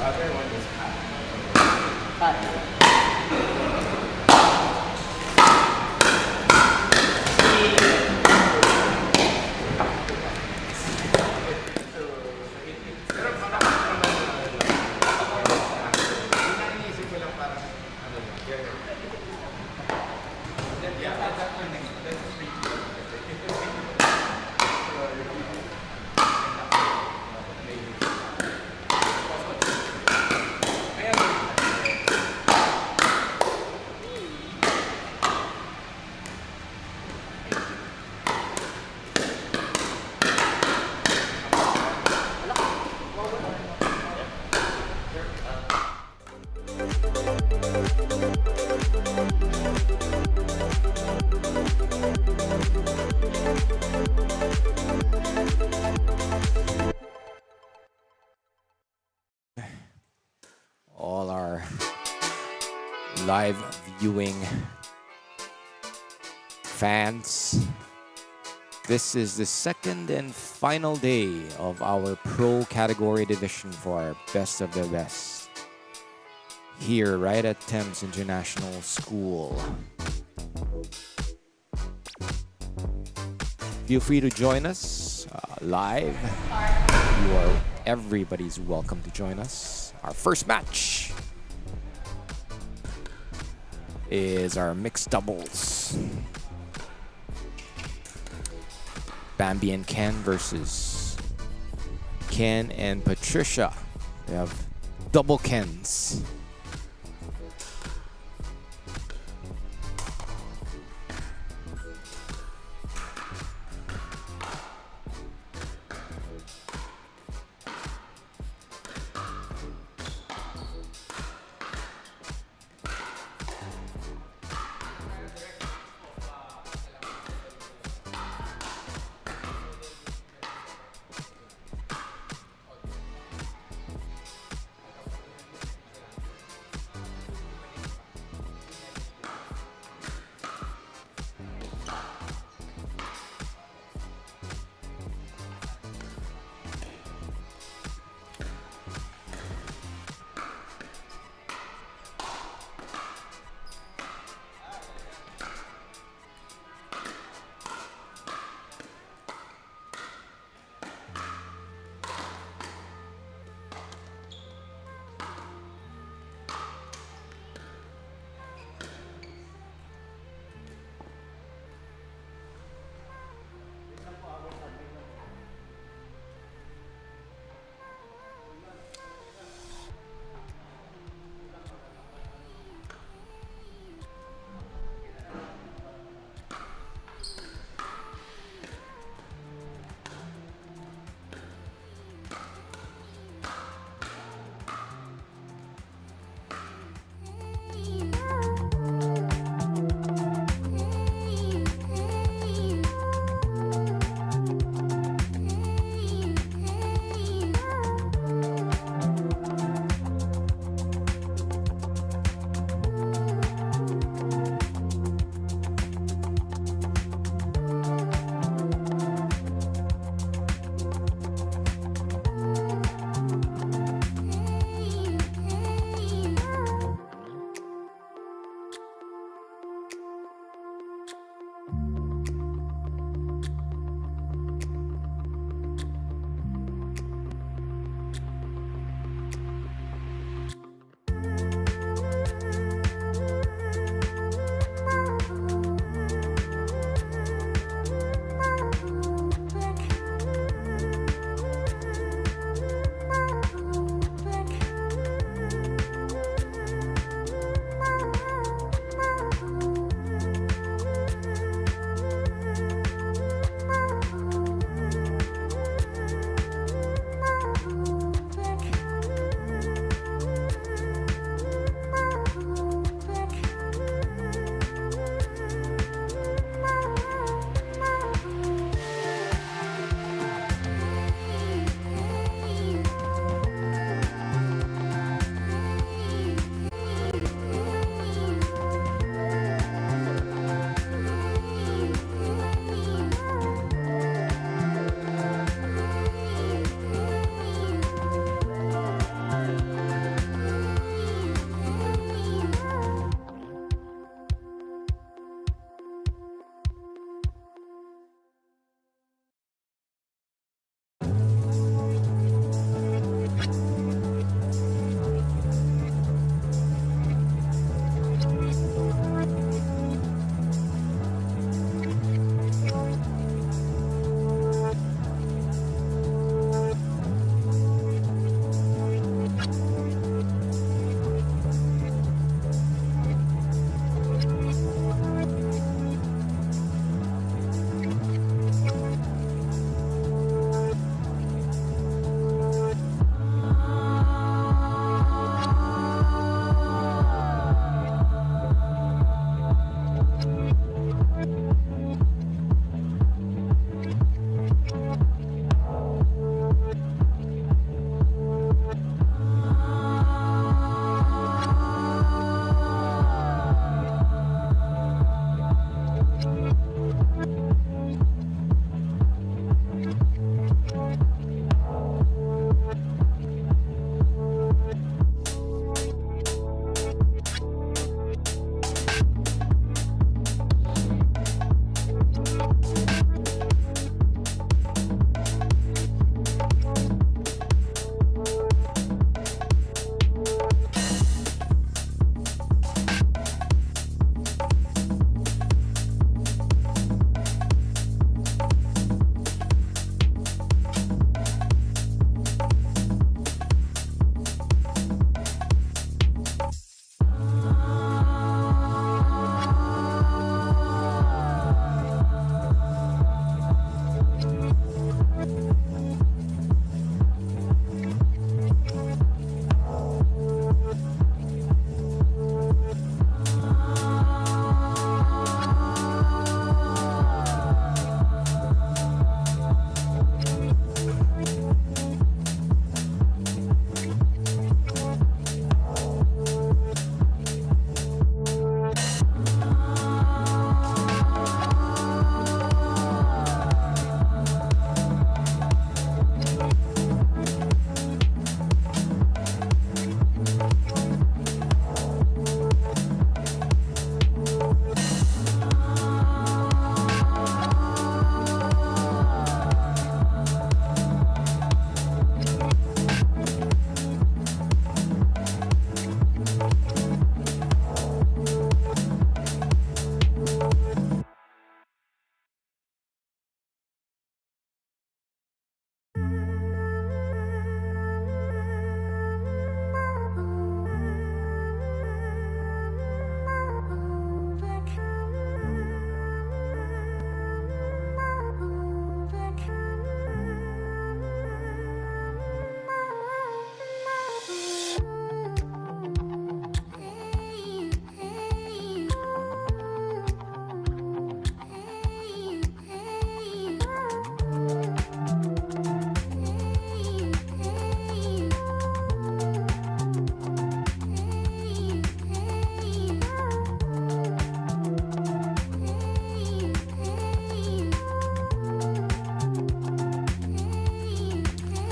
other one is cut. Cut. Pero parang iniisip ko lang parang ano lang. Yeah, that's my next. That's free. All our live viewing fans. This is the second and final day of our pro category division for our best of the best here right at Thames International School. Feel free to join us live. Everybody's welcome to join us. Our first match is our mixed doubles. Bambi and Ken versus Ken and Patricia. We have double Kens.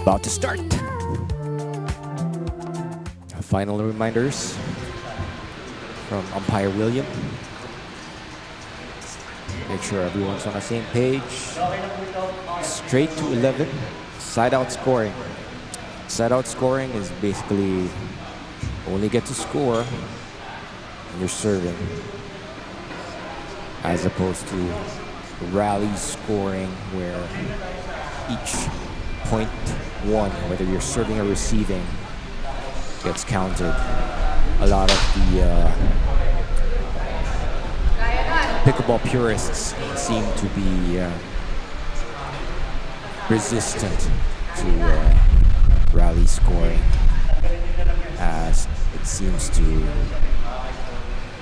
About to start. Final reminders from umpire William. Make sure everyone's on the same page. Straight to 11. Side out scoring. Side out scoring is basically only get to score when you're serving, as opposed to rally scoring where each point won, whether you're serving or receiving, gets counted. A lot of the pickleball purists seem to be resistant to rally scoring, as it seems to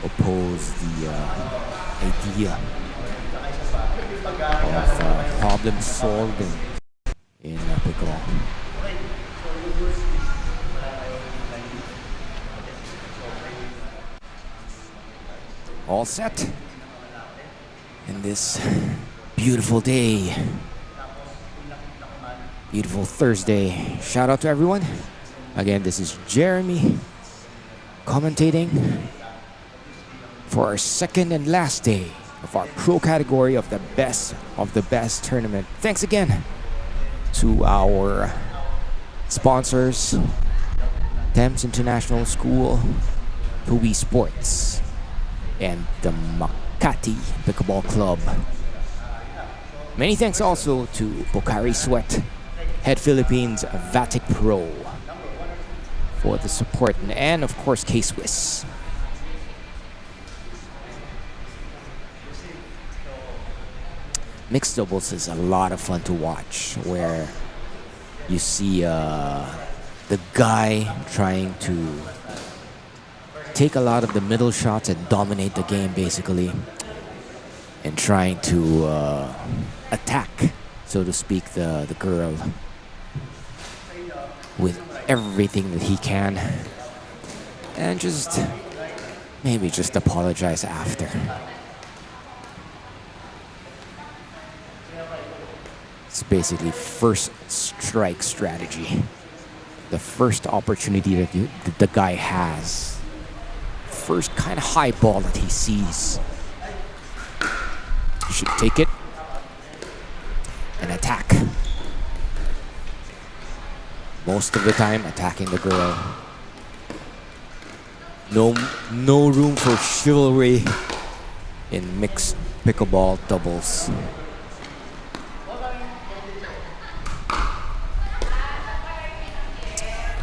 oppose the idea of problem solving in pickleball. All set in this beautiful day. Beautiful Thursday. Shout out to everyone. Again, this is Jeremy commentating for our second and last day of our pro category of the best tournament. Thanks again to our sponsors, Thames International School, Pui Sports, and the Makati Pickleball Club. Many thanks also to Pocari Sweat, Head Philippines, Vatic Pro for the support, and of course K-Swiss. Mixed doubles is a lot of fun to watch, where you see the guy trying to take a lot of the middle shots and dominate the game basically, and trying to attack, so to speak, the girl with everything that he can, and maybe just apologize after. It's basically first strike strategy. The first opportunity that the guy has, first kind of high ball that he sees, you should take it and attack. Most of the time, attacking the girl. No room for chivalry in mixed pickleball doubles.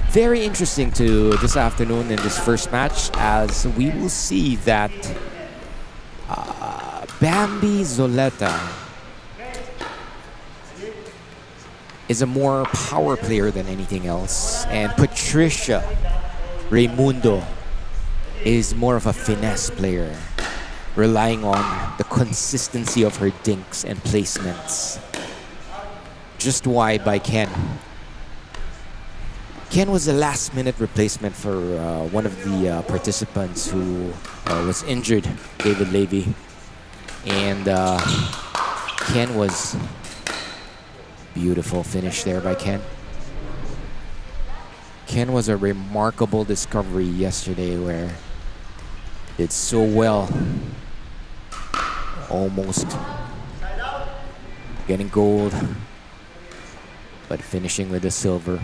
Very interesting to this afternoon in this first match, as we will see that Bambi Zoleta is a more power player than anything else, and Patricia Raimundo is more of a finesse player, relying on the consistency of her dinks and placements. Just wide by Ken. Ken was a last-minute replacement for one of the participants who was injured, David Levy. And Ken was beautiful finish there by Ken. Ken was a remarkable discovery yesterday, where did so well, almost getting gold, but finishing with a silver.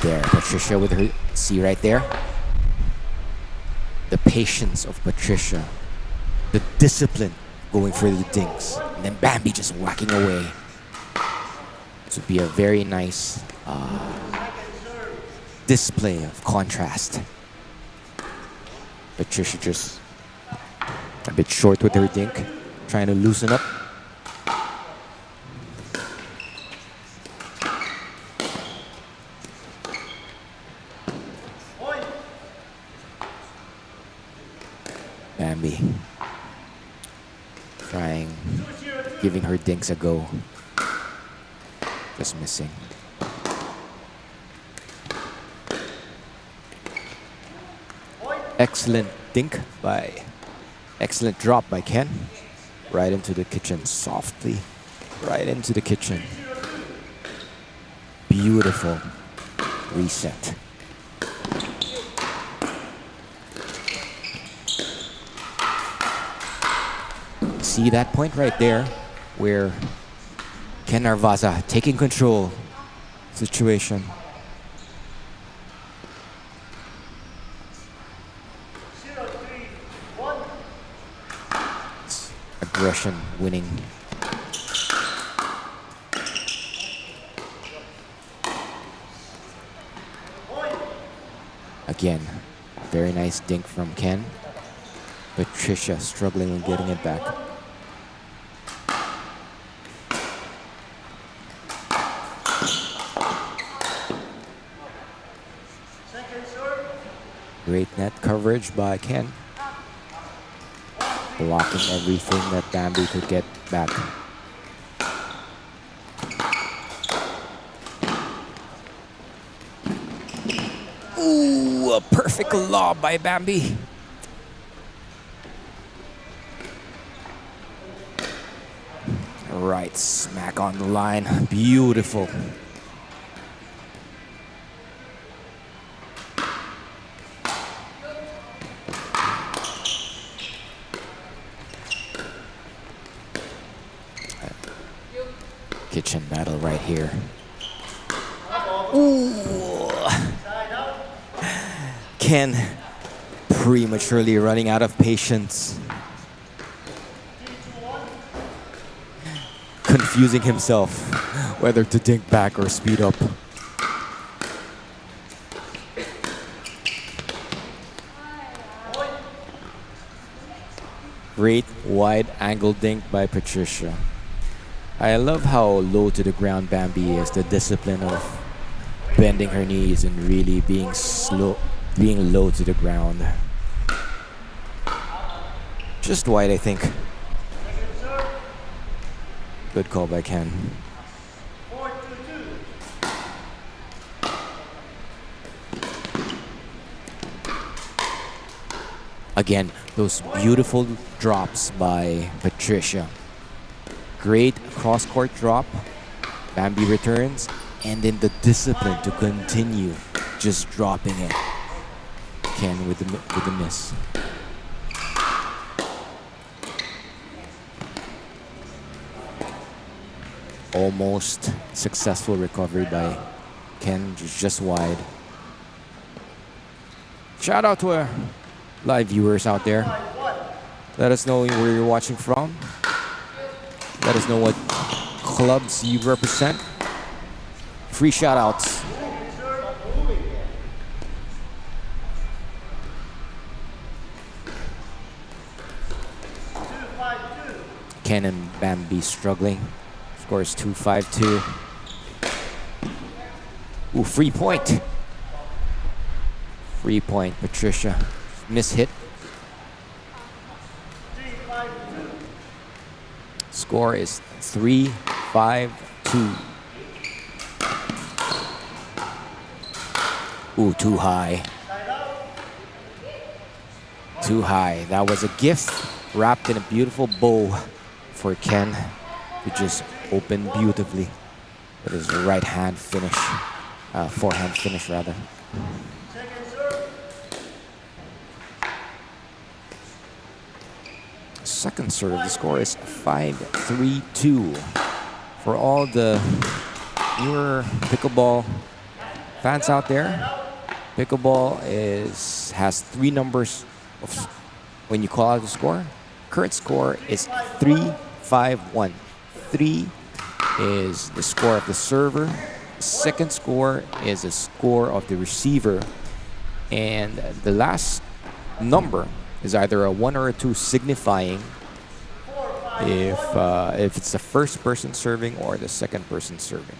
There, Patricia with her, see right there? The patience of Patricia. The discipline going for the dinks. And then Bambi just whacking away. This would be a very nice display of contrast. Patricia just a bit short with her dink, trying to loosen up. Bambi trying, giving her dinks a go. Just missing. Excellent dink by Excellent drop by Ken. Right into the kitchen, softly. Right into the kitchen. Beautiful reset. See that point right there where Ken Narvaza taking control situation. Aggression winning. Again, very nice dink from Ken. Patricia struggling with getting it back. Great net coverage by Ken. Blocking everything that Bambi could get back. Ooh, a perfect lob by Bambi. Right smack on the line. Beautiful. Kitchen battle right here. Ooh. Ken prematurely running out of patience. Confusing himself whether to dink back or speed up. Great wide angle dink by Patricia. I love how low to the ground Bambi is, the discipline of bending her knees and really being slow, being low to the ground. Just wide, I think. Good call by Ken. Again, those beautiful drops by Patricia. Great cross-court drop. Bambi returns. And then the discipline to continue just dropping it. Ken with the miss. Almost successful recovery by Ken, just wide. Shout out to our live viewers out there. Let us know where you're watching from. Let us know what clubs you represent. Free shout outs. Ken and Bambi struggling. Score is 2-5-2. Ooh, free point. Free point, Patricia. Miss hit. Score is 3-5-2. Ooh, too high. Too high. That was a gift wrapped in a beautiful bow for Ken to just open beautifully with his right hand finish. Forehand finish, rather. Second serve, the score is 5-3-2. For all the newer pickleball fans out there, pickleball has three numbers when you call out the score. Current score is 3-5-1. 3 is the score of the server. Second score is the score of the receiver. And the last number is either a 1 or a 2, signifying if it's the first person serving or the second person serving.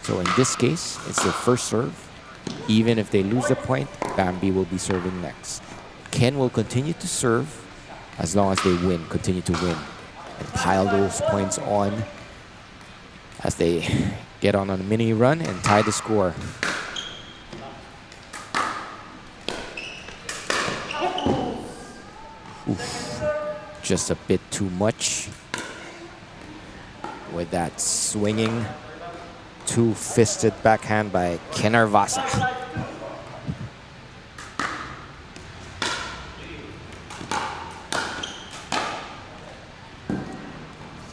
So in this case, it's the first serve. Even if they lose the point, Bambi will be serving next. Ken will continue to serve as long as they win, continue to win, and pile those points on as they get on a mini run and tie the score. Just a bit too much with that swinging two-fisted backhand by Ken Arvasa.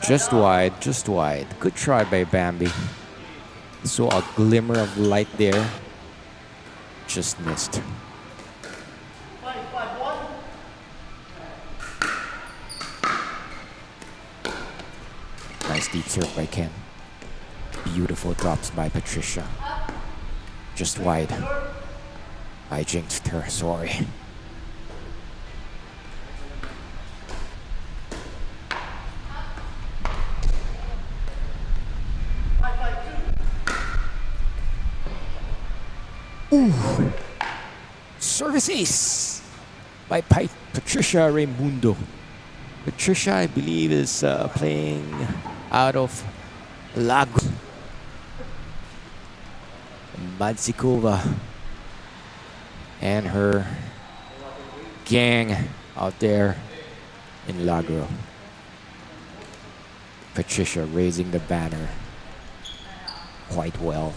Just wide, just wide. Good try by Bambi. Saw a glimmer of light there. Just missed. Nice deep serve by Ken. Beautiful drops by Patricia. Just wide. I jinxed her, sorry. Ooh. Service ace by Patricia Raimundo. Patricia, I believe, is playing out of Lagos. Madzikova and her gang out there in Lagro. Patricia raising the banner quite well.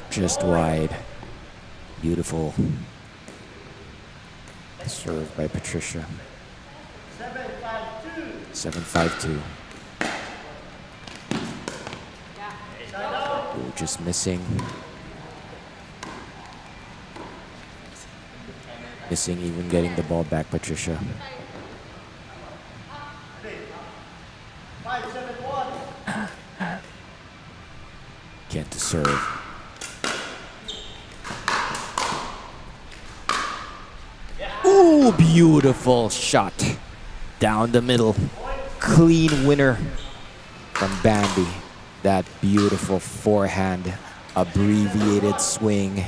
Just wide. Beautiful serve by Patricia. 7-5-2. Ooh, just missing. Missing even getting the ball back, Patricia. Can't to serve. Ooh, beautiful shot. Down the middle. Clean winner from Bambi. That beautiful forehand. Abbreviated swing.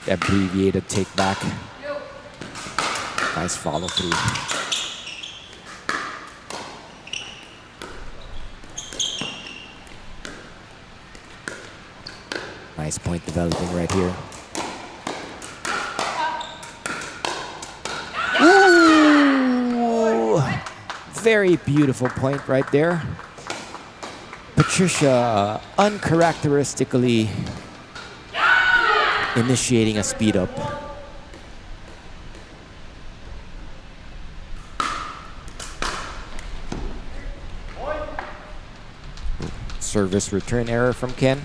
Abbreviated take back. Nice follow through. Nice point developing right here. Ooh! Very beautiful point right there. Patricia uncharacteristically initiating a speed up. Service return error from Ken.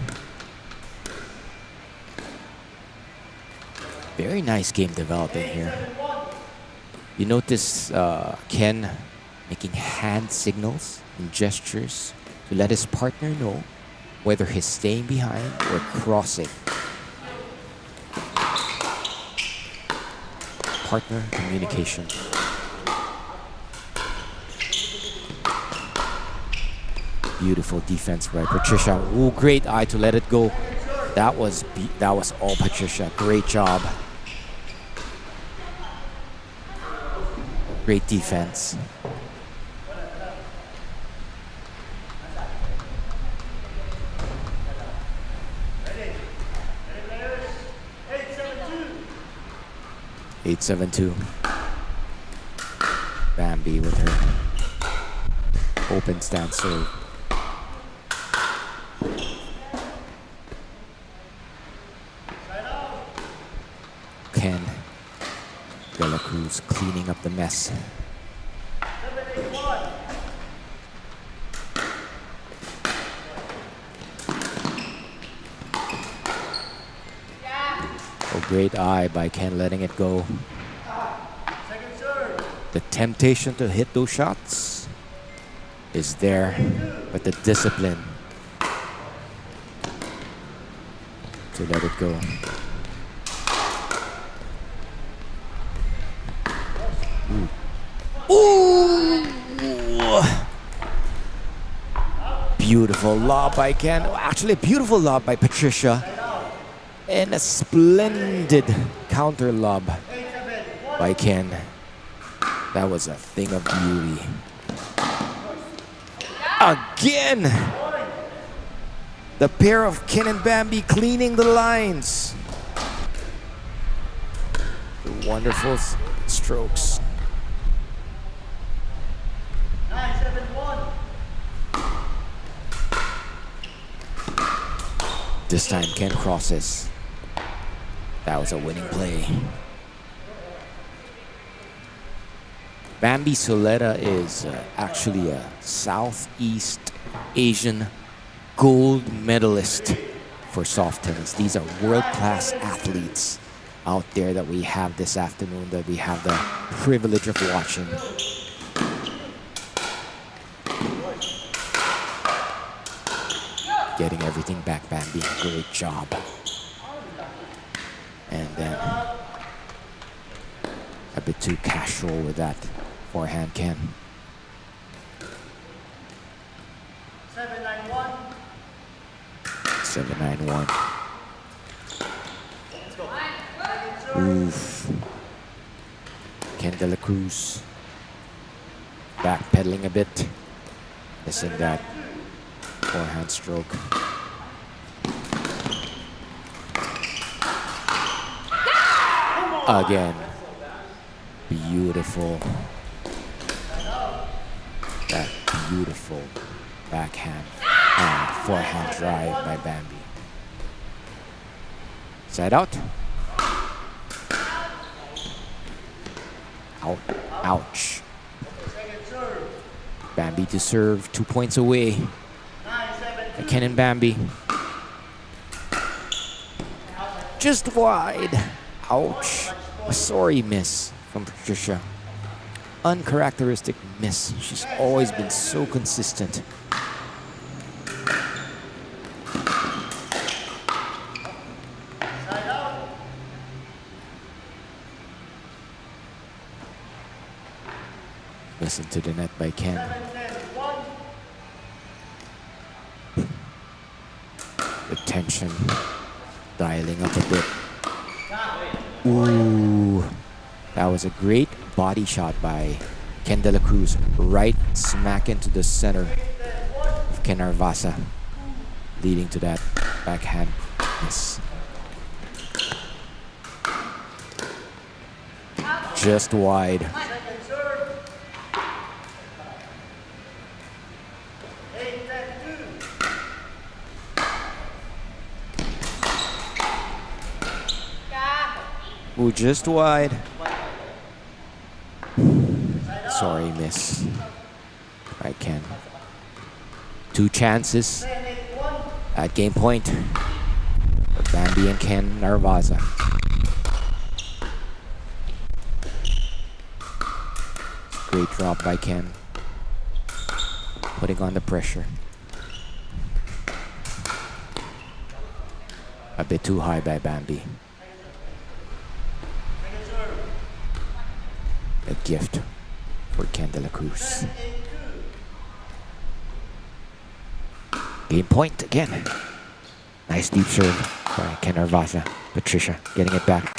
Very nice game developing here. You notice Ken making hand signals and gestures to let his partner know whether he's staying behind or crossing. Partner communication. Beautiful defense by Patricia. Ooh, great eye to let it go. That was all Patricia. Great job. Great defense. Eight, 7-2. Bambi with her open stance serve. Ken De La Cruz cleaning up the mess. Oh, great eye by Ken letting it go. The temptation to hit those shots is there, but the discipline to let it go. Ooh. Beautiful lob by Ken. Actually, a beautiful lob by Patricia. And a splendid counter lob by Ken. That was a thing of beauty. Again! The pair of Ken and Bambi cleaning the lines. Wonderful strokes. 9-7-1. This time Ken crosses. That was a winning play. Bambi Soleta is actually a Southeast Asian gold medalist for soft tennis. These are world-class athletes out there that we have this afternoon, that we have the privilege of watching. Getting everything back, Bambi. Great job. And then a bit too casual with that forehand, Ken. 7-9-1. 7-9-1. Oof. Ken de la Cruz backpedaling a bit. Missing that forehand stroke. Again. Beautiful. That beautiful backhand forehand drive by Bambi. Side out. Out. Ouch. Bambi to serve, 2 points away. Ken and Bambi. Just wide. Ouch. A sorry miss from Patricia. Uncharacteristic miss. She's always been so consistent. Listen to the net by Ken. The tension dialing up a bit. Ooh, that was a great body shot by Ken de la Cruz. Right smack into the center of Ken Arvasa, leading to that backhand miss. Just wide. Ooh, just wide. Sorry, miss. Right, Ken. 2 chances at game point for Bambi and Ken Narvaza. Great drop by Ken. Putting on the pressure. A bit too high by Bambi. A gift for Ken de la Cruz. Game point again. Nice deep serve by Ken Arvasa. Patricia getting it back.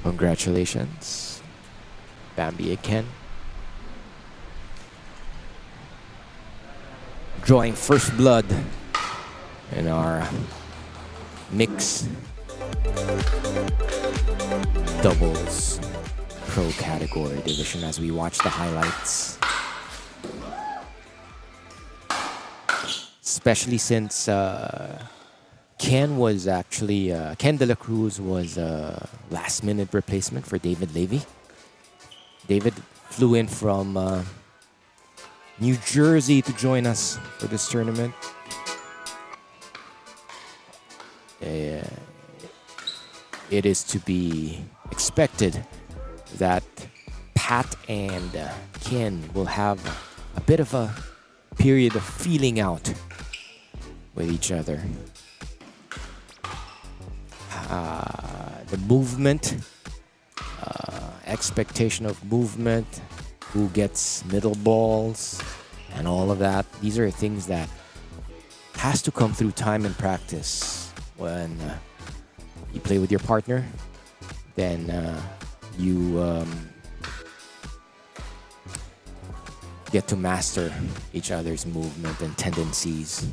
Congratulations, Bambi and Ken. Drawing first blood in our mixed doubles pro category division as we watch the highlights. Especially since Ken was actually, Ken de la Cruz was a last minute replacement for David Levy. David flew in from New Jersey to join us for this tournament. It is to be expected that Pat and Ken will have a bit of a period of feeling out with each other. The movement, expectation of movement, who gets middle balls, and all of that. These are things that has to come through time and practice. When you play with your partner, then you get to master each other's movement and tendencies.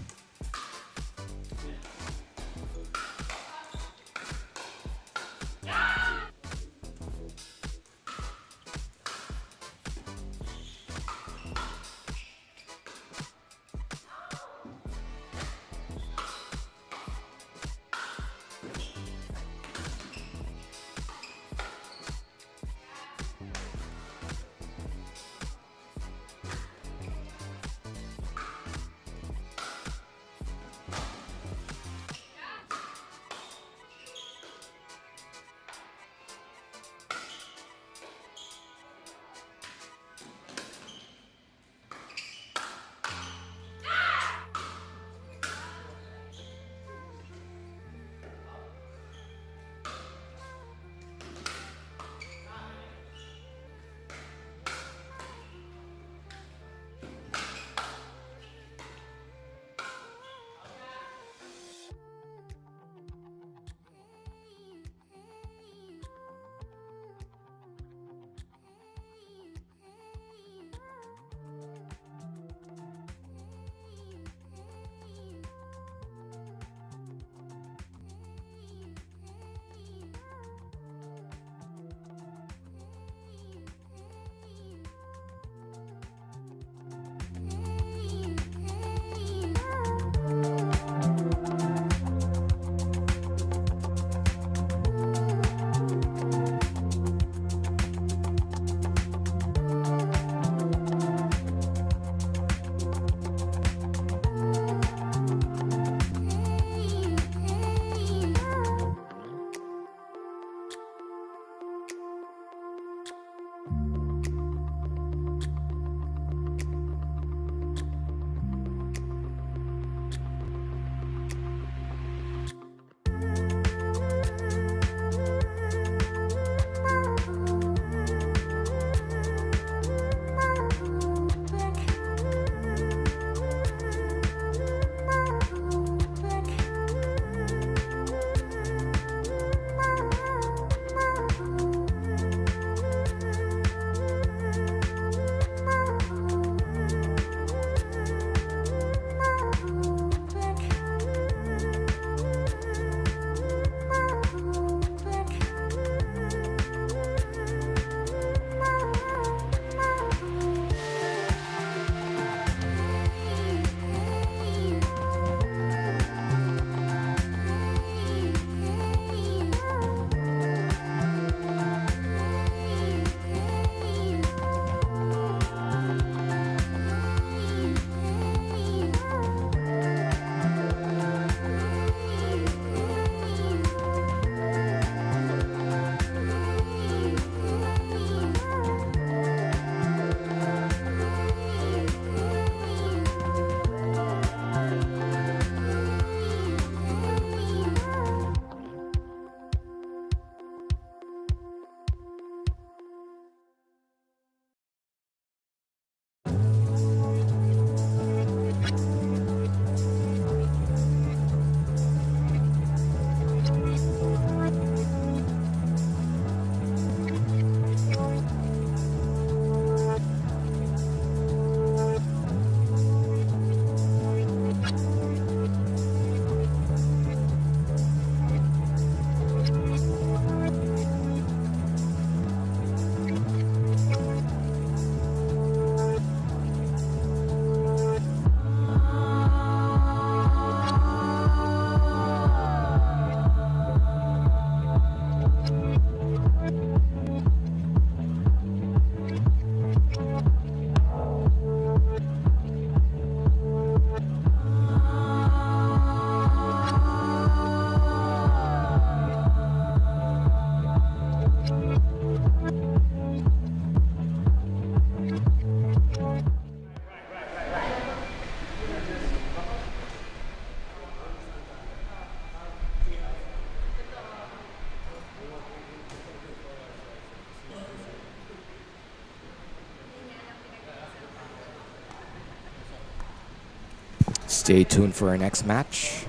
Stay tuned for our next match.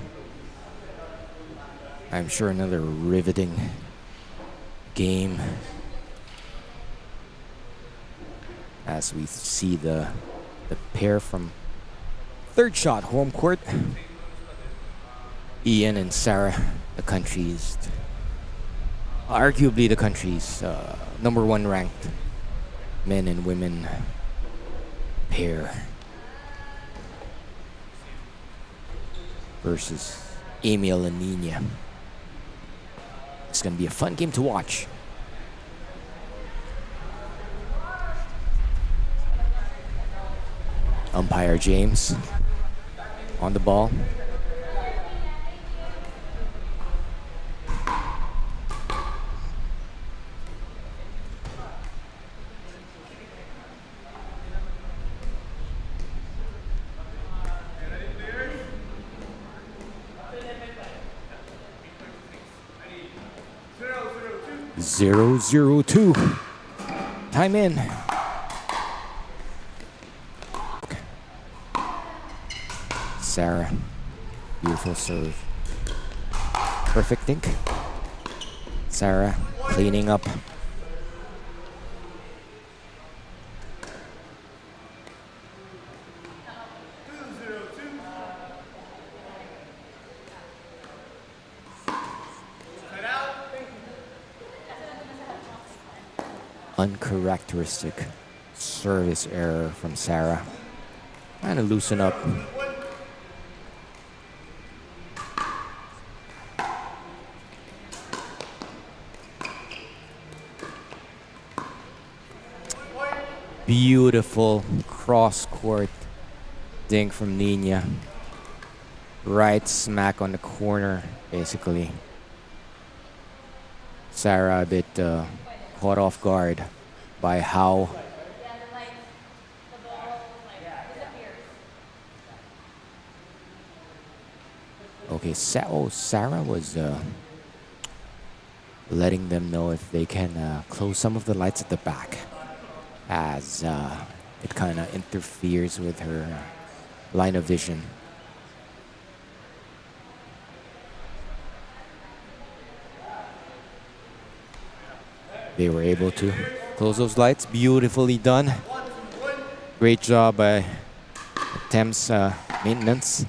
I'm sure another riveting game as we see the The pair from third shot home court. Ian and Sarah, the country's, arguably the country's number one ranked men and women pair versus Amiel and Nina. It's gonna be a fun game to watch. Umpire James on the ball. Zero, 0-2. Time in. Sarah, beautiful serve. Perfect think. Sarah cleaning up. Uncharacteristic service error from Sarah. Trying to loosen up. Beautiful cross-court dink from Nina. Right smack on the corner, basically. Sarah a bit caught off guard by how okay, Sarah was letting them know if they can close some of the lights at the back, as it kind of interferes with her line of vision. They were able to close those lights. Beautifully done. Great job by Thames maintenance.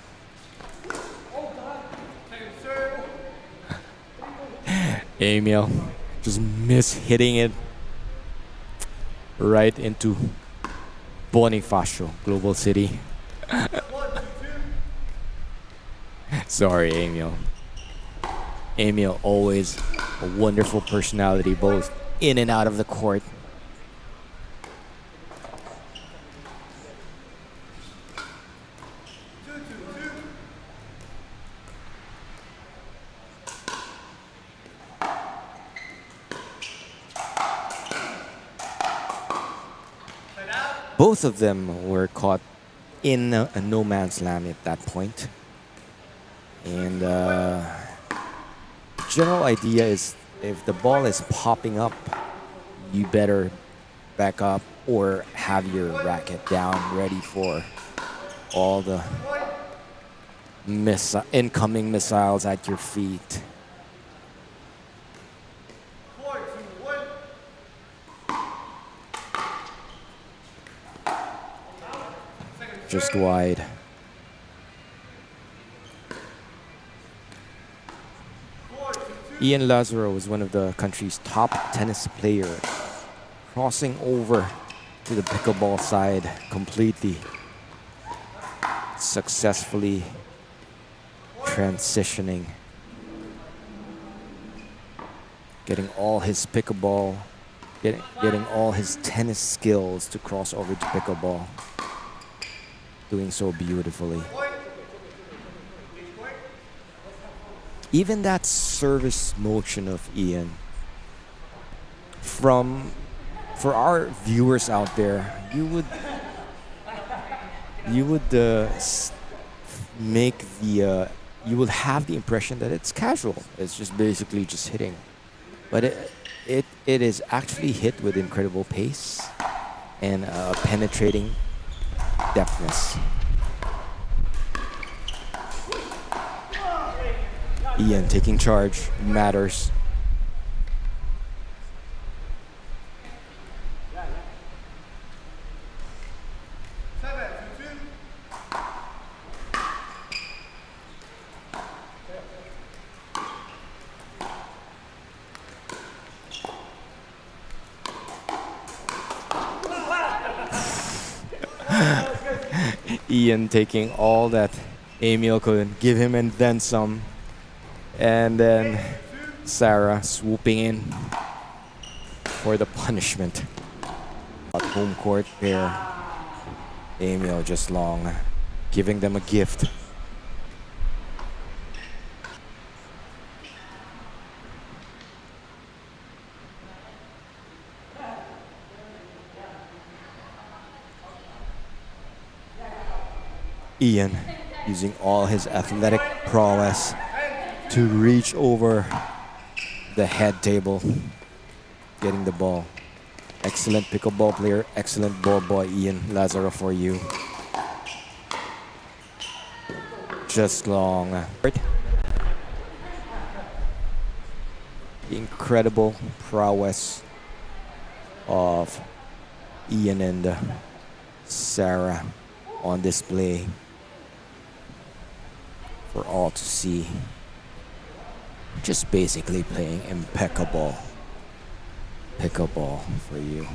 Amiel just hitting it right into Bonifacio, Global City. Sorry, Amiel. Amiel always a wonderful personality, both in and out of the court. Both of them were caught in a no man's land at that point. And general idea is, if the ball is popping up, you better back up or have your racket down ready for all the incoming missiles at your feet. Just wide. Ian Lazaro is one of the country's top tennis players, crossing over to the pickleball side completely, successfully transitioning, getting all his pickleball, getting all his tennis skills to cross over to pickleball, doing so beautifully. Even that service motion of Ian, for our viewers out there, you would you will have the impression that it's casual. It's just basically just hitting, but it is actually hit with incredible pace and penetrating depthness. Ian taking charge matters. Ian taking all that Amiel could give him and then some. And then Sarah swooping in for the punishment. At home court there. Amiel just long, giving them a gift. Ian using all his athletic prowess to reach over the head table, getting the ball. Excellent pickleball player, excellent ball boy, Ian Lazaro for you. Just long. The incredible prowess of Ian and Sarah on display for all to see. Just basically playing impeccable pickleball for you.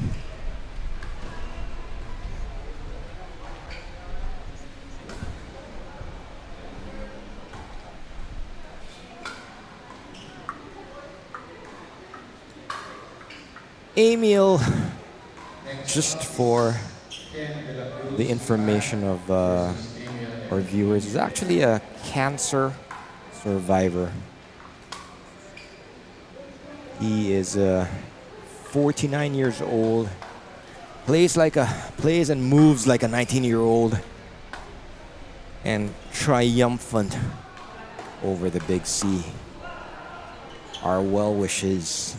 Amiel, just for the information of our viewers, is actually a cancer survivor. He is 49 years old, plays and moves like a 19-year-old, and triumphant over the big C. Our well wishes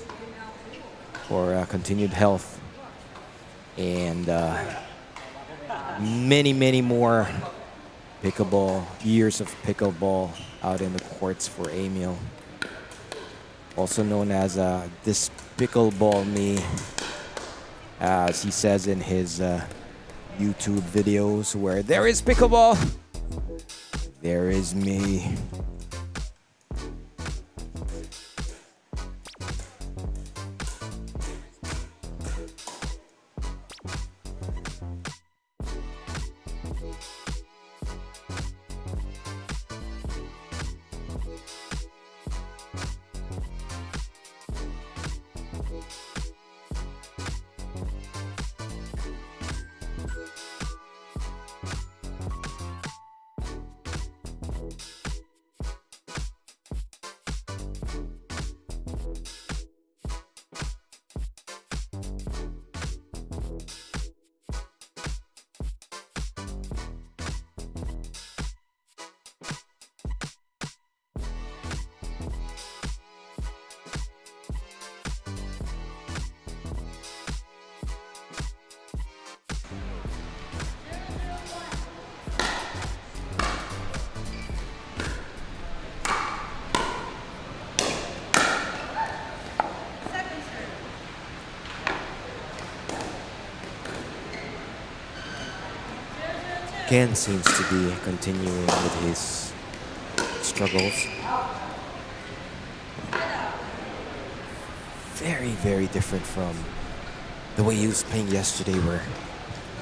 for continued health and many more years of pickleball out in the courts for Amiel. Also known as this pickleball me, as he says in his YouTube videos, where there is pickleball, there is me. Ken seems to be continuing with his struggles. Very different from the way he was playing yesterday, where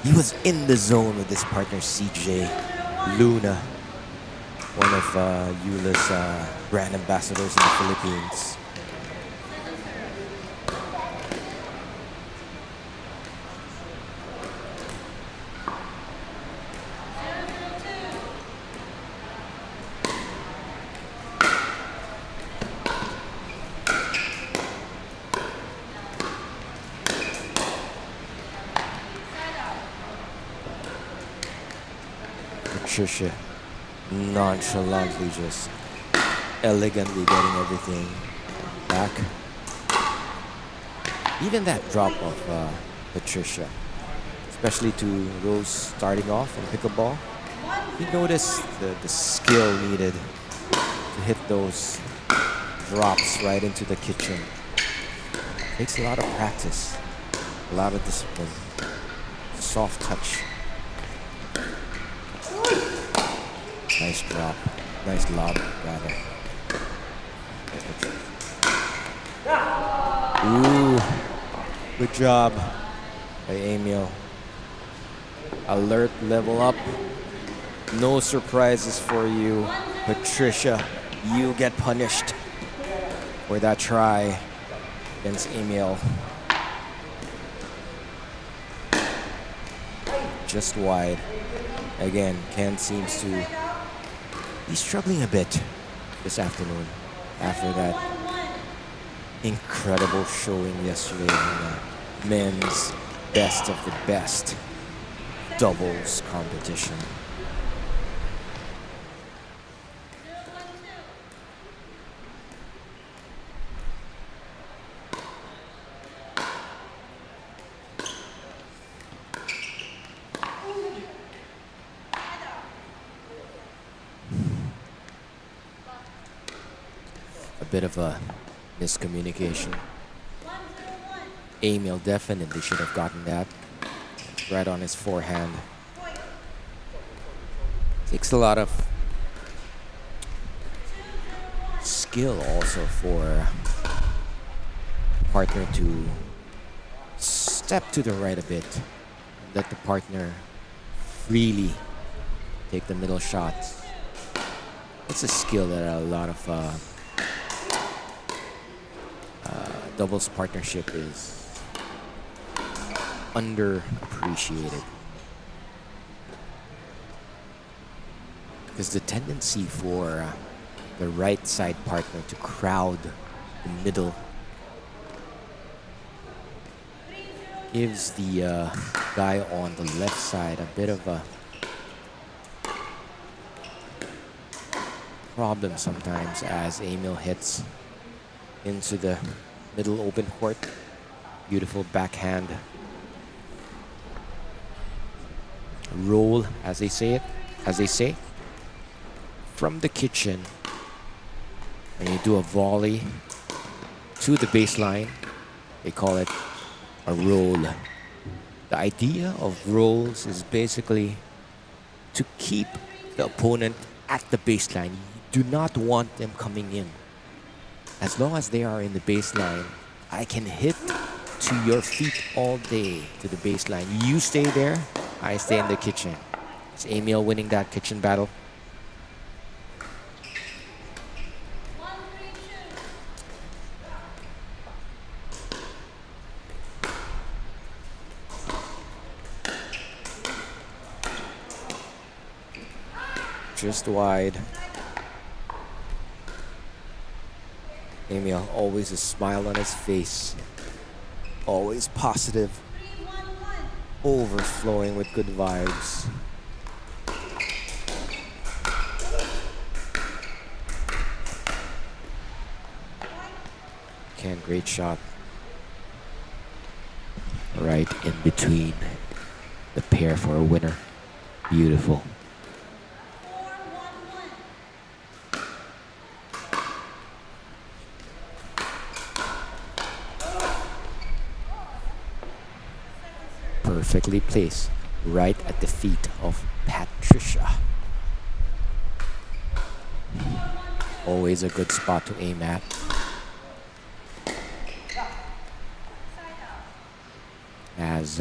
he was in the zone with his partner CJ Luna, one of Eula's brand ambassadors in the Philippines. Patricia nonchalantly, just elegantly getting everything back. Even that drop of Patricia, especially to Rose starting off in pickleball, you notice the skill needed to hit those drops right into the kitchen. Takes a lot of practice, a lot of discipline, soft touch. Nice drop, nice lob, rather. Ooh, good job by Amiel. Alert, level up, No surprises for you, Patricia. You get punished for that try against Amiel. Just wide. Again, Ken seems to be struggling a bit this afternoon after that incredible showing yesterday in the men's best of the best doubles competition. A bit of a miscommunication. Amiel definitely should have gotten that right on his forehand. Takes a lot of skill also for partner to step to the right a bit, let the partner freely take the middle shots. It's a skill that a lot of doubles partnership is underappreciated. Because the tendency for the right side partner to crowd the middle gives the guy on the left side a bit of a problem sometimes as Amiel hits into the middle open court. Beautiful backhand roll, as they say, from the kitchen. When you do a volley to the baseline, they call it a roll. The idea of rolls is basically to keep the opponent at the baseline. You do not want them coming in. As long as they are in the baseline, I can hit to your feet all day to the baseline. You stay there, I stay in the kitchen. Is Amiel winning that kitchen battle? Just wide. Amiel, always a smile on his face. Always positive. Overflowing with good vibes. Ken, great shot. Right in between the pair for a winner. Beautiful. Perfectly placed, right at the feet of Patricia. Always a good spot to aim at. As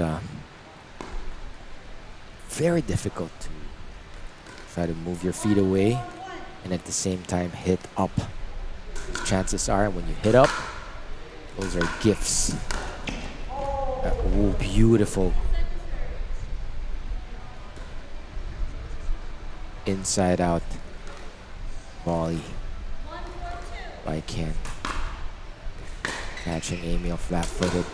very difficult to try to move your feet away and at the same time hit up. Chances are when you hit up, those are gifts. Oh, beautiful. Inside out volley by Ken. Catching Amiel flat-footed.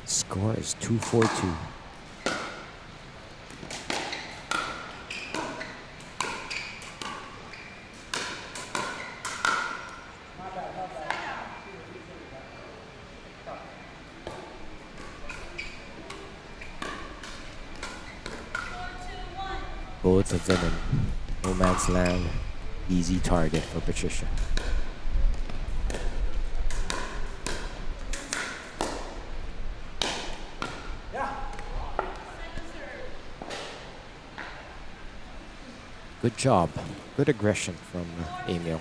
Score is 2-4-2. Both of them in no man's land. Easy target for Patricia. Good job. Good aggression from Amiel.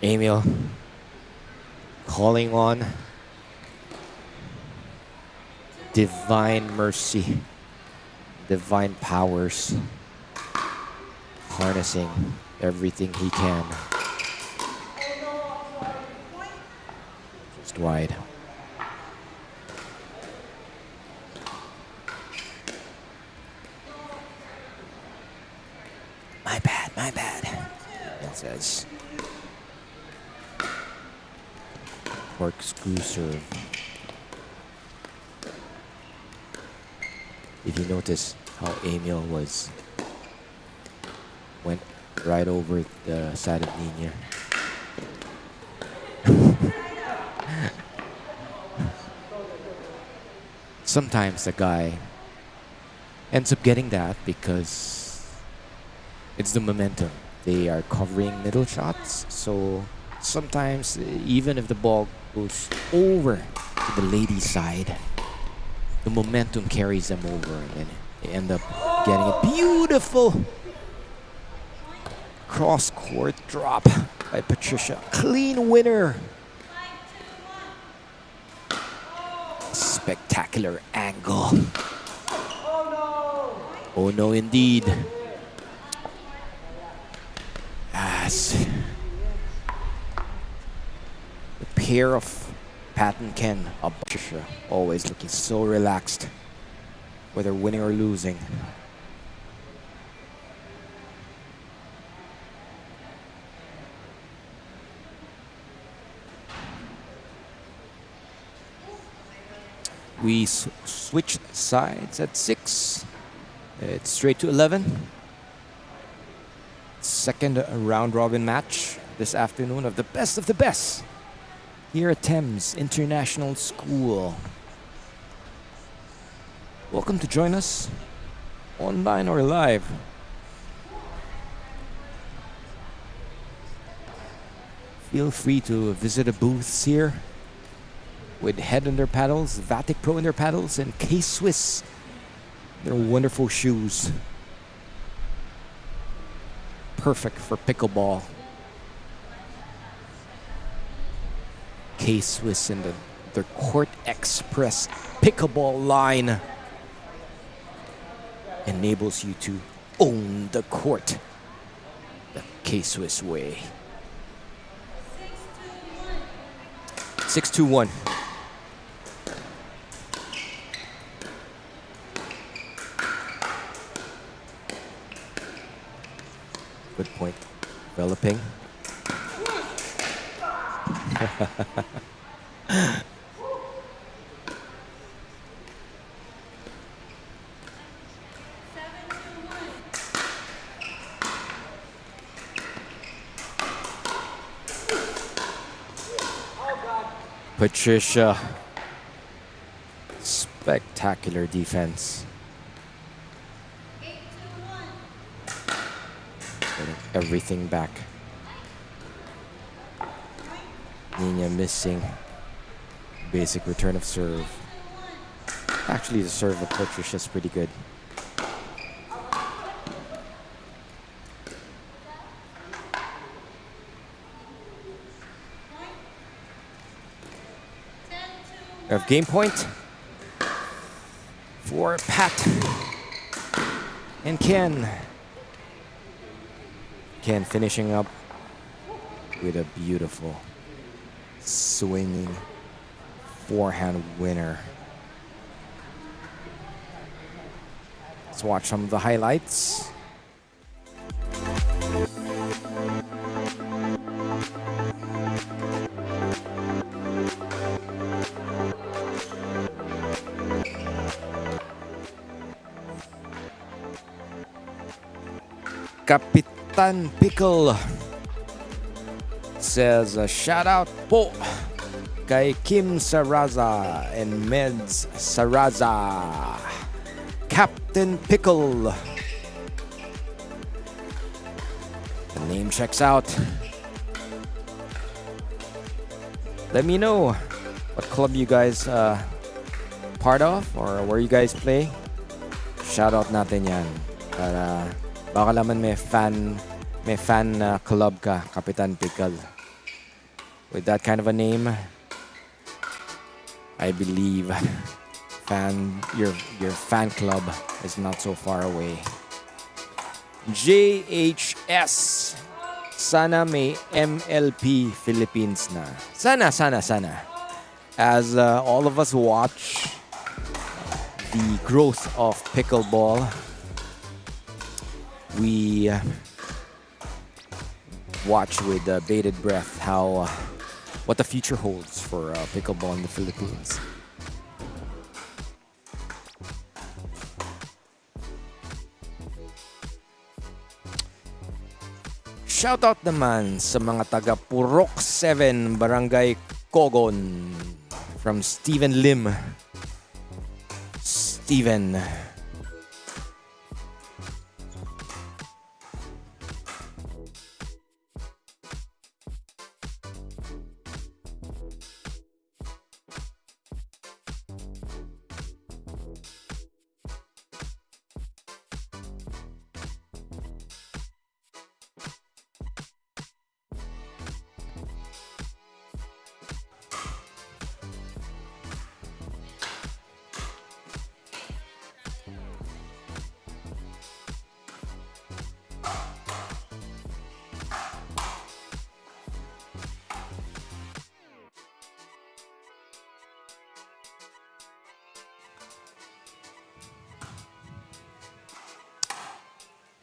Amiel calling on divine mercy, divine powers, harnessing everything he can. Just wide. My bad, it says. Corkscrew serve. If you notice how Amiel went right over the side of Nina. Sometimes the guy ends up getting that because it's the momentum. They are covering middle shots, so sometimes even if the ball goes over to the lady side, the momentum carries them over and they end up getting a beautiful cross-court drop by Patricia. Clean winner. Spectacular angle. Oh no, indeed. As the pair of Pat and Ken, Patricia, always looking so relaxed, whether winning or losing. We switched sides at 6. It's straight to 11. Second round robin match this afternoon of the best here at Thames International School. Welcome to join us online or live. Feel free to visit the booths here with Head in their paddles, Vatic Pro in their paddles, and K-Swiss, their wonderful shoes. Perfect for pickleball. K-Swiss and their Court Express pickleball line enables you to own the court the K-Swiss way. 6-2-1. Good point. Developing. Patricia. Spectacular defense. Getting everything back. Nina missing basic return of serve. Actually, the serve of Patricia is pretty good. We have game point for Pat and Ken. Ken finishing up with a beautiful swinging forehand winner. Let's watch some of the highlights. Kapitan Pickle says, shout out po kay Kim Saraza and Meds Saraza. Captain Pickle. Name checks out. Let me know what club you guys part of or where you guys play. Shoutout natin yan. Para baka naman may fan club ka, Kapitan Pickle. With that kind of a name, I believe your fan club is not so far away. JHS. Sana may MLP Philippines na. Sana. As all of us watch the growth of pickleball, we watch with bated breath what the future holds for pickleball in the Philippines. Shoutout naman sa mga taga Purok 7, Barangay Kogon, from Steven Lim. Steven.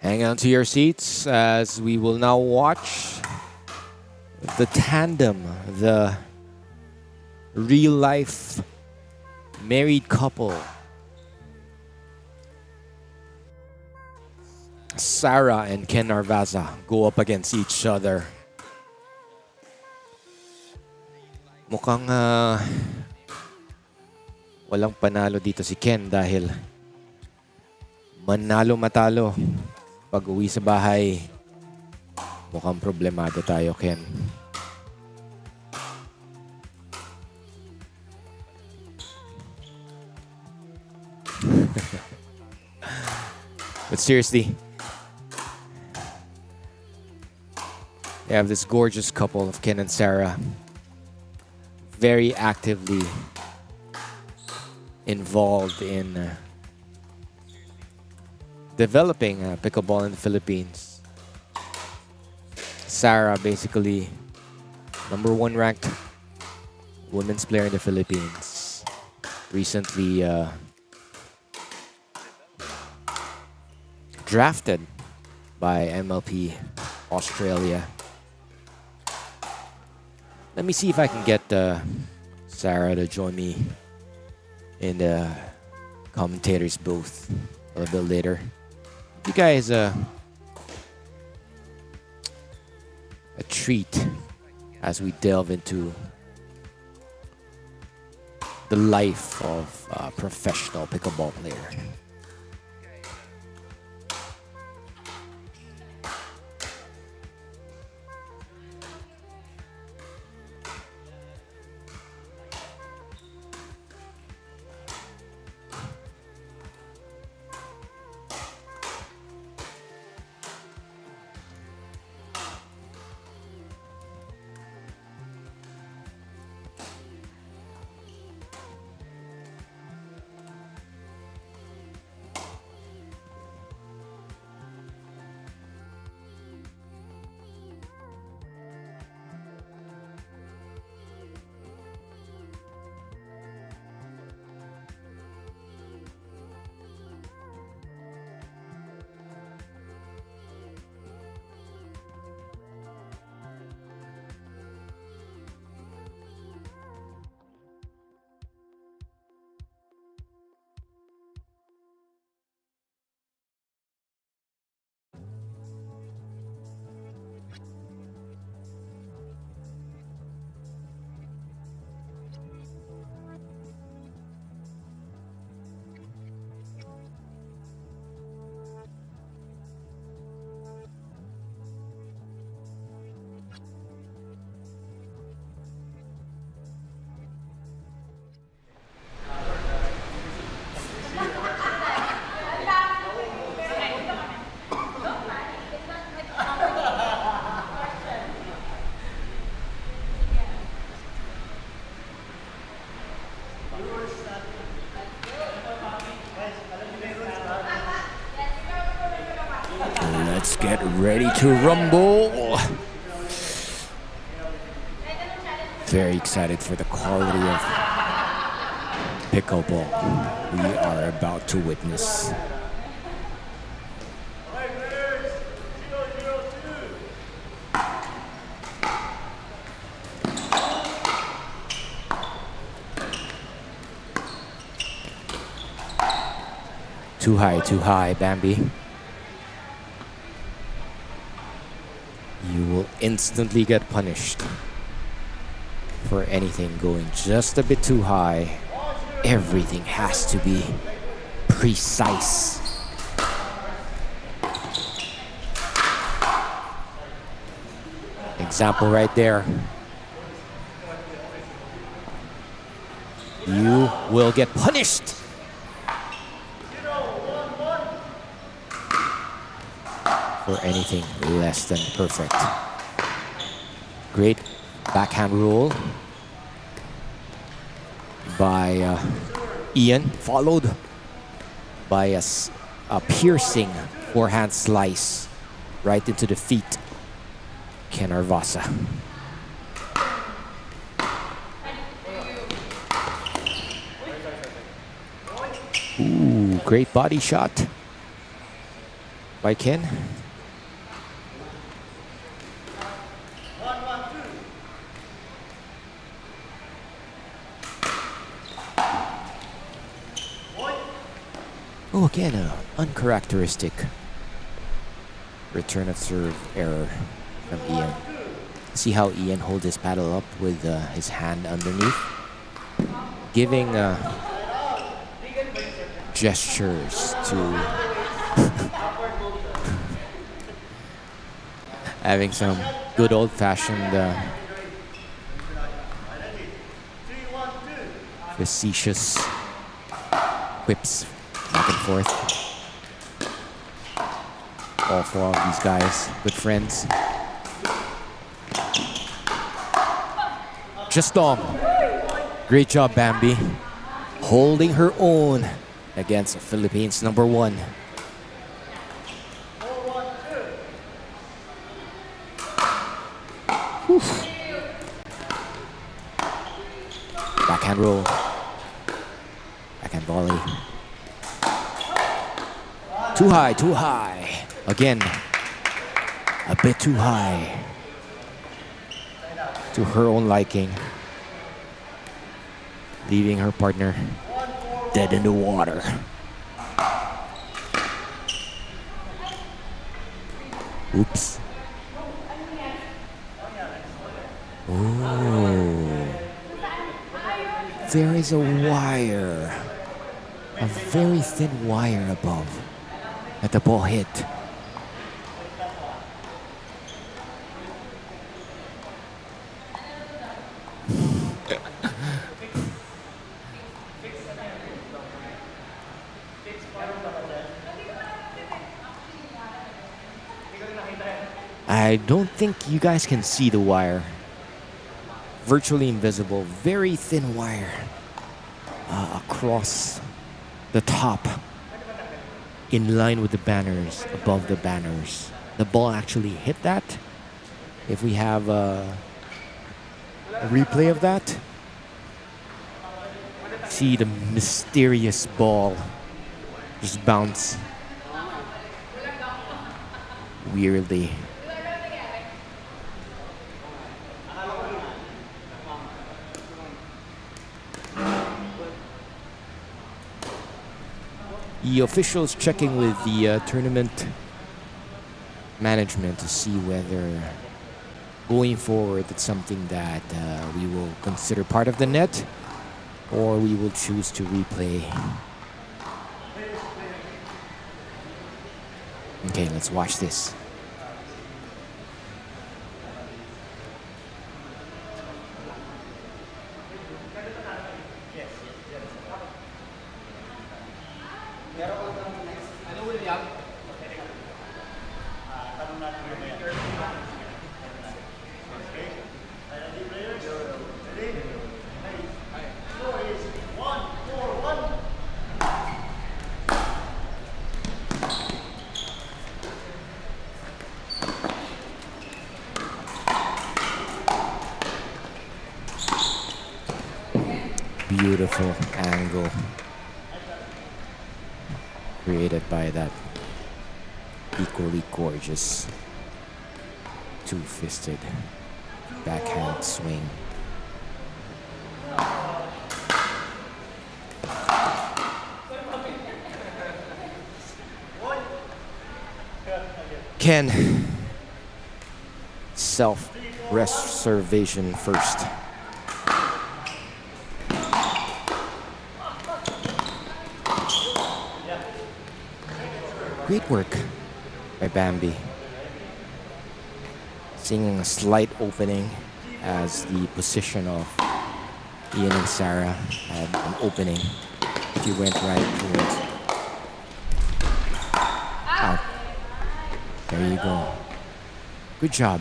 Hang on to your seats as we will now watch the tandem, the real-life married couple. Sarah and Ken Narvaza go up against each other. Mukhang walang panalo dito si Ken dahil manalo-matalo. Pag uwi sa bahay, mukhang problemado tayo, Ken. But seriously, they have this gorgeous couple of Ken and Sarah, very actively involved in developing pickleball in the Philippines. Sarah, basically #1 ranked women's player in the Philippines. Recently drafted by MLP Australia. Let me see if I can get Sarah to join me in the commentator's booth a little bit later. You guys a treat as we delve into the life of a professional pickleball player. Let's get ready to rumble. Very excited for the quality of pickleball we are about to witness. Too high, Bambi. You will instantly get punished for anything going just a bit too high. Everything has to be precise. Example right there. You will get punished. For anything less than perfect. Great backhand roll by Ian, followed by a piercing forehand slice right into the feet. Ken Arvasa. Ooh, great body shot by Ken. Oh, again, an uncharacteristic return of serve error from Ian. See how Ian holds his paddle up with his hand underneath, giving gestures to having some good old-fashioned facetious quips back and forth. All four of these guys, good friends. Just long. Great job, Bambi. Holding her own against Philippines #1. Backhand roll. Backhand volley. Too high. Again, a bit too high. To her own liking. Leaving her partner dead in the water. Oops. Oh. There is a wire. A very thin wire above. At the ball hit. I don't think you guys can see the wire. Virtually invisible, very thin wire across the top, in line with the banners, above the banners. The ball actually hit that. If we have a replay of that, see the mysterious ball just bounce weirdly. The officials checking with the tournament management to see whether going forward it's something that we will consider part of the net or we will choose to replay. Okay, let's watch this. Beautiful angle created by that equally gorgeous two-fisted backhand swing. Ken, self-reservation first. Great work by Bambi. Seeing a slight opening as the position of Ian and Sarah had an opening. She went right towards out. There you go. Good job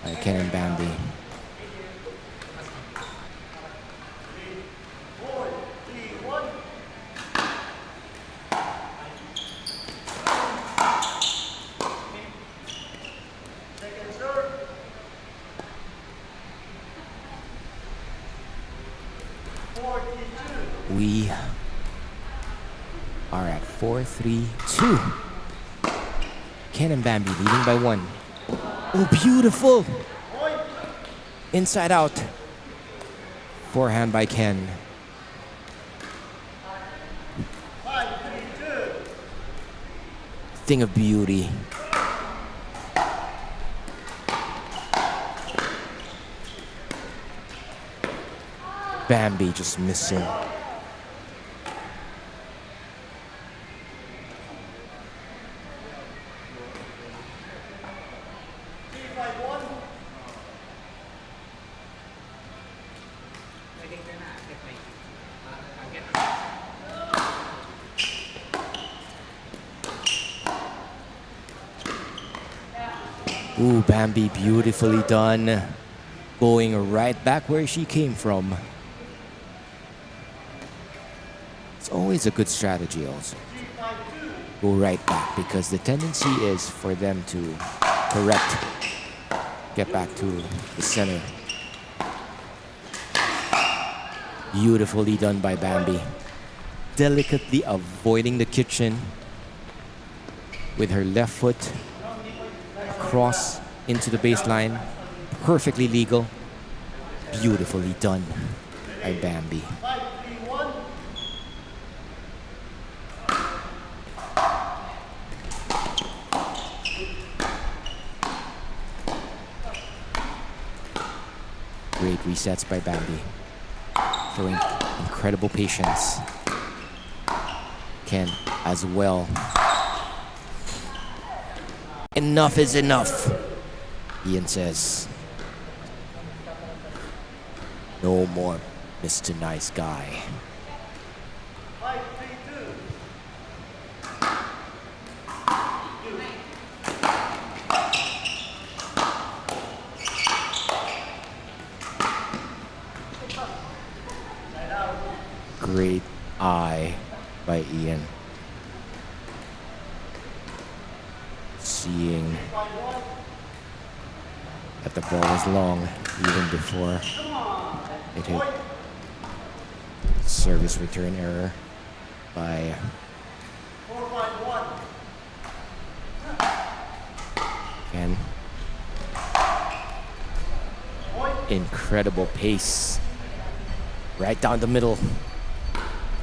by Ken and Bambi. We are at 4-3-2. Ken and Bambi leading by 1. Oh, beautiful! Inside out. Forehand by Ken. Thing of beauty. Bambi just missing. Ooh, Bambi, beautifully done. Going right back where she came from. It's always a good strategy also. Go right back because the tendency is for them to correct, get back to the center. Beautifully done by Bambi. Delicately avoiding the kitchen with her left foot. Cross into the baseline. Perfectly legal. Beautifully done by Bambi. Great resets by Bambi. Showing incredible patience. Ken as well. Enough is enough, Ian says. No more Mr. Nice Guy. Great eye by Ian. Seeing that the ball was long even before it hit. Service return error by Ken. Incredible pace. Right down the middle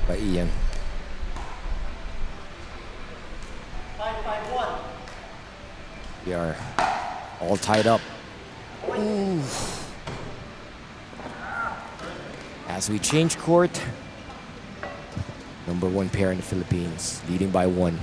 by Ian. 5-5-1. We are all tied up. Ooh. As we change court, number 1 pair in the Philippines, leading by 1.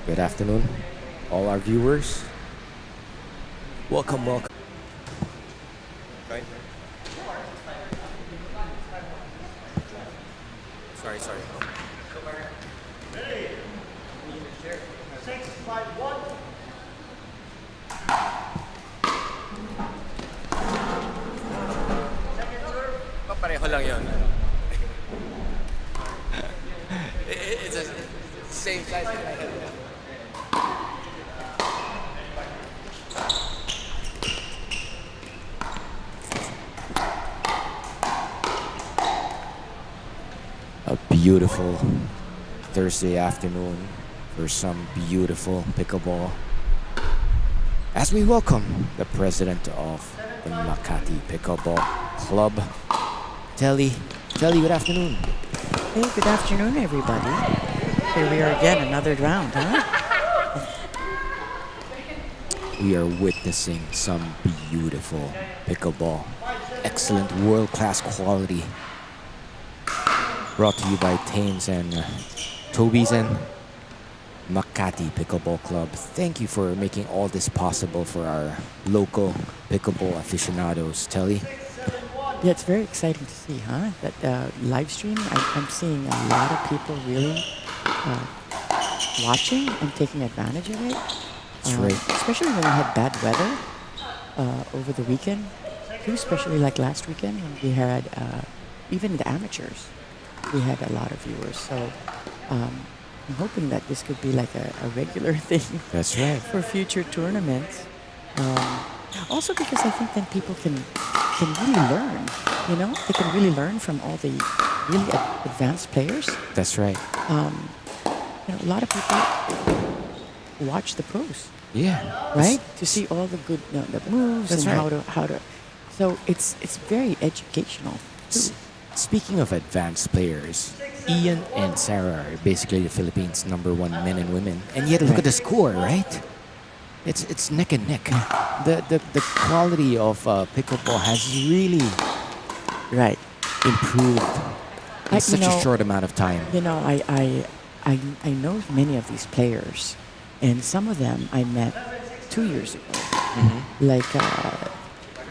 Good afternoon, all our viewers. Welcome, welcome. Sorry. 6-5-1. Second serve. Pareho lang yun. It's the same size as my head. A beautiful Thursday afternoon for some beautiful pickleball. As we welcome the president of the Makati Pickleball Club, Telly, good afternoon. Hey, good afternoon, everybody. Here we are again, another round, huh? We are witnessing some beautiful pickleball. Excellent world-class quality. Brought to you by Thames and Toby's and Makati Pickleball Club. Thank you for making all this possible for our local pickleball aficionados. Telly? Yeah, it's very exciting to see, huh? That live stream, I'm seeing a lot of people really watching and taking advantage of it. That's right. Especially when we had bad weather over the weekend. Too, especially like last weekend when we had, even the amateurs, we had a lot of viewers. So I'm hoping that this could be like a regular thing. That's right. For future tournaments. Also because I think then people can really learn, you know? They can really learn from all the really advanced players. That's right. You know, a lot of people watch the pros, Yeah. right? To see all the good the moves That's and right. how to. So it's very educational. Too. Speaking of advanced players, Ian and Sarah are basically the Philippines' #1 men and women. And yet look at the score, right? It's neck and neck. The quality of pickleball has really Right. improved in You such a know, short amount of time. You know, I know many of these players, and some of them I met 2 years ago. Like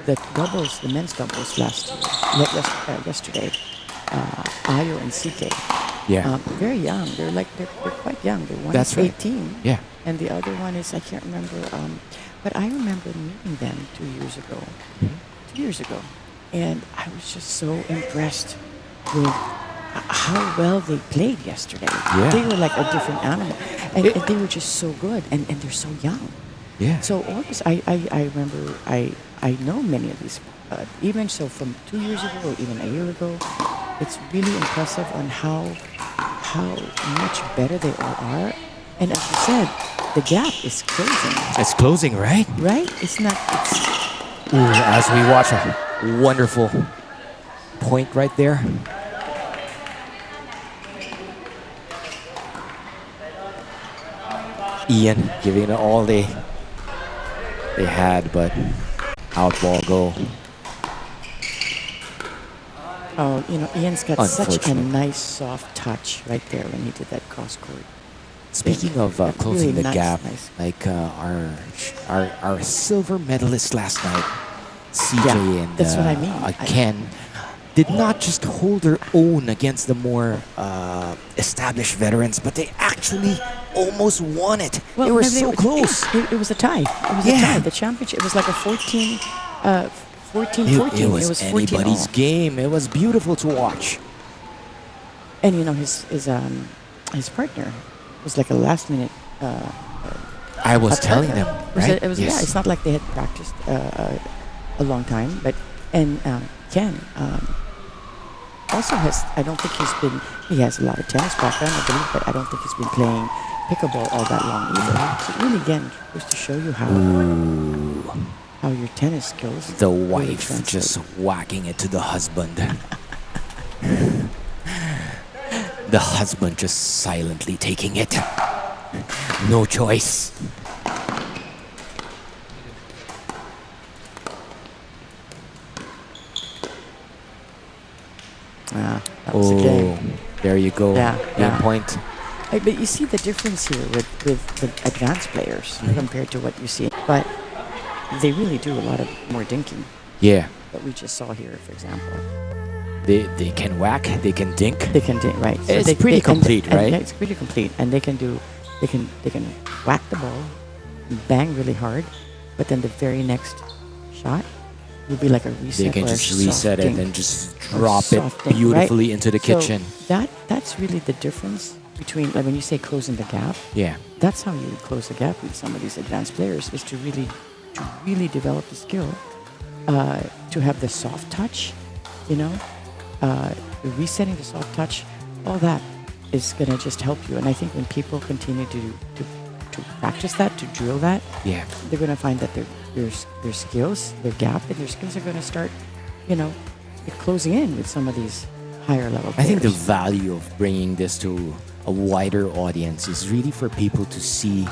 the doubles, the men's doubles yesterday. Ayo and CK. Yeah. Very young. They're quite young. The one That's is right. 18. Yeah. And the other one is I can't remember. But I remember meeting them 2 years ago. 2 years ago, and I was just so impressed with how well they played yesterday. Yeah. They were like a different animal, and they were just so good, and they're so young. Yeah. So always, I remember I know many of these, even so from 2 years ago or even a year ago. It's really impressive on how much better they all are, and as you said, the gap is closing. It's closing, right? Right? It's not. It's Ooh, as we watch a wonderful point right there. Ian giving it all they had, but out ball go. Oh, you know, Ian's got such a Unfortunate. nice soft touch right there when he did that cross court. Speaking of closing Really the nice, gap, nice. like our silver medalist last night, CJ Yeah, and that's what I mean. Ken, did not just hold their own against the more established veterans, but they actually almost won it. They were no, so close. It was a tie. It was a tie. The championship. It was like a 14, 14. It was 14 anybody's all. game. It was beautiful to watch. And you know his partner was like a last minute. I was telling partner. them, It was right? it was, Yes. Yeah, it's not like they had practiced a long time, but Ken also has. I don't think he has a lot of tennis background, I believe, but I don't think he's been playing pickleball all that long either. So really, again, goes to show you how your tennis skills. The really wife translate. just whacking it to the husband. The husband just silently taking it. No choice. That was the game. There you go. Yeah, Game yeah. point. But you see the difference here with the advanced players compared to what you see. But they really do a lot of more dinking Yeah. that we just saw here, for example. They can whack, they can dink. They can dink, right? It's pretty complete, right? Yeah, it's pretty complete, and they can whack the ball, bang really hard, but then the very next shot will be like a reset. They can or a just soft reset it dink. and just Or drop it soft dink, beautifully right? into the So kitchen. that's really the difference between, like when you say closing the gap. Yeah. That's how you would close the gap with some of these advanced players, is to really develop the skill, to have the soft touch, you know, resetting the soft touch, all that is gonna just help you. And I think when people continue to practice that, to drill that, Yeah. they're gonna find that their skills, their gap in their skills are gonna start, you know, closing in with some of these higher level I think the players. value of bringing this to a wider audience is really for people to see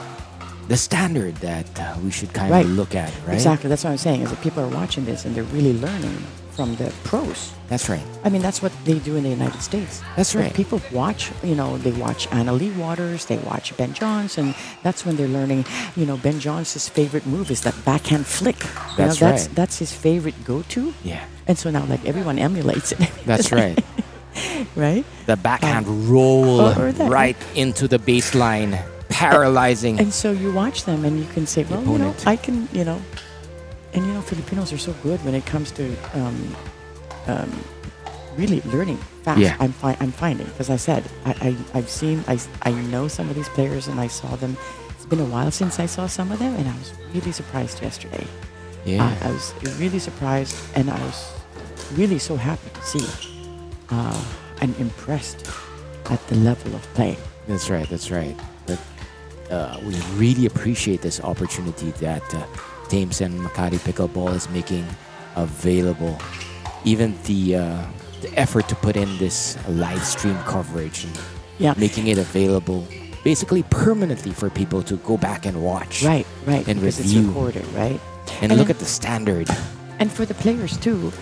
the standard that we should kind Right. of look at, right? Exactly, that's what I'm saying, is that people are watching this and they're really learning from the pros. That's right. I mean, that's what they do in the United States. That's When right. people watch, you know, they watch Anna Lee Waters, they watch Ben Johns, and that's when they're learning, you know, Ben Johns' favorite move is that backhand flick. You That's know, right. That's his favorite go-to. Yeah. And so now, like, everyone emulates it. That's right. Right? The backhand roll or that, right into the baseline, paralyzing. And so you watch them and you can say, well, you know, opponent. I can, you know, and you know, Filipinos are so good when it comes to really learning fast. Yeah. I'm finding, because I said, I know some of these players and I saw them. It's been a while since I saw some of them, and I was really surprised yesterday. Yeah. I was really surprised, and I was really so happy to see and impressed at the level of play. That's right. That's right. But we really appreciate this opportunity that Thames and Makati Pickleball is making available. Even the effort to put in this live stream coverage and Yeah. making it available basically permanently for people to go back and watch. Right, right. And because review. it's recorded, right? And And look then- at the standard. And for the players too,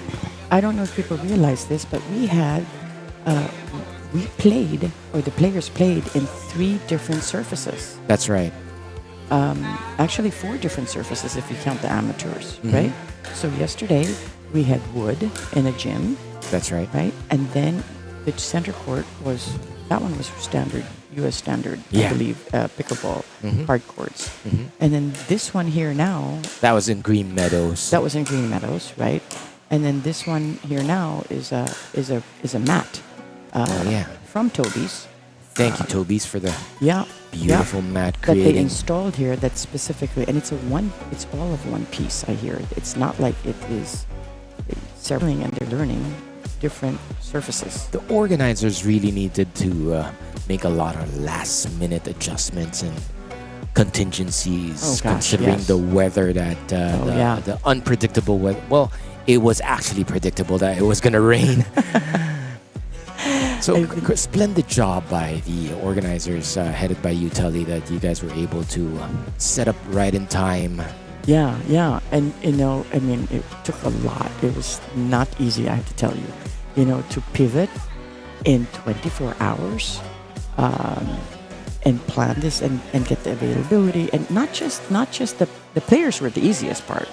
I don't know if people realize this, but we played, or the players played in 3 different surfaces. That's right. Actually 4 different surfaces if you count the amateurs, Mhm. right? So yesterday we had wood in a gym, That's right. right? And then the center court that one was standard, US standard, Yeah. I believe, pickleball, Mhm. hard courts. Mhm. And then this one here now, That was in Green Meadows. that was in Green Meadows, right? And then this one here now is a mat. Oh, yeah. From Toby's. Thank you, Tobies, for the Yeah. beautiful mat That they creating. installed here, that specifically, and it's all of one piece. I hear it's not like it is several, and they're learning different surfaces. The organizers really needed to make a lot of last-minute adjustments and contingencies, Oh, gosh, considering yes. the weather that yeah. the unpredictable weather. Well, it was actually predictable that it was going to rain. So, I think- splendid job by the organizers, headed by you, Tully, that you guys were able to set up right in time. Yeah, yeah, and you know, I mean, it took a lot. It was not easy, I have to tell you. You know, to pivot in 24 hours, and plan this and get the availability, and not just the players were the easiest part,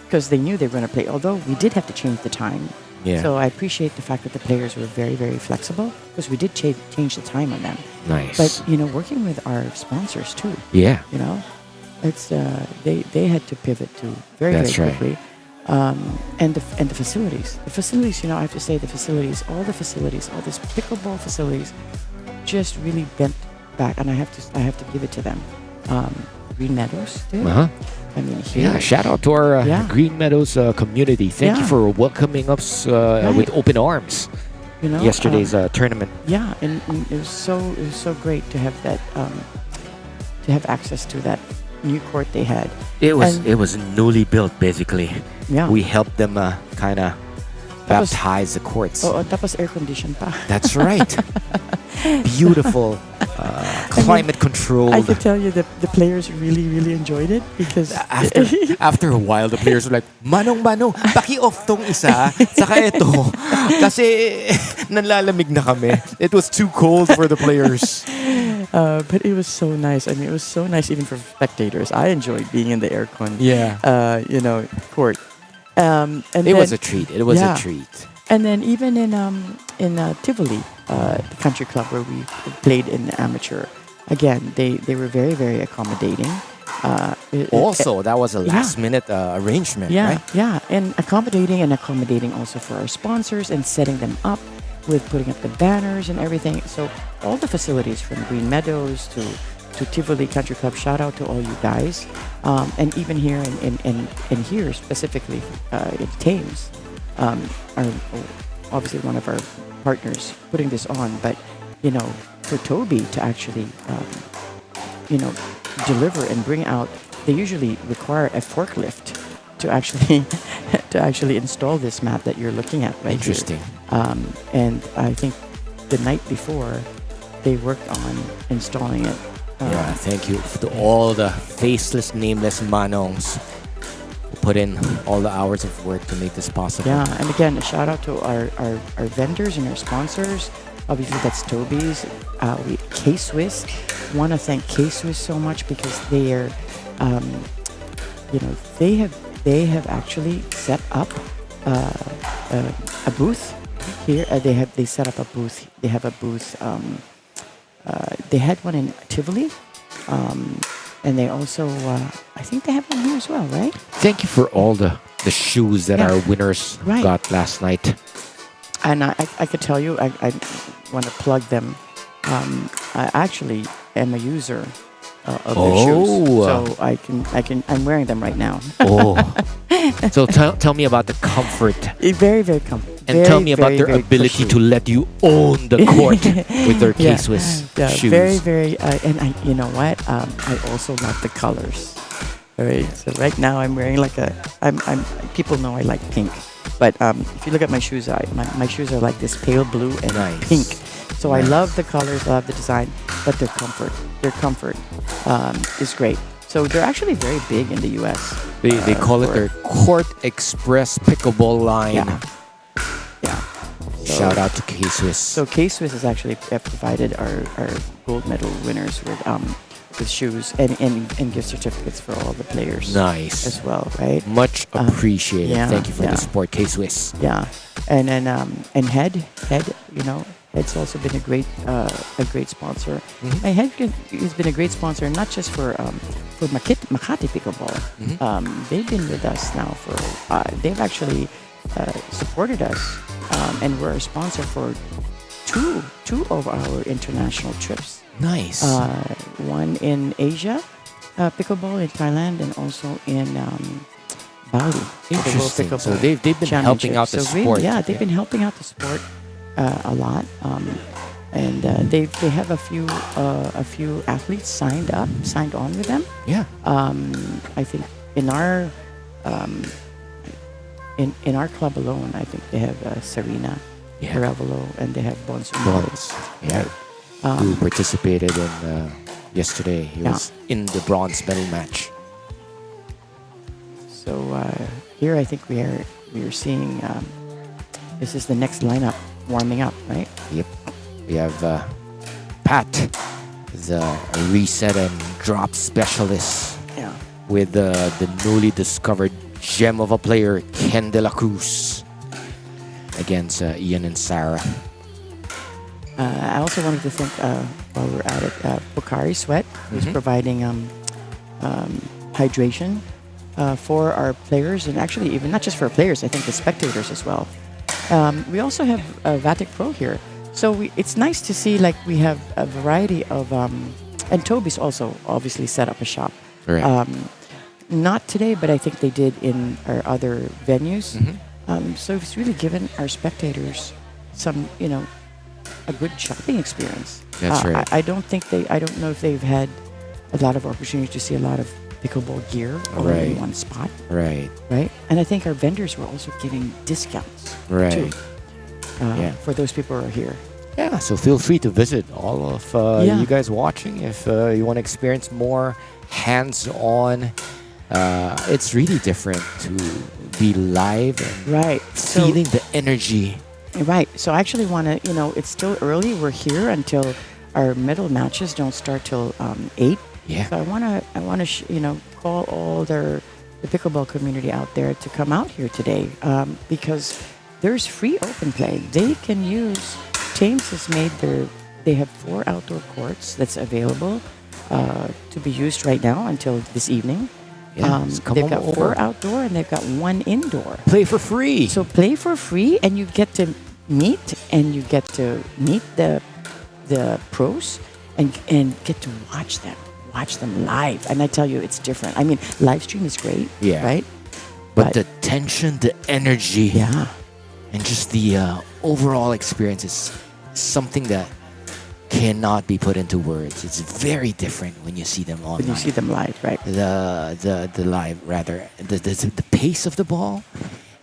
because they knew they were going to play. Although we did have to change the time. Yeah. So I appreciate the fact that the players were very, very flexible, because we did change the time on them. Nice. But you know, working with our sponsors too. Yeah. You know, it's they had to pivot to very That's very right. quickly, and the facilities. The facilities, you know, I have to say the facilities, all these pickleball facilities, just really bent back, and I have to give it to them. Green Meadows did. Uh-huh. I mean, here, Yeah, shout out to our Yeah. Green Meadows community. Thank you Yeah. for welcoming us Right. with open arms. you know, Yesterday's tournament. yeah, and it was so great to have that, to have access to that new court they had. And- It was newly built basically. Yeah. We helped them kind of Tapos- baptize the courts. Oo, tapos air condition pa. That's right. Beautiful I climate controlled. I can tell you that the players really enjoyed it because After a while, the players were like, Manong, paki-off tong isa, saka ito. Kasi nanlalamig na kami. It was too cold for the players. but it was so nice. I mean, it was so nice even for spectators. I enjoyed being in the aircon, Yeah. court. And It was a treat. It was a treat. And then even in Tivoli, the country club where we played in amateur, again they were very accommodating. Also, that was a last-minute arrangement, right? Yeah, and accommodating also for our sponsors and setting them up with putting up the banners and everything. So all the facilities from Green Meadows to Tivoli Country Club, shout out to all you guys, and even here in here specifically in Thames, are obviously one of our partners putting this on. But for Toby to actually deliver and bring out, they usually require a forklift to actually install this mat that you're looking at right Interesting. here. And I think the night before they worked on installing it. Yeah, thank you to all the faceless, nameless manongs who put in all the hours of work to make this possible. Yeah, and again, a shout out to our vendors and our sponsors. Obviously, that's Toby's. K-Swiss. Want to thank K-Swiss so much because they are, they have actually set up a booth here. They set up a booth. They have a booth. They had one in Tivoli, and they also, I think they have one here as well, right? Thank you for all the shoes that our winners Right. got last night. And I could tell you, I want to plug them. I actually am a user of their shoes, so I'm wearing them right now. Oh, so tell me about the comfort, Very comfortable. and tell me about their ability to let you own the court with their K-Swiss shoes. Very. And you know what? I also love the colors. All right. So right now I'm wearing I'm people know I like pink, but if you look at my shoes, my shoes are like this pale blue and pink. So I love the colors, I love the design, but their comfort is great. So they're actually very big in the U.S. They call it their Court Express Pickleball line. Yeah. Shout out to K-Swiss. So K-Swiss has actually provided our gold medal winners with shoes and gift certificates for all the players. Nice. As well, right? Much appreciated. Thank you for the support, K-Swiss. Yeah. And then and Head, Head's also been a great sponsor. Mm-hmm. And Head has been a great sponsor not just for Makati Pickleball. Mm-hmm. They've been with us now for they've actually supported us and were a sponsor for two of our international trips. Nice. One in Asia, Pickleball in Thailand, and also in Bali. Interesting. So they've been helping out the sport. They've been helping out the sport a lot, and they have a few athletes signed on with them. Yeah. I think in our in our club alone, I think they have Serena Arevalo, and they have Bonsu. Yeah. Who participated in yesterday. He was in the bronze medal match. So here I think we are seeing this is the next lineup warming up, right? Yep. We have Pat, the reset and drop specialist. Yeah. With the newly discovered gem of a player, Ken De La Cruz, against Ian and Sarah. I also wanted to thank, while we're at it, Pocari Sweat, who's providing hydration for our players, and actually even not just for our players, I think the spectators as well. We also have Vatic Pro here. So it's nice to see we have a variety of, and Toby's also obviously set up a shop. Right. Not today, but I think they did in our other venues. So it's really given our spectators some, a good shopping experience. That's right. I don't know if they've had a lot of opportunity to see a lot of pickleball gear all in one spot. Right. Right. And I think our vendors were also giving discounts too. For those people who are here. Yeah, so feel free to visit all of Yeah. you guys watching if you want to experience more hands-on. It's really different to be live and Right. So, feeling the energy. right. So I actually want to, it's still early. We're here until our middle matches don't start till 8. Yeah. So I want to, call all the pickleball community out there to come out here today because there's free open play. They can use. Thames has made they have 4 outdoor courts that's available to be used right now until this evening. Yes, come they've on got over. 4 outdoor and they've got 1 indoor. Play for free. So play for free, and you get to meet the pros and get to watch them live. And I tell you, it's different. I mean, live stream is great, Yeah. right? but the tension, the energy, yeah, and just the overall experience is something that cannot be put into words. It's very different when you see them online. when you see them live, right? The live rather the pace of the ball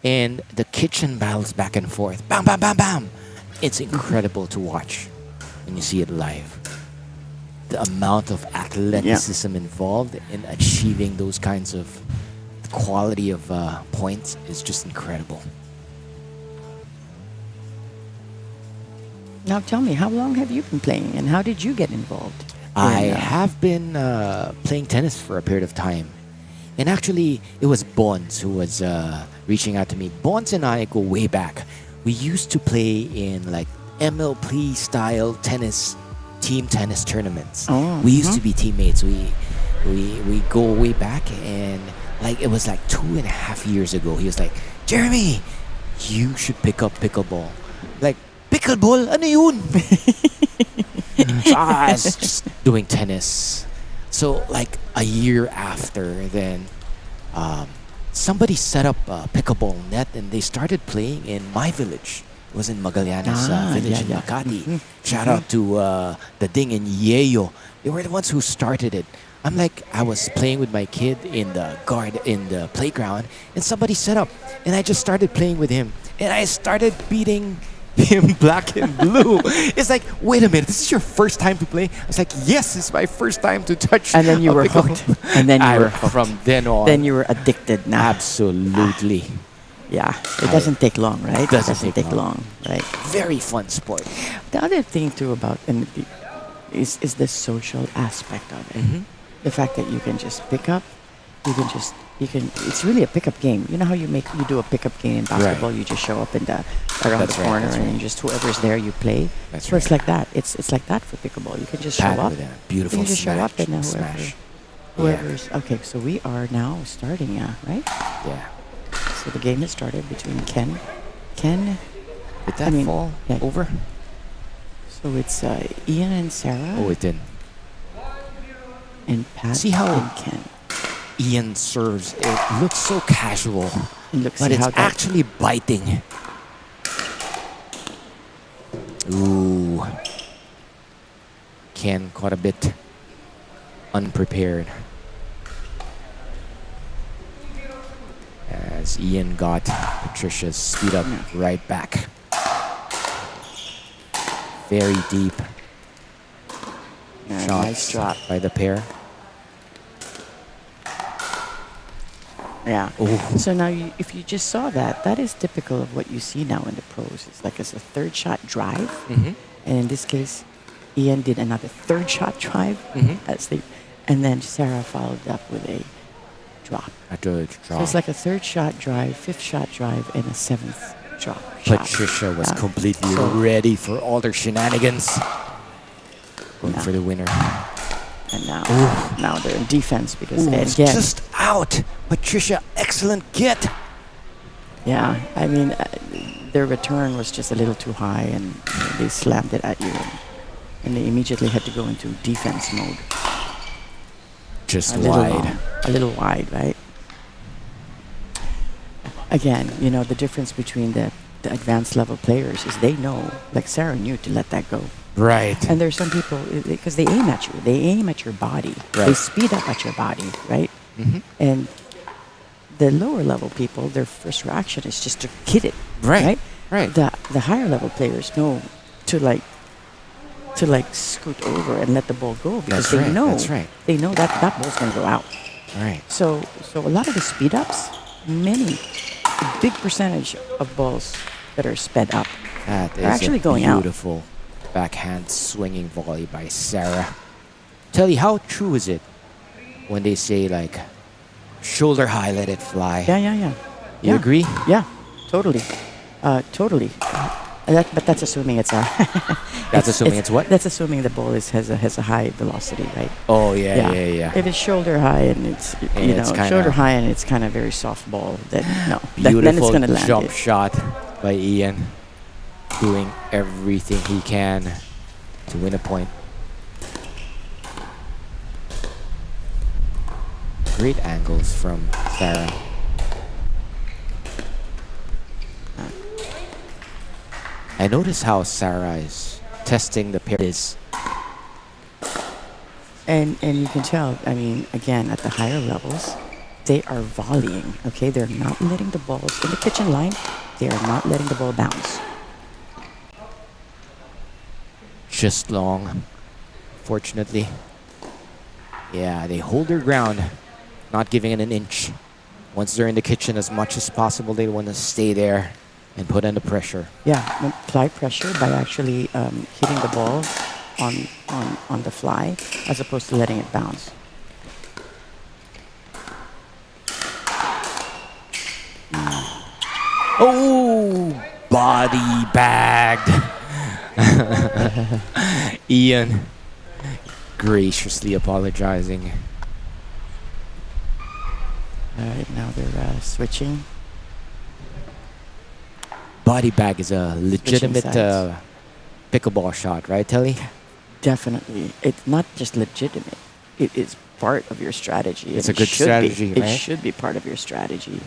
and the kitchen battles back and forth. Bam, bam, bam, bam. It's incredible to watch when you see it live. The amount of athleticism involved in achieving those kinds of quality of points is just incredible. Now tell me, how long have you been playing, and how did you get involved? I in, have been playing tennis for a period of time. And actually, it was Bonds who was reaching out to me. Bonds and I go way back. We used to play in like MLP style tennis, team tennis tournaments. Oh, we used to be teammates. We go way back, and like it was like 2.5 years ago. He was like, Jeremy, you should pick up pickleball. Like, pickleball? Ano yun? So I was just doing tennis. So like a year after, then somebody set up a pickleball net and they started playing in my village. It was in Magallanes village in yeah. Makati. Shout out to the Ding and Yeo. They were the ones who started it. I'm like, I was playing with my kid in the playground, and somebody set up, and I just started playing with him, and I started beating him black and blue. It's like, wait a minute, this is your first time to play? I was like, yes, it's my first time to touch. And then you a were pickleball. hooked. And then you were hooked. From then on. Then you were addicted now. Absolutely. Yeah, it doesn't take long, right? It Doesn't take take long, right? Very fun sport. The other thing too about is the social aspect of it. Mm-hmm. The fact that you can just pick up, it's really a pickup game. You know how you do a pickup game in basketball? Right. You just show up around That's the right, corner that's and right. just whoever's there you play. That's So it's right. like that. It's like that for pickleball. You can just show Pat up. with a beautiful You can just show smash. up and Smash. whoever's okay. So we are now starting, right? Yeah. So the game has started between Ken. Did that I mean, fall yeah. over? So it's Ian and Sarah Oh, it didn't. and Pat See how- and Ken. Ian serves. It looks so casual, And look, but see it's how that actually biting. Ooh. Ken caught a bit unprepared. As Ian got Patricia's speed up right back. Very deep Yeah, shots nice drop. by the pair. Yeah. Ooh. So now, if you just saw that, that is typical of what you see now in the pros. It's like it's a third shot drive, Mm-hmm. and in this case, Ian did another third shot drive, Mhm. and then Sarah followed up with a drop. A good So draw. it's like a third shot drive, fifth shot drive, and a seventh drop. shot. Patricia was Yeah. completely So- ready for all their shenanigans. Going Yeah. for the winner. And now, Ooh. now they're in defense because Ooh, again, it's just out. Patricia, excellent get. yeah, I mean, their return was just a little too high, and they slammed it at you, and they immediately had to go into defense mode. Just A little wide. long, a little wide, right? Again, the difference between the advanced level players is they know, like Sarah knew to let that go. Right. And there's some people, because they aim at you, they aim at your body, they Right. speed up at your body, right? Mm-hmm. And the lower level people, their first reaction is just to hit it, Right. right? Right. The higher level players know to like to like scoot over and let the ball go because That's they right, know that's right. they know that that ball's going to go out. Right. So a lot of the speed ups, a big percentage of balls that are sped up That is actually a going out. beautiful backhand swinging volley by Sarah. Tell you, how true is it when they say like shoulder high, let it fly? Yeah. You agree? Yeah, totally. Totally. But that's assuming it's a. That's assuming it's what? That's assuming the ball has a high velocity, right? Oh yeah. If it's shoulder high and it's it's kinda shoulder high and it's kind of very soft ball, then no, then it's Beautiful gonna land jump it. shot by Ian, doing everything he can to win a point. Great angles from Sarah. I notice how Sarah is testing the pairs. And you can tell. I mean, again, at the higher levels, they are volleying. Okay, they're not letting the balls in the kitchen line. They are not letting the ball bounce. Just long, fortunately. Yeah, they hold their ground, not giving it an inch. Once they're in the kitchen, as much as possible, they want to stay there and put in the pressure. Yeah, apply pressure by actually hitting the ball on the fly as opposed to letting it bounce. Oh, body bagged. Ian graciously apologizing. All right, now they're switching. Body bag is a legitimate sides. pickleball shot, right, Telly? Definitely. It's not just legitimate. It is part of your strategy. It's and a good it should strategy, be. right? It should be part of your strategy.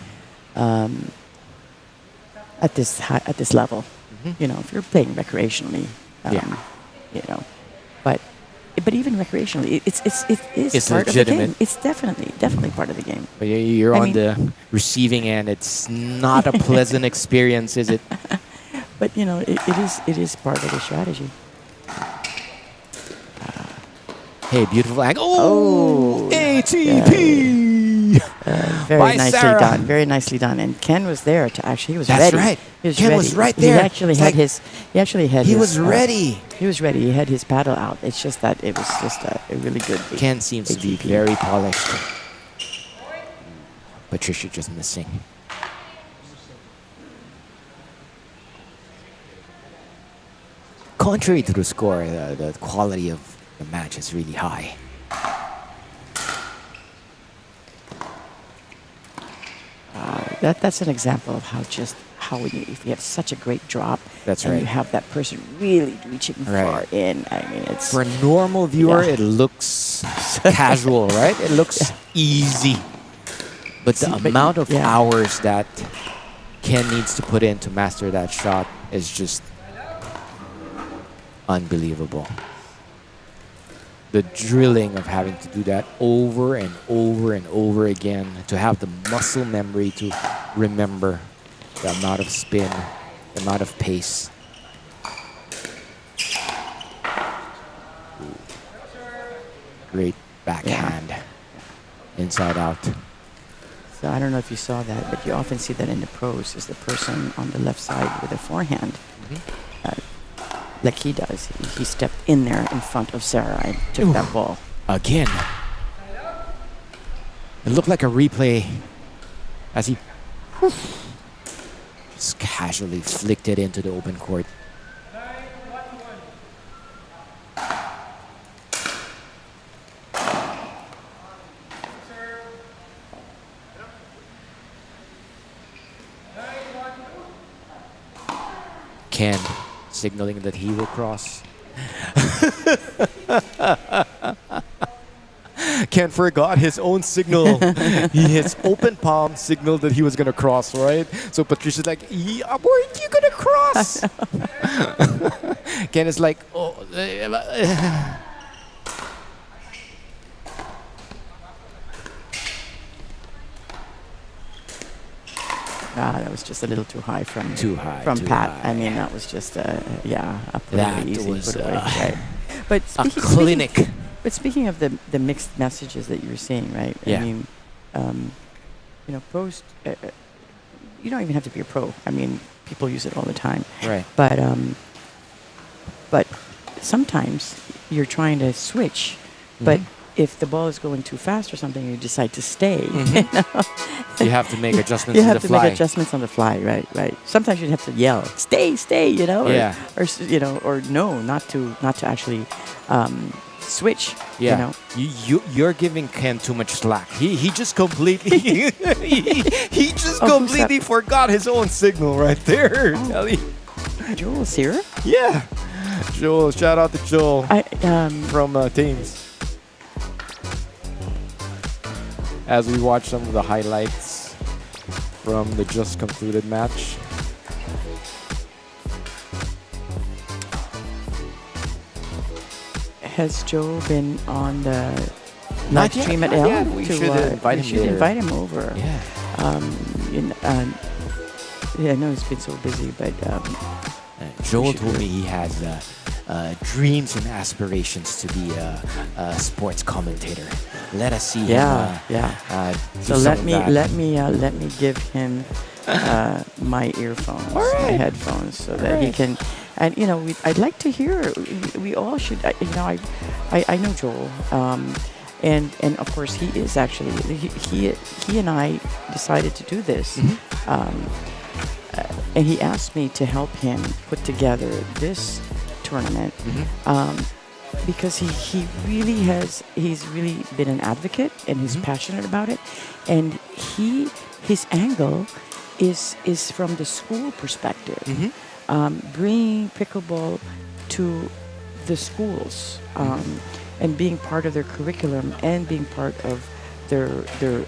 At this level, you know, if you're playing recreationally, you know, but even recreationally, it is It's part legitimate. of the game. It's definitely part of the game. But you're I on mean- the receiving end. It's not a pleasant experience, is it? But you know, it is part of the strategy. Hey, beautiful angle. Oh, ATP! Very By nicely Sarah. done. Very nicely done. And Ken was there to actually. He was That's ready. right. He was Ken ready. was right there. He actually It's had like- his. He actually had. He his, was ready. He was ready. He had his paddle out. It's just that it was just a really good. Ken seems to be ATP. very polished. Patricia just missing. Contrary to the score, the quality of the match is really high. That's an example of how if you have such a great drop. That's and right. you have that person really reaching Right. far in. I mean, it's For a normal viewer, Yeah. it looks casual, right? It looks easy. But the But amount of yeah. hours that Ken needs to put in to master that shot is just unbelievable. The drilling of having to do that over and over and over again, to have the muscle memory to remember the amount of spin, the amount of pace. Great backhand. Inside out. So I don't know if you saw that, but you often see that in the pros is the person on the left side with a forehand. Like he does. He stepped in there in front of Sarah and took Ooh. that ball. Again. It looked like a replay as he just casually flicked it into the open court. Ken signaling that he will cross. Ken forgot his own signal. His open palm signaled that he was gonna cross, right? So Patricia's like, yeah, weren't you gonna cross? Ken is like, oh. That was just a little too high from Too high, from too Pat. high. I mean, that was just a That really easy was, put away. Right. But A speaking, clinic. But speaking of the mixed messages that you were seeing, right? Yeah. I mean, you know, pros. You don't even have to be a pro. I mean, people use it all the time. Right. But sometimes you're trying to switch, but if the ball is going too fast or something, you decide to stay. You know? You have to make adjustments You on have the to fly. make adjustments on the fly, right. Sometimes you have to yell, "Stay," you know, Yeah. you know, or no, not to actually switch. Yeah. You know, You're giving Ken too much slack. He just completely he just Oh, who's completely forgot his own signal right there. Tell you. Joel's here. Yeah. Joel, shout out to Joel I from Teams. As we watch some of the highlights from the just concluded match. Has Joe been on the Not live yet, stream at not L? yet. We should invite we him should there. invite him over. Yeah. Yeah, I know he's been so busy, but Joel should told do me he has dreams and aspirations to be a sports commentator. Let us see yeah. him. Do So some let of me that. let me give him my earphones, All my right. headphones, so that All he right. can. And you know, I'd like to hear. We all should. You know, I know Joel, and of course he is actually he and I decided to do this, and he asked me to help him put together this tournament. Because he's really been an advocate and he's passionate about it, and his angle is from the school perspective, bringing pickleball to the schools, and being part of their curriculum and being part of their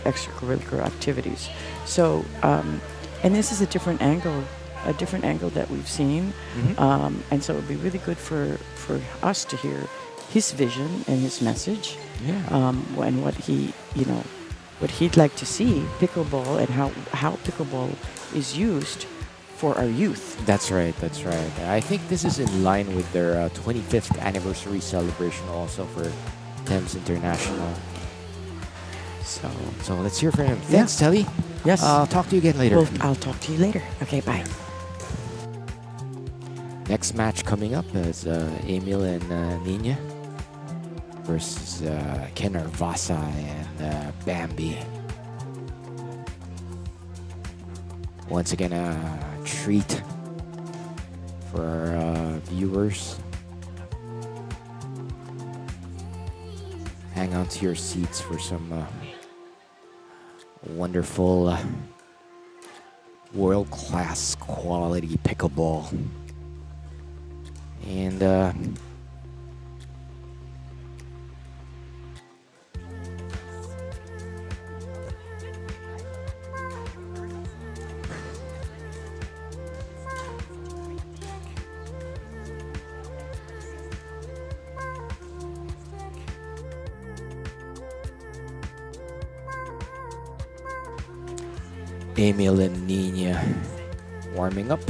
extracurricular activities. So and this is a different angle that we've seen, and so it would be really good for us to hear his vision and his message, and what what he'd like to see pickleball and how pickleball is used for our youth. That's right. That's right. I think this is in line with their 25th anniversary celebration, also for Thames International. So let's hear from him. Thanks, Telly. Yes. I'll talk to you again later. Well, I'll talk to you later. Okay, bye. Next match coming up is Amiel and Nina versus Ken Arvasa and Bambi. Once again, a treat for our viewers. Hang on to your seats for some wonderful world-class quality pickleball. And Amiel and Nina warming up.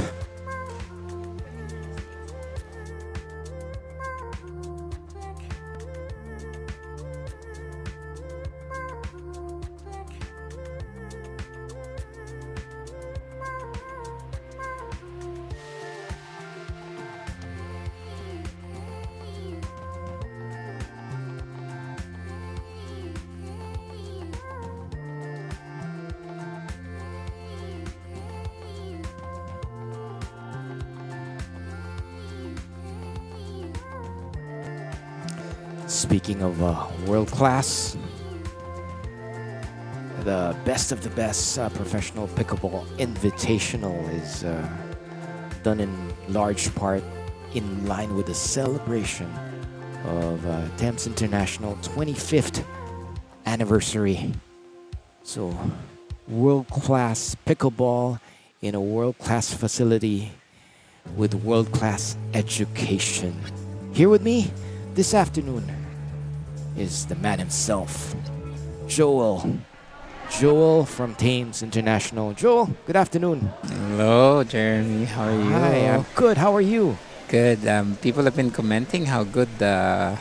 Speaking of world class, the best of the best professional pickleball invitational is done in large part in line with the celebration of Thames International 25th anniversary. So, world class pickleball in a world class facility with world class education. Here with me this afternoon is the man himself, Joel. Joel from Thames International. Joel, good afternoon. Hello, Jeremy. How are you? Hi, I'm good. How are you? Good. People have been commenting how good the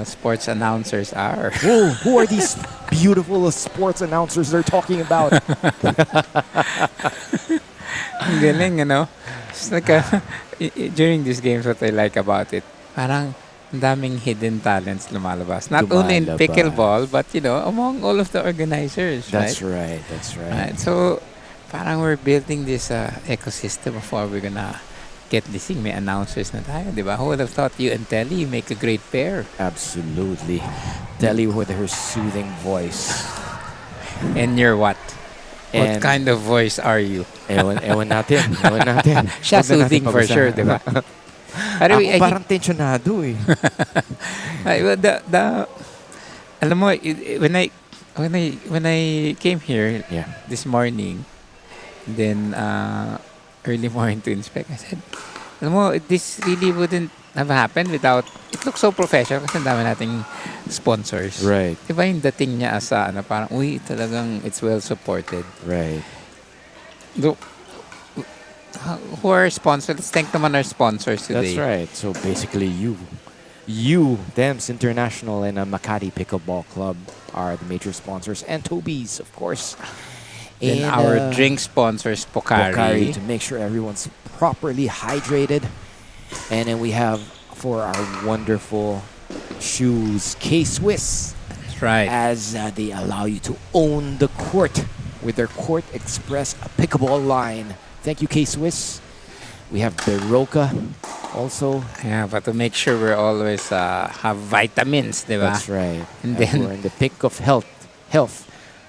sports announcers are. Whoa, who are these beautiful sports announcers they're talking about? Ang galing, It's like during these games, what I like about it, parang ang daming hidden talents lumalabas. Not only in Lumalabas. pickleball, but among all of the organizers, That's right? right. That's right. Right. So, parang we're building this ecosystem before we're gonna get this thing. May announcers na tayo, di ba? Who would have thought you and Telly make a great pair? Absolutely. Telly with her soothing voice. And you're what? What And- kind of voice are you? Ewan natin. Ewan natin. Siya Huwag na natin soothing for pag-usapan. sure, di ba? Anyway, Ako parang tensionado eh. Alam mo, when I came here Yeah. this morning, then early morning to inspect, I said, alam mo, this really wouldn't have happened without, it looks so professional kasi ang dami nating sponsors. Right. Diba yung dating niya asa, parang, uy, talagang it's well supported. Right. Though, who are sponsors? Let's thank naman our sponsors today. That's right. So basically you, Thames International and Makati Pickleball Club are the major sponsors. And Toby's, of course. Then And, our drink sponsors, Pocari to make sure everyone's properly hydrated. And then we have for our wonderful shoes, K-Swiss, That's right. as they allow you to own the court with their Court Express pickleball line. Thank you, K-Swiss. We have Berocca also. Yeah, but to make sure we're always have vitamins, di ba? That's right. And And then- we're in the pick of health.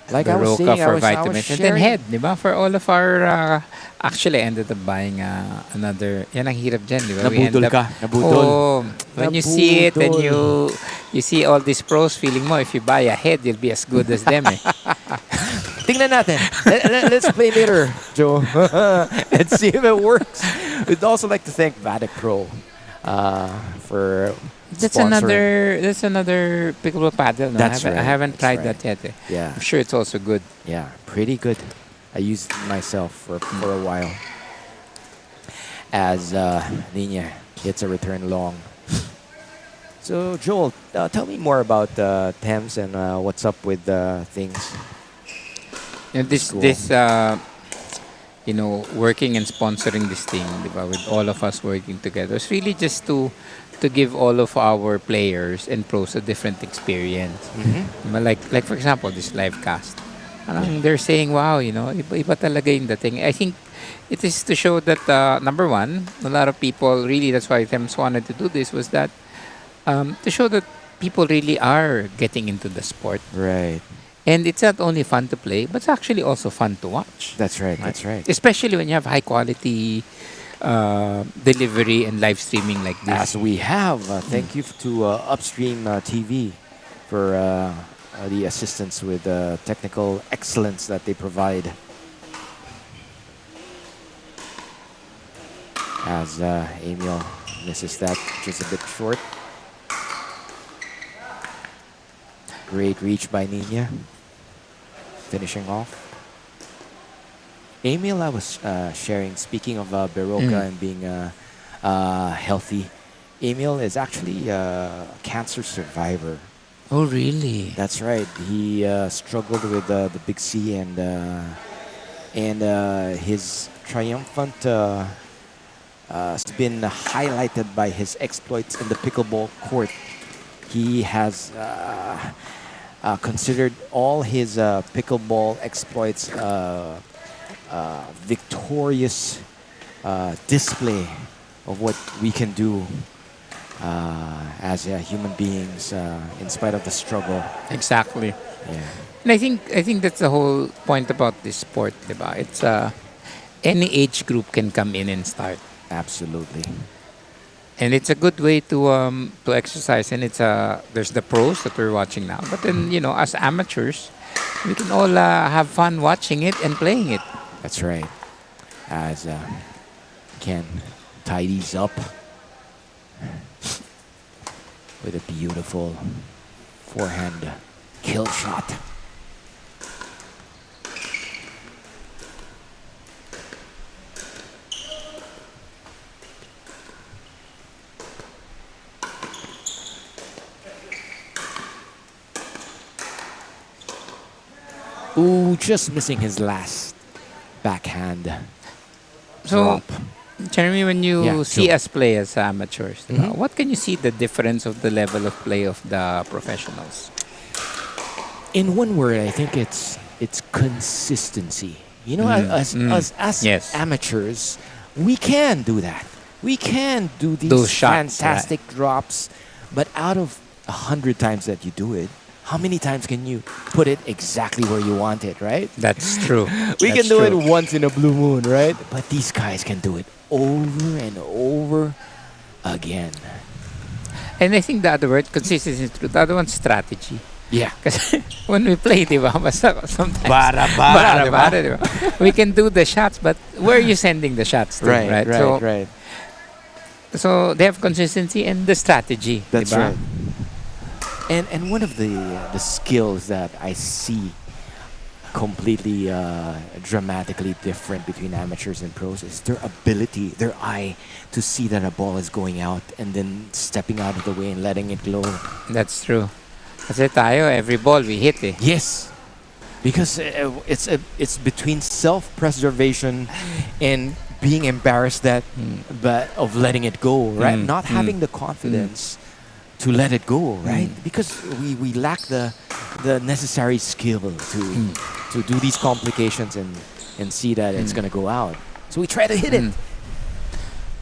Like I was Berocca saying, for I was vitamins. And then sharing- head, di ba? For all of our... actually, I ended up buying another... Yan ang hirap dyan, di ba? We Nabudol end up- ka. Nabudol. Oh, when you see it and Nabudol. you see all these pros, feeling mo, if you buy a head, you'll be as good as them, eh. Tingnan natin. Let's play later, Joe. And see if it works. We'd also like to thank Vatic Pro for That's sponsoring. another pickleball paddle. No? That's I right, haven't that's tried right. that yet. Eh. Yeah, I'm sure it's also good. yeah, pretty good. I used it myself for a while. As Nina hits a return long. So Joel, tell me more about Thames and what's up with things. And this Cool. working and sponsoring this thing, diba, with all of us working together, it's really just to give all of our players and pros a different experience. Diba, like for example, this live cast. Parang they're saying, wow, iba talaga yung dating. I think it is to show that, number one, a lot of people really, that's why Thames wanted to do this, was that to show that people really are getting into the sport. Right. And it's not only fun to play, but it's actually also fun to watch. That's right. That's right. Especially when you have high quality delivery and live streaming like this. As we have, thank you to Upstream TV for the assistance with technical excellence that they provide. As Amiel misses that, which is a bit short. Great reach by Nina. Finishing off. Amiel, I was sharing, speaking of Berocca and being healthy, Amiel is actually a cancer survivor. Oh, really? That's right. He struggled with the big C and his triumphant has been highlighted by his exploits in the pickleball court. He has considered all his pickleball exploits victorious display of what we can do as human beings in spite of the struggle. Exactly. Yeah. And I think that's the whole point about this sport, diba? It's any age group can come in and start. Absolutely. And it's a good way to exercise. And it's there's the pros that we're watching now. But then, as amateurs, we can all have fun watching it and playing it. That's right. As Ken tidies up with a beautiful forehand kill shot. Ooh, just missing his last backhand So, drop. Jeremy, when you Yeah, see sure. us play as amateurs, diba, Mhm. what can you see the difference of the level of play of the professionals? In one word, I think it's consistency. You know, as Yes. amateurs, we can do that. We can do Those these shots, right. fantastic drops, but out of 100 times that you do it, how many times can you put it exactly where you want it, right? That's true. We That's can do it true. once in a blue moon, right? But these guys can do it over and over again. And I think the other word, consistency, is true. The other one's strategy. Yeah. Kasi when we play, di ba, basta sometimes, Bara-bara, di ba? di ba? We can do the shots, but where are you sending the shots to, Right, right? right, right. So they have consistency and the strategy, That's di ba? right. And one of the skills that I see completely dramatically different between amateurs and pros is their ability, their eye to see that a ball is going out and then stepping out of the way and letting it glow. That's true. Kasi tayo, every ball we hit eh. Yes, because it's between self-preservation and being embarrassed but of letting it go, right? Not having the confidence to let it go, right? Because we lack the necessary skill to do these complications and see that it's gonna go out. So we try to hit it.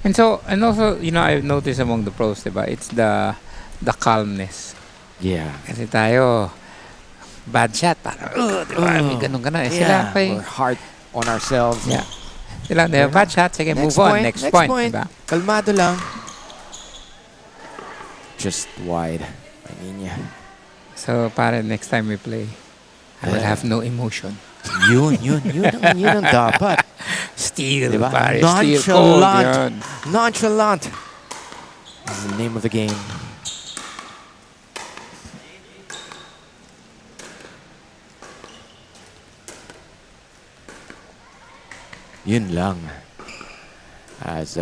And so, and also, you know, I've noticed among the pros, diba, it's the calmness. Yeah. Kasi tayo, bad shot, parang, diba, may ganun. Eh, sila pa eh. We're hard on ourselves. Yeah. Sila, they have bad shots, sige, move on, next point, diba? Kalmado lang. Just wide. I mean, yeah. So, para next time we play, I will have no emotion. Yun ang dapat. Steel, Diba? pare, steel cold, yun. Nonchalant. This is the name of the game. Yun lang. As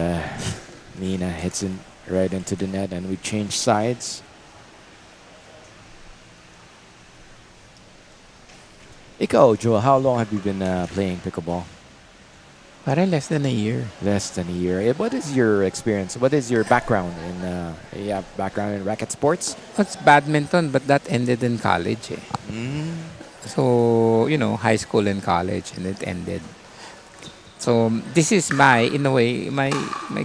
Nina hits it right into the net and we change sides. Ikaw, Joe, how long have you been playing pickleball? Pare, less than a year. Less than a year. What is your experience? What is your background in racket sports? It's badminton, but that ended in college eh. So, you know, high school and college, and it ended. So, this is in a way, my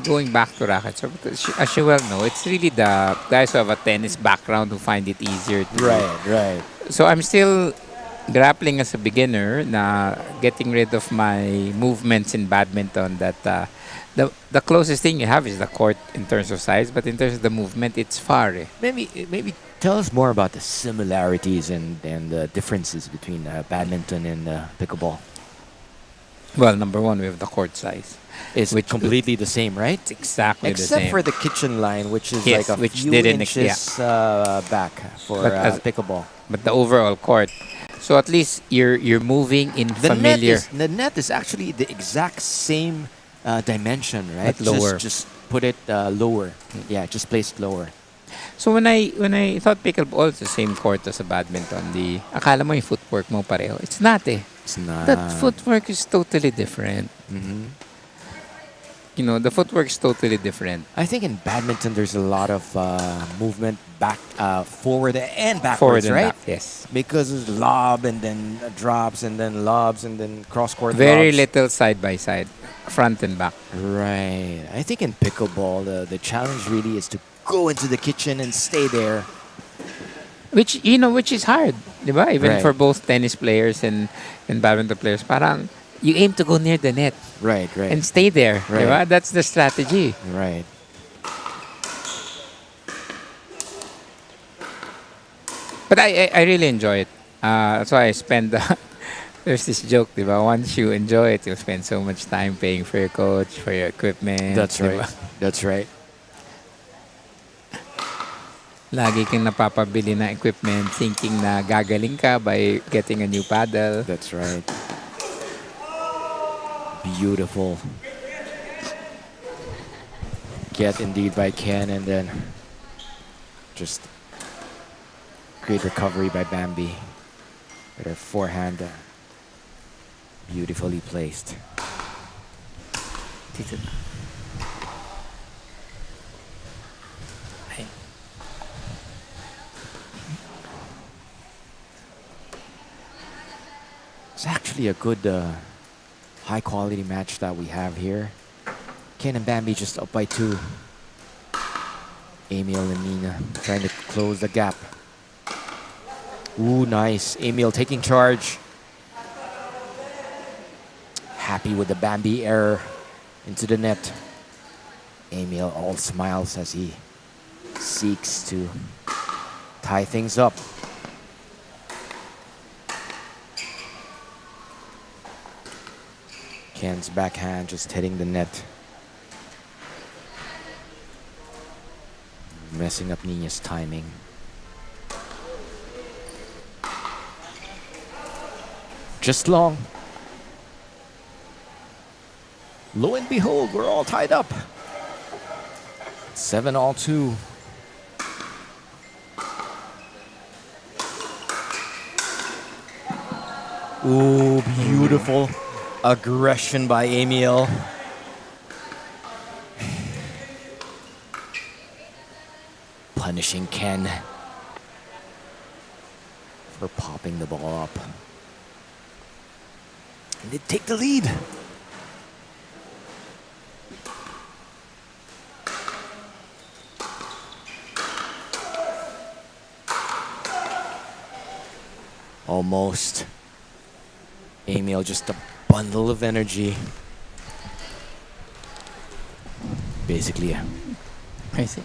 going back to racket. So, because as you well know, it's really the guys who have a tennis background who find it easier to do. Right. So, I'm still grappling as a beginner na getting rid of my movements in badminton that the closest thing you have is the court in terms of size, but in terms of the movement, it's far eh. Maybe tell us more about the similarities and the differences between badminton and pickleball. Well, number one, we have the court size. It's completely the same, right? It's exactly the Except same. for the kitchen line, which is Yes, like a which few didn't inches back for But as- pickleball. But the overall court. So at least you're moving in familiar. The net is actually the exact same dimension, right? But lower. Just put it lower. Yeah, just place it lower. So when I thought pickleball is the same court as a badminton, akala mo yung footwork mo pareho. It's not eh. It's not. That footwork is totally different. You know, the footwork is totally different. I think in badminton there's a lot of movement back, forward and backwards, Forward and right? back, yes. Because it's lob and then drops and then lobs and then cross court. Very lobs. little side by side, front and back. Right. I think in pickleball the challenge really is to go into the kitchen and stay there. Which is hard, di ba? Even Right. for both tennis players and badminton players, parang you aim to go near the net Right. and stay there, di ba? Right. That's the strategy. Right. But I really enjoy it. That's why I spend. There's this joke, di ba? Once you enjoy it, you'll spend so much time paying for your coach, for your equipment. That's di right. ba? That's right. Lagi kang napapabili ng equipment thinking na gagaling ka by getting a new paddle. That's right. Beautiful. Get indeed by Ken and then just great recovery by Bambi with her forehand Beautifully placed. Dito na. Ay. It's actually a good, high quality match that we have here. Ken and Bambi just up by 2. Amiel and Nina trying to close the gap. Ooh, nice. Amiel taking charge. Happy with the Bambi error into the net. Amiel all smiles as he seeks to tie things up. Ken's backhand just hitting the net. Messing up Nina's timing. Just long. Lo and behold, we're all tied up. 7-2. Ooh, beautiful aggression by Amiel. Punishing Ken for popping the ball up. And they take the lead. Almost. Amiel just a bundle of energy. Basically, I see.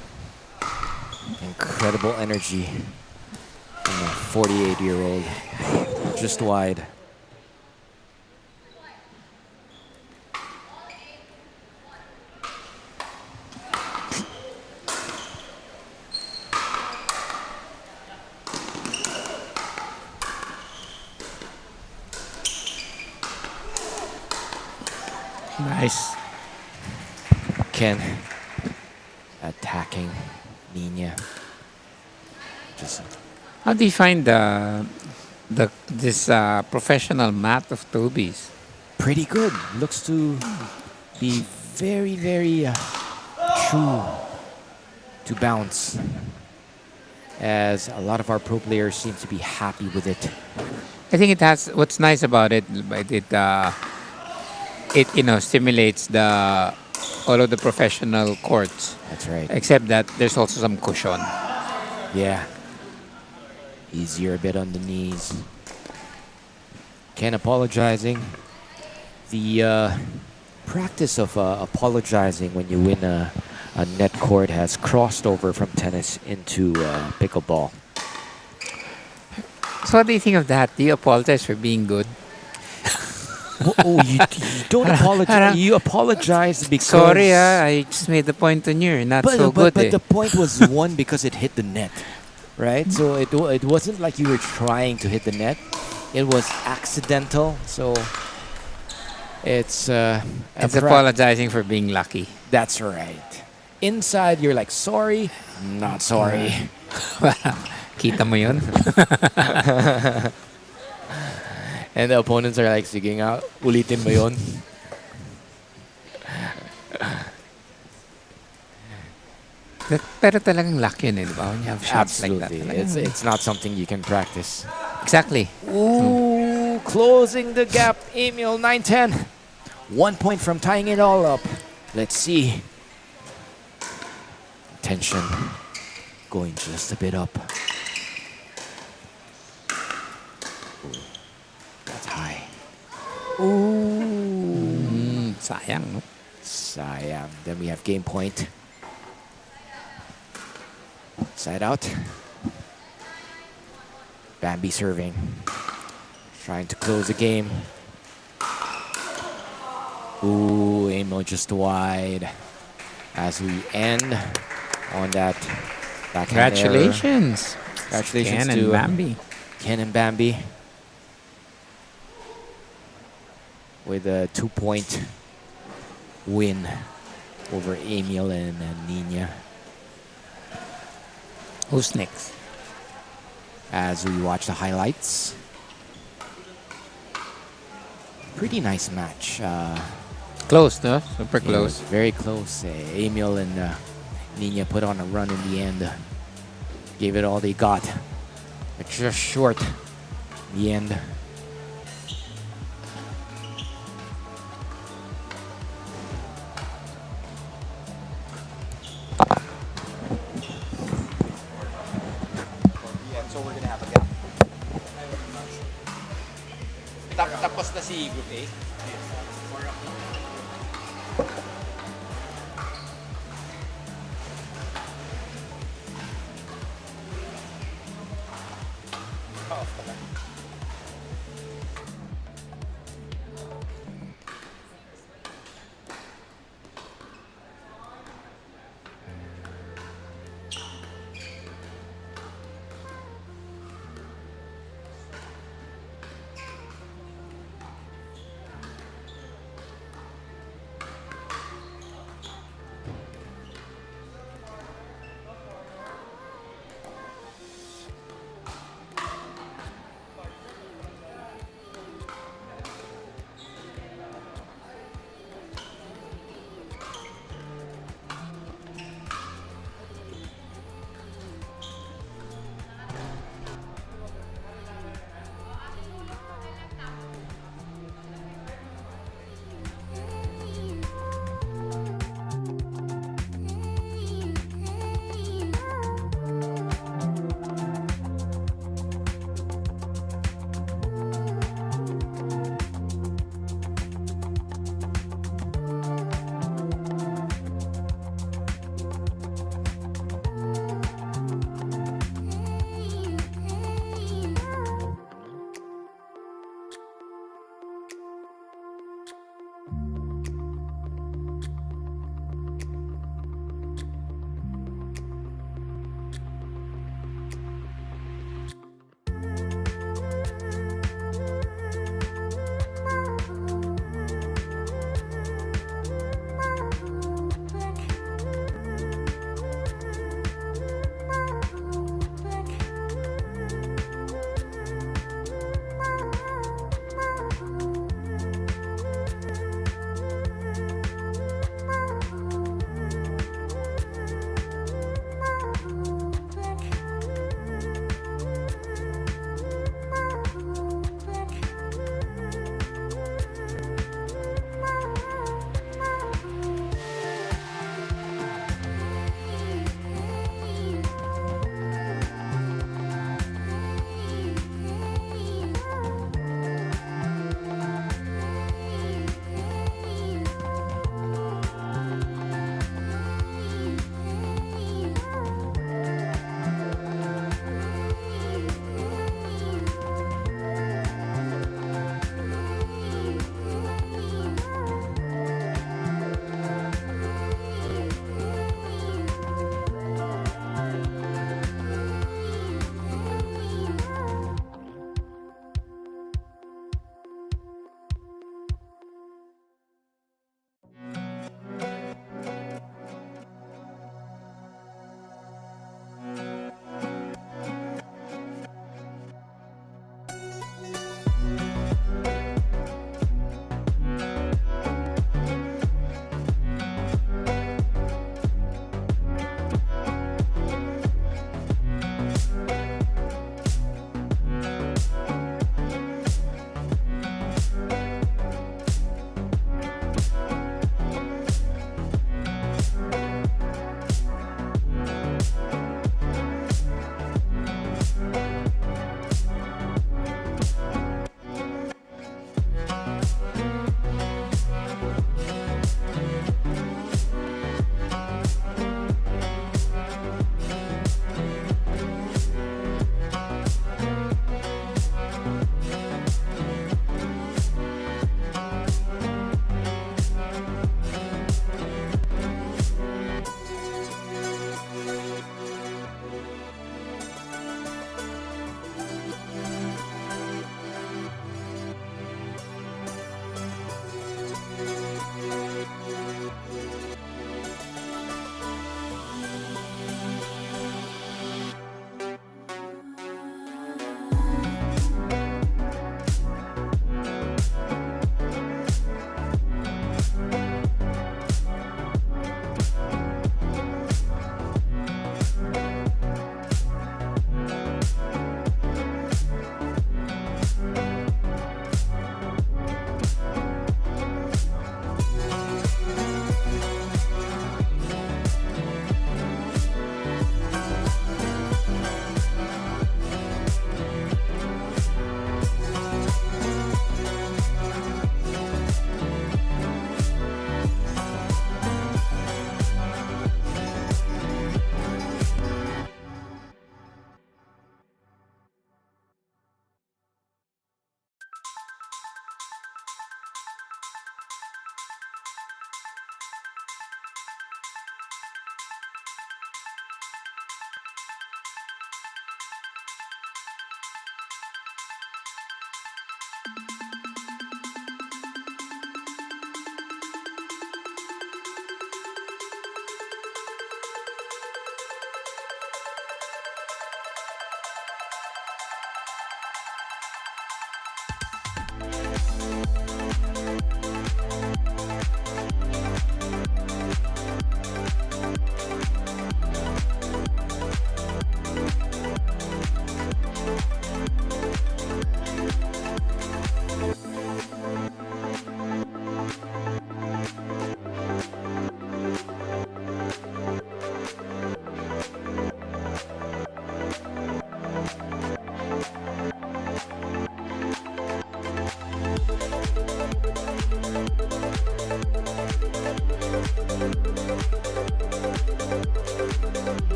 incredible energy from a 48-year-old. Just wide. Nice. Ken attacking Nina. Just How do you find this professional mat of Toby's? pretty good. Looks to be very, very true to bounce. As a lot of our pro players seem to be happy with it. I think it has. What's nice about it, it stimulates all of the professional courts. That's right. Except that there's also some cushion. Yeah. Easier a bit on the knees. Ken apologizing. The practice of apologizing when you win a net court has crossed over from tennis into pickleball. So what do you think of that? Do you apologize for being good? You don't apologize. You apologize because... Sorry, I just made the point on you. Not so good. But the point was won because it hit the net, right? So it wasn't like you were trying to hit the net. It was accidental. So it's apologizing for being lucky. That's right. Inside, you're like, sorry, not sorry. Kita mo yun? And the opponents are like, sige nga, ulitin mo yun. Pero talagang luck yun, di ba? When you have shots Absolutely. like that. It's not something you can practice. Exactly. Ooh, closing the gap. Amiel, 9-10. 1 point from tying it all up. Let's see. Tension going just a bit up. Ooh, that's high. Ooh. Sayang, no? Sayang. Then we have game point. Side out. Bambi serving. Trying to close the game. Ooh, Amiel just wide. As we end on that backhand Congratulations. error. Congratulations Ken to and Bambi. Ken and Bambi. With a 2-point win over Amiel and Nina. Who's next? As we watch the highlights. pretty nice match. Close, no? Super It was close. very close. Amiel and Nina put on a run in the end. Gave it all they got. But just short in the end. Yeah, so we're gonna have a gap. Tapos na si Group A.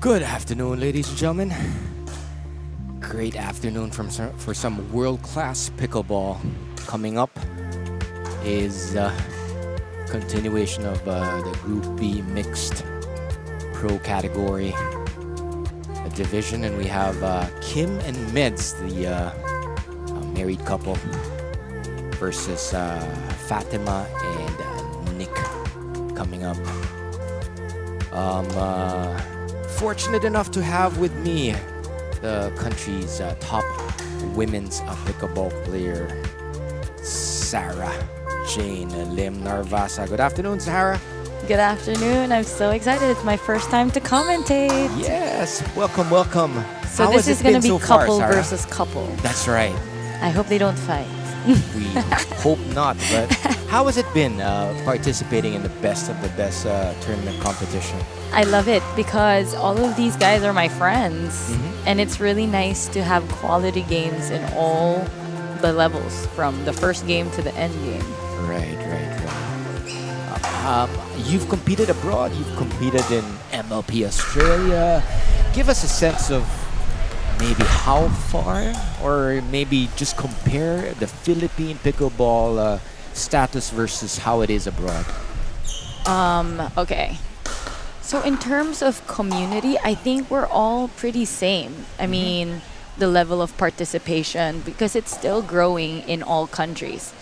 Good afternoon, ladies and gentlemen. Great afternoon for some world-class pickleball. Coming up is continuation of the Group B mixed pro category division, and we have Kim and Meds, the married couple, versus Fatima and Nick coming up. Fortunate enough to have with me the country's top women's pickleball player, Sarah Jane Lim Narvasa. Good afternoon, Sarah. Good afternoon. I'm so excited. It's my first time to commentate. Yes, welcome, welcome. So How this has is it going to been be so far, couple Sarah? versus couple. That's right. I hope they don't fight. We hope not, but how has it been participating in the best of the best tournament competition? I love it because all of these guys are my friends. Mm-hmm. And it's really nice to have quality games in all the levels, from the first game to the end game. Right. You've competed abroad. You've competed in MLP Australia. Give us a sense of maybe how far, or maybe just compare the Philippine pickleball status versus how it is abroad. Okay. So in terms of community, I think we're all pretty same. I mean, the level of participation, because it's still growing in all countries.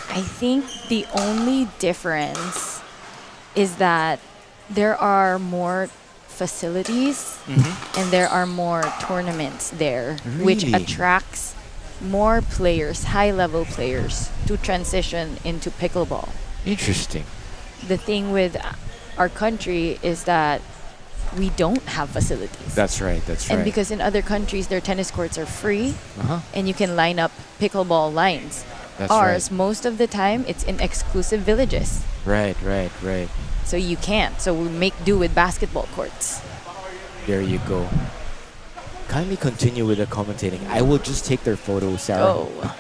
I think the only difference is that there are more facilities and there are more tournaments there, which Really? attracts more players, high-level players, to transition into pickleball. Interesting. The thing with our country is that we don't have facilities. That's right. And because in other countries, their tennis courts are free Uh-huh. and you can line up pickleball lines. That's Ours, most of the time, it's in exclusive villages. Right. So you can't. So we make do with basketball courts. There you go. Kindly continue with the commentating. I will just take their photo, Sarah. Oh.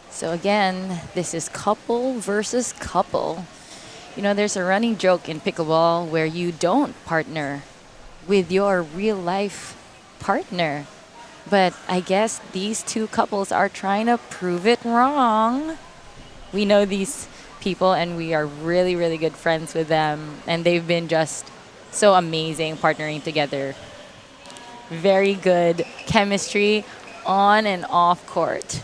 So again, this is couple versus couple. You know, there's a running joke in pickleball where you don't partner with your real life partner. But I guess these two couples are trying to prove it wrong. We know these people and we are really, really good friends with them. And they've been just so amazing partnering together. Very good chemistry on and off court.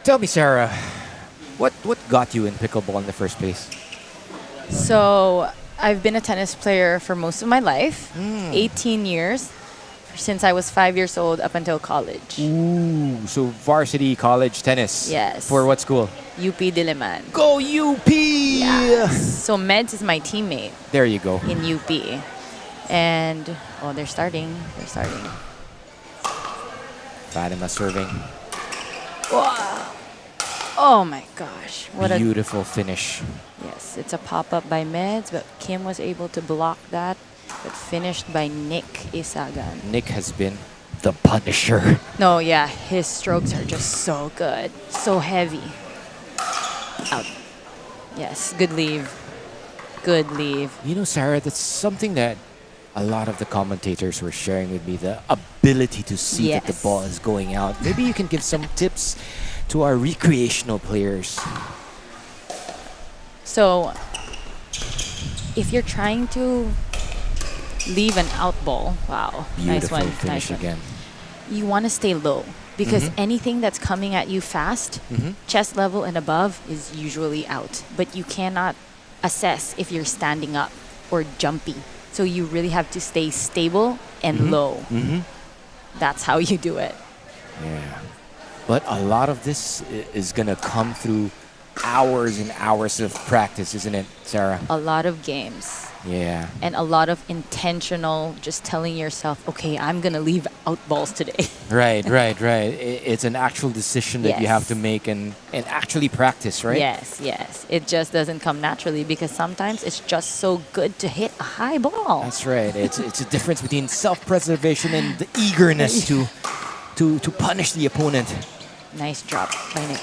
Tell me, Sarah, what got you in pickleball in the first place? So I've been a tennis player for most of my life, 18 years, since I was 5 years old up until college. Ooh, so varsity college tennis. Yes. For what school? UP Diliman. Go UP! So Meds is my teammate There you go. in UP. And, oh, they're starting. Fatima serving. Wow. Oh my gosh. What a Beautiful finish. Yes, it's a pop-up by Meds, but Kim was able to block that, but finished by Nick Isagan. Nick has been the Punisher. No, yeah, his strokes are just so good, so heavy. Out. Yes, good leave. Good leave. You know, Sarah, that's something that a lot of the commentators were sharing with me, the ability to see that the Yes. ball is going out. Maybe you can give some tips to our recreational players. So, if you're trying to leave an out ball, wow, Beautiful nice one, finish nice one. again. You want to stay low because anything that's coming at you fast, chest level and above, is usually out. But you cannot assess if you're standing up or jumpy. So you really have to stay stable and low. That's how you do it. Yeah. But a lot of this is going to come through hours and hours of practice, isn't it, Sarah? A lot of games. Yeah. And a lot of intentional, just telling yourself, okay, I'm going to leave out balls today. Right. It's an actual decision that you have Yes. to make and actually practice, right? Yes. It just doesn't come naturally because sometimes it's just so good to hit a high ball. That's right. It's a difference between self-preservation and the eagerness to punish the opponent. Nice drop by Nick.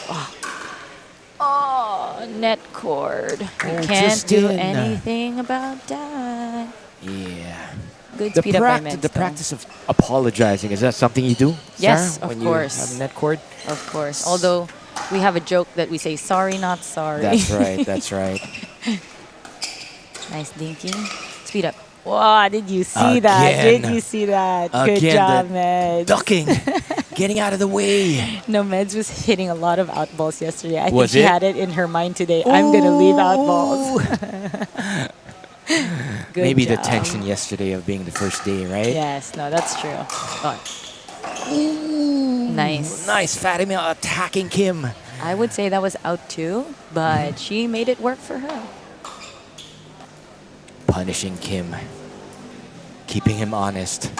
Oh, net cord. We Oh, can't just do in. anything about that. Yeah. Good speed up by Meds, The though. practice of apologizing, is that something you do, Yes, Sarah, of when course. you have a net cord? Of course. Although we have a joke that we say, sorry, not sorry. That's right. Nice dinking. Speed up. Wow, did you see that? Again. Did you see that? Good Again, job, the Meds. Ducking, getting out of the way. No, Meds was hitting a lot of out balls yesterday. I Was think she it? had it in her mind today. I'm going to leave out balls. Good Maybe the job. tension yesterday of being the first day, right? Yes, no, that's true. Oh. Nice. Nice, Fatima attacking Kim. I would say that was out too, but she made it work for her. Punishing Kim. Keeping him honest.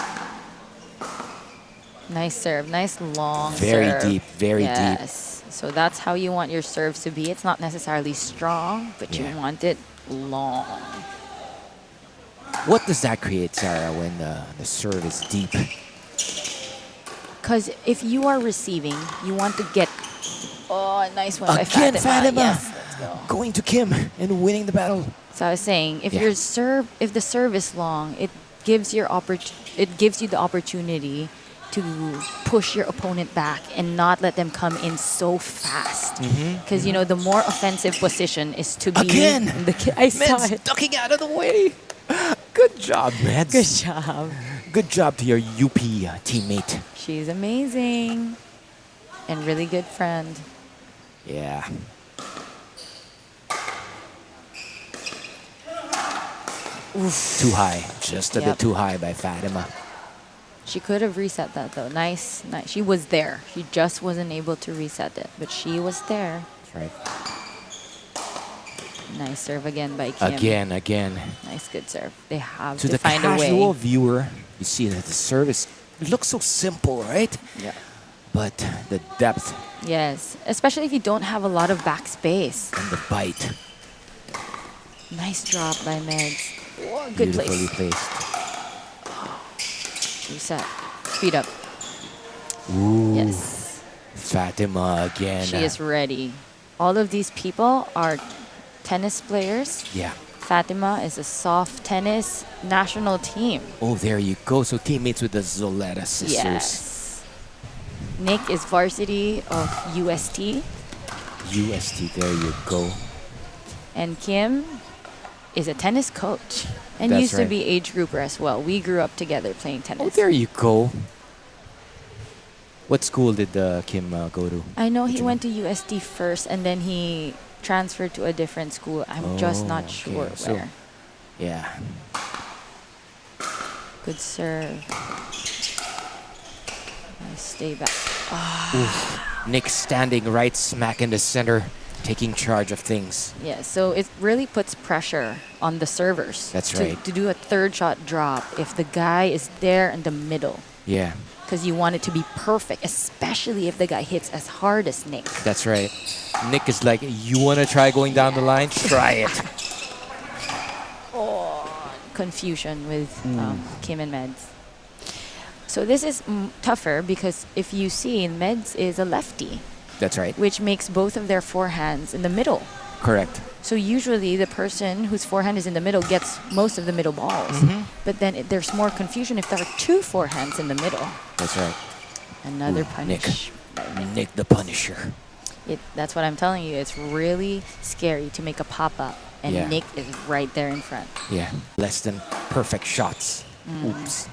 Nice serve. Nice long Very serve. deep, very deep. Yes. So that's how you want your serves to be. It's not necessarily strong, but Yeah. you want it long. What does that create, Sarah, when the serve is deep? Because if you are receiving, you want to get... Oh, nice one by Again, Fatima. Fatima. Yes, let's go. Going to Kim and winning the battle. So I was saying, if Yeah. if the serve is long, it gives you the opportunity to push your opponent back and not let them come in so fast. Because you know the more offensive position is to be. Again! I saw Meds it. ducking out of the way. Good job, Meds. Good job. Good job to your UP teammate. She's amazing, and really good friend. Yeah. Too high. Just a Yep. bit too high by Fatima. She could have reset that though. Nice. She was there. She just wasn't able to reset it, but she was there. That's right. Nice serve again by Kim. Again. Nice, good serve. They have To to the find a casual way. viewer, you see that the service looks so simple, right? Yeah. But the depth Yes, especially if you don't have a lot of backspace. and the bite, Nice drop by Meds. Oh, good beautifully place. placed. Reset. Speed up. Ooh, Yes. Fatima again. She is ready. All of these people are tennis players. Yeah. Fatima is a soft tennis national team. Oh, there you go. So teammates with the Zoletta sisters. Yes. Nick is varsity of UST. UST, there you go. And Kim is a tennis coach and That's used to right. be age grouper as well. We grew up together playing tennis. Oh, there you go. What school did Kim go to? I know he Did you went to UST first and then he transferred to a different school. I'm just Oh, not okay. sure So- where. Yeah. Good serve. Nice stay back. Nick standing right smack in the center, taking charge of things. Yeah, so it really puts pressure on the servers. That's to, right. To do a third shot drop if the guy is there in the middle. Yeah, Because you want it to be perfect, especially if the guy hits as hard as Nick. that's right. Nick is like, you want to try going down the line? Try it. Confusion with Kim and Meds. So this is tougher because if you see, Meds is a lefty, That's right. which makes both of their forehands in the middle. Correct. So usually the person whose forehand is in the middle gets most of the middle balls. But then there's more confusion if there are two forehands in the middle. That's right. Another Ooh, Nick. punish. Nick the Punisher. That's what I'm telling you. It's really scary to make a pop-up. And Yeah. Nick is right there in front. Yeah. Less than perfect shots. Oops.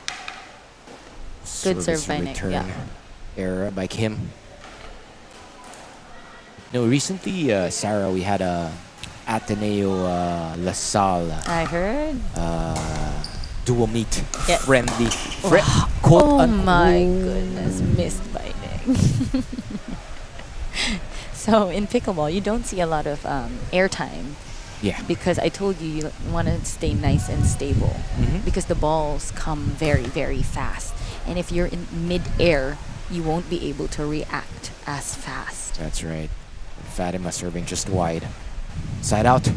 Good Service serve by Nick, return yeah. Error by Kim. No, recently, Sarah, we had a Ateneo La Salle I heard. dual meet. Yeah. Friendly. Quote Oh unquote. my goodness, missed by Nick. So in pickleball, you don't see a lot of airtime Yeah. because I told you you want to stay nice and stable Mhm. because the balls come very, very fast. And if you're in mid-air, you won't be able to react as fast. That's right. Fatima serving just wide. Side out.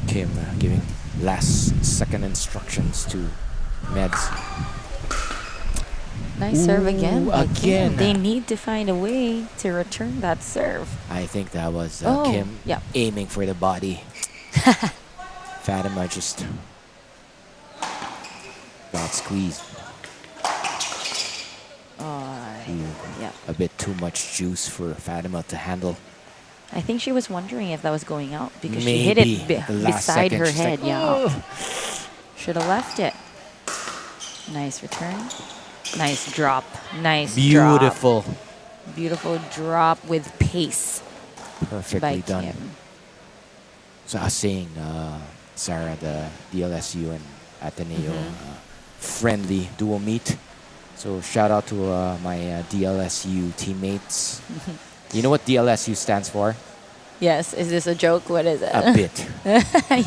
Kim giving last second instructions to Meds. Nice serve again. Ooh, by Kim. again. They need to find a way to return that serve. I think that was Oh, Kim yeah. aiming for the body. Fatima just got squeezed. Yeah. A bit too much juice for Fatima to handle. I think she was wondering if that was going out because Maybe she hit it the last beside second, her she's head. like, Yeah. "Oh." Should have left it. Nice return. Nice drop. Nice Beautiful. drop. Beautiful drop with pace Perfectly by done. Kim. So I was saying, Sarah, the DLSU and Ateneo friendly duo meet. So shout out to my DLSU teammates. You know what DLSU stands for? Yes. Is this a joke? What is it? A bit.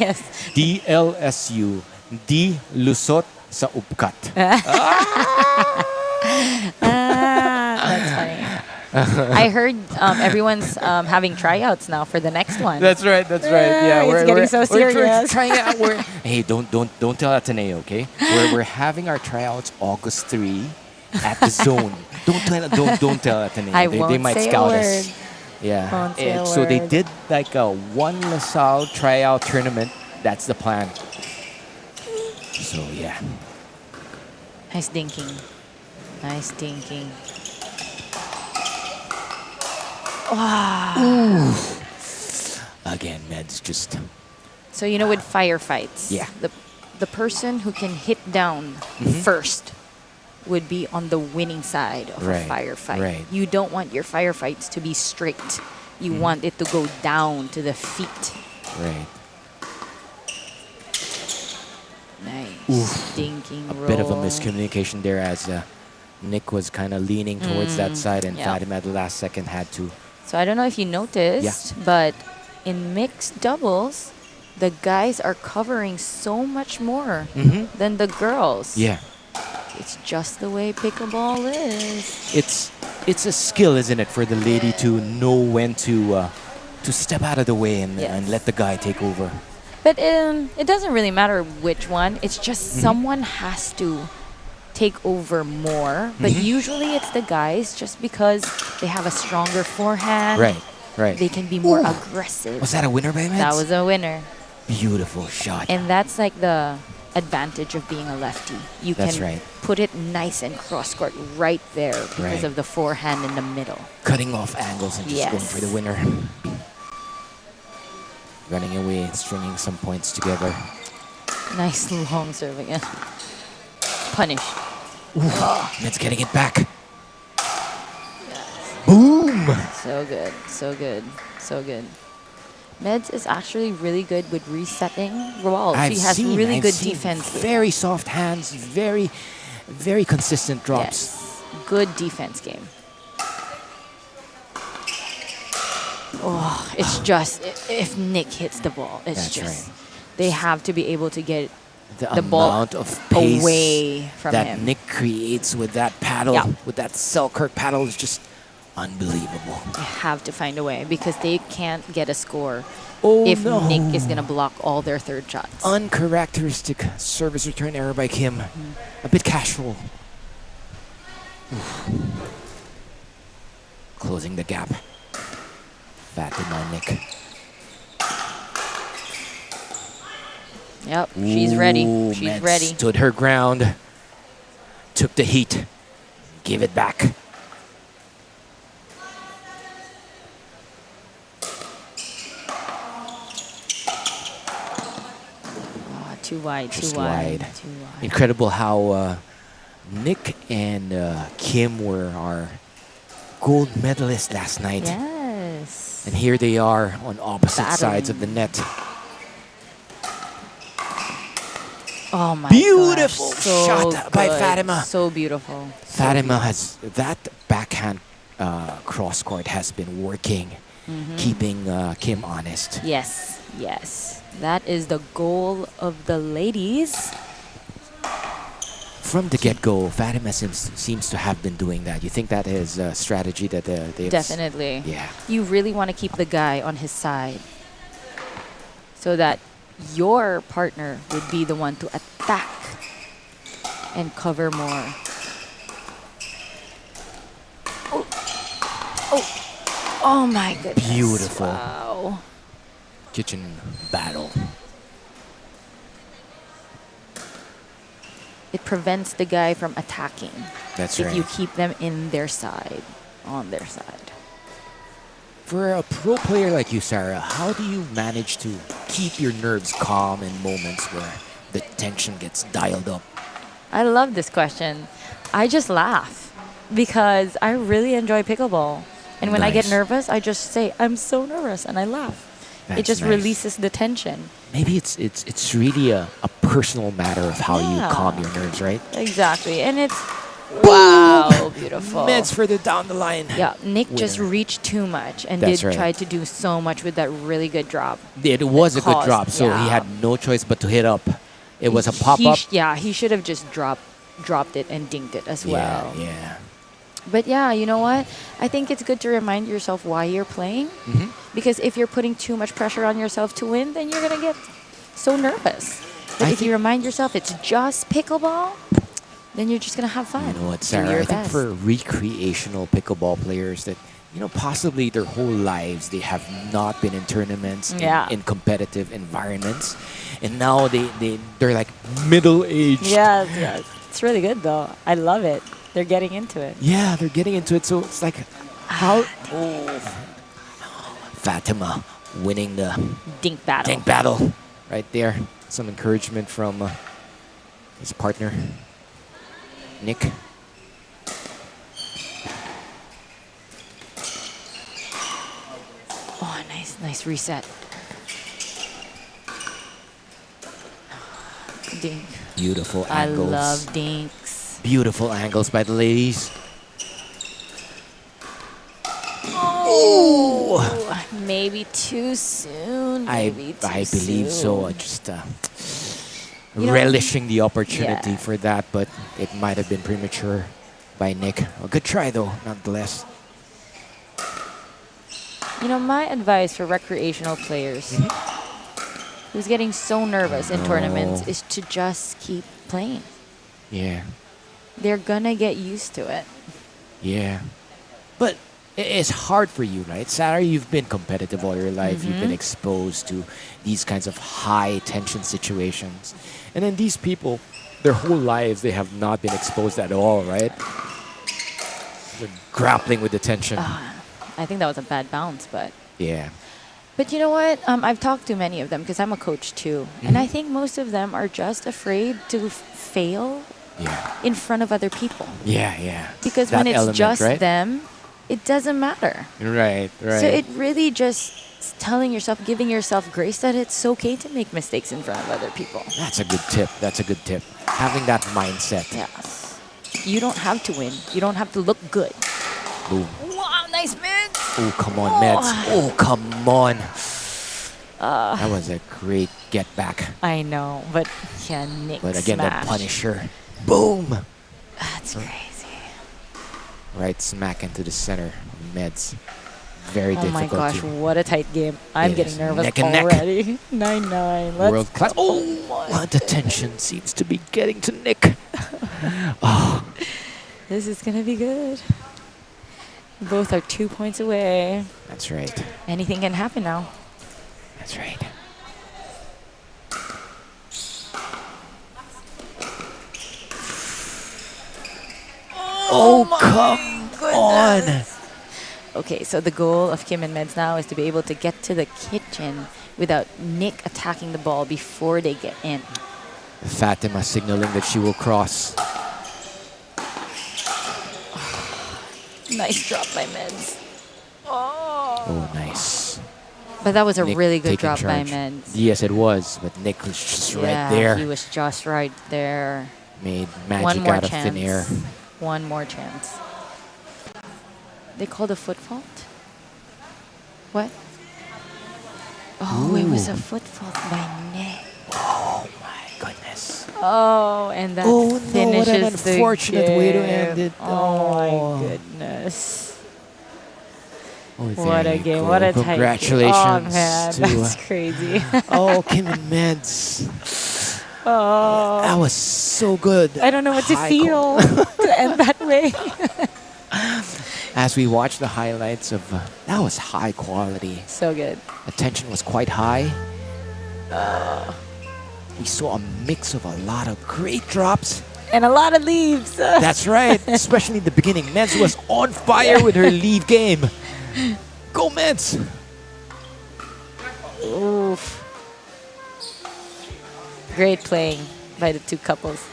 Yes. DLSU, Di Lusot sa Upkat. That's funny. I heard everyone's having tryouts now for the next one. That's right. That's right. Yeah, It's getting so serious. trying it out. Hey, don't tell Ateneo, okay? We're having our tryouts August 3 at the zone. Don't tell Ateneo. I They won't might say a scout word. us. Yeah. Won't say a So they word. did like a one LaSalle tryout tournament. That's the plan. So yeah. Nice dinking. Nice dinking. Again, Meds just So you know with firefights, Yeah. the person who can hit down first would be on the winning side of Right, a firefight. right. You don't want your firefights to be straight. You want it to go down to the feet. right. Nice. Dinking A roll. bit of a miscommunication there as Nick was kind of leaning towards that side, and yeah. Fatima at the last second had to. So I don't know if you noticed, but in mixed doubles, the guys are covering so much more than the girls. Yeah, It's just the way pickleball is. it's a skill, isn't it, for the lady to know when to step out of the way and Yes. let the guy take over. But it doesn't really matter which one. It's just someone has to take over more. But usually it's the guys just because they have a stronger forehand. Right, right. They can be more aggressive. Was that a winner by Meds? That was a winner. Beautiful shot. And that's like the advantage of being a lefty. You That's can right. put it nice and cross court right there because Right. of the forehand in the middle. Cutting off angles and just going for the Yes. winner. Running away and stringing some points together. Nice long serve again. Punish. Meds getting it back. Boom! So good, so good, so good. Meds is actually really good with resetting balls. She has really I've good seen defense. Very soft hands, very, very consistent drops. Yes, good defense game. Oh, it's just if Nick hits the ball, it's That's just right. they have to be able to get The ball amount of pace away from that him. Nick creates with that paddle, Yeah. with that Selkirk paddle, is just unbelievable. They have to find a way because they can't get a score Oh if no! Nick is gonna block all their third shots. Uncharacteristic service return error by Kim. A bit casual. Oof. Closing the gap. Fatima, Nick. Yep, she's ready. Ooh, She's Meds ready. Stood her ground. Took the heat. Give it back. Oh, too wide, Just too wide, wide. too wide. Incredible how Nick and Kim were our gold medalists last night. Yes. And here they are on opposite Battling. sides of the net. Oh my Beautiful gosh. So shot by good. Fatima. So beautiful. Fatima has that backhand cross court has been working, keeping Kim honest. Yes, yes. That is the goal of the ladies. From the get-go, Fatima seems to have been doing that. You think that is a strategy that they've... Definitely. Yeah. You really want to keep the guy on his side so that your partner would be the one to attack and cover more. Oh, oh my goodness. Beautiful. Wow. Kitchen battle. It prevents the guy from attacking That's if right. you keep them in their side, on their side. For a pro player like you, Sarah, how do you manage to keep your nerves calm in moments where the tension gets dialed up? I love this question. I just laugh because I really enjoy pickleball. And when I get Nice. nervous, I just say, I'm so nervous, and I laugh. It That's just nice. releases the tension. Maybe it's really a personal matter of how you Yeah. calm your nerves, right? Exactly. And it's, wow, beautiful. Meds further down the line. Yeah, Nick just Winner. reached too much and That's did right. try to do so much with that really good drop. It was a good caused- drop, so he yeah. had no choice but to hit up. It was a pop He up. yeah, he should have just dropped it and dinked it as well. Yeah. But yeah, you know what? I think it's good to remind yourself why you're playing. Mhm. Because if you're putting too much pressure on yourself to win, then you're going to get so nervous. But I if you think- remind yourself it's just pickleball, then you're just going to have fun. You know what, Do Sarah? your I think best. for recreational pickleball players that, possibly their whole lives they have not been in tournaments, Yeah. in competitive environments. And now they're like middle-aged. Yes, yes. It's really good, though. I love it. They're getting into it. Yeah, they're getting into it. So it's like, how... Oh, Fatima winning the Dink battle. tank battle right there. Some encouragement from his partner, Nick. Oh, nice reset. Dink. Beautiful I angles. love dinks. Beautiful angles by the ladies. Oh, maybe too soon. I Maybe too believe so. soon. Just You know- relishing the opportunity Yeah. for that, but it might have been premature by Nick. A good try though, nonetheless. My advice for recreational players who's getting so nervous in tournaments No. is to just keep playing. Yeah, They're gonna get used to it. yeah. But it's hard for you, right? Sarah, you've been competitive all your life. You've been exposed to these kinds of high tension situations. And then these people, their whole lives, they have not been exposed at all, right? They're grappling with the tension. I think that was a bad bounce, but Yeah. But you know what? I've talked to many of them because I'm a coach too. And I think most of them are just afraid to fail Yeah. in front of other people. Yeah, yeah. Because That when it's element, just right? them, it doesn't matter. Right, right. So it really just telling yourself, giving yourself grace that it's okay to make mistakes in front of other people. That's a good tip. That's a good tip. Having that mindset. Yes. You don't have to win. You don't have to look good. Boom. Wow, nice man. Oh, come on, Meds. Oh, come on. That was a great get back. I know, but yeah, Nick But again, smash. the Punisher. Boom. That's crazy. Right smack into the center. Meds. Very Oh my difficult. gosh, to what a tight game. I'm It getting is. nervous Neck and neck. already. 9-9. Let's World class. Oh, the tension seems to be getting to Nick. Oh, This is going to be good. Both are 2 points away. that's right. Anything can happen now. That's right. Oh, come on. Okay, so the goal of Kim and Meds now is to be able to get to the kitchen without Nick attacking the ball before they get in. Fatima signaling that she will cross. Nice drop by Meds. Oh, nice. But that was a Nick really good taking drop by charge. Meds. Yes, it was. But Nick was just right Yeah, there. he was just right there. Made One magic more out of chance. thin air. One more chance. They called a foot fault? What? Oh, it was a Ooh. foot fault by Nick. Oh my goodness. Oh, and that Oh, no, what finishes an unfortunate way to the end game. it. Oh, Oh. my goodness. Oh, there What a you game. go. What a tight game. Congratulations Oh, man. to That's crazy. oh, Kim and Meds. Oh. That was so good. I don't know what to High feel to end that way. As we watched the highlights of that was high quality. So good. Attention was quite high. We saw a mix of a lot of great drops. And a lot of leaves. That's right, especially in the beginning. Meds was on fire with her leave game. Go Meds! Oof. Great playing by the two couples.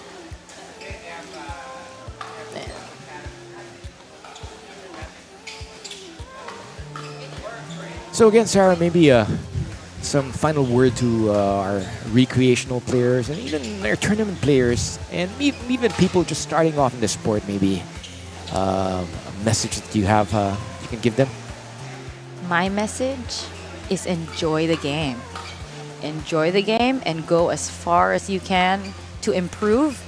So again, Sarah, maybe some final word to our recreational players and even our tournament players and even people just starting off in the sport. Maybe a message that you have you can give them. My message is enjoy the game. Enjoy the game and go as far as you can to improve,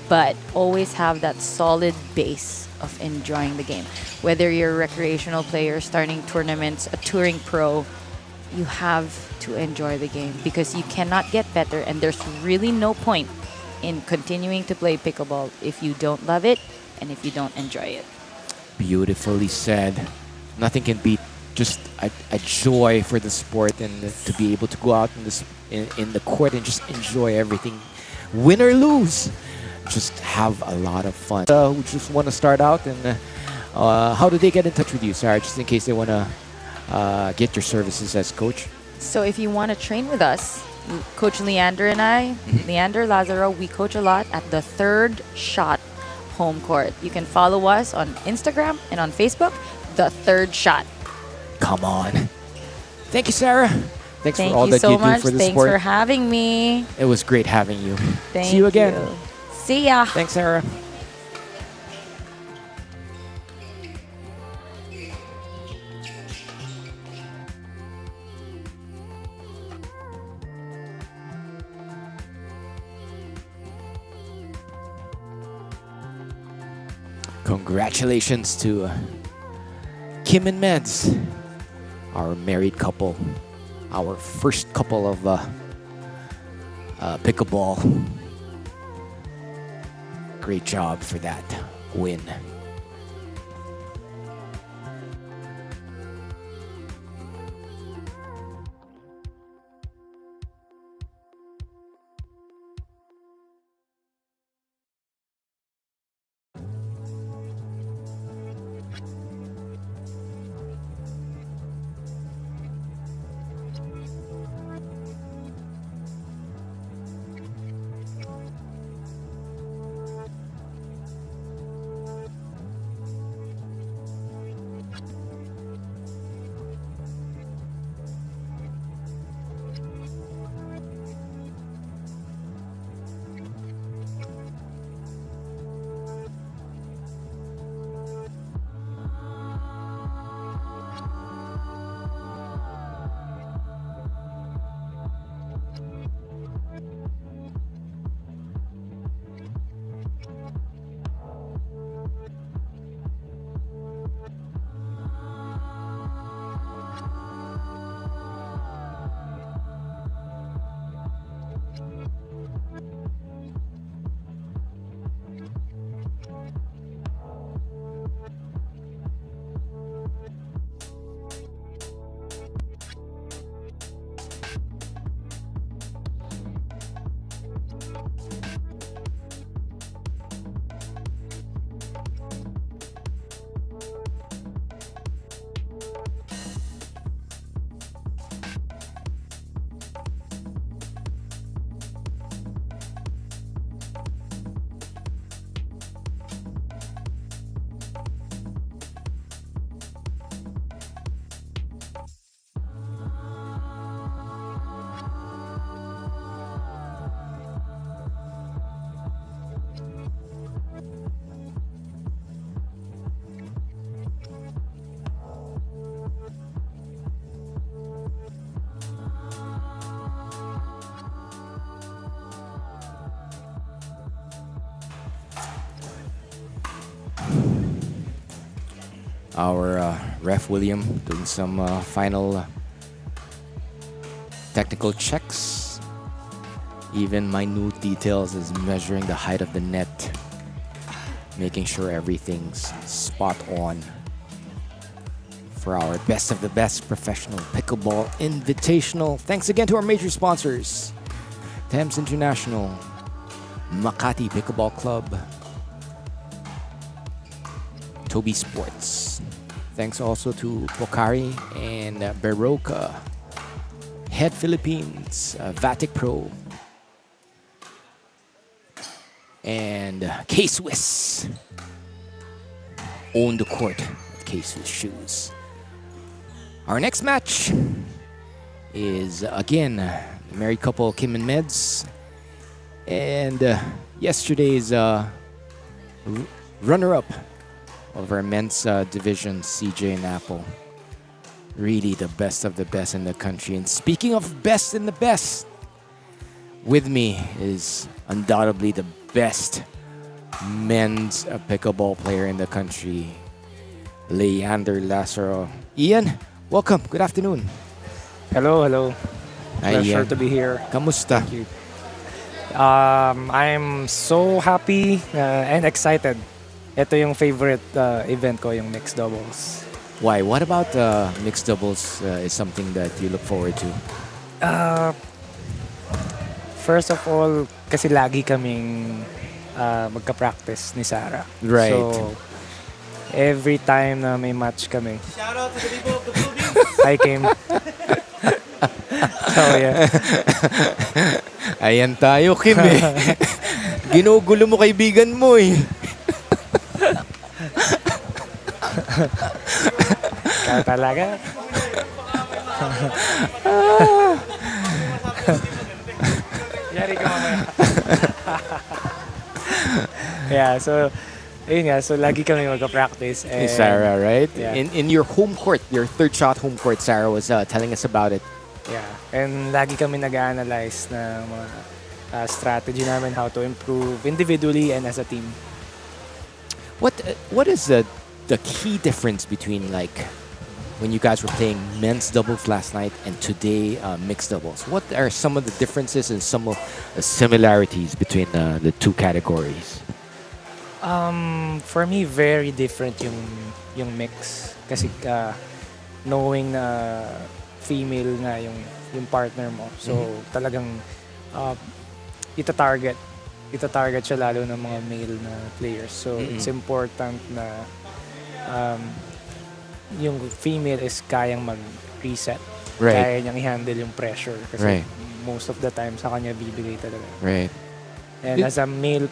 but always have that solid base of enjoying the game. Whether you're a recreational player starting tournaments, a touring pro, you have to enjoy the game because you cannot get better, and there's really no point in continuing to play pickleball if you don't love it and if you don't enjoy it. Beautifully said. Nothing can beat just a joy for the sport and to be able to go out in the court and just enjoy everything. Win or lose, just have a lot of fun. Who just want to start out and how do they get in touch with you, Sarah, just in case they want to get your services as coach? So if you want to train with us, Coach Leander and I, Leander Lazaro, we coach a lot at the Third Shot home court. You can follow us on Instagram and on Facebook, The Third Shot. Come on. Thank you, Sarah. Thanks Thank for all you that so you do much. for the Thanks sport. for having me. It was great having you. Thank See you again. See ya. Thanks, Sarah. Congratulations to Kim and Meds, our married couple, our first couple of pickleball. Great job for that win. Our ref William doing some final technical checks. Even minute details is measuring the height of the net, making sure everything's spot on for our best of the best professional pickleball invitational. Thanks again to our major sponsors: Thames International, Makati Pickleball Club, Toby Sports. Thanks also to Pocari and Baroka, Head Philippines, Vatic Pro, and K-Swiss. Own the court with K-Swiss shoes. Our next match is again married couple Kim and Meds, and yesterday's runner-up of our men's division, CJ and Apple. Really the best of the best in the country. And speaking of best in the best, with me is undoubtedly the best men's pickleball player in the country, Leander Lazaro. Ian, welcome. Good afternoon. Hello, hello. Hi, Pleasure Ian. to be here. Kamusta? Thank you. I'm so happy and excited. Ito yung favorite event ko, yung mixed doubles. Why? What about mixed doubles is something that you look forward to? First of all, kasi lagi kaming magka-practice ni Sarah. Right. So, every time na may match kami, Shout out to the people of the Philippines. I came. So, yeah. Ayan tayo, Kim eh. Ginugulo mo kaibigan mo eh. Kaya talaga. Yari ka mamaya. Yeah, so, ayun nga. So, lagi kami magka-practice. Hey, Sarah, right? Yeah. In your home court, your third shot home court, Sarah was telling us about it. Yeah. And lagi kami nag-analyze ng mga strategy namin, how to improve individually and as a team. What is the key difference between like when you guys were playing men's doubles last night and today mixed doubles? What are some of the differences and some of the similarities between the two categories? For me, very different yung mix. Kasi knowing na female nga yung partner mo. So talagang ita-target siya lalo ng mga male na players. So it's important na yung female is kayang mag-reset. Right. Kaya niyang i-handle yung pressure. Kasi Right. most of the time sa kanya bibigay talaga. Right. And as a male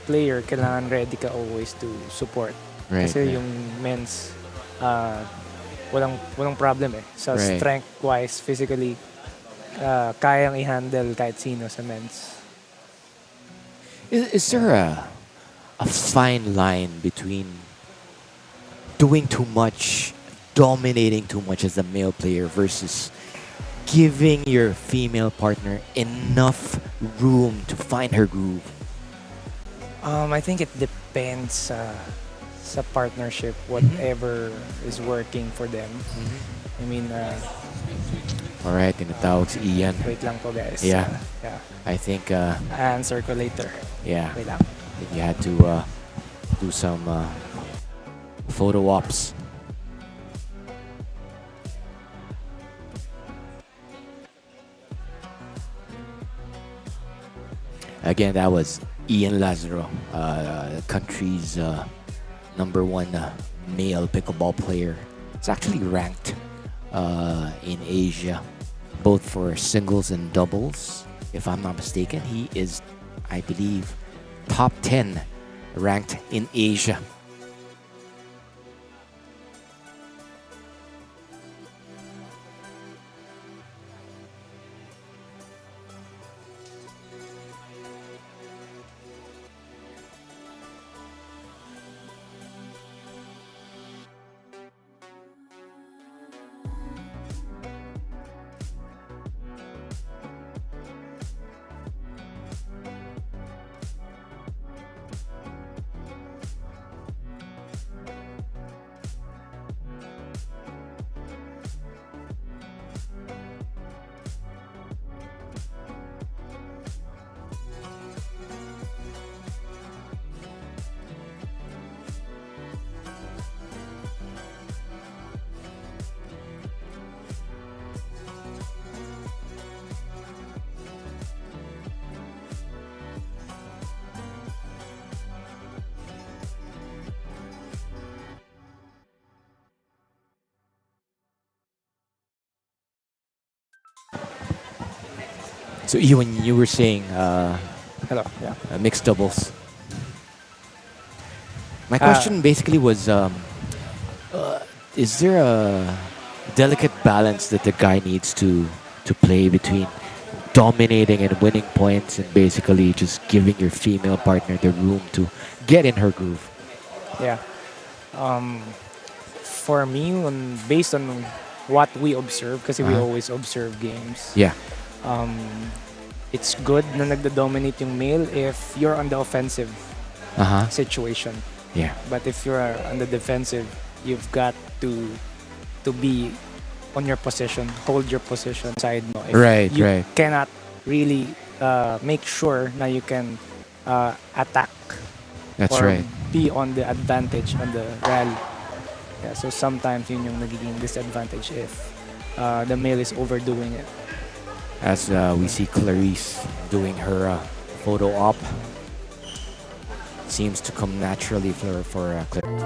player, kailangan ready ka always to support. Right. Kasi right. yung men's, walang problem eh. Sa Right. strength-wise, physically, kayang i-handle kahit sino sa men's. Is there a fine line between doing too much, dominating too much as a male player versus giving your female partner enough room to find her groove? I think it depends sa partnership, whatever is working for them. I mean, Alright, tinatawag si Ian. wait lang po guys. Yeah. Yeah. I think, Answer ko later. yeah, Wait lang. you had to do some photo ops. Again, that was Ian Lazaro, the country's #1 male pickleball player. It's actually ranked in Asia, both for singles and doubles. If I'm not mistaken, he is, I believe, top 10 ranked in Asia. So when you were saying Hello, yeah. mixed doubles, my question basically was, is there a delicate balance that the guy needs to play between dominating and winning points and basically just giving your female partner the room to get in her groove? Yeah. For me, based on what we observe, kasi we always observe games, Yeah. it's good na nagda-dominate yung male if you're on the offensive situation. Yeah. But if you're on the defensive, you've got to be on your position, hold your position side mo. If Right, you right. cannot really make sure na you can attack That's or right. be on the advantage on the rally. Yeah, so sometimes yun yung nagiging disadvantage if the male is overdoing it. As we see Clarice doing her photo op. Seems to come naturally for Clarice.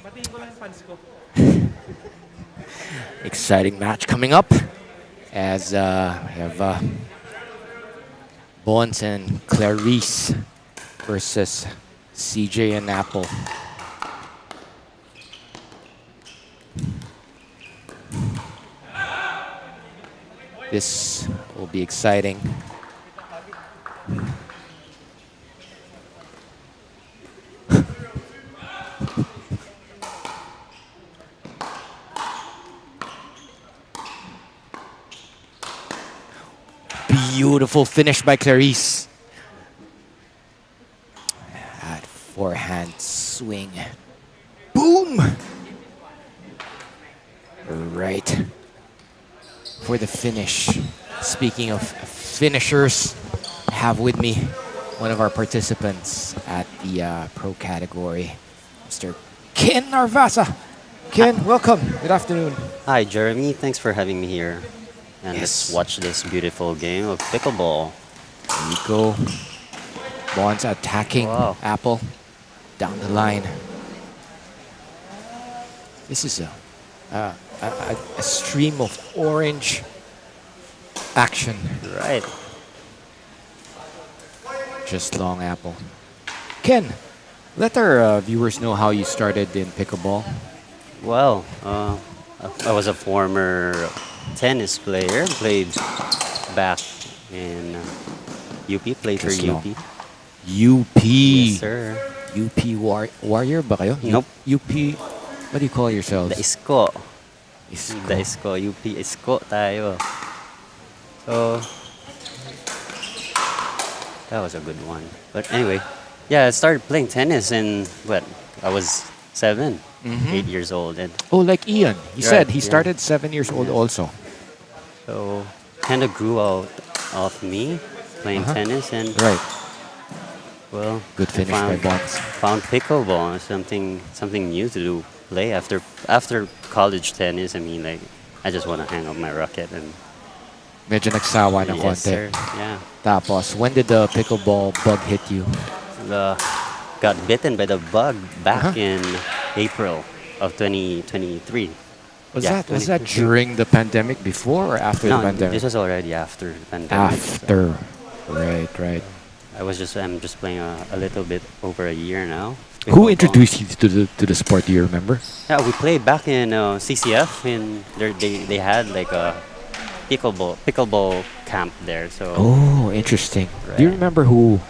Batiin ko lang yung fans ko. Exciting match coming up as we have Bonds and Clarice versus CJ and Apple. This will be exciting. Beautiful finish by Clarice. That forehand swing. Boom! Right. For the finish. Speaking of finishers, I have with me one of our participants at the pro category, Mr. Ken Narvasa. Ken, welcome. Good afternoon. Hi, Jeremy. Thanks for having me here. And Yes. let's watch this beautiful game of pickleball. Nico Bonds attacking Wow. Apple down the line. This is a stream of orange action. Right. Just long Apple. Ken, let our viewers know how you started in pickleball. Well, I was a former tennis player. Played back in UP. Played for Just UP. long. UP. Yes, sir. UP warrior ba kayo? Nope. UP, what do you call yourselves? The Isko. Isko. The Isko. UP Isko tayo. So, That was a good one. But anyway, yeah, I started playing tennis in what? I was 7, 8 years old, and Oh, like Ian. He said he yeah. started 7 years old Yeah. also. so kind of grew out of me playing tennis, and Right. well, Good I finish by Bonds. found pickleball, something new to do. Play after college tennis. I mean, like I just want to hang up my racket and Medyo nagsawa ng yes, konti. sir. Yeah. Tapos, when did the pickleball bug hit you? Got bitten by the bug back in April of 2023. Was Yeah, that 2023. during the pandemic, before or after No, the pandemic? this was already after the pandemic. so After. Right. I'm just playing a little bit over a year now. Who Pickleball. introduced you to the sport? Do you remember? Yeah, we played back in CCF. They had like a pickleball camp there. So Oh, interesting. Do you Right. remember who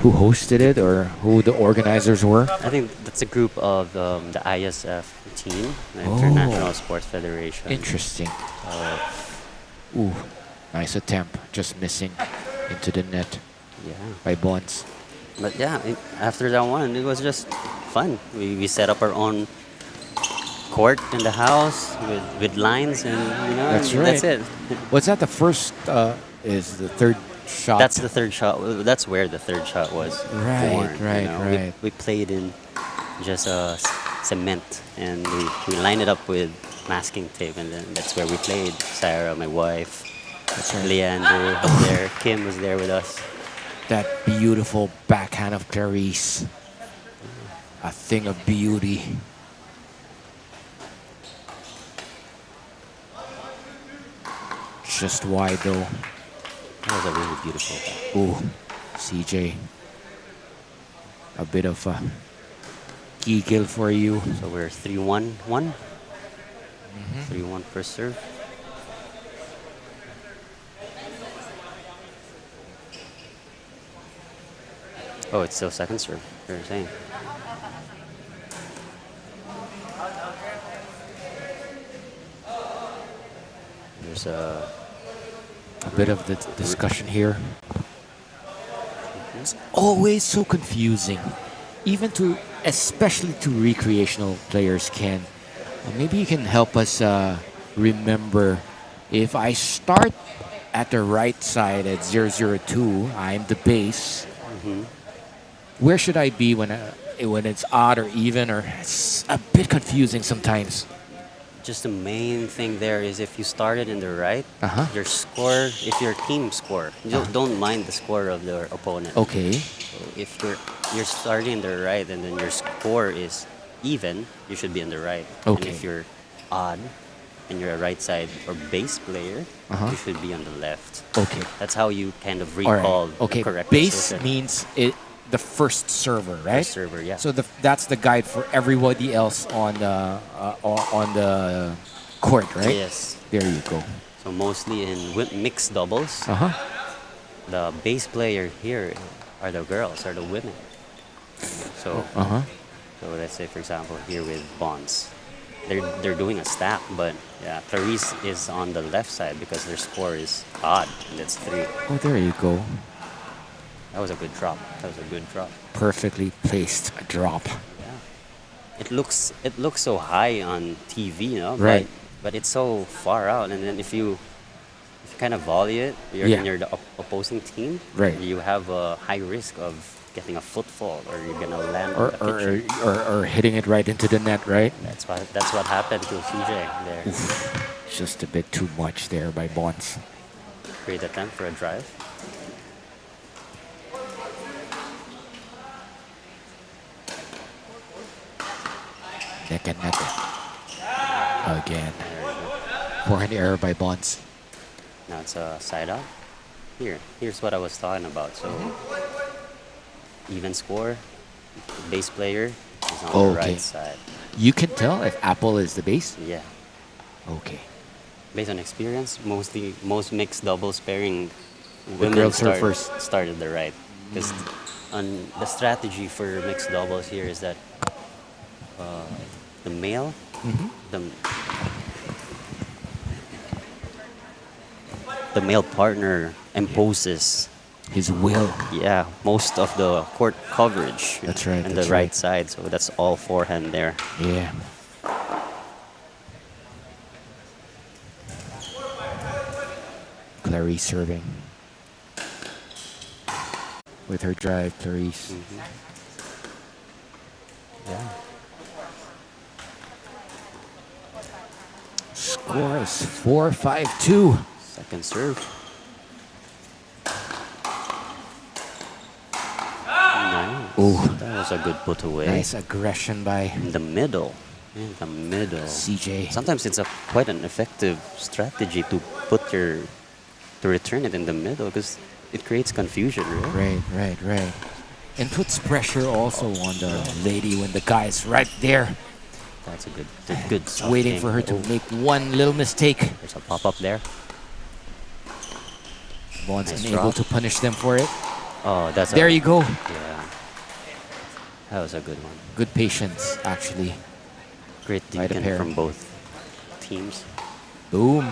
hosted it or who the organizers were? I think that's a group of the ISF team, the Oh. International Sports Federation. Interesting. Uh, Ooh, nice attempt. Just missing into the net yeah. by Bonds. But yeah, after that one, it was just fun. We set up our own court in the house with lines, and That's that's right. it. Was that the first? Is the third shot? That's the third shot. That's where the third shot was Right, born. right. We played in just cement, and we lined it up with masking tape, and then that's where we played. Sarah, my wife, That's right. Leander was there. Kim was there with us. That beautiful backhand of Clarice. A thing of beauty. Just wide though. That was a really beautiful back. Ooh, CJ. A bit of a giggle for you. So we're 3-1-1. 3-1 per serve. Oh, it's still second serve. You're saying. There's A bit of the discussion here. It's always so confusing, even especially to recreational players. Ken, maybe you can help us remember. If I start at the right side at 002, I'm the base. Where should I be when it's odd or even, or it's a bit confusing sometimes? just the main thing there is if you started in the right, your score, if your team score, don't mind the score of the opponent. Okay. So if you're starting in the right and then your score is even, you should be in the right. And Okay. if you're odd and you're a right side or base player, you should be on the left. Okay. That's how you kind of All right. recall Okay. the correct Base position. means the first server, right? First server, yeah. So that's the guide for everybody else on the court, right? Yes. There you go. So mostly in mixed doubles, the base player here are the girls, are the women. So, so let's say for example here with Bonds, they're doing a stack, but yeah, Clarice is on the left side because their score is odd, and that's 3. Oh, there you go. That was a good drop. That was a good drop. Perfectly placed drop. Yeah. It looks so high on TV, you know, Right. But it's so far out, and then if you kind of volley it, Yeah. you're the opposing team, Right. you have a high risk of getting a footfall, or you're gonna land Or, on the pitch. or hitting it right into the net, right? That's what happened to CJ there. Just a bit too much there by Bonds. Great attempt for a drive. Neck and neck. Again. Forehand error by Bonds. Now it's a side up. Here's what I was talking about. So even score, base player is on the Okay. right side. You can tell if Apple is the base? Yeah. Okay. Based on experience, most mixed doubles pairing women girls serve first. started the right. Because on the strategy for mixed doubles here is that the male, the male partner imposes His will. Yeah, most of the court coverage. That's right, And that's the right right. side, so that's all forehand there. Yeah. Clarice serving. With her drive, Clarice. Yeah. Score is 4-5-2. Second serve. Nice. Oh, That was a good put away. nice aggression by In the middle. In the middle. CJ. Sometimes it's quite an effective strategy to return it in the middle because it creates confusion, right? Right. And puts pressure also on the lady when the guy's right there. That's a good soft Waiting game. for her to Oh, make one little mistake. there's a pop up there. Bond's Nice unable drop. to punish them for it. Oh, that's There you go. Yeah. That was a good one. Good patience, actually. Great By the thinking pair. from both teams. Boom.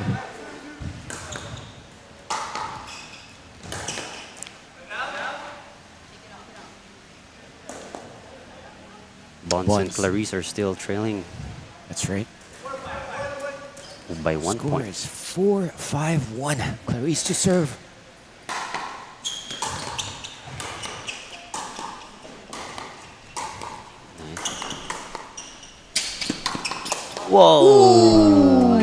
Bonds and Bonds. Clarice are still trailing That's right. by 1 Score point. is 4-5-1. Clarice to serve. Whoa!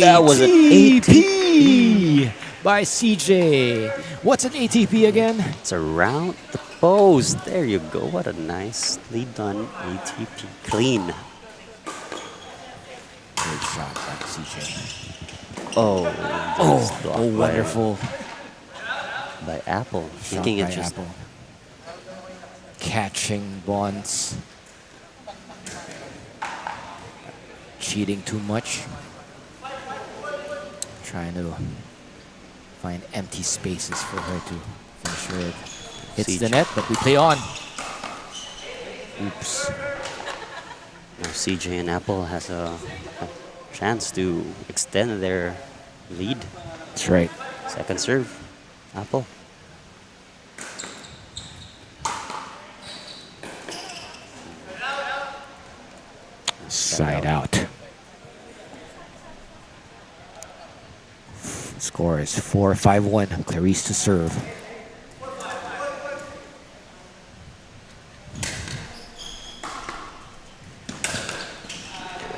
That was an ATP by CJ. What's an ATP again? It's around the post. There you go. What a nicely done ATP. Clean. Great shot by CJ. Oh, just blocked by- Wonderful by Apple. shot Making by it just Apple. Catching Bonds. Cheating too much. Trying to find empty spaces for her to finish with. Hits the CJ. net, but we play on. Oops. Now CJ and Apple has a chance to extend their lead. That's right. Second serve, Apple. Side out. Score is 4-5-1. Clarice to serve.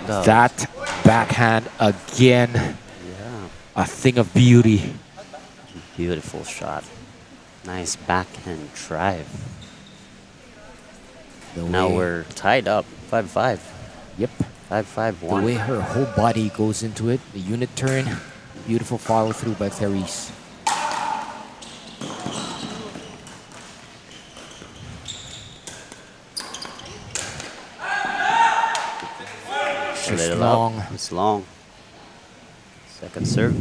That backhand again. Yeah, A thing of beauty. beautiful shot. Nice backhand drive. The Now way- we're tied up, 5-5. Yep. 5-5-1. The way her whole body goes into it, the unit turn, beautiful follow through by Clarice. Let Just it long. out. It's long. Second serve.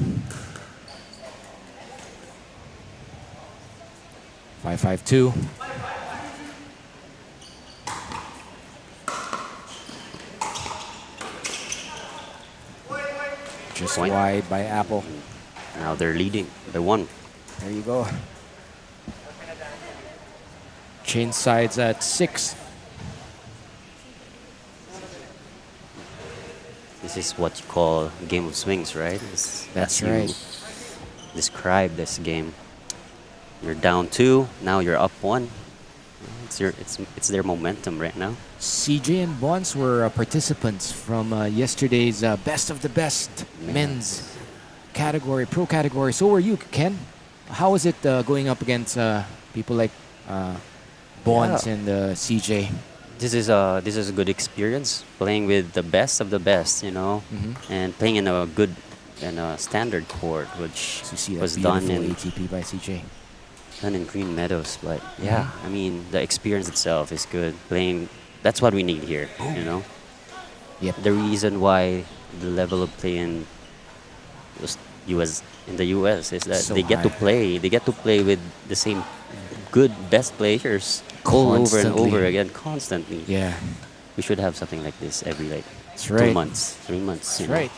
5-5-2. Just Point. wide by Apple. Now they're leading by 1. There you go. Chain sides at 6. This is what you call a game of swings, right? That's you right. Describe this game. You're down 2, now you're up 1. It's their momentum right now. CJ and Bonds were participants from yesterday's Best of the Best men's category, pro category. So were you, Ken. How was it going up against people like Bonds and CJ? This is a good experience playing with the best of the best, you know, and playing in a good and a standard court, which So you see that was beautiful done in ATP by CJ. Green Meadows. But yeah, I mean the experience itself is good. Playing, that's what we need here, you know. Yep. The reason why the level of play in the US is that So they get to high. play. They get to play with the same good best players all over and Constantly. over again constantly. Yeah, We should have something like this every that's 2 right. months, 3 months. That's you know. right.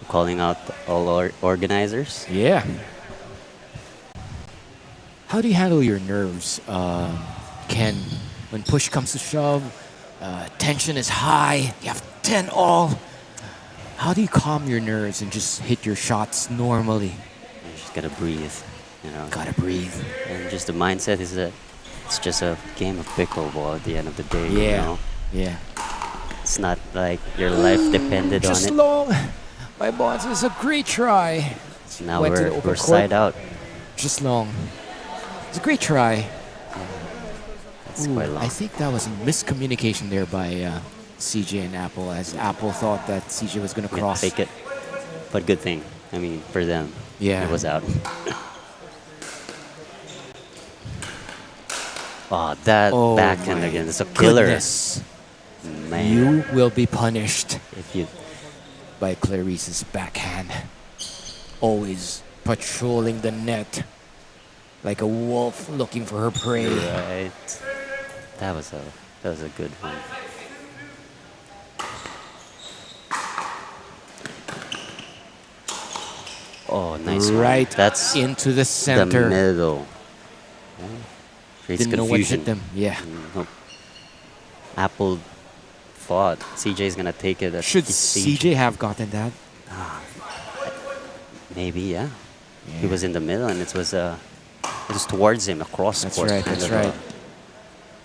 Calling out all our organizers. Yeah. How do you handle your nerves, Ken? When push comes to shove, tension is high, you have 10 all. How do you calm your nerves and just hit your shots normally? You just gotta breathe, you know. Gotta breathe. And just the mindset is that it's just a game of pickleball at the end of the day, you Yeah. know. Yeah. It's not like your life depended on Just it. long. My boss is a great try. So now Went to the we're open side court. out. Just long. It's a great try. It's Ooh, quite long. I think that was miscommunication there by CJ and Apple, as Apple thought that CJ was going to Yeah, cross. fake it. But good thing. I mean, for them, Yeah. it was out. Oh, that Oh backhand my again. It's a killer. goodness. Man. You will be punished If you by Clarice's backhand. Always patrolling the net like a wolf looking for her prey. right, that was a good one. Oh, nice one. Right That's into the the center. middle. Yeah. Creates Didn't know what confusion. hit them. Yeah. Nope. Apple thought CJ's gonna take it. At Should CJ. CJ have gotten that? Maybe, yeah. He Yeah. was in the middle, and it was towards him across That's court. right. kind That's of, right.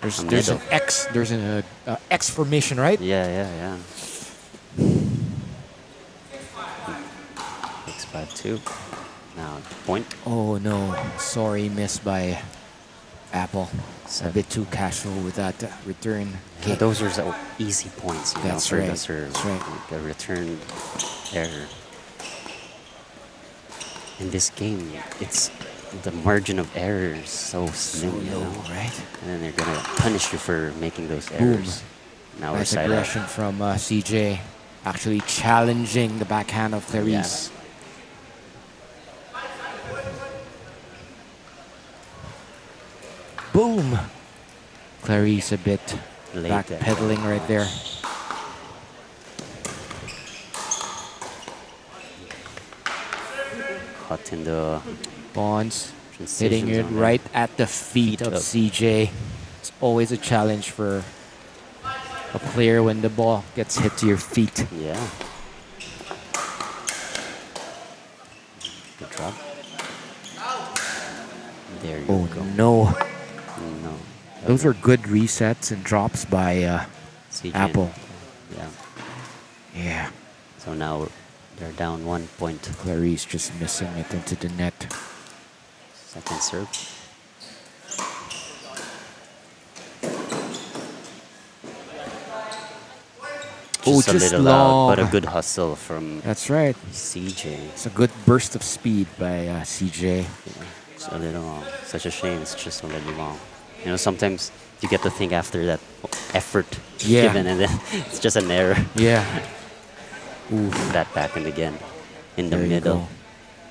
There's an middle. X. There's an X formation, right? Yeah. 6-5-2. Now point. Oh no! Sorry, missed by Apple. A bit too casual with that return. Yeah, those are so easy points. You That's know, for right. the serve. That's right. Like a return error. In this game, it's the margin of error is so slim, you low, know? right? And then they're gonna punish you for making those Boom. errors. Now we're Nice side out. aggression from CJ, actually challenging the backhand of Clarice. Boom! Clarice a bit Late there. backpedaling right there. Caught in the Bonds transition hitting it zone there. right at the feet of up. CJ. It's always a challenge for a player when the ball gets hit to your feet. Yeah. Good drop. There you Oh go. no! No. Those were good resets and drops by CJ. Apple. Yeah. Yeah. So now they're down 1 point. Clarice just missing it into the net. Second serve. Oh, Just a just little loud, but a long. good hustle from That's right. CJ. It's a good burst of speed by CJ. It's a little long. Such a shame. It's just a little long. You know, sometimes you get to think after that effort Yeah. given, and then it's just an error. Yeah. Ooh, That backhand again in the there you middle. go.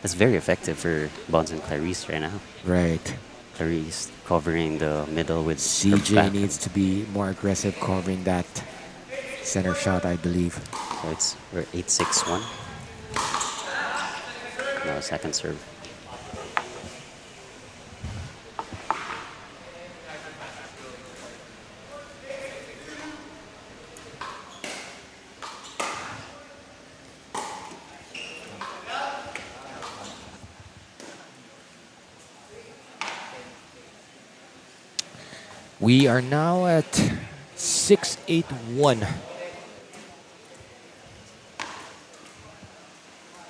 That's very effective for Bonds and Clarice right now. Right. Clarice covering the middle with her CJ backhand. needs to be more aggressive covering that center shot, I believe. So we're 8-6-1. Now second serve. We are now at 6-8-1.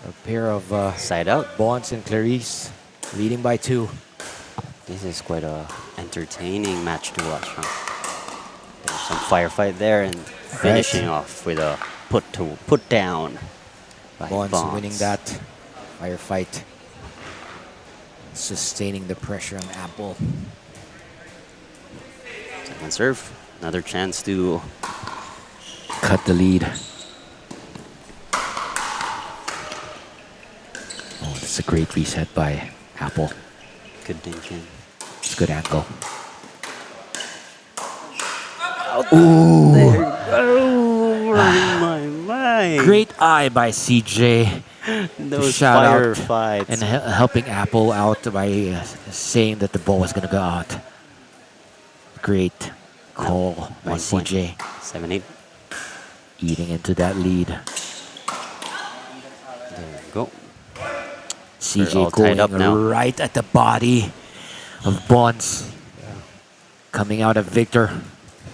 A pair of Side out. Bonds and Clarice leading by 2. This is quite a entertaining match to watch. Huh? There's some firefight there, and finishing off with a put down by Bonds Bonds. winning that firefight. Sustaining the pressure on Apple. Second serve. Another chance to Cut the lead. Oh, that's a great reset by Apple. good dink in. It's a good angle. There you go. My. Great eye by CJ. Those Shout out firefights. and helping Apple out by saying that the ball was gonna go out. Great call by 1 point. CJ. 7-8. Eating into that lead. There we go. CJ all tied going up now. right at the body of Bonds. Coming out of Victor.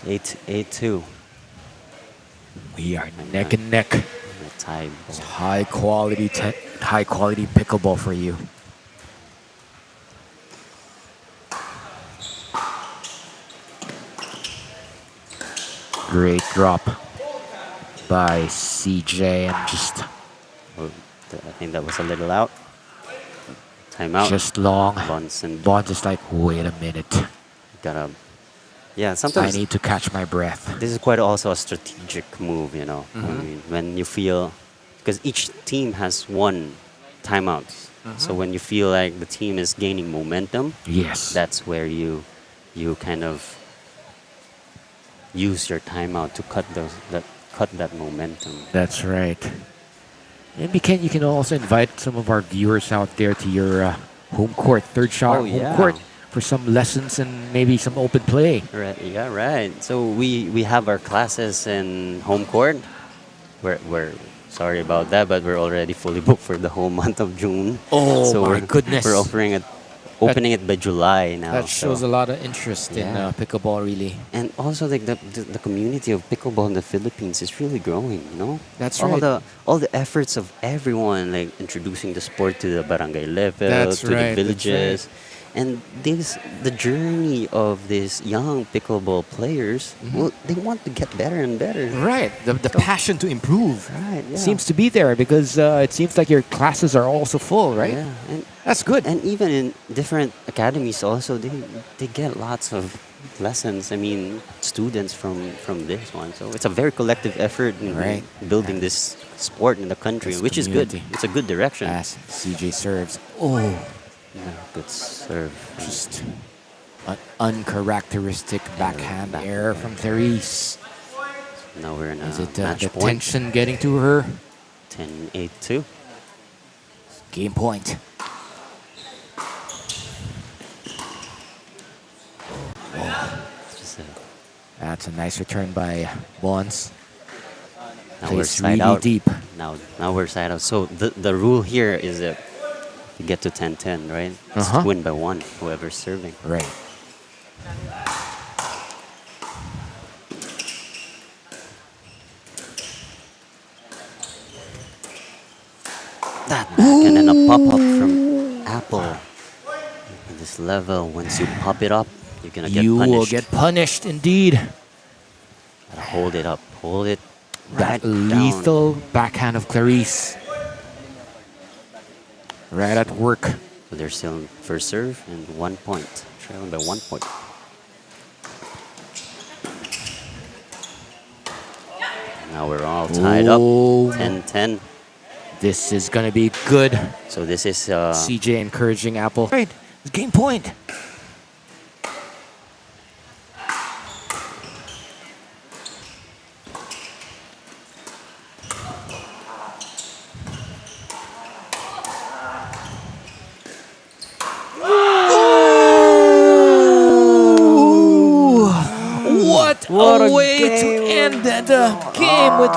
8-2. We are neck and neck. The tie It's ball. high quality pickleball for you. Great drop by CJ and just Oh, I think that was a little out. Timeout. just long. Bonds and Bond is like, wait a minute. gotta. Yeah, I sometimes need to catch my breath. this is quite also a strategic move, you know. I mean, when you feel, because each team has one timeout. So when you feel like the team is gaining momentum, Yes. that's where you kind of use your timeout to cut that momentum. That's right. And you can also invite some of our viewers out there to your home court, third shot Oh, home yeah. court for some lessons and maybe some open play. Right. Yeah. Right. So we have our classes in home court. We're sorry about that, but we're already fully booked for the whole month of June. Oh, so my we're, goodness. We're opening it by July now. That shows so. a lot of interest in Yeah. pickleball, really. And also, like the community of pickleball in the Philippines is really growing. You know, That's all right. all the efforts of everyone, like introducing the sport to the barangay level, That's to right, the that's villages, and the journey of these young pickleball players. Well, they want to get better and better. Right. The passion to improve Right. Yeah. seems to be there because it seems like your classes are also full, right? Yeah. And That's good. And even in different academies also, they get lots of lessons. I mean, students from this one. So it's a very collective effort in Right. building this sport in the country, This which is good. community. It's a good direction. As CJ serves. Oh, Yeah, good serve. just an uncharacteristic backhand back- error from Clarice. Now we're in a Is it match the point. tension getting to her? 10-8-2. Game point. It's just That's a nice return by Bonds. now we're Plays side really out. deep. Now we're side out. So the rule here is that you get to 10-10, right? It's Uh-huh. win by one, whoever's serving. Right. That back and then a pop-up from Apple. At this level, once you pop it up, you're gonna get You punished. will get punished indeed. Gotta hold it up. Hold it That right down. lethal backhand of Clarice. Right at work. So they're still in first serve and 1 point. Trailing by 1 point. Now we're all tied Oh. up. 10-10. This is going to be good. So this is CJ encouraging Apple. Right. It's game point. What a way to end the game with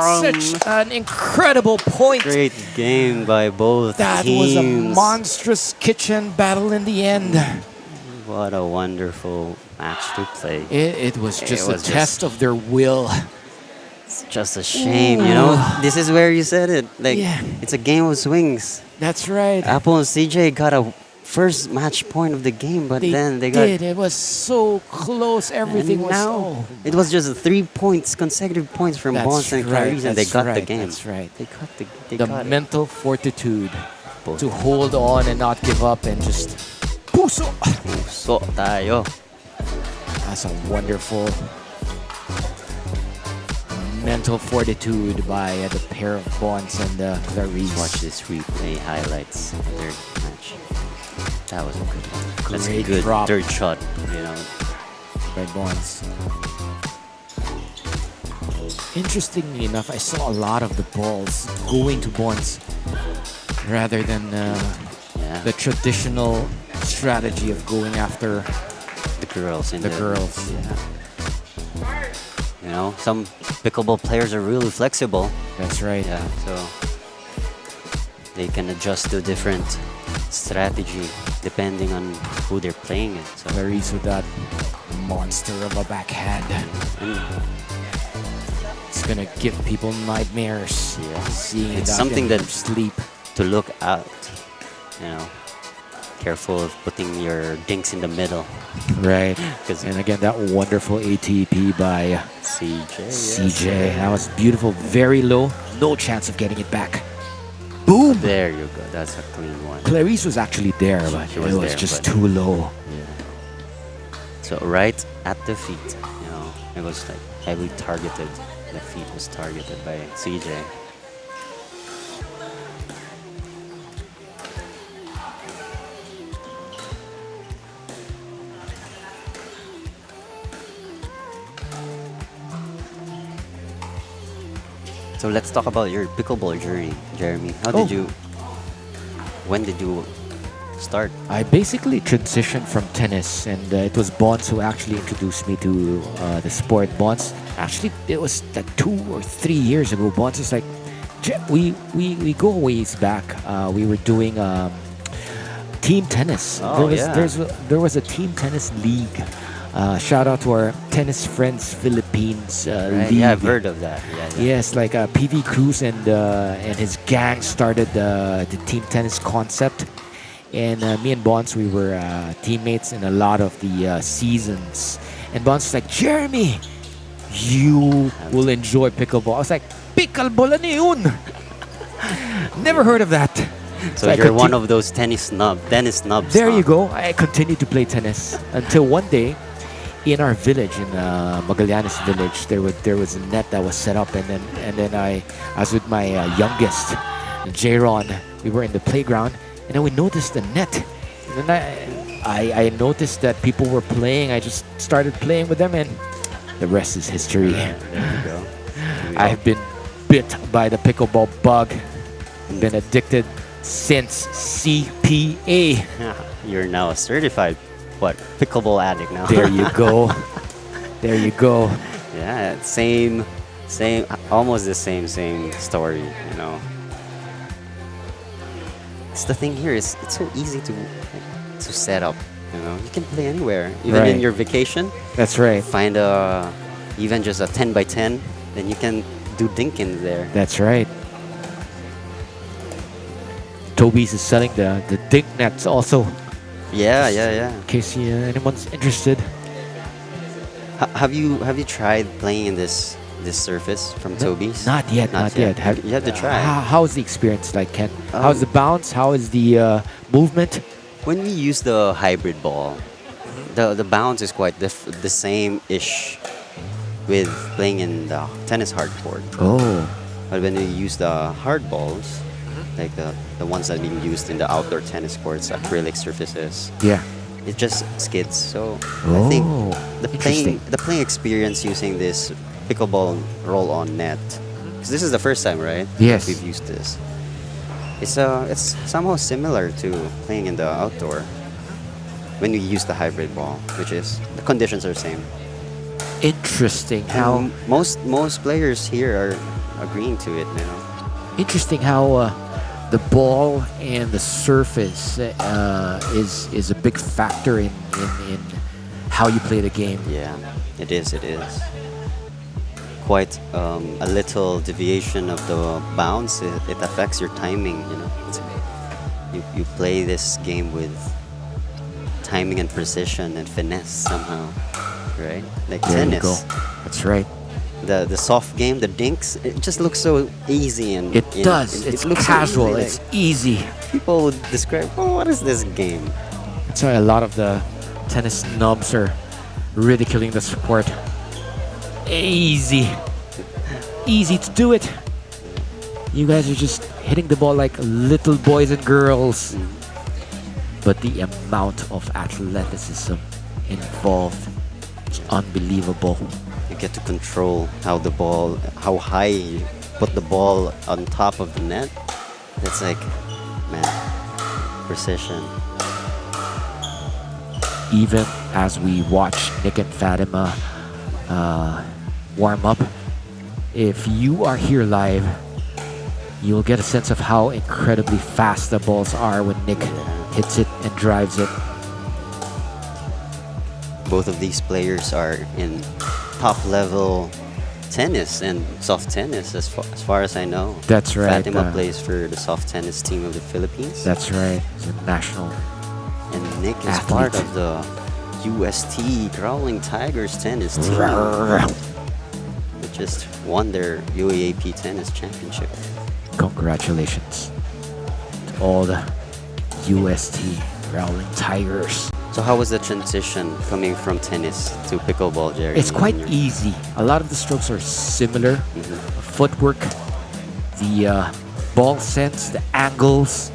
such an incredible point. great game by both That teams. was a monstrous kitchen battle in the end. What a wonderful match to play. It was just was a test of their will. It's just a shame, you know. This is where you said it. Like Yeah. it's a game of swings. That's right. Apple and CJ got a first match point of the game, but then they got. did. It was so close. Everything and was now so. it was just 3 points, consecutive points from That's Bonds and right, Clarice, and they that's got the right, game. that's right. They The got it. mental fortitude Both. to hold on and not give up and just puso. So tayo. That's a wonderful mental fortitude by the pair of Bonds and Clarice. Watch this replay highlights of their match. That was a good one. That's a Great good drop. third shot, you know. by Bonds. Interestingly enough, I saw a lot of the balls going to bonds rather than Yeah. the traditional strategy of going after The girls in the girls. Yeah. You know, some pickleball players are really flexible. That's right. Yeah, so they can adjust to different strategy depending on who they're playing it. So Clarice with that monster of a backhand. and It's gonna give people nightmares. Yeah. Seeing It's that something in that- sleep. to look at, you know, careful of putting your dinks in the middle. Right. 'Cause- And again, that wonderful ATP by CJ. CJ. That was beautiful. Very low. No chance of getting it back. Boom! There you go. That's a clean one. Clarice was actually there, but She it was was there, just but- too low. So right at the feet, you know, it was like heavily targeted. The feet was targeted by CJ. So let's talk about your pickleball journey, Jeremy. When did you start? I basically transitioned from tennis, and it was Bonds who actually introduced me to the sport. Bonds, actually, it was like 2 or 3 years ago. Bonds was like, we go ways back. We were doing team tennis. Oh, yeah. There was a team tennis league. Shout out to our tennis friends Philippines Right? league. Yeah, I've heard of that. Yeah, yeah. Yes, like PV Cruz and his gang started the team tennis concept, and me and Bonds, we were teammates in a lot of the seasons. And Bonds was like, Jeremy, you will enjoy pickleball. I was like, pickleball ano yun? Never heard of that. So I you're one conti- of those tennis snubs. There huh? you go. I continued to play tennis until one day, in our village, in Magallanes village, there was a net that was set up, and then I was with my youngest, J-Ron. We were in the playground, and then we noticed the net. And then I noticed that people were playing. I just started playing with them, and the rest is history. There you go. There you I've been bit by the pickleball bug. Been addicted since CPA. go. You're now a certified pickleball addict now. There you go. There you go. Yeah, same, almost the same story. You know, it's the thing here is it's so easy to set up. You know, you can play anywhere, even Right. in your vacation. That's right. Find even just a 10 by 10, then you can do dinkins there. That's right. Toby's is selling the dink nets also, Yeah, yeah. in case anyone's interested. Have you tried playing in this surface from Toby's? Not yet, not yet. You have to try. How's the experience like, Ken? How's the bounce? How is the movement? When we use the hybrid ball, the bounce is quite the same-ish with playing in the tennis hardcourt. Oh, But when we use the hard balls, like the ones that are being used in the outdoor tennis courts, acrylic surfaces, yeah. it just skids. So I think Oh, the interesting. playing experience using this pickleball roll-on net, because this is the first time, right? Yes. We've used this. It's somehow similar to playing in the outdoor when we use the hybrid ball, which is the conditions are the same. Interesting how And most players here are agreeing to it now. interesting how the ball and the surface is a big factor in how you play the game. Yeah, it is. It is. Quite a little deviation of the bounce, it affects your timing. You know, you play this game with timing and precision and finesse somehow, right? Like There you tennis. go. That's right. The soft game, the dinks, it just looks so easy and It does. It's looks so casual. easy, It's like, easy. people would describe, oh, what is this game? That's why a lot of the tennis snobs are ridiculing the sport. Easy. Easy to do it. You guys are just hitting the ball like little boys and girls. But the amount of athleticism involved is unbelievable. You get to control how high you put the ball on top of the net. It's like, man, precision. Even as we watch Nick and Fatima warm up, if you are here live, you'll get a sense of how incredibly fast the balls are when Nick hits it and drives it. Both of these players are in top level tennis and soft tennis, as far as I know. That's right. Fatima plays for the soft tennis team of the Philippines. That's right. He's a national. And Nick is athlete. part of the UST Growling Tigers tennis team. They just won their UAAP tennis championship. Congratulations to all the UST Growling Tigers. So how was the transition coming from tennis to pickleball, Jerry? It's quite easy. A lot of the strokes are similar. Footwork, the ball sense, the angles.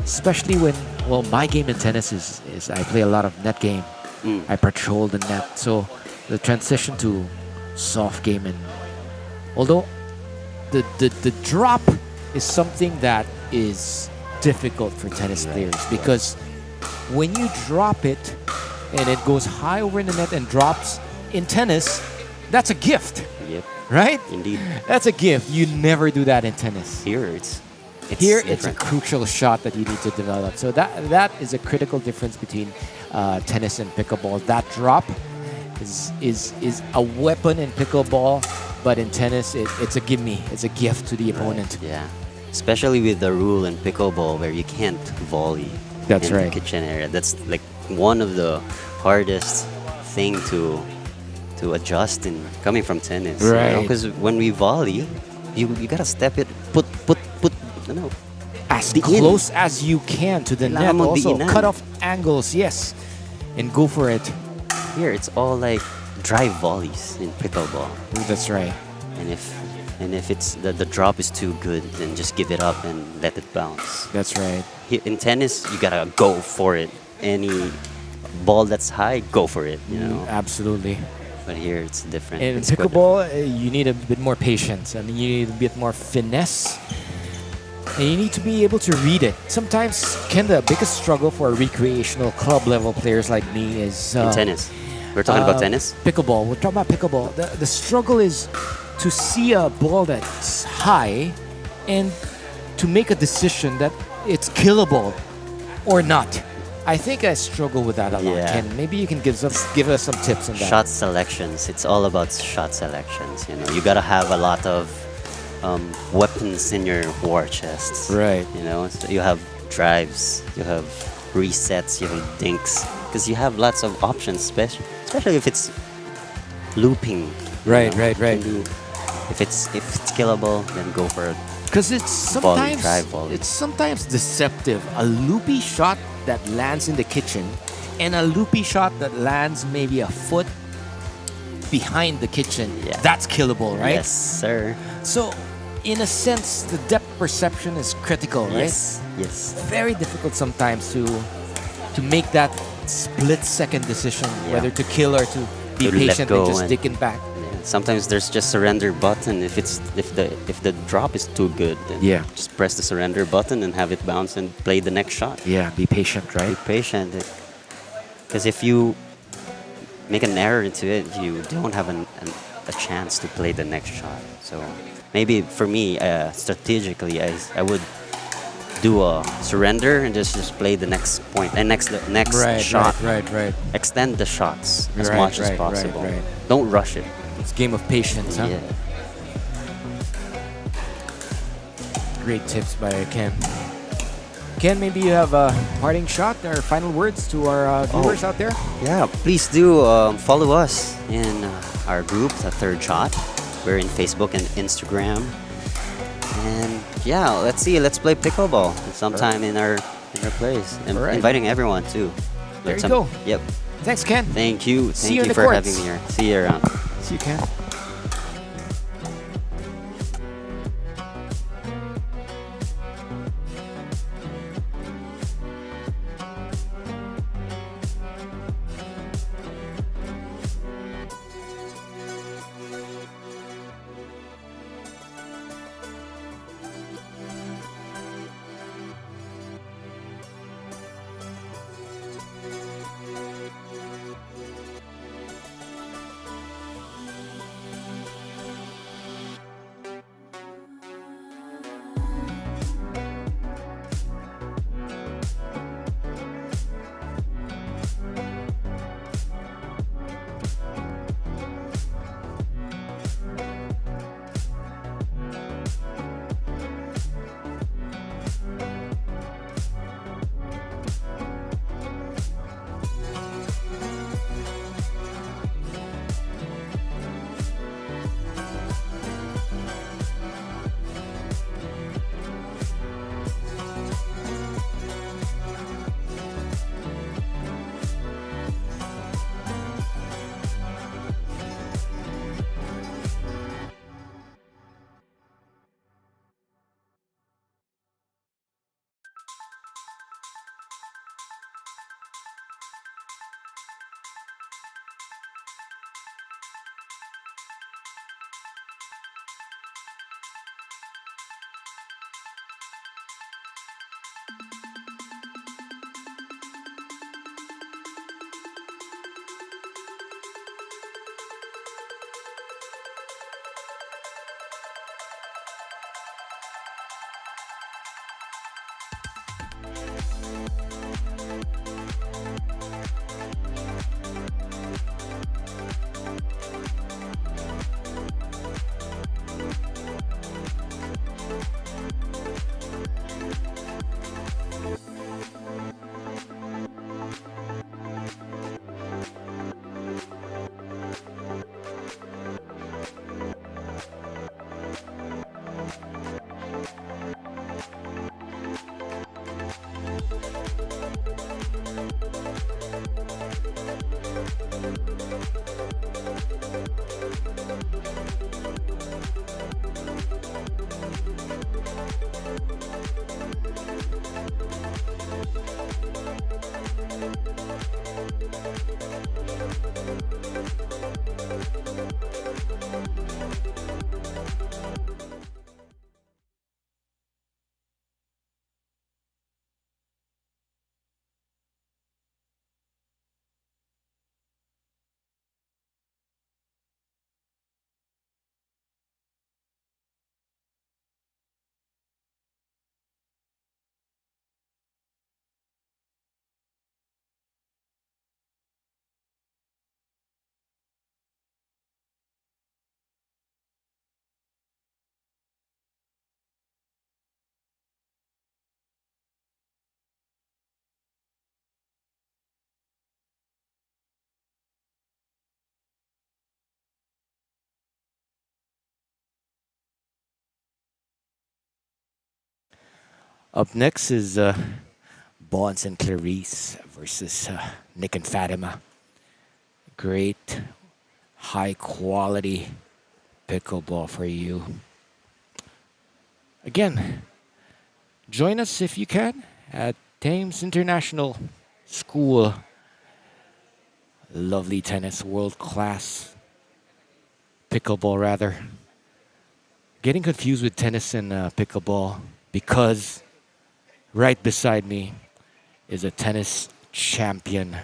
Especially when, well, my game in tennis is I play a lot of net game. I patrol the net. So the transition to soft game, and although the drop is something that is difficult for tennis players, because when you drop it and it goes high over in the net and drops in tennis, that's a gift. Yep. Right? Indeed. That's a gift. You never do that in tennis. Here it's It's a crucial shot that you need to develop. So that is a critical difference between tennis and pickleball. That drop is a weapon in pickleball, but in tennis it's a gimme. It's a gift to the opponent. Yeah. Especially with the rule in pickleball where you can't volley. That's in right. the kitchen area. That's like one of the hardest thing to adjust in coming from tennis. Right. Because when we volley, you gotta step it, put no. As The close as you can to the net. Kailangan mo Also, diinan. cut off angles, yes, and go for it. Here it's all like drive volleys in pickleball. That's right. And if it's the drop is too good, then just give it up and let it bounce. That's right. In tennis, you gotta go for it. Any ball that's high, go for it. You know. Absolutely. But here it's different. And in It's quite pickleball, you need a bit more patience. I mean, you need a bit more finesse. And you need to be able to read it. Sometimes, Ken, the biggest struggle for recreational club level players like me is in tennis. We're talking about tennis. Pickleball. We're talking about pickleball. The struggle is to see a ball that's high and to make a decision that it's killable or not. I think I struggle with that a lot. Yeah. Ken, maybe you can give us some tips on that. Shot selections. It's all about shot selections. You know, you gotta have a lot of weapons in your war chests. Right. You know, so you have drives, you have resets, you have dinks, because you have lots of options, especially if it's looping. Right, you know. right, right. If it's killable, then go for it. Because it's Volley, sometimes drive volley. it's sometimes deceptive. A loopy shot that lands in the kitchen and a loopy shot that lands maybe a foot behind the kitchen. Yeah. That's killable, right? Yes, sir. So, in a sense, the depth perception is critical, right? Yes, yes. Very difficult sometimes to make that split-second decision Yeah. whether to kill or to be To let patient go and just and- dig it back. Yeah, sometimes there's just surrender button if the drop is too good. Then Yeah. just press the surrender button and have it bounce and play the next shot. Yeah, be patient, Be right? patient, because if you make an error into it, you don't have a chance to play the next shot. So maybe for me, strategically, I would do a surrender and just play the next point and next shot. right. Extend the shots as Right, much as right, possible. right. Don't rush it. It's a game of patience, huh? Yeah. Great tips by Ken. Ken, maybe you have a parting shot or final words to our viewers out there? Yeah, please do follow us in our group, The Third Shot. We're in Facebook and Instagram. And yeah, let's play pickleball sometime in our place. And All right. inviting everyone too. There you go. Yep. Thanks, Ken. Thank you. See Thank you in you the for courts. having me here. See you around. See you, Ken. Up next is Bonds and Clarice versus Nick and Fatima. Great, high quality pickleball for you. Again, join us if you can at Thames International School. Lovely tennis, world class pickleball, rather. Getting confused with tennis and pickleball because right beside me is a tennis champion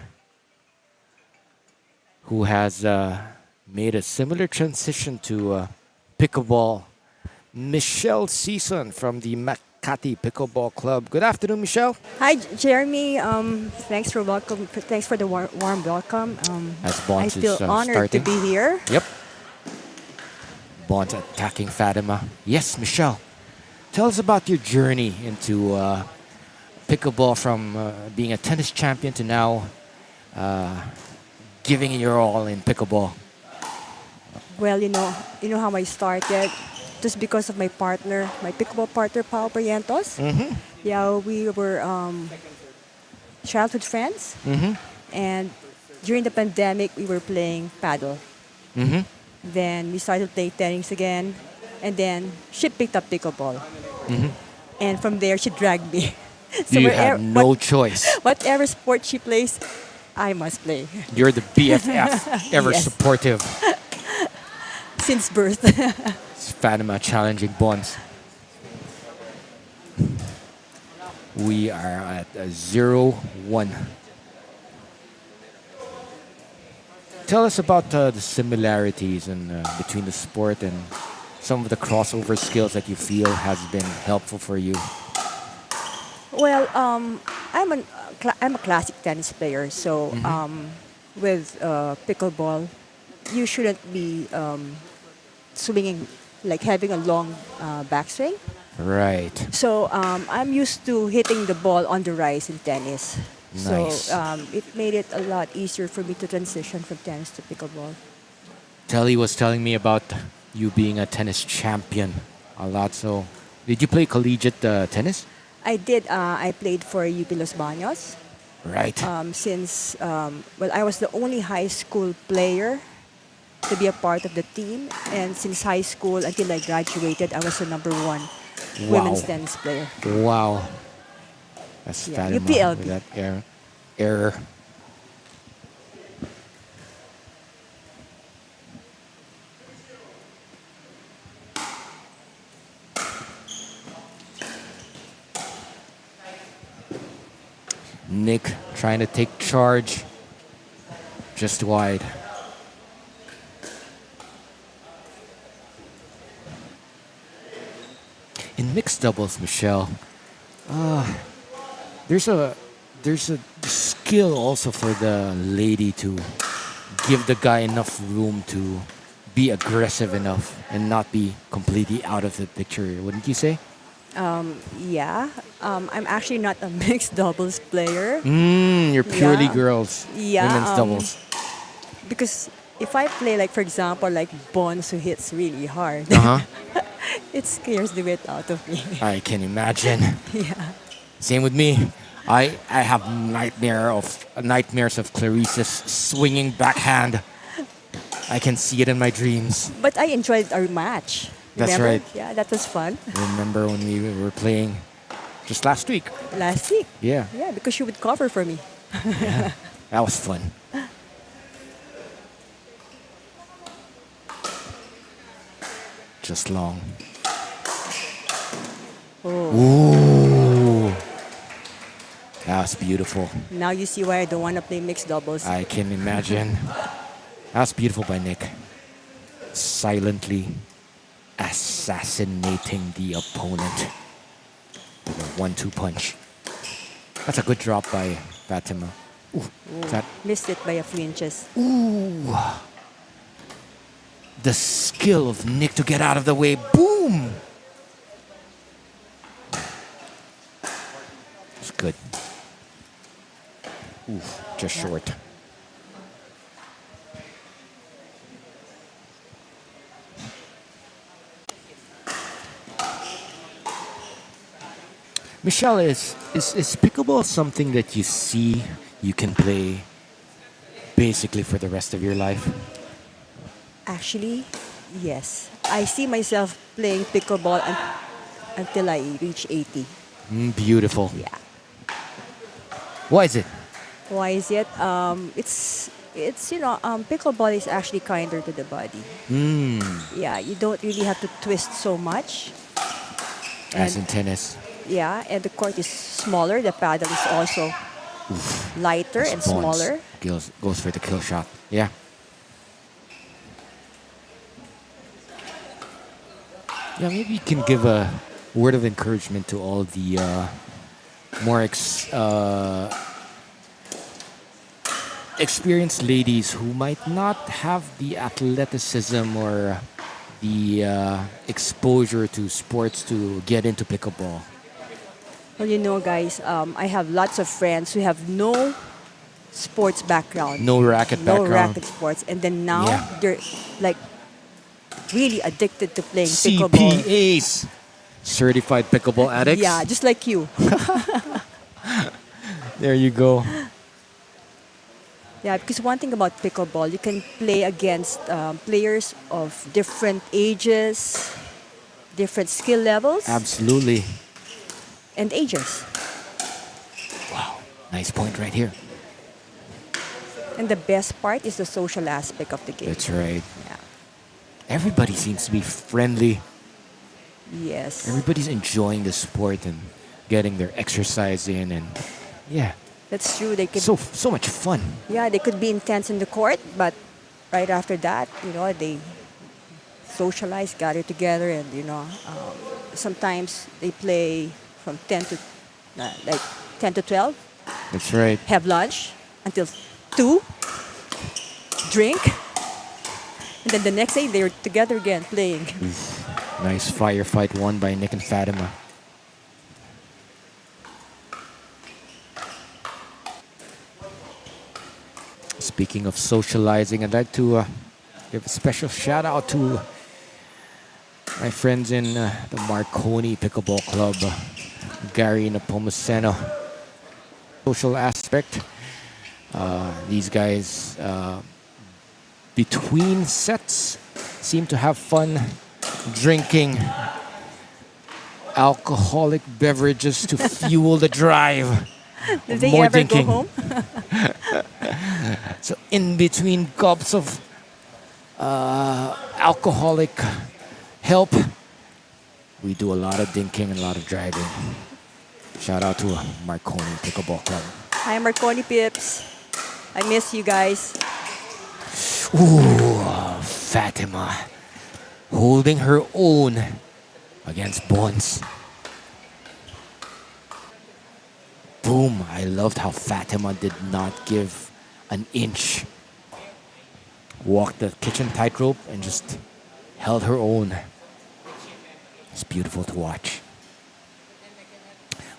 who has made a similar transition to pickleball. Michelle Season from the Makati Pickleball Club. Good afternoon, Michelle. Hi, Jeremy. Thanks for welcome. Thanks for the warm welcome. As I Bonds feel is honored starting. to be here. Yep. Bonds attacking Fatima. Yes, Michelle. Tell us about your journey into pickleball from being a tennis champion to now giving it your all in pickleball. Well, you know how I started, just because of my partner, my pickleball partner, Pao Brientos. Mm-hmm. Yeah, we were childhood friends, Mm-hmm. and during the pandemic, we were playing paddle. Mm-hmm. Then we started playing tennis again, and then she picked up pickleball, Mm-hmm. and from there she dragged me. You had no choice. Whatever sport she plays, I must play You're the BFF, ever Yes. supportive. since birth. It's Fatima challenging Bonds. We are at 0-1. Tell us about the similarities between the sport and some of the crossover skills that you feel has been helpful for you. Well, I'm a classic tennis player, so with pickleball, you shouldn't be swinging, like having a long backswing. Right. So I'm used to hitting the ball on the rise in tennis. Nice. So it made it a lot easier for me to transition from tennis to pickleball. Telly was telling me about you being a tennis champion a lot. So, did you play collegiate tennis? I did. I played for UP Los Baños. Right. Since I was the only high school player to be a part of the team, and since high school until I graduated, I was the number one women's tennis player. Wow. That's Yeah, Fatima UPLB. with that error. Nick trying to take charge. Just wide. In mixed doubles, Michelle, there's a skill also for the lady to give the guy enough room to be aggressive enough and not be completely out of the picture, wouldn't you say? Yeah. I'm actually not a mixed doubles player. You're purely Yeah. girls. Yeah, Women's doubles. Because if I play, like, for example, like Bonds who hits really hard, Uh-huh. it scares the wit out of me. I can imagine. Yeah. Same with me. I have nightmares of Clarice's swinging backhand. I can see it in my dreams. But I enjoyed our match. That's Remember? right. Yeah, that was fun. Remember when we were playing just last week? Last week. Yeah. Yeah, because she would cover for me. That was fun. Just long. Oh. Ooh. That was beautiful. Now you see why I don't want to play mixed doubles. I can imagine. That's beautiful by Nick. Silently assassinating the opponent with a 1-2 punch. That's a good drop by Fatima. Ooh, that, Missed it by a few inches. ooh. The skill of Nick to get out of the way. Boom! It's good. Ooh, just short. Michelle, is pickleball something that you see you can play basically for the rest of your life? Actually, yes. I see myself playing pickleball until I reach 80. Beautiful. Yeah. Why is it? Why is it? Pickleball is actually kinder to the body. Yeah, you don't really have to twist so much. As And- in tennis. Yeah, and the court is smaller. The paddle is also lighter and Bonds smaller. goes for the kill shot. Yeah. Yeah, maybe you can give a word of encouragement to all the more experienced ladies who might not have the athleticism or the exposure to sports to get into pickleball. Well, guys, I have lots of friends who have no sports background. No racket No background. racket sports. And then now Yeah. they're like really addicted to playing pickleball. CPAs. Certified pickleball addicts. Yeah, just like you. There you go. Yeah, because one thing about pickleball, you can play against players of different ages, different skill levels, Absolutely. and ages. Wow. Nice point right here. And the best part is the social aspect of the game. That's right. Yeah. Everybody seems to be friendly. Yes. Everybody's enjoying the sport and getting their exercise in, and yeah, That's true. They could so much fun. Yeah, they could be intense in the court, but right after that, they socialize, gather together, and sometimes they play from 10 to 12, That's right. have lunch until 2, drink, and then the next day they're together again playing. Nice firefight won by Nick and Fatima. Speaking of socializing, I'd like to give a special shout out to my friends in the Marconi Pickleball Club, Gary and Nepomuceno. Social aspect. These guys, between sets, seem to have fun drinking alcoholic beverages to fuel the drive. Did they More ever drinking. go home? So in between gulps of alcoholic help, we do a lot of drinking and a lot of driving. Shout out to Marconi Pickleball Club. Hi, Marconi Pips. I miss you guys. Ooh, Fatima holding her own against Bonds. Boom. I loved how Fatima did not give an inch. Walked the kitchen tightrope and just held her own. It's beautiful to watch.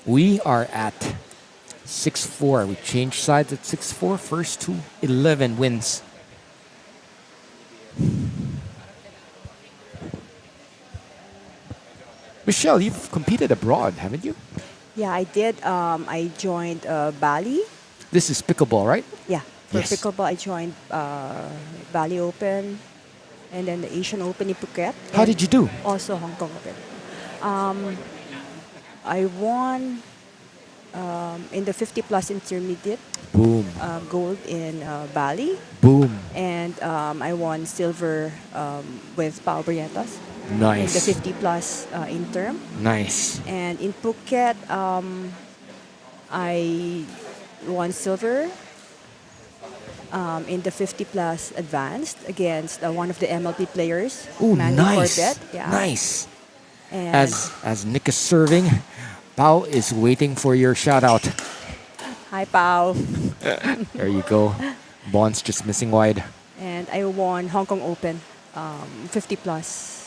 We are at 6-4. We changed sides at 6-4. First to 11 wins. Michelle, you've competed abroad, haven't you? Yeah, I did. I joined Bali. This is pickleball, right? Yeah, for Yes. pickleball, I joined Bali Open, and then the Asian Open in Phuket. How and did you do? Also Hong Kong Open. I won in the 50 plus intermediate Boom. gold in Bali, Boom. and I won silver with Pao Brientas in the Nice. 50 plus interim. Nice. And in Phuket, I won silver in the 50 plus advanced against one of the MLP players, Ooh, Mandy nice. Corbett. Yeah. Nice. And As Nick is serving, Pao is waiting for your shout out. hi, Pao. There you go. Bond's just missing wide. And I won Hong Kong Open 50 plus.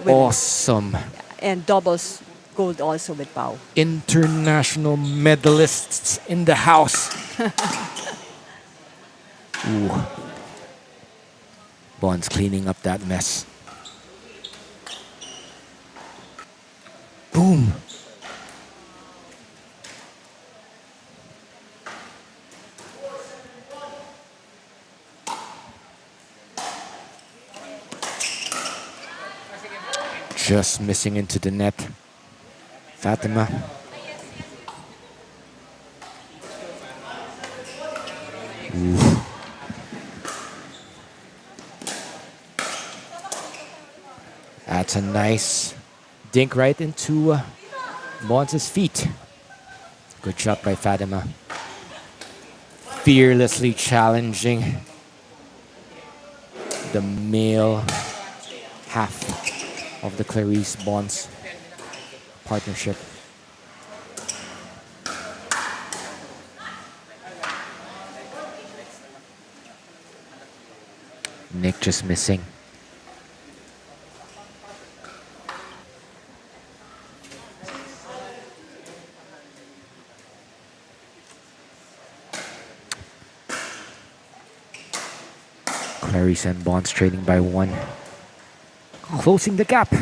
women. Awesome. And doubles gold also with Pao. International medalists in the house. Ooh. Bond's cleaning up that mess. Boom. Just missing into the net. Fatima. Ooh. That's a nice dink right into Bonds' feet. Good shot by Fatima. Fearlessly challenging the male half of the Clarice Bonds partnership. Nick just missing. Clarice and Bonds trading by 1. Closing the gap.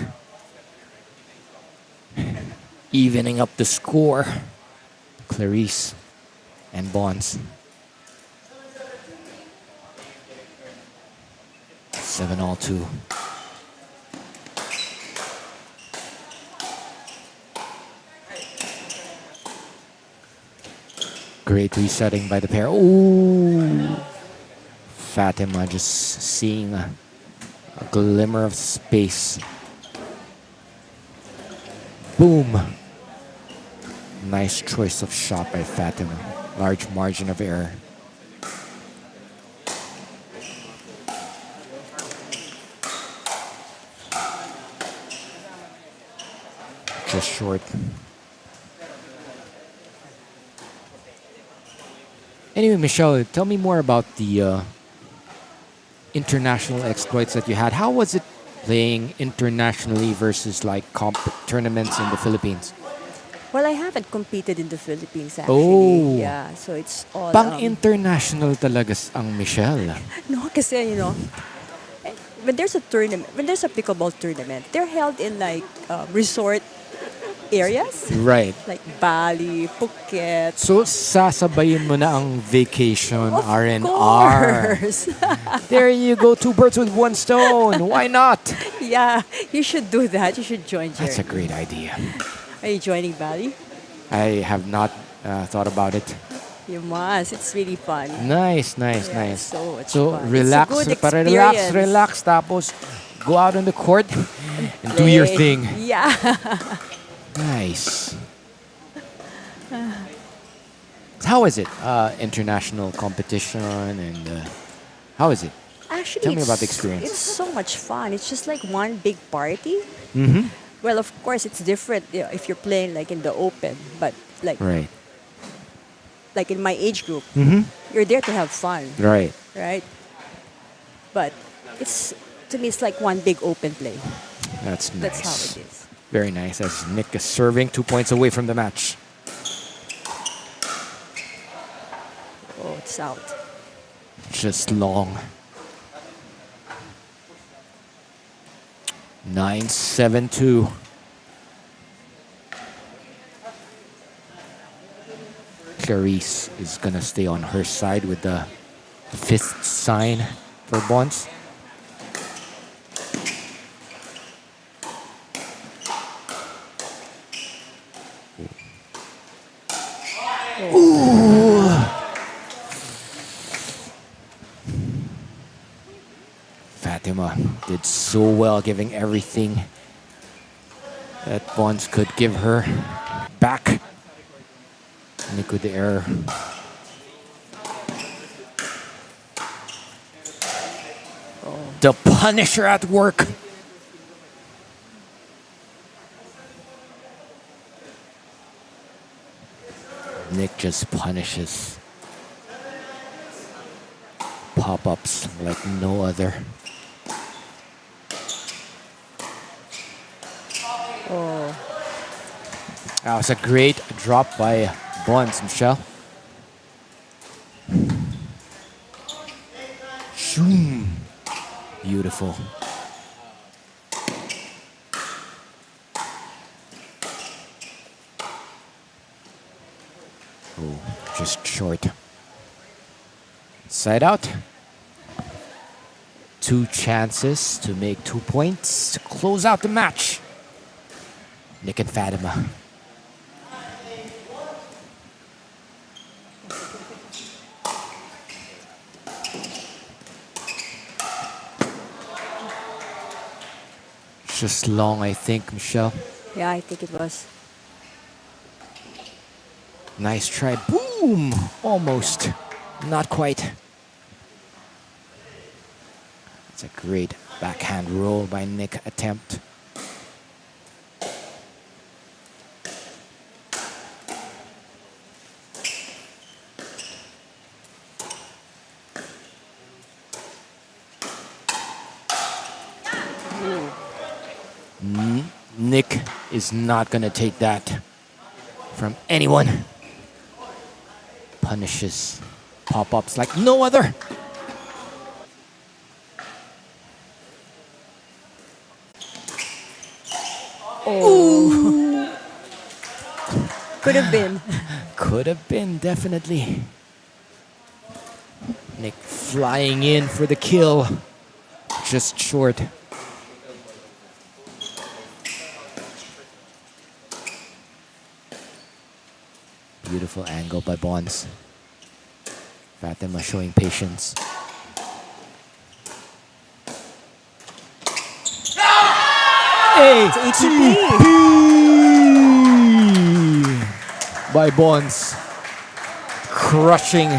Evening up the score. Clarice and Bonds. 7-2. Great resetting by the pair. Ooh. Fatima just seeing a glimmer of space. Boom. Nice choice of shot by Fatima. Large margin of error. Just short. Anyway, Michelle, tell me more about the international exploits that you had. How was it playing internationally versus like tournaments in the Philippines? Well, I haven't competed in the Philippines actually. Oh. Yeah, so it's all Pang-international talaga ang Michelle. No, kasi when there's a tournament, when there's a pickleball tournament, they're held in like resort areas, Right. like Bali, Phuket. So, sasabayin mo na ang vacation Of R&R. course. There you go, 2 birds with 1 stone. Why not? Yeah, you should do that. You should join That's a Jerry. great idea. Are you joining Bali? I have not thought about it. You must. It's really fun. Nice. Yeah, so much So, fun. relax, It's a good para experience. relax, tapos go out on the court and do your Play. thing. Yeah. Nice. How is it? International competition and how is it? Actually, Tell me about the it's- experience. It's so much fun. It's just like one big party. Mm-hmm. Well, of course, it's different if you're playing like in the open, but like Right. like in my age group, Mm-hmm. you're there to have fun, Right. right? But it's to me, it's like one big open play. That's nice. That's how it is. Very nice. As Nick is serving 2 points away from the match. Oh, it's out. Just long. 9-7-2. Clarice is gonna stay on her side with the fist sign for Bonds. Ooh. Fatima did so well, giving everything that Bonds could give her back. Nick with the error. The Punisher at work. Nick just punishes pop-ups like no other. Oh, That was a great drop by Bonds, Michelle. Shoom. Beautiful. Oh, just short. Side out. 2 chances to make 2 points to close out the match. Nick and Fatima. Just long, I think, Michelle. yeah, I think it was. Nice try. Boom! Almost. Not quite. It's a great backhand roll by Nick attempt. Nick is not gonna take that from anyone. Punishes pop-ups like no other. Oh. Could have been. Could have been, definitely. Nick flying in for the kill. Just short. Beautiful angle by Bonds. Fatima showing patience. ATP. By Bonds. Crushing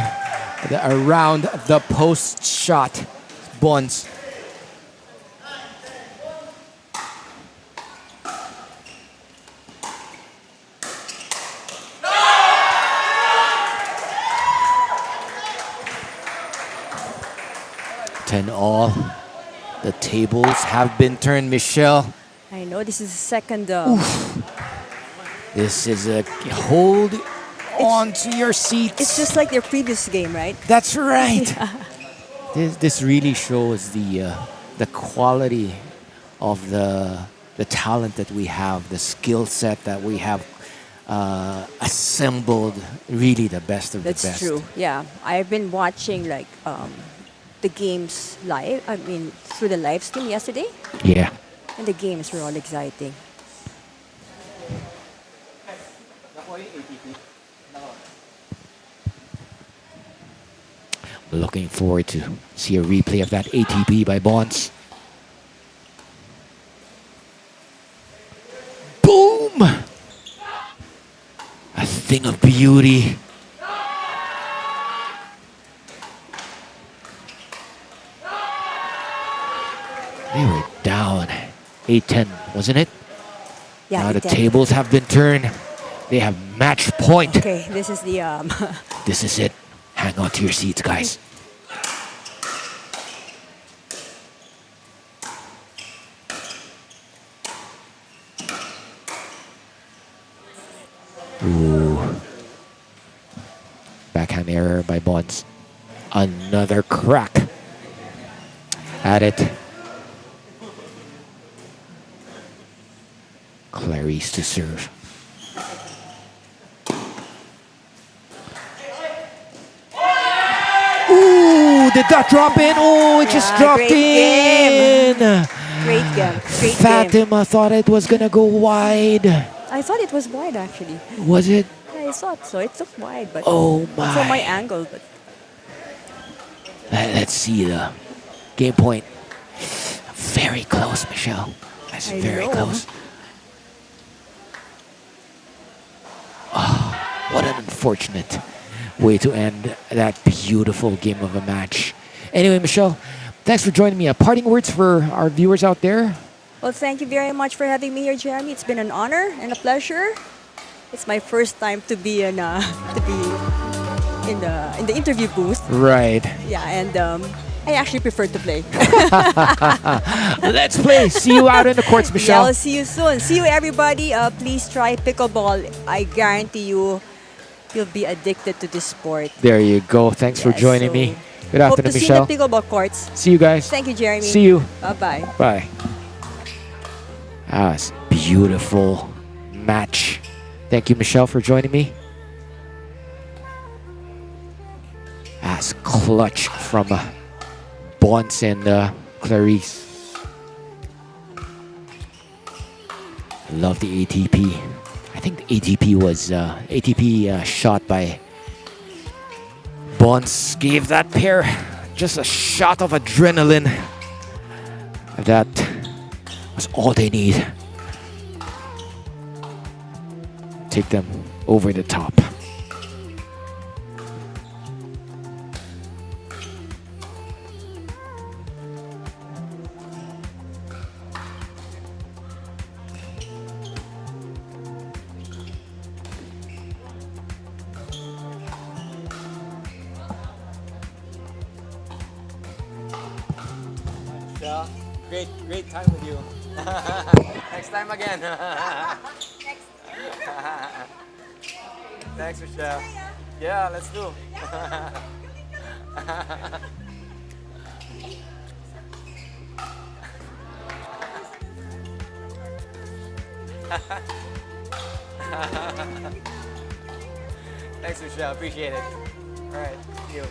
around the post shot. Bonds. Ten all. The tables have been turned, Michelle. I know this is the second. This is a hold on to your seats. It's just like their previous game, right? That's right. This really shows the quality of the talent that we have, the skill set that we have assembled. Really, the best of the best. That's true. Yeah, I've been watching like the games live. I mean, through the live stream yesterday, Yeah. and the games were all exciting. Looking forward to see a replay of that ATP by Bonds. Boom! A thing of beauty. They were down 8-10, wasn't it? Yeah. Now the 8-10. tables have been turned. They have match point. Okay, this is the This is it. Hang on to your seats, guys. Ooh. Backhand error by Bonds. Another crack at it. Clarice to serve. Ooh, did that drop in? Oh, it just Yeah, dropped great in. Great game. Great game. Fatima thought it was gonna go wide. I thought it was wide actually. Was it? I thought so. It looked wide, but Oh from my my. angle. But Let's see the game point. Very close, Michelle. That's I very know. close. Oh, what an unfortunate way to end that beautiful game of a match. Anyway, Michelle, thanks for joining me. Parting words for our viewers out there. well, thank you very much for having me here, Jeremy. It's been an honor and a pleasure. It's my first time to be in the interview booth. Right. Yeah, and I actually prefer to play. Let's play. See you out in the courts, Yeah, Michelle. I'll see you soon. See you, everybody. Please try pickleball. I guarantee you'll be addicted to this sport. There you go. Thanks for Yeah, joining so me. Good Hope afternoon, to see Michelle. you in the pickleball courts. See you guys. Thank you, Jeremy. See you. Bye-bye. Bye. It's a beautiful match. Thank you, Michelle, for joining me. That's clutch from Bonds and Clarice. Love the ATP. I think the ATP was shot by Bonds. Gave that pair just a shot of adrenaline. That was all they need. Take them over the top. Great time with you. Next time again. Thanks, Michelle. Yeah, let's do. Thanks, Michelle. Appreciate it. All right, see you.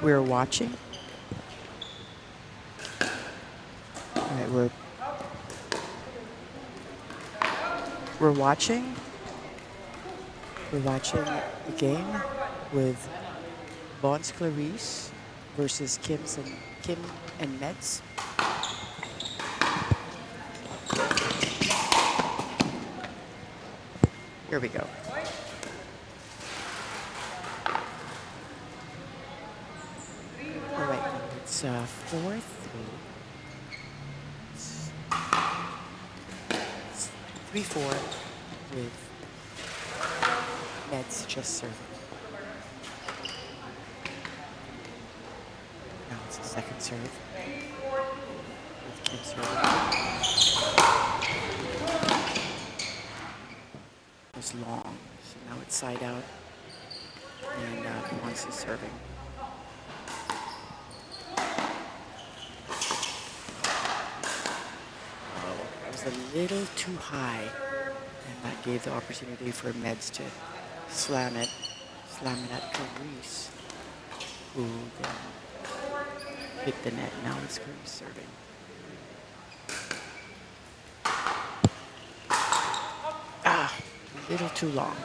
We're watching. All right, we're watching. We're watching the game with Bonds Clarice versus Kim and Meds. Here we go. All right, it's 4-3. It's 3-4 with Meds just serving. Now it's the second serve. With Kim serving. It was long, so now it's side out. And Bonds is serving. A little too high, and that gave the opportunity for Meds to slam it at Clarice, who then hit the net. Now it's Clarice serving. little too long.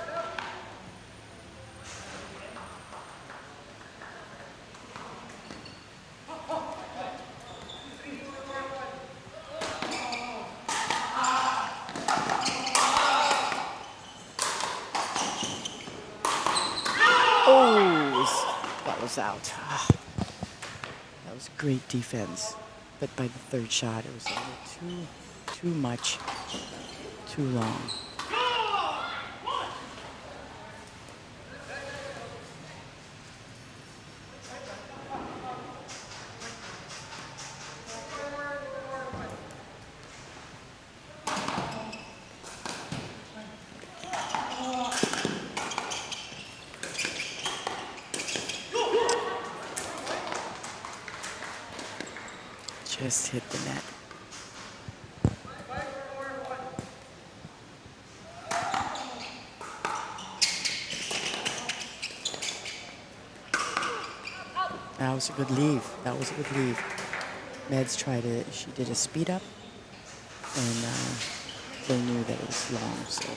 That was out. That was great defense. But by the third shot, it was a little too much, too long. Just hit the net. That was a good leave. That was a good leave. Meds she did a speed up, and they knew that it was long, so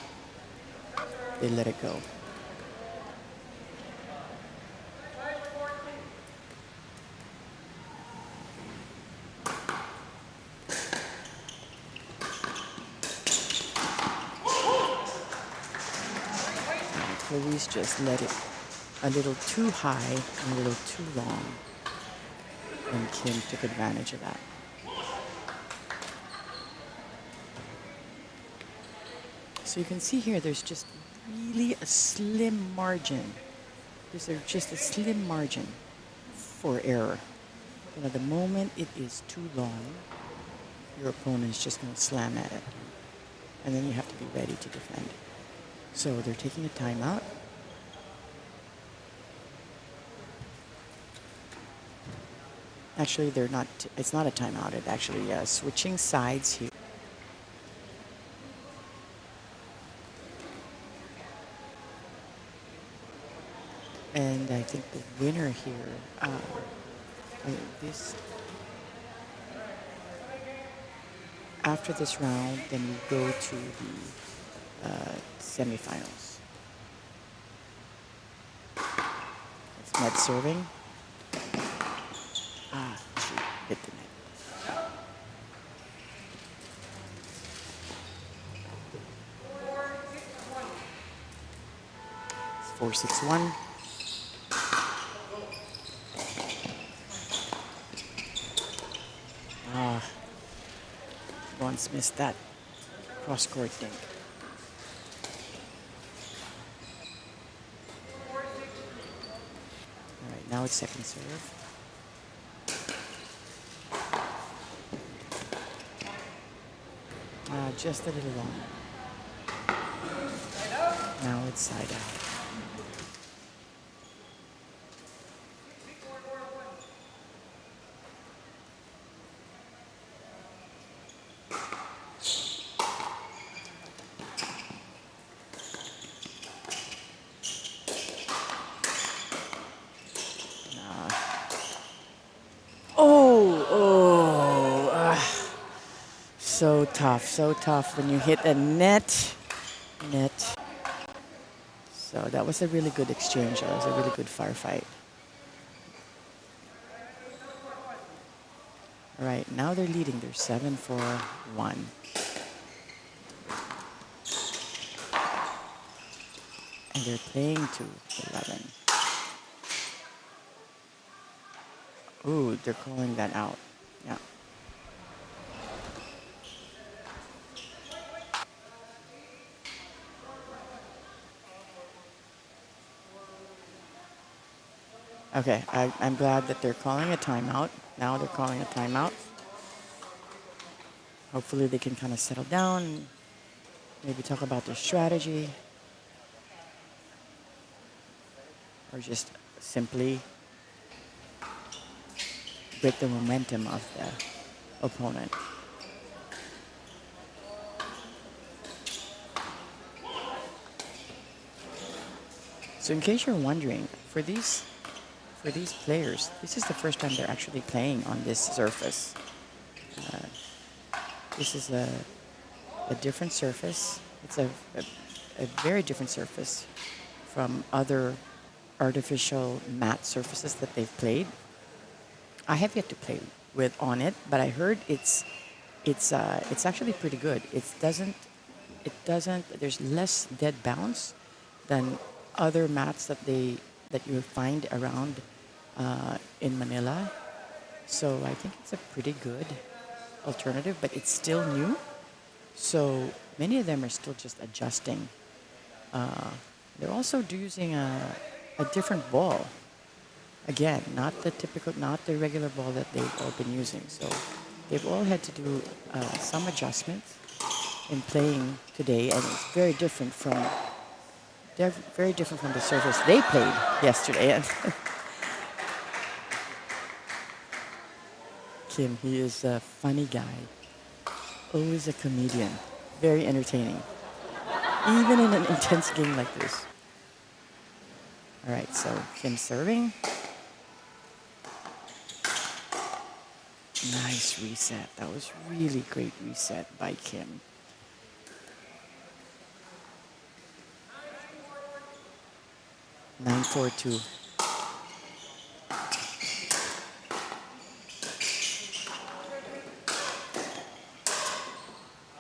they let it go. Clarice just let it a little too high and a little too long. And Kim took advantage of that. So you can see here there's just really a slim margin. There's just a slim margin for error. And at the moment it is too long, your opponent is just going to slam at it. And then you have to be ready to defend. So they're taking a timeout. Actually, they're not. It's not a timeout. It's actually switching sides here. And I think the winner here, after this round, then we go to the semifinals. It's net serving. She hit the net. It's 4-6-1. Once missed that cross-court dink. All right, now it's second serve. Just a little long. Now it's side out. So tough when you hit a net. So that was a really good exchange. That was a really good firefight. All right, now they're leading. They're 7-4-1. And they're playing to 11. Ooh, they're calling that out. Yeah. Okay, I'm glad that they're calling a timeout. Now they're calling a timeout. Hopefully they can kind of settle down and maybe talk about their strategy. Or just simply break the momentum of the opponent. So in case you're wondering, for these players, this is the first time they're actually playing on this surface. This is a different surface. It's a very different surface from other artificial matte surfaces that they've played. I have yet to play with on it, but I heard it's actually pretty good. It doesn't there's less dead bounce than other mats that you find around in Manila. So I think it's a pretty good alternative, but it's still new. So many of them are still just adjusting. They're also using a different ball. Again, not the regular ball that they've all been using. So they've all had to do some adjustments in playing today, and it's very different from the surface they played yesterday. And Kim, he is a funny guy, always a comedian, very entertaining, even in an intense game like this. All right, so Kim serving. Nice reset. That was really great reset by Kim. Nine, 4-2.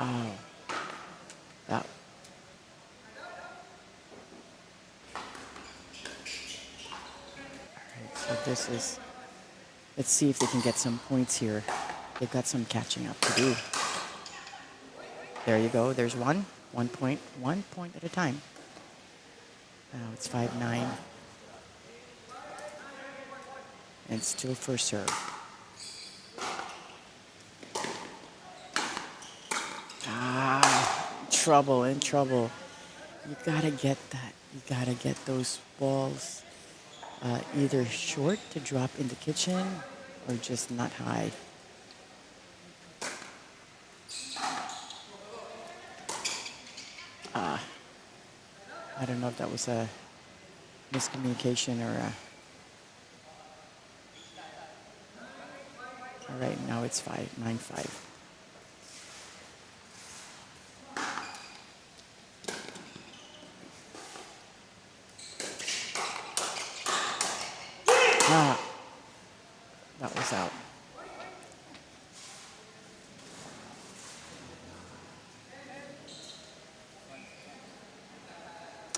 Oh, that. All right, so this is. Let's see if they can get some points here. They've got some catching up to do. There you go. There's one. 1 point. 1 point at a time. Now it's 5-9. And still first serve. In trouble. You gotta get that. You gotta get those balls either short to drop in the kitchen or just not high. I don't know if that was a miscommunication or a... All right, now it's 9-5. That was out.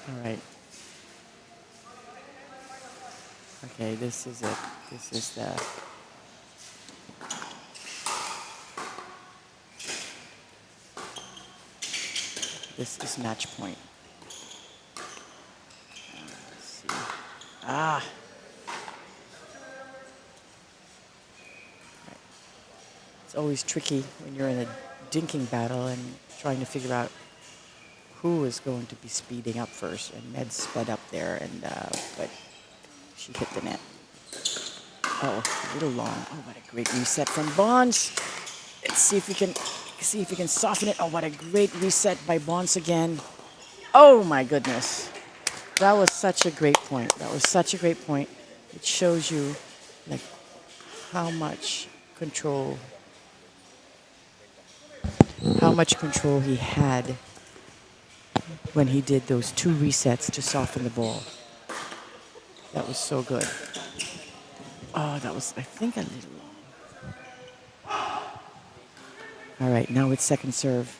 All right. Okay, this is it. This is the... This is match point. Let's see. It's always tricky when you're in a dinking battle and trying to figure out who is going to be speeding up first. And Med sped up there, and but she hit the net. Oh, a little long. Oh, what a great reset from Bonds. Let's see if we can soften it. Oh, what a great reset by Bonds again. Oh my goodness, that was such a great point. It shows you like how much control he had when he did those 2 resets to soften the ball. That was so good. Oh, that was, I think, a little long. All right, now it's second serve.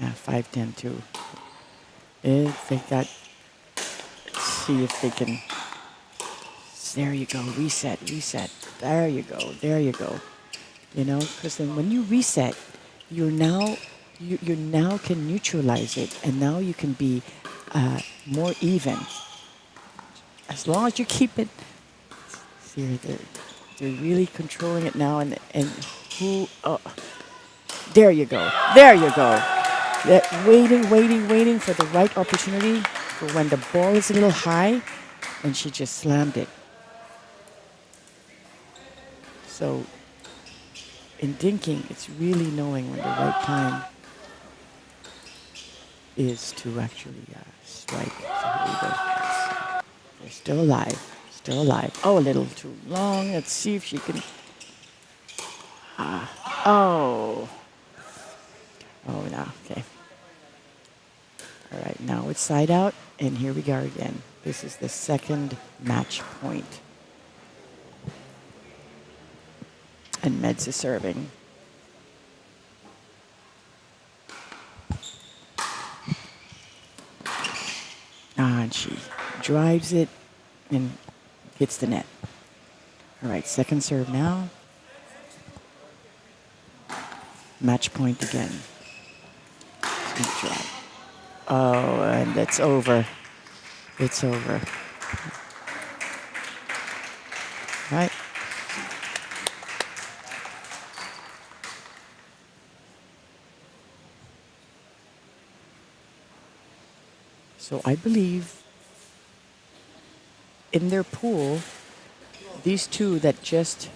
Yeah, 5-10 too. If they got, let's see if they can. There you go, reset. There you go. You know, because then when you reset, you now can neutralize it, and now you can be more even. As long as you keep it. See, they're really controlling it now, and who? Oh, there you go. Waiting for the right opportunity for when the ball is a little high, and she just slammed it. So in dinking, it's really knowing when the right time is to actually strike. So here we go. They're still alive. Oh, a little too long. Let's see if she can. Oh, no. Okay. side out, and here we go again. This is the second match point. And Meds is serving. And she drives it and hits the net. All right, second serve now. Match point again. Good job. Oh, and it's over. It's over. Right. So I believe in their pool, these two that just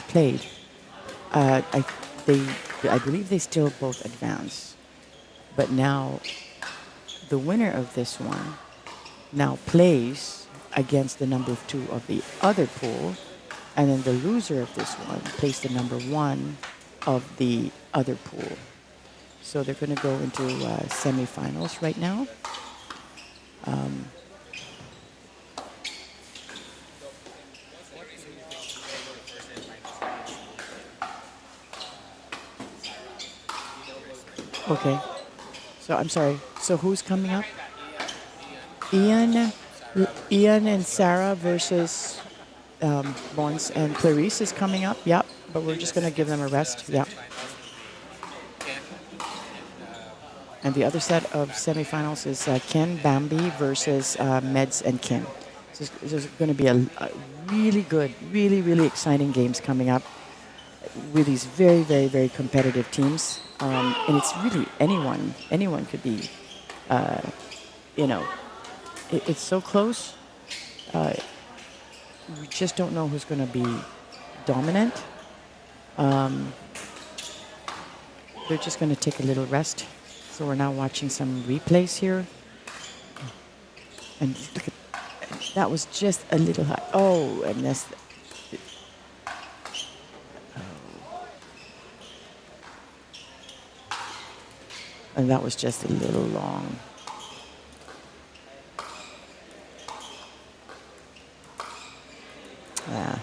played, I believe they still both advance. But now, the winner of this one now plays against the number 2 of the other pool, and then the loser of this one plays the number 1 of the other pool. So they're going to go into semifinals right now. Okay. So I'm sorry. So who's coming up? Ian and Sarah versus Mons and Clarice is coming up. Yep. But we're just going to give them a rest. Yeah. And the other set of semifinals is Ken Bambi versus Meds and Kim. So there's going to be a really good, really exciting games coming up with these very competitive teams. And it's really anyone could be, it's so close. We just don't know who's going to be dominant. They're just going to take a little rest. So we're now watching some replays here. And look at, that was just a little high. Oh, and that's... And that was just a little long. Yeah.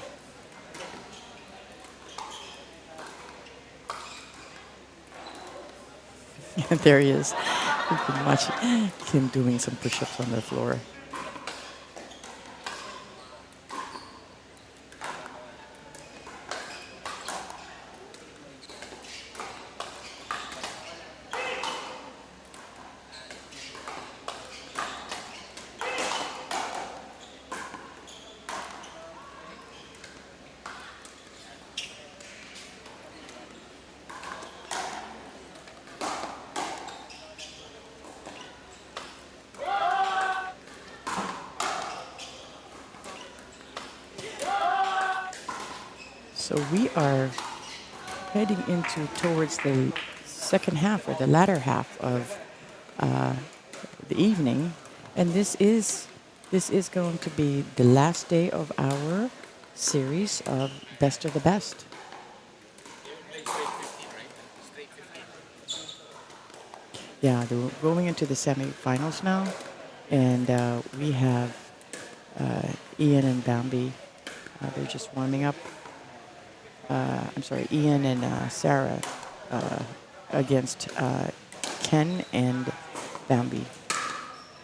There he is. You can watch him doing some push-ups on the floor. So we are heading towards the second half, or the latter half of the evening, and this is going to be the last day of our series of Best of the Best. Yeah, they're going into the semifinals now, and we have Ian and Bambi. They're just warming up. I'm sorry, Ian and Sarah against Ken and Bambi.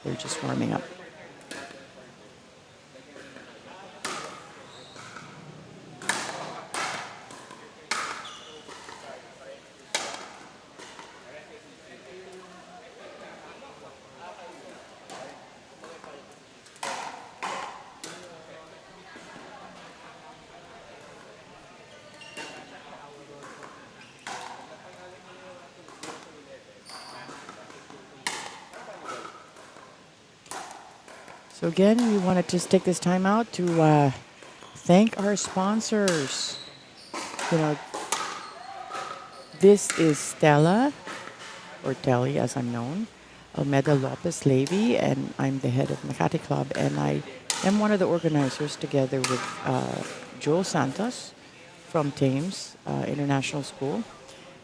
They're just warming up. So again, we want to just take this time out to thank our sponsors. You know, this is Stella, or Telly as I'm known, Almeda Lopez Levy, and I'm the head of Makati Club, and I am one of the organizers together with Joel Santos from Thames International School.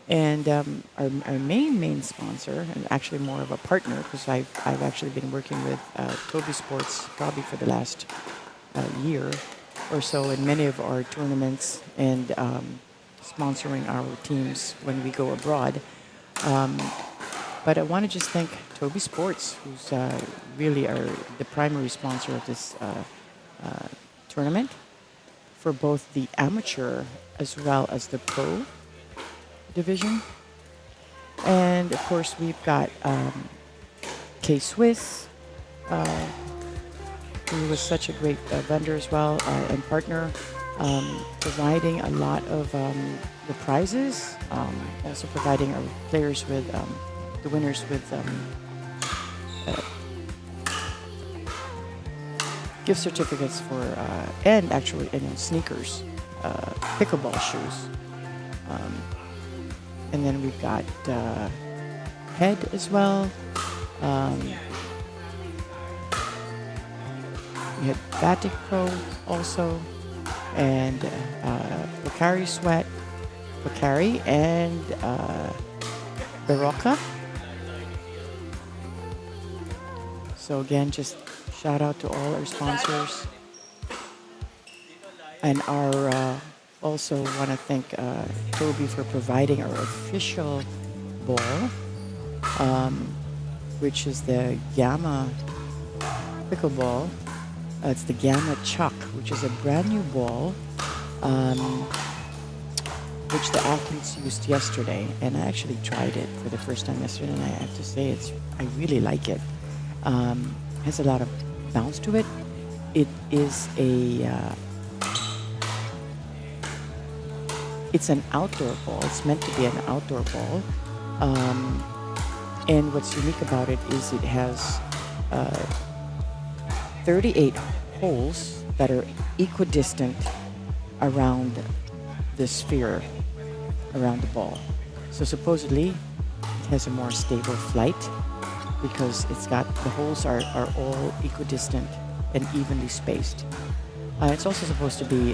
And our main sponsor, and actually more of a partner, because I've actually been working with Toby Sports probably for the last year or so in many of our tournaments and sponsoring our teams when we go abroad. But I want to just thank Toby Sports, who's really the primary sponsor of this tournament for both the amateur as well as the pro division. And of course, we've got K-Swiss, who was such a great vendor as well and partner, providing a lot of the prizes, also providing our players with the winners with gift certificates for and actually sneakers, pickleball shoes. And then we've got Head as well. We had Batik Pro also, and Bakari Sweat, Bakari, and Barocca. So again, just shout out to all our sponsors. And our also want to thank Toby for providing our official ball, which is the Gamma Pickleball. It's the Gamma Chuck, which is a brand new ball, which the athletes used yesterday. And I actually tried it for the first time yesterday, and I have to say I really like it. Has a lot of bounce to it. It is it's an outdoor ball. It's meant to be an outdoor ball. And what's unique about it is it has 38 holes that are equidistant around the sphere, around the ball. So supposedly it has a more stable flight because the holes are all equidistant and evenly spaced. It's also supposed to be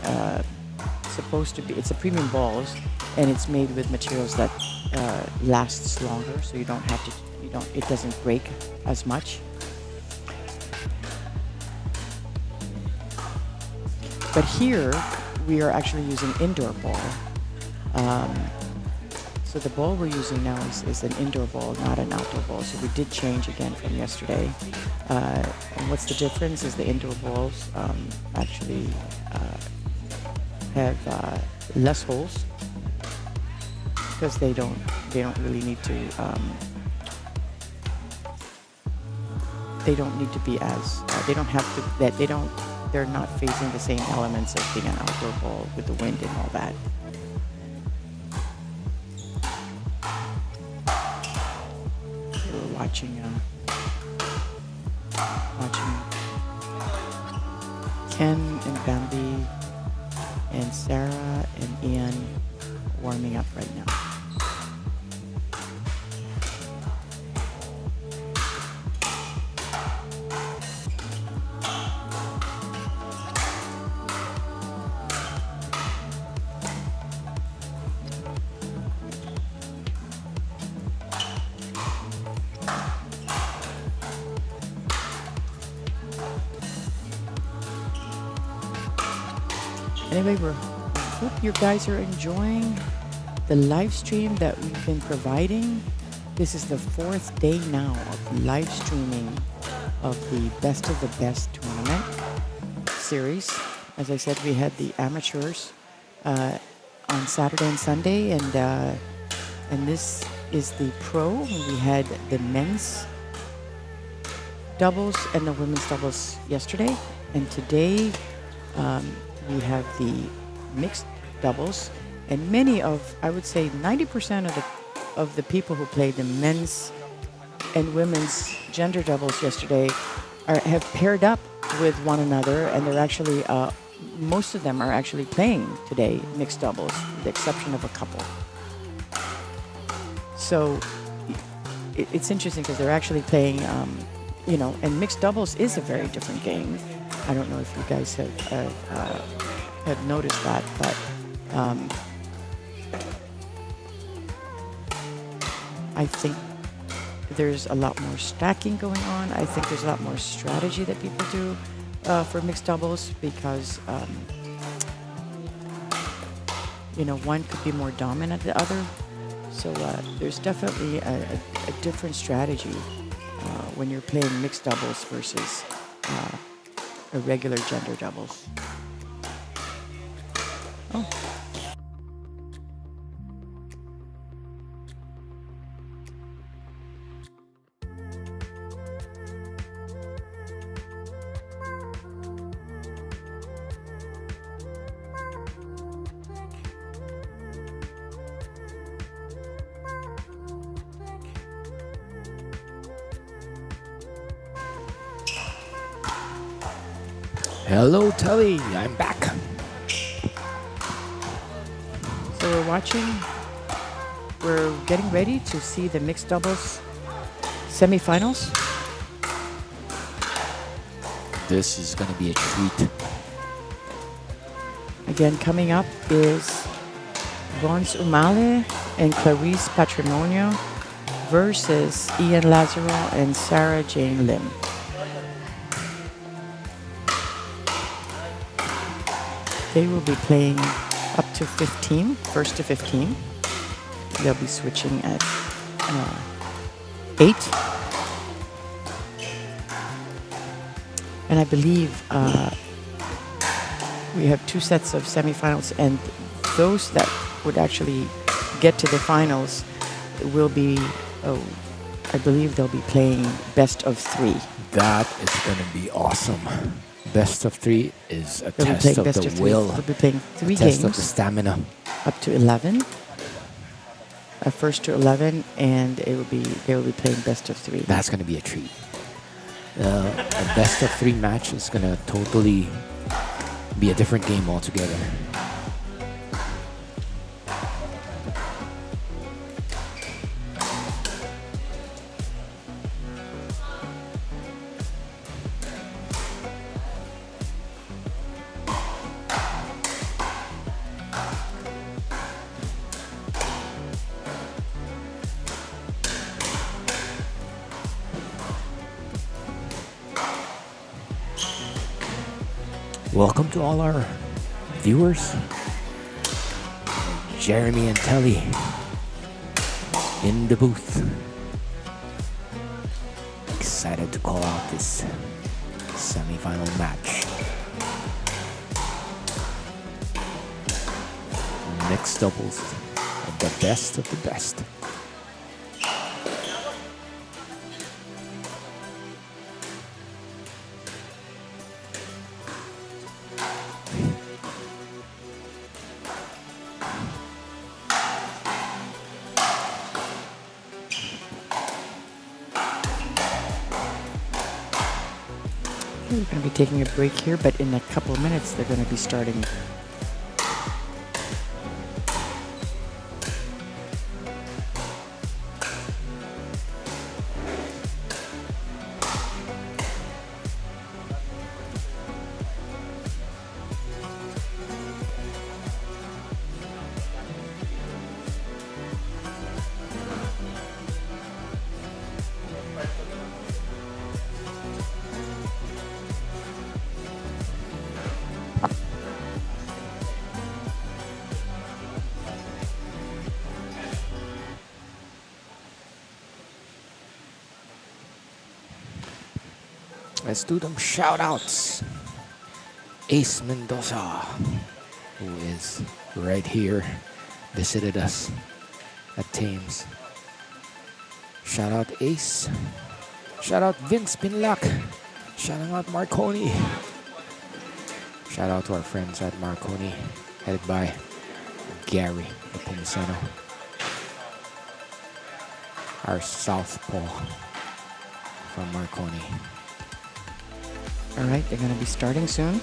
it's a premium balls, and it's made with materials that lasts longer, so it doesn't break as much. But here we are actually using indoor ball. So the ball we're using now is an indoor ball, not an outdoor ball. So we did change again from yesterday. And what's the difference is the indoor balls actually have less holes because they don't really need to be as they're not facing the same elements of being an outdoor ball with the wind and all that. We're watching Ken and Bambi and Sarah and Ian warming up right now. Anyway, we hope you guys are enjoying the live stream that we've been providing. This is the 4th day now of live streaming of the Best of the Best tournament series. As I said, we had the amateurs on Saturday and Sunday, and this is the pro. We had the men's doubles and the women's doubles yesterday, and today we have the mixed doubles, and I would say 90% of the people who played the men's and women's gender doubles yesterday have paired up with one another, and they're actually most of them are actually playing today mixed doubles, with the exception of a couple. So it's interesting because they're actually playing, and mixed doubles is a very different game. I don't know if you guys have noticed that, but I think there's a lot more stacking going on. I think there's a lot more strategy that people do for mixed doubles because, one could be more dominant than the other. So there's definitely a different strategy when you're playing mixed doubles versus a regular gender doubles. Oh. Hello, Telly. I'm back. So we're getting ready to see the mixed doubles semifinals. This is going to be a treat. Again, coming up is Bronze Umale and Clarice Patrimonio versus Ian Lazaro and Sarah Jane Lim. They will be playing up to 15, first to 15. They'll be switching at 8. And I believe we have 2 sets of semifinals, and those that would actually get to the finals will be, I believe they'll be playing best of 3. That is going to be awesome. Best of 3 is a They'll be test playing of best the of 3. will, They'll be playing 3 a test of games the stamina. up to 11. First to 11, and they will be playing best of 3. That's going to be a treat. A best of 3 match is going to totally be a different game altogether. Welcome to all our viewers. Jeremy and Telly in the booth. Excited to call out this semi-final match. Mixed doubles, the best of the best. We're going to be taking a break here, but in a couple of minutes they're going to be starting. Let's do them shout outs. Ace Mendoza, who is right here, visited us at Thames. Shout out Ace. Shout out Vince Pinlac. Shout out Marconi. Shout out to our friends at Marconi, headed by Gary Nepomuceno, our southpaw from Marconi. All right, they're going to be starting soon.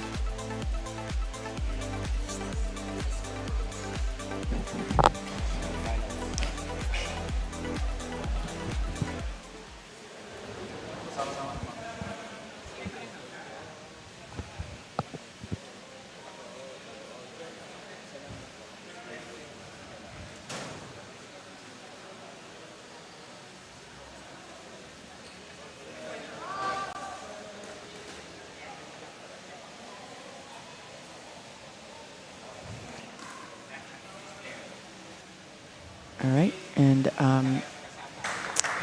All right, and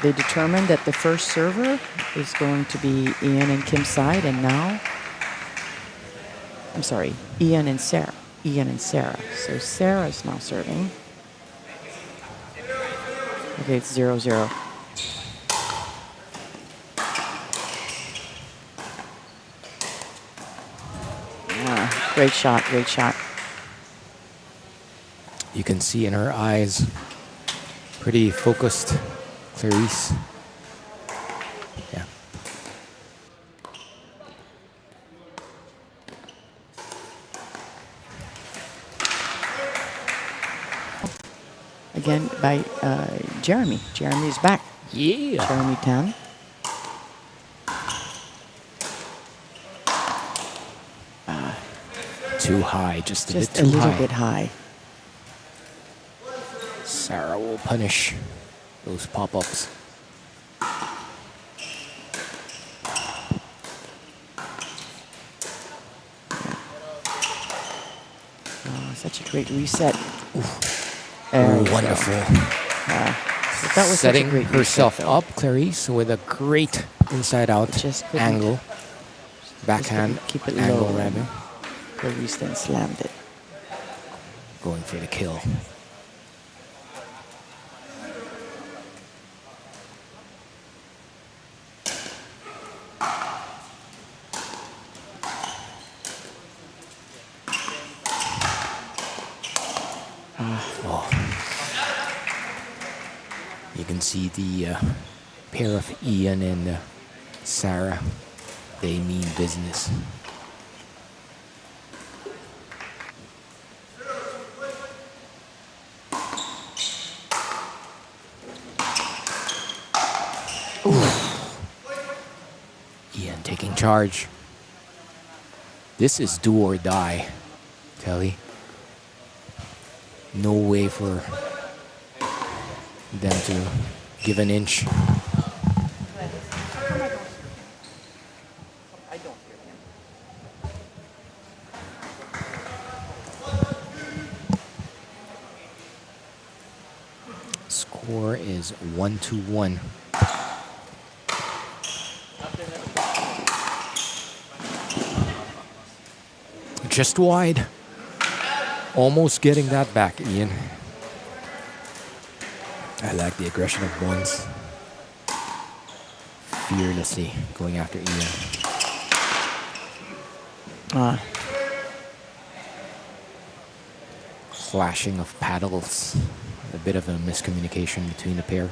they determined that the first server is going to be Ian and Kim's side, and now, I'm sorry, Ian and Sarah. Ian and Sarah. So Sarah's now serving. Okay, it's 0-0. Ah, great shot, great shot. You can see in her eyes, pretty focused, Clarice. Yeah. Again by Jeremy. Jeremy's back. Yeah. Jeremy Tan. Too high, just a bit Just too a little high. bit high. Sarah will punish those pop-ups. Oh, such a great reset. Oh, we go. wonderful. So that was such a Setting great herself reset, though. up, Clarice, with a great inside-out Just couldn't- angle. Just Backhand couldn't keep it angle, low. rather. Clarice then slammed it. Going for the kill. Oh. You can see the pair of Ian and Sarah. They mean business. Ian taking charge. This is do or die, Telly. No way for them to give an inch. Score is 1-1. Just wide. Almost getting that back, Ian. I like the aggression of Bonds. Fearlessly going after Ian. Clashing of paddles. A bit of a miscommunication between the pair.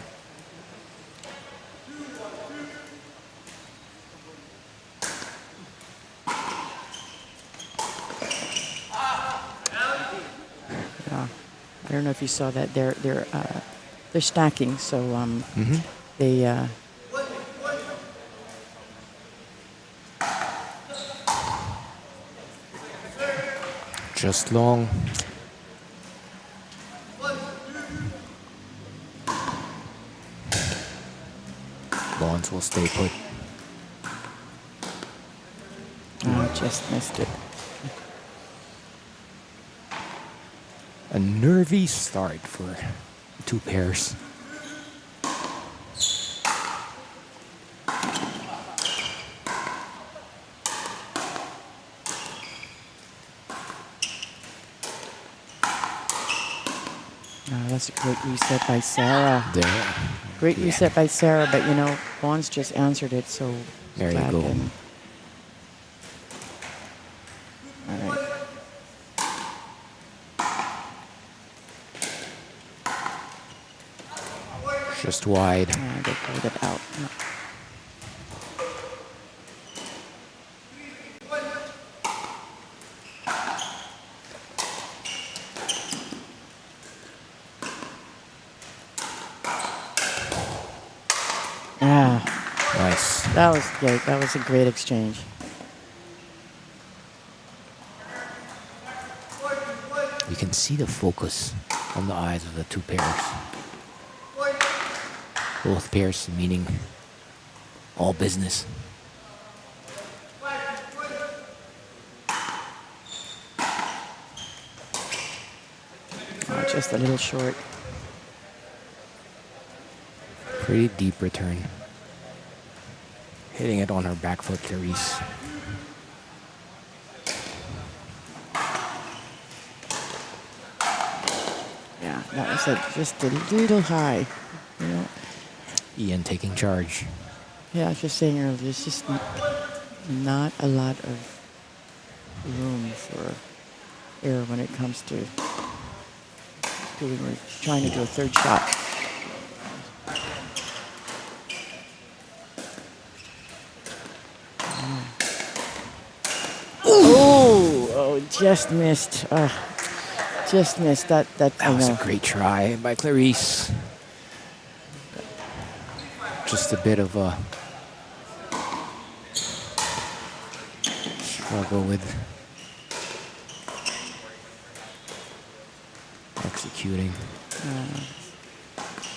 I don't know if you saw that. They're stacking, so they. Just long. Bonds will stay put. Just missed it. A nervy start for the two pairs. That's a great reset by Sarah. There. Great Yeah. reset by Sarah, but you know, Bonds just answered it, so There you glad go. then. All right. Just wide. They pulled it out. No. Nice. That was great. That was a great exchange. You can see the focus on the eyes of the two pairs. Both pairs meaning all business. Just a little short. Pretty deep return. Hitting it on her back foot, Clarice. Yeah, that was just a little high. You know. Ian taking charge. Yeah, I was just saying earlier, there's just not a lot of room for error when it comes to trying to do a third shot. Oh, just missed. Just missed that. That was a great try by Clarice. Just a bit of a struggle with executing.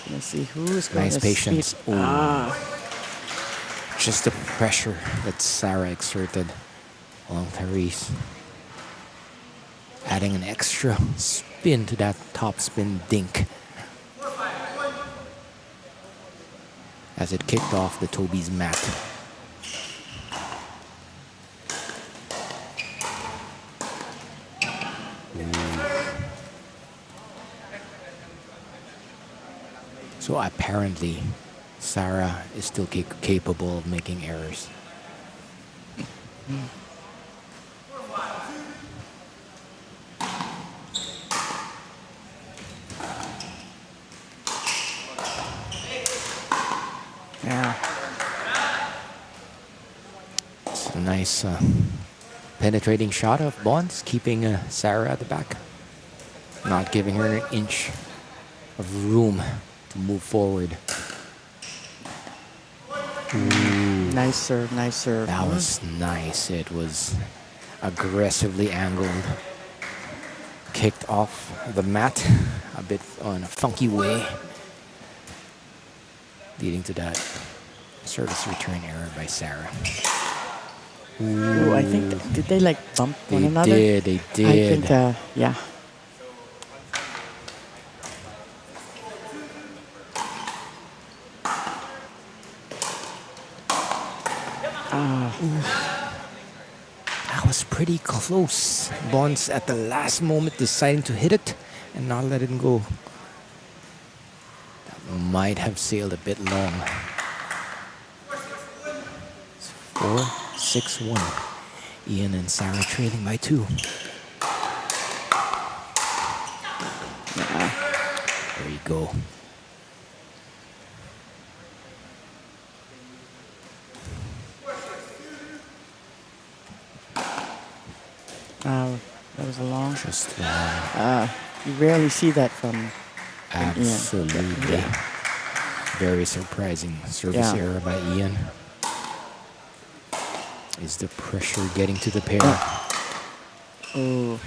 Let's see who's going Nice to patience. speed. Just the pressure that Sarah exerted on Clarice. Adding an extra spin to that top spin dink. As it kicked off the Toby's mat. So apparently, Sarah is still capable of making errors. Yeah. It's a nice penetrating shot of Bonds, keeping Sarah at the back. Not giving her an inch of room to move forward. Nice serve, nice serve. That was nice. It was aggressively angled. Kicked off the mat a bit on a funky way. Leading to that service return error by Sarah. Ooh, I think, did they like bump one another? They did. I think, yeah. That was pretty close. Bonds at the last moment deciding to hit it and not let it go. That might have sailed a bit long. It's 4-6-1. Ian and Sarah trailing by 2. There you go. That was a long. Just You rarely see that from Ian. absolutely. Yeah. Very surprising service Yeah. error by Ian. Is the pressure getting to the pair? Oh,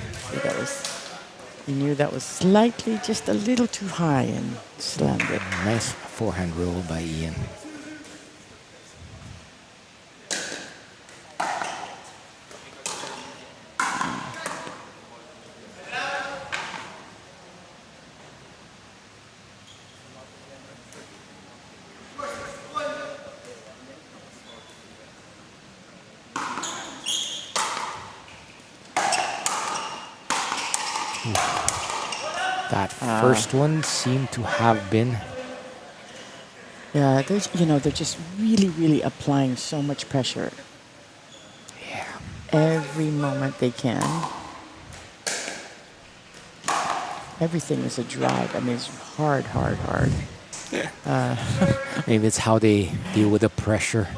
that was. You knew that was slightly, just a little too high and slammed it. Nice forehand roll by Ian. That first one seemed to have been. Yeah, they're just really, really applying so much pressure. Yeah. Every moment they can. Everything is a drive. I mean, it's hard. Maybe it's how they deal with the pressure.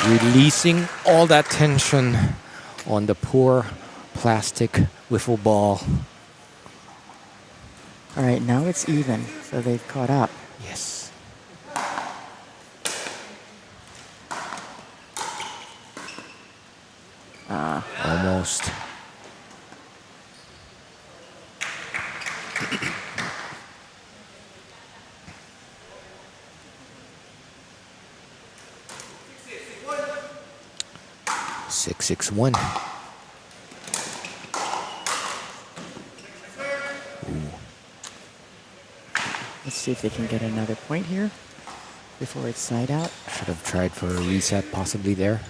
Releasing all that tension on the poor plastic wiffle ball. All right, now it's even, so they've caught up. Yes. Almost. 6-6-1. Let's see if they can get another point here before it's side out. Should have tried for a reset possibly there.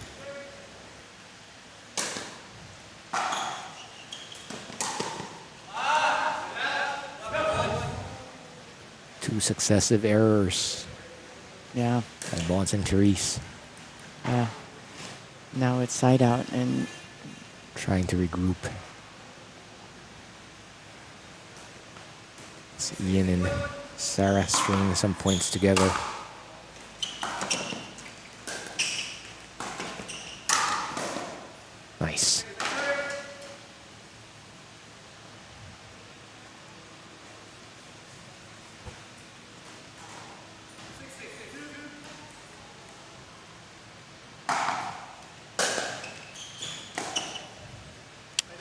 Two successive errors Yeah, by Bonds and Clarice. yeah. Now it's side out, and Trying to regroup. It's Ian and Sarah stringing some points together. Nice.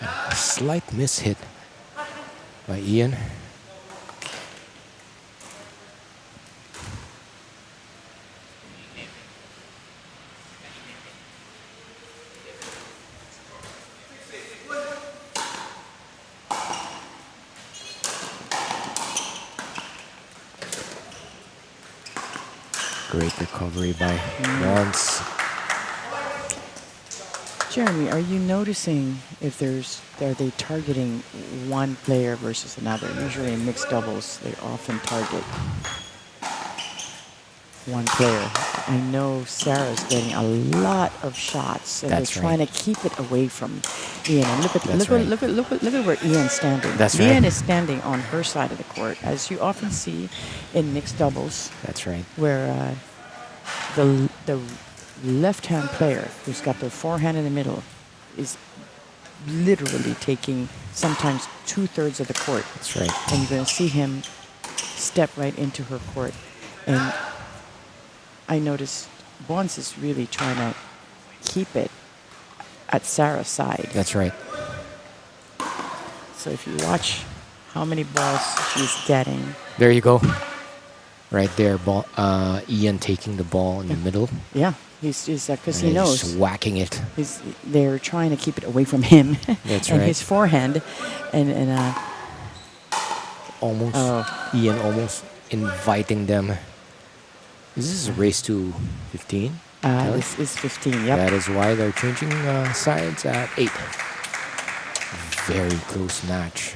A slight mishit by Ian. Great recovery by Bonds. Jeremy, are you noticing if are they targeting one player versus another? Usually in mixed doubles, they often target one player. I know Sarah's getting a lot of shots, and That's they're trying right. to keep it away from Ian. And look at where Ian's standing. That's Ian right. is standing on her side of the court, as you often see in mixed doubles, That's right. where the left-hand player who's got their forehand in the middle is literally taking sometimes 2/3 of the court. That's right. And you're going to see him step right into her court. And I noticed Bonds is really trying to keep it at Sarah's side. That's right. So if you watch how many balls she's getting, There you go. Right there, Ian taking the ball in the middle. yeah, he's because and he then knows just whacking it. they're trying to keep it away from him. That's and right. his forehand, and Almost. Oh. Ian almost inviting them. Is this a race to 15? Kelly? this is 15. Yep. That is why they're changing sides at 8. Very close match.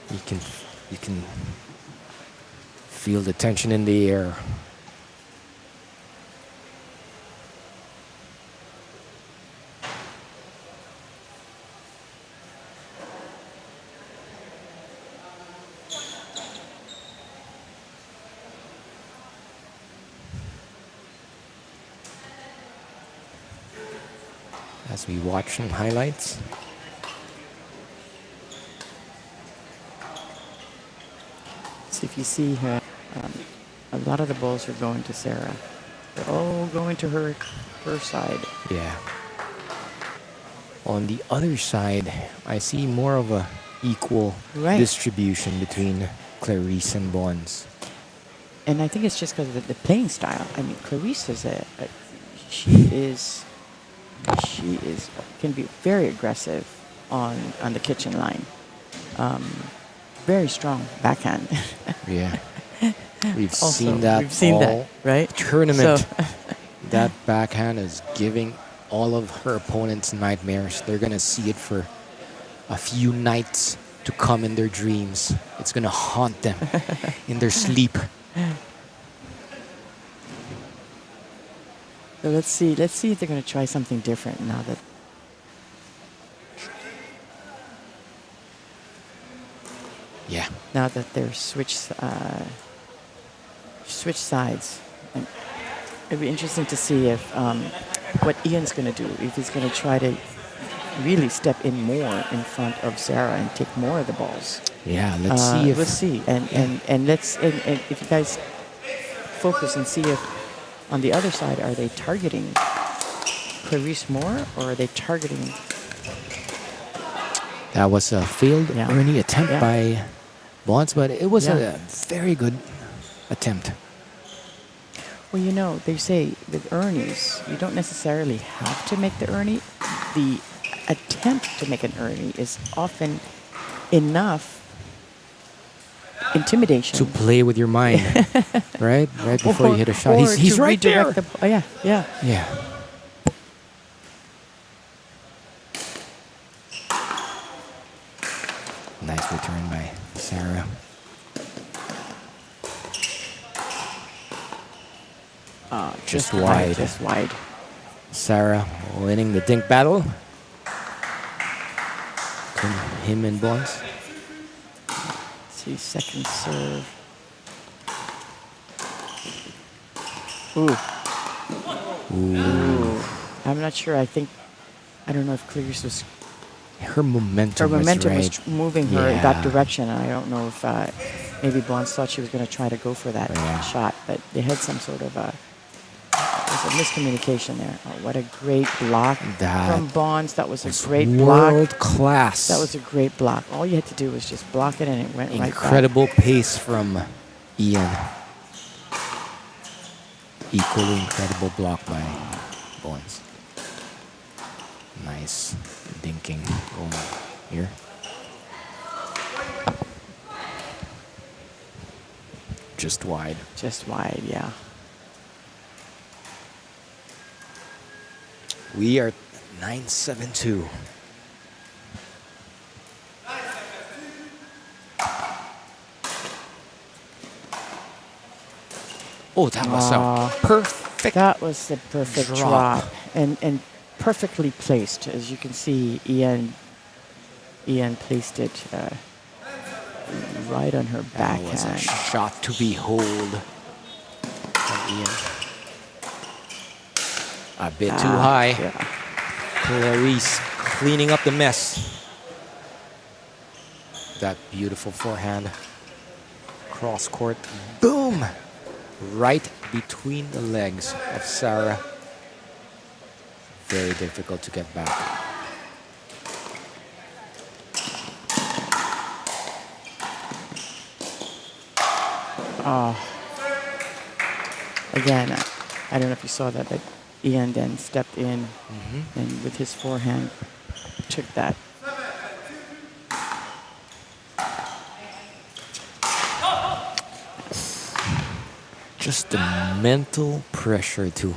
You can feel the tension in the air. As we watch some highlights. So if you see her, a lot of the balls are going to Sarah. They're all going to her side. Yeah. On the other side, I see more of a equal Right. distribution between Clarice and Bonds. And I think it's just because of the playing style. I mean, Clarice is she can be very aggressive on the kitchen line. Very strong backhand. Yeah. We've Also, seen that we've seen all that, right? tournament. So- That backhand is giving all of her opponents nightmares. They're going to see it for a few nights to come in their dreams. It's going to haunt them in their sleep. So let's see if they're going to try something different now that. Yeah. Now that they're switched sides. And it'd be interesting to see if what Ian's going to do, if he's going to try to really step in more in front of Sarah and take more of the balls. Yeah, let's see if... We'll see. And let's and if you guys focus and see if on the other side, are they targeting Clarice more, or are they targeting... That was a failed Yeah. Ernie attempt Yeah. by Bonds, but it was Yeah. a very good attempt. Well, you know, they say with Ernies, you don't necessarily have to make the Ernie, the attempt to make an early is often enough intimidation To play with your mind, right? Right before you hit a shot. or He's to right there. redirect the, oh, yeah, yeah. Yeah. Nice return by Sarah. Just wide. Just wide. Sarah winning the dink battle. Between him and Bonds. See, second serve. Ooh. Ooh. I'm not sure. I don't know if Clarice was. Her momentum, Her momentum was was right. moving her in that Yeah. direction. I don't know if maybe Bonds thought she was going to try to go for that Yeah. shot, but they had some sort of there's a miscommunication there. Oh, what a great block That from Bonds. That was It's a great block. world class. That was a great block. All you had to do was just block it, and it went right back. Incredible pace from Ian. Equally incredible block by Bonds. Nice dinking going here. Just wide. Just wide, yeah. We are 9-7-2. Oh, that was a perfect. That was the perfect drop. drop, and perfectly placed. As you can see, Ian placed it right on her That was a backhand. shot to behold from Ian. A bit too high. Yeah. Clarice cleaning up the mess. That beautiful forehand. Cross court. Boom! Right between the legs of Sarah. Very difficult to get back. Again, I don't know if you saw that, but Ian then stepped in and with his forehand took that. Just the mental pressure to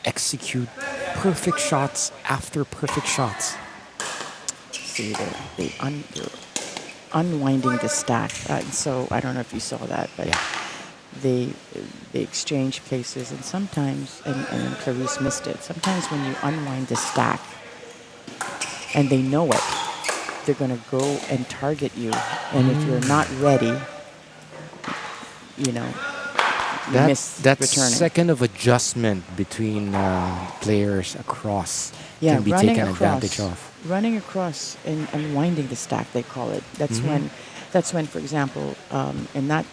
execute perfect shots after perfect shots. See, they're unwinding the stack. So I don't know if you saw that, but Yeah. they exchange places, and sometimes, and Clarice missed it. Sometimes when you unwind the stack, and they know it, they're going to go and target you. And if you're not ready, you know, you miss That returning. second of adjustment between players across Yeah, can be running taken across, advantage of. running across and unwinding the stack, they call it. That's when, for example, in that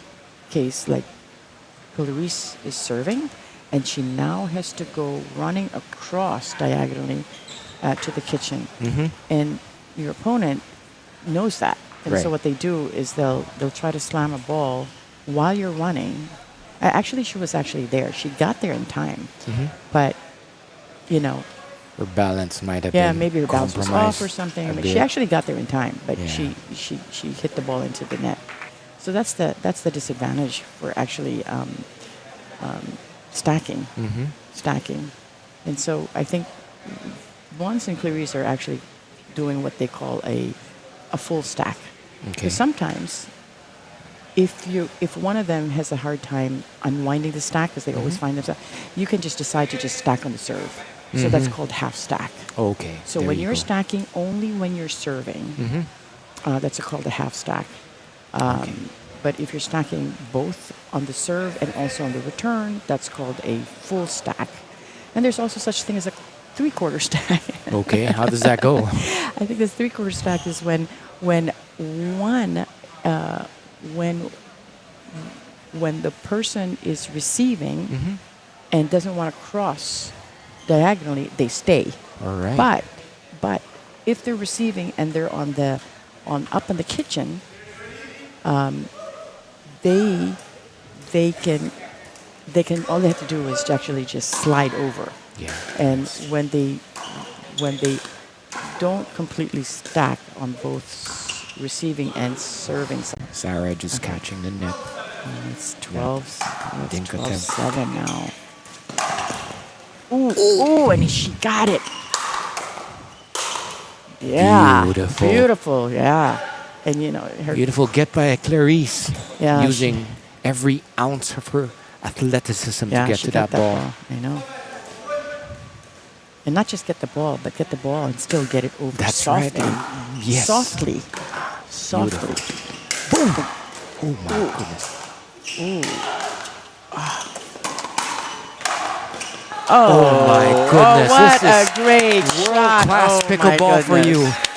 case, like Clarice is serving, and she now has to go running across diagonally to the kitchen, and your opponent knows that, and Right. so what they do is they'll try to slam a ball while you're running. Actually, she was actually there. She got there in time, but you know. Her balance might have Yeah, been maybe her balance was compromised off or something. a But bit. she actually got there in time, but Yeah. she hit the ball into the net. So that's the disadvantage for actually stacking, stacking. And so I think Bonds and Clarice are actually doing what they call a full stack. Okay. Because sometimes if one of them has a hard time unwinding the stack, because they always find themselves, you can just decide to just stack on the serve. So that's called half stack. Okay. So there when you you're go. stacking only when you're serving, that's called a half stack. But if you're stacking both on the serve and also on the return, that's called a full stack. And there's also such thing as a three-quarter stack. Okay, how does that go? I think this three-quarter stack is when the person is receiving and doesn't want to cross diagonally, they stay. All right. But if they're receiving and they're up in the kitchen, they can all they have to do is actually just slide over. Yeah. And when they don't completely stack on both receiving and serving side. Sarah just Okay. catching the net. It's 12, it's Dink 12-7 now. Ooh, and she got it. Yeah. Beautiful. Beautiful, yeah. And you know, her Beautiful get by Clarice. Yeah, Using every ounce of her athleticism to get she to got that ball. I know. And not just get the ball, but get the ball and still get it over That's softly. right. Yes. Softly. Softly. Boom. Oh my goodness. Oh my goodness. What This is a great shot. world-class Oh, my pickleball for you. goodness.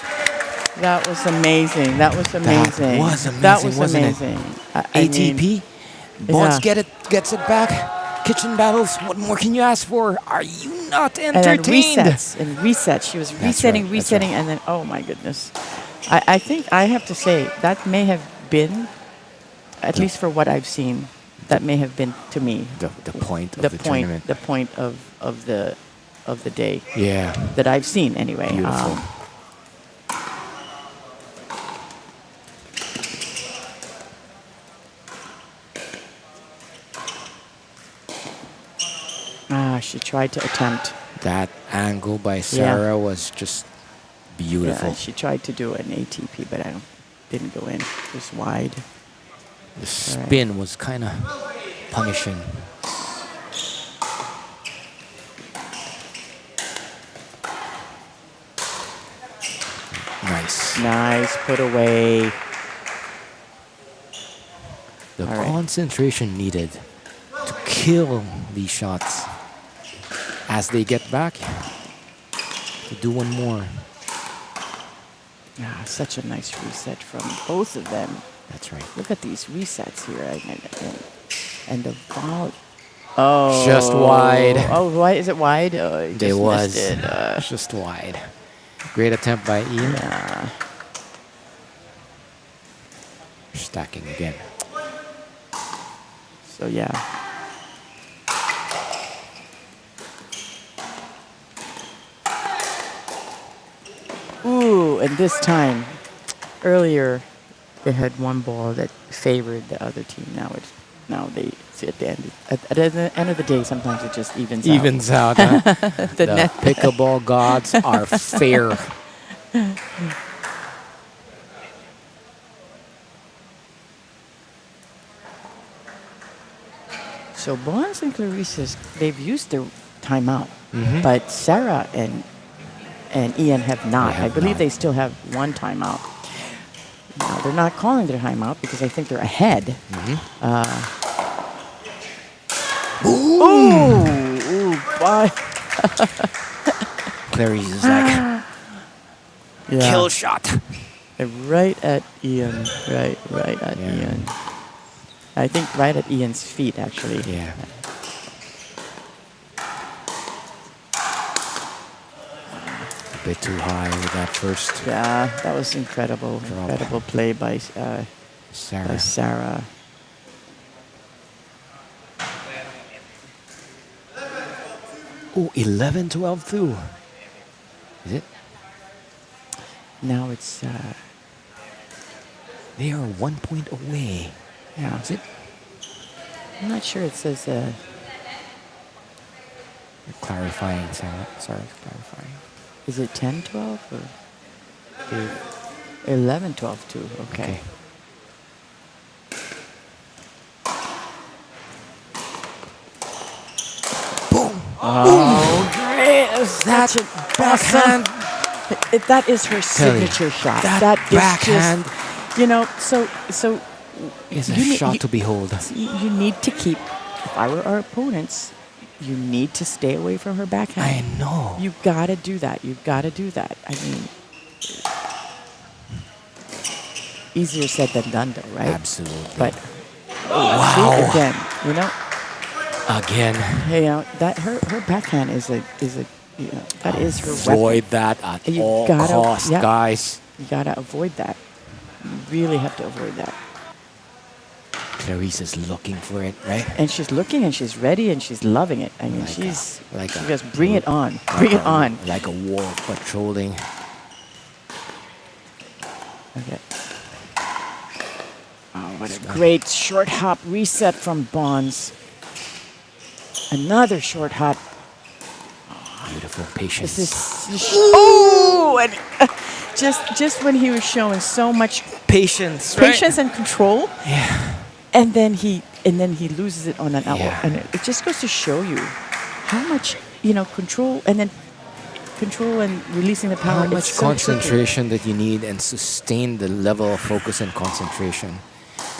That was amazing. That was amazing. was amazing, That was wasn't it? amazing. I mean, ATP. Bonds yeah. gets it back. Kitchen battles. What more can you ask for? Are you not and then entertained? resets and resets. She was That's resetting, right, that's resetting, right. and then oh my goodness. I think I have to say that may have been, at least for what I've seen, that may have been to me The point of the tournament. the point of the day Yeah. that I've seen anyway. Beautiful. She tried to attempt. That angle by Sarah was just beautiful. Yeah, she tried to do an ATP, but didn't go in. It was wide. The spin was kind of punishing. Nice. Nice put away. The All right. concentration needed to kill these shots. As they get back, to do one more. Yeah, such a nice reset from both of them. That's right. Look at these resets here. And the ball. Oh. Just wide. Oh, why is it wide? Oh, you They just was missed it. just wide. Great attempt by Ian. Yeah. Stacking again. So, yeah. Ooh, and this time, earlier, they had one ball that favored the other team. Now they see at the end. At the end of the day, sometimes it just evens out. Evens out. Huh? The The net. pickleball gods are fair. So Bonds and Clarice, they've used their timeout, Mhm. but Sarah and Ian have not. They have I believe not. they still have one timeout. Now they're not calling their timeout because I think they're ahead. Ooh, boy. Clarice is like, Yeah. kill shot. Right at Ian. Right at Yeah. Ian. I think right at Ian's feet, actually. Yeah. A bit too high with that first Yeah, that was incredible. Drop. Incredible play by Sarah. Sarah. Oh, 11-12 too. Is it? Now it's They are 1 point away. yeah. Is it? I'm not sure. It says You're clarifying, Sarah. Sorry, clarifying. is it 10-12 or 11-12 too? Okay. Boom! Oh, great! That's it. Backhand. That is her Tell you, signature shot. that is backhand just, you know, so is a you need- shot you- to behold. you need to keep. If I were our opponents, you need to stay away from her backhand. I know. You gotta do that. You gotta do that. I mean, easier said than done, though, right? Absolutely. But wow. see, again, you know, Again. hey, you know that her backhand is a you know, that is her Avoid weapon. that at You all gotta- costs, yeah. guys. You gotta avoid that. You really have to avoid that. Clarice is looking for it, right? And she's looking and she's ready and she's loving it. I mean, Like she's like she just bring it on. Bring it on. Like a wolf patrolling. Okay. Oh, what a great short hop reset from Bonds. Another short hop. Beautiful patience. This is oh, and just when he was showing so much patience, patience and control, Yeah. and then he loses it on an hour, Yeah. and it just goes to show you how much control and releasing the power. How it's much so tricky. concentration that you need and sustain the level of focus and concentration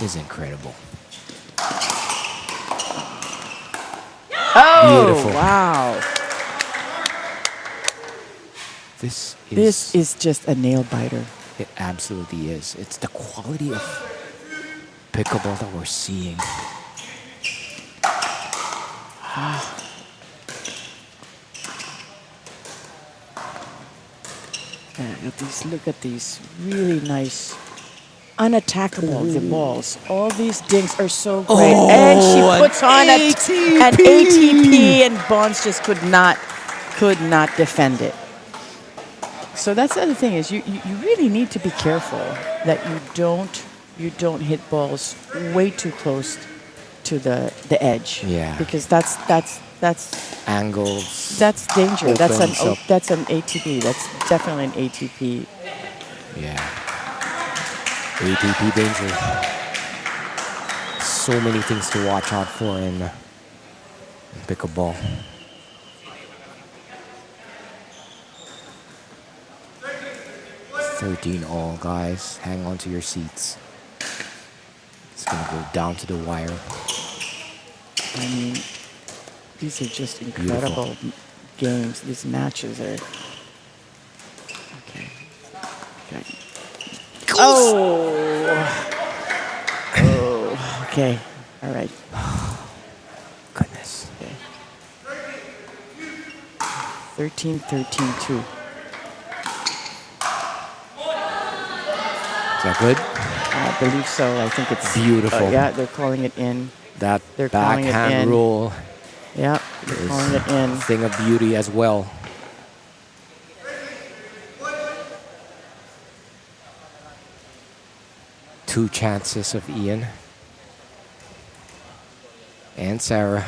is incredible. Oh, Beautiful. wow. This This is just a nail biter. It absolutely is. It's the quality of pickleball that we're seeing. Look at these really nice, unattackable the balls. All these dinks are so great. And she puts on an ATP, and Bonds just could not defend it. So that's the other thing is you really need to be careful that you don't hit balls way too close to the edge. Yeah. Because that's Angles. that's danger. That's Opens up. that's an ATP. That's definitely an ATP. Yeah. ATP danger. So many things to watch out for in pickleball. All, guys. Hang on to your seats. It's gonna go down to the wire. I mean, these are just incredible games. These matches are. Okay. Oh. Oh. Okay. All right. Goodness. Okay. 13-13-2. Is that good? I believe so. I think it's Beautiful. yeah, they're calling it in. That They're calling it backhand in. roll Yeah, they're is calling it in. a thing of beauty as well. Two chances of Ian and Sarah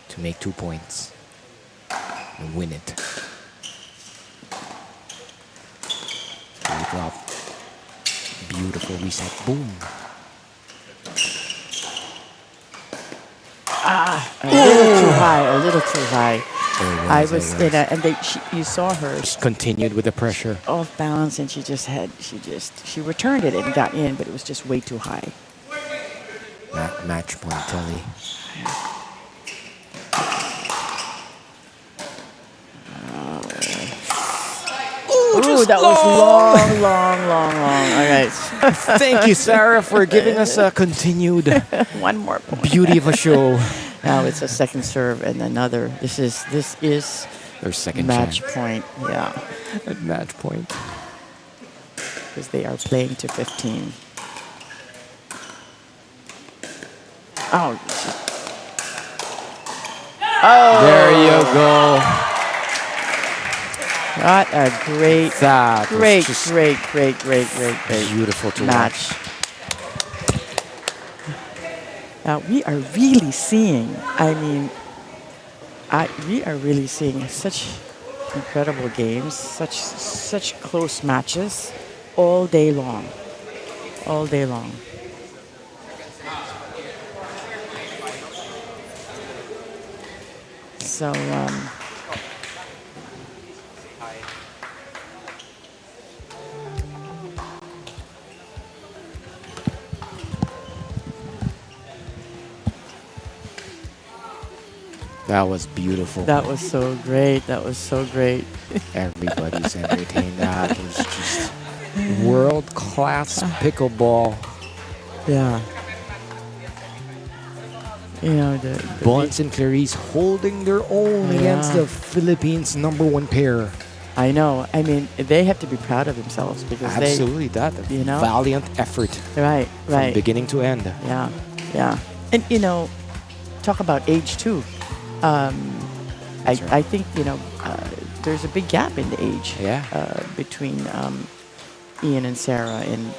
to make 2 points and win it. Really drop. Beautiful reset. Boom. A little too high. A little too high. I was There in a, and you saw her Just continued with the pressure. off balance, and she returned it and got in, but it was just way too high. Match point, Telly. Ooh, that was long. All right, Thank you, Sarah, for giving us a continued one more point. beauty of a show. Now it's a second serve and another. This is Their second match chance point. Yeah, at match point. because they are playing to 15. Oh. There you go. What a great, That was great, just great beautiful to match. watch. We are really seeing, we are really seeing such incredible games, such close matches all day long. All day long. So, That was beautiful. that was so great. That was so great. Everybody's entertained. That was just world-class pickleball. Yeah. You know, the Bonds and Clarice holding their own against Yeah. the Philippines' #1 pair. I know. I mean, they have to be proud of themselves because Absolutely, that you know? valiant effort. right. from Right. beginning to end. Yeah, yeah. And talk about age too. That's right. I think there's a big gap in the age. Yeah. Between Ian and Sarah, and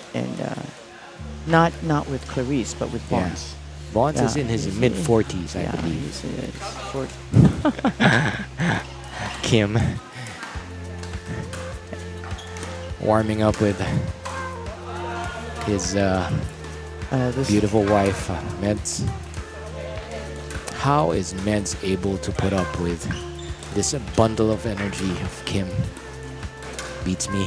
not with Clarice, but with Yeah. Bonds. Bonds is Yeah, in his he's- mid 40s, I Yeah, believe. he's 40. Kim warming up with his This beautiful wife, Meds. How is Meds able to put up with this bundle of energy of Kim? Beats me.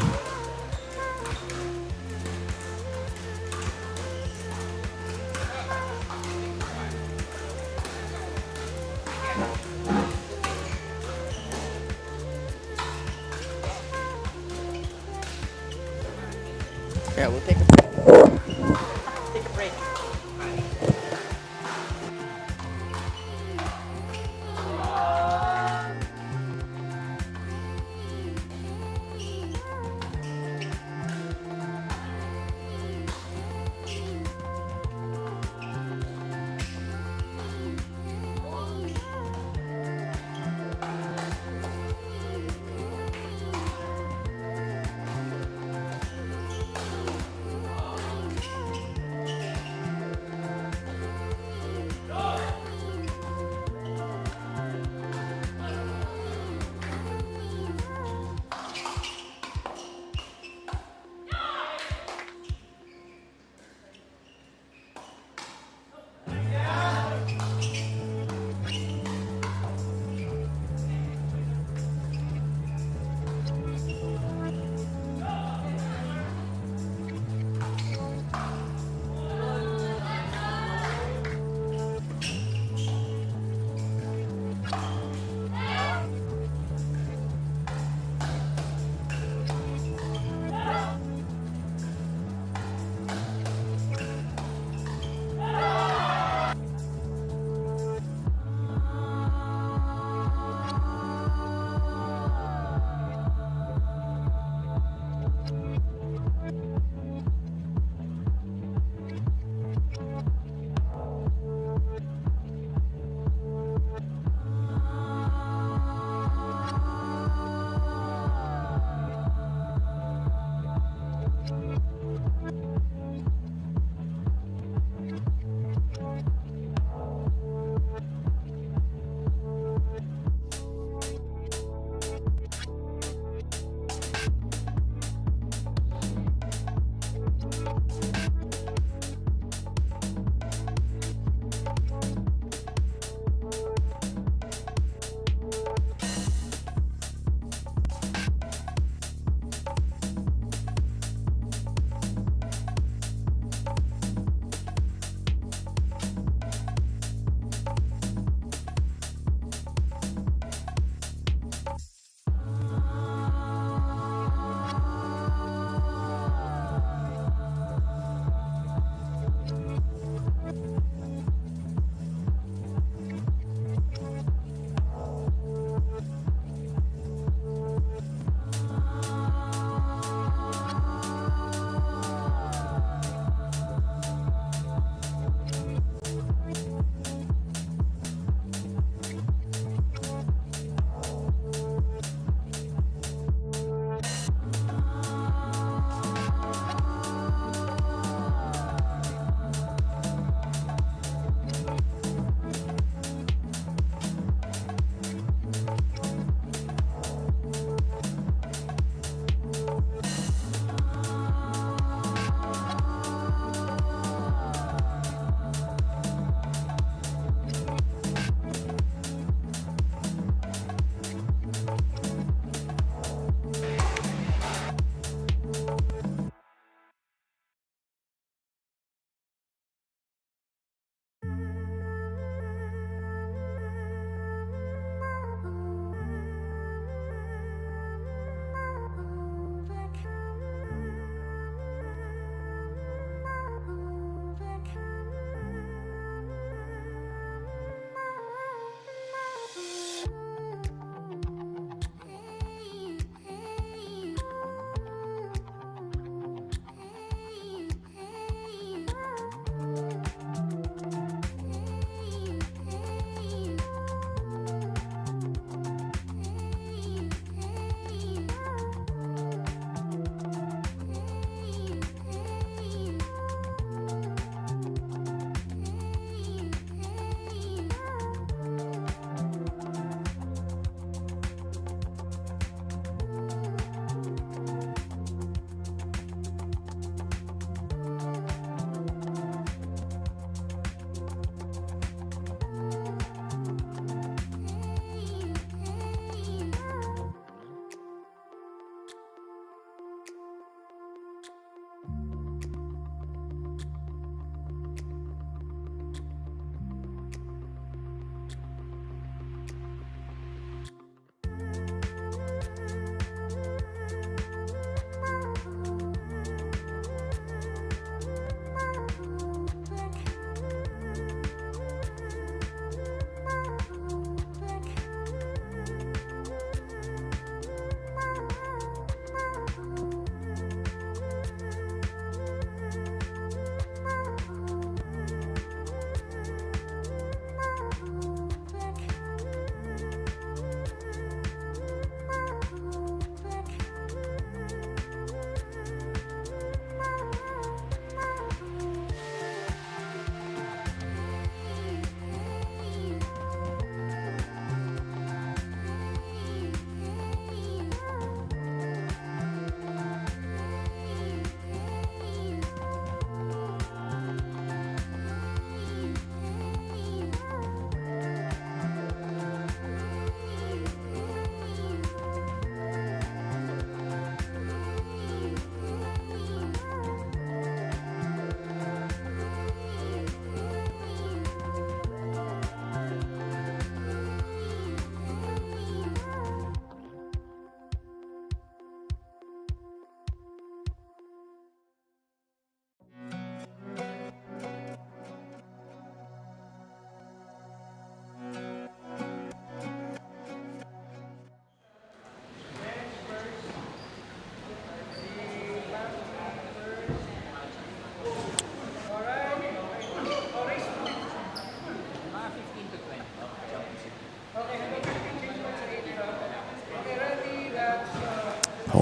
Yeah, we'll take a break. Take a break.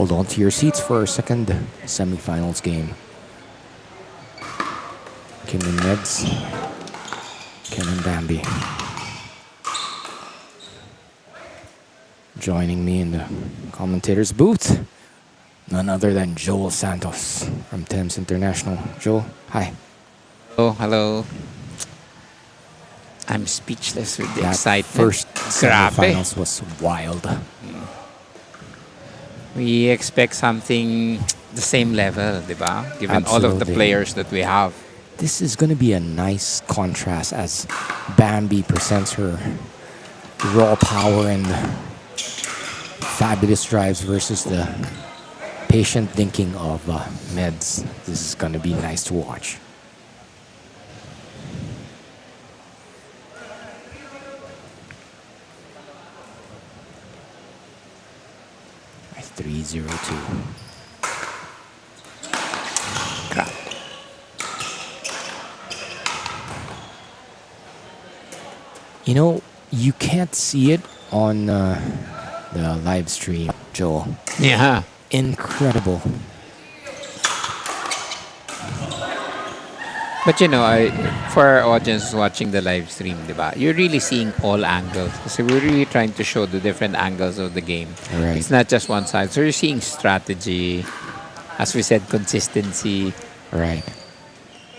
Hold on to your seats for our second semifinals game. Kim and Neds, Ken and Bambi. Joining me in the commentator's booth, none other than Joel Santos from Thames International. Joel, hi. Oh, hello. I'm speechless with the That excitement. first Grabe. semifinals was wild. We expect something the same level, di ba? Given all of the Absolutely. players that we have. This is going to be a nice contrast as Bambi presents her raw power and fabulous drives versus the patient thinking of Meds. This is going to be nice to watch. Nice 3-0-2. Crap. You know, you can't see it on the live stream, Joel. Yeah. Incredible. But you know, for our audience watching the live stream, di ba, you're really seeing all angles. Kasi we're really trying to show the different angles of the game. Right. It's not just one side. So you're seeing strategy, as we said, consistency. Right.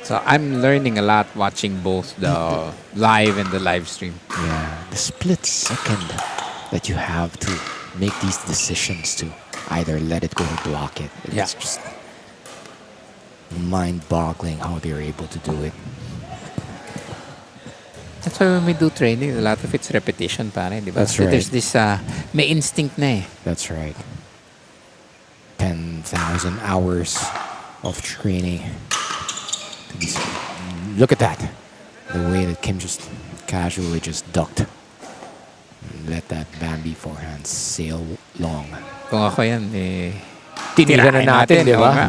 So I'm learning a lot watching both the live and the live stream. Yeah. The split second that you have to make these decisions to either let it go or block it. It's Yeah. just mind-boggling how they're able to do it. That's why when we do training, a lot of it's repetition, pare, di ba? That's So right. there's this, may instinct na eh. That's right. 10,000 hours of training. Look at that. The way that Kim just casually just ducked. Let that Bambi forehand sail long. Kung ako yan, eh, Tinira na tirahin natin, di oo ba? nga.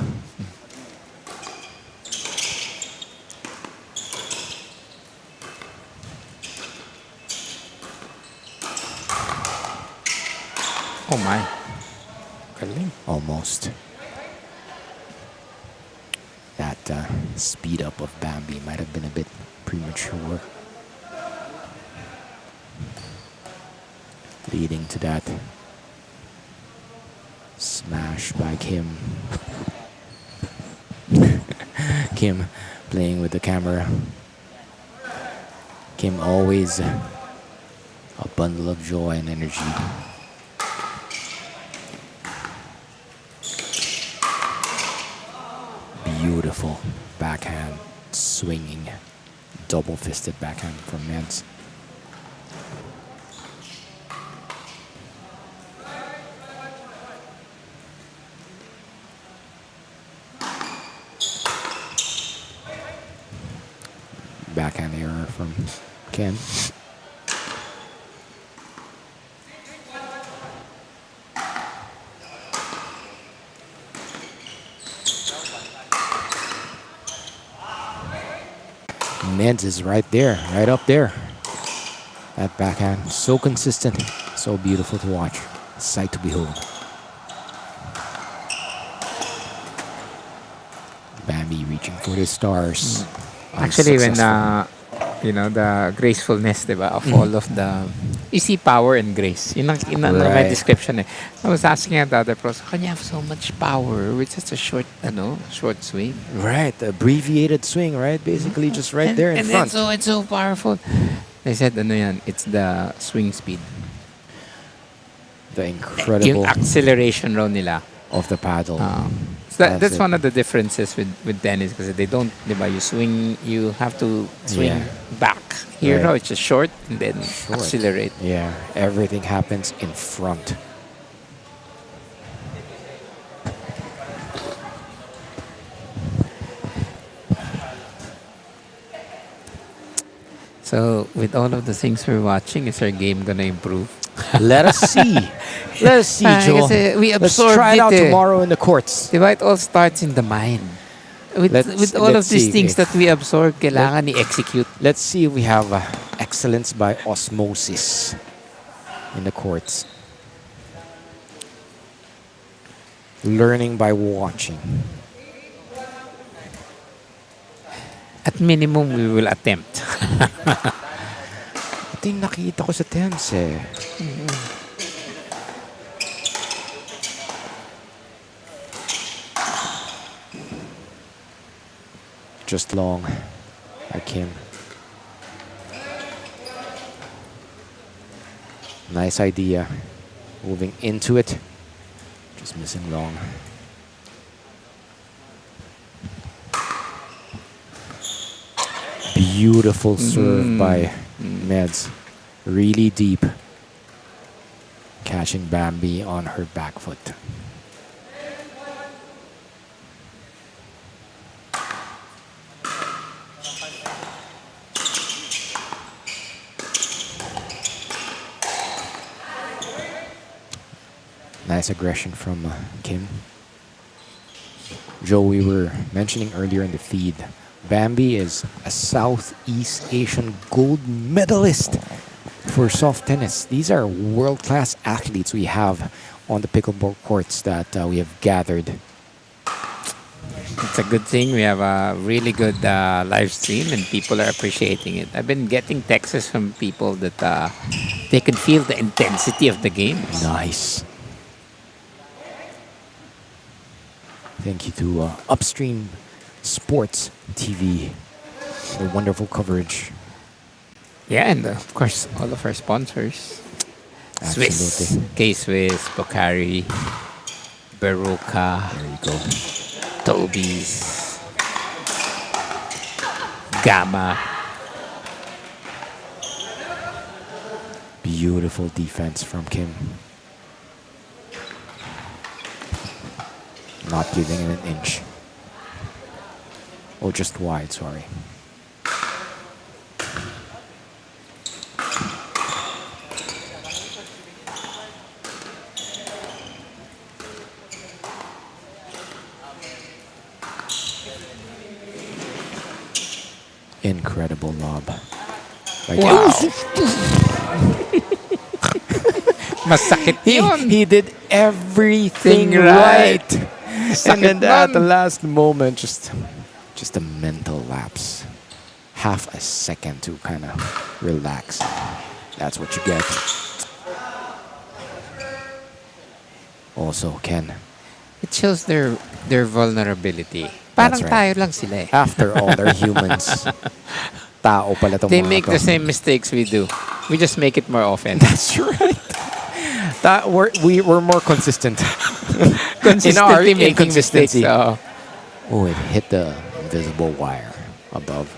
Oh my. Galing. Almost. That speed up of Bambi might have been a bit premature. Leading to that smash by Kim. Kim playing with the camera. Kim always a bundle of joy and energy. Beautiful backhand swinging, double-fisted backhand from Meds. Backhand error from Ken. Meds is right there, right up there. That backhand, so consistent, so beautiful to watch. A sight to behold. Bambi reaching for the stars. Actually, when, Unsuccessful. you know, the gracefulness, diba, of all of the... You see power and grace. Yun ang my Right. description eh. I was asking at the other pros, how can you have so much power with such a short swing? Right, abbreviated swing, right? Basically just right there in and front. It's so powerful. They said, ano yan, it's the swing speed. The Yung incredible acceleration raw nila. of the paddle. So that's it. one of the differences with tennis because they don't, diba, you swing, you have to swing Yeah. back. Here Right. raw, it's just short and then Short. accelerate. Yeah, everything happens in front. So with all of the things we're watching, is our game gonna improve? Let us see. Let us see, Joel. Kasi we Let's absorbed try it out eh. tomorrow in the courts. Diba, it all starts in the mind. With all of let's these see things if- that we absorb, kailangan i-execute. Let's see if we have excellence by osmosis in the courts. learning by watching. At minimum, we will attempt. Ito yung nakita ko sa temps eh. Just long by Kim. Nice idea. Moving into it. Just missing long. Beautiful serve by Meds. Really deep. Catching Bambi on her back foot. Nice aggression from Kim. Joe, we were mentioning earlier in the feed, Bambi is a Southeast Asian gold medalist for soft tennis. These are world-class athletes we have on the pickleball courts that we have gathered. It's a good thing we have a really good live stream and people are appreciating it. I've been getting texts from people that they can feel the intensity of the game. Nice. Thank you to Upstream Sports TV for the wonderful coverage. Yeah, and of course, all of our sponsors. Swiss, Absolutely. K-Swiss, Pocari, Baroka, There you go. Toby's, Gamma. Beautiful defense from Kim. Not giving it an inch. Oh, just wide, sorry. Incredible lob. Like, Wow. Masakit yun. he did everything Thing right. right. And then Sakit at the nun. last moment, just a mental lapse. Half a second to kind of relax. That's what you get. Also, Ken, It shows their vulnerability. Parang That's right. tayo lang sila eh. after all, they're humans. Tao pala tong They mga make to. the same mistakes we do. We just make it more often. That's right. We're more consistent. Consistently making inconsistency. mistakes. Oh, it hit the invisible wire above.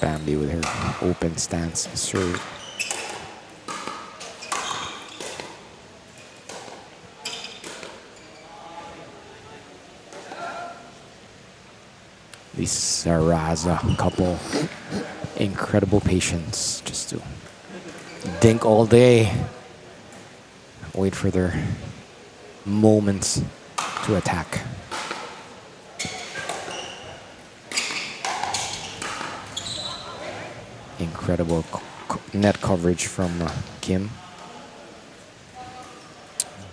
Bambi with her open stance serve. The Sarraza couple, incredible patience just to dink all day, wait for their moments to attack. Incredible net coverage from Kim,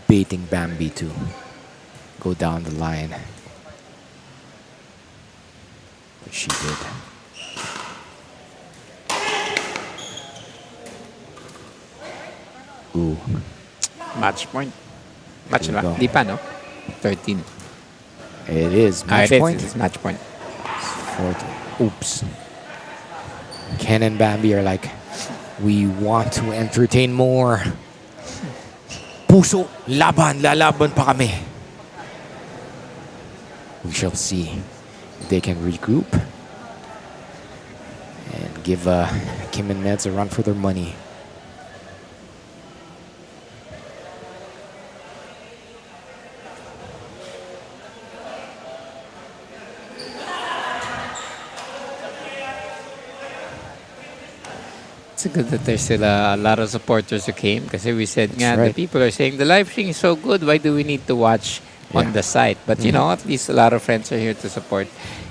baiting Bambi to go down the line. But she did. Ooh, Match point. Match There you na ba? go. Di pa, no? 13. it is match it is. point. It's match point. 14. Oops. Ken and Bambi are like, we want to entertain more. Puso, laban, lalaban pa kami. We shall see if they can regroup and give Kim and Meds a run for their money. It's good that there's still a lot of supporters who came kasi we said nga, right. the people are saying the live stream is so good, why do we need to watch on Yeah. the site? But you know, at least a lot of friends are here to support.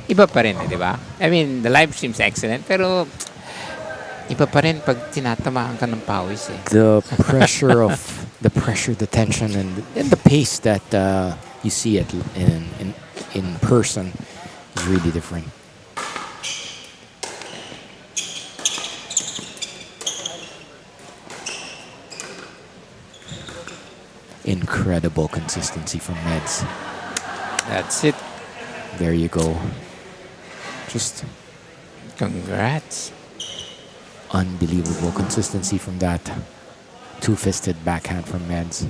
iba pa rin, di ba? I mean, the live stream's excellent, pero iba pa rin pag tinatamaan ka ng pawis eh. The pressure of the tension, and the pace that you see it in person is really different. Incredible consistency from Meds. That's it. There you go. Just Congrats. unbelievable consistency from that two-fisted backhand from Meds.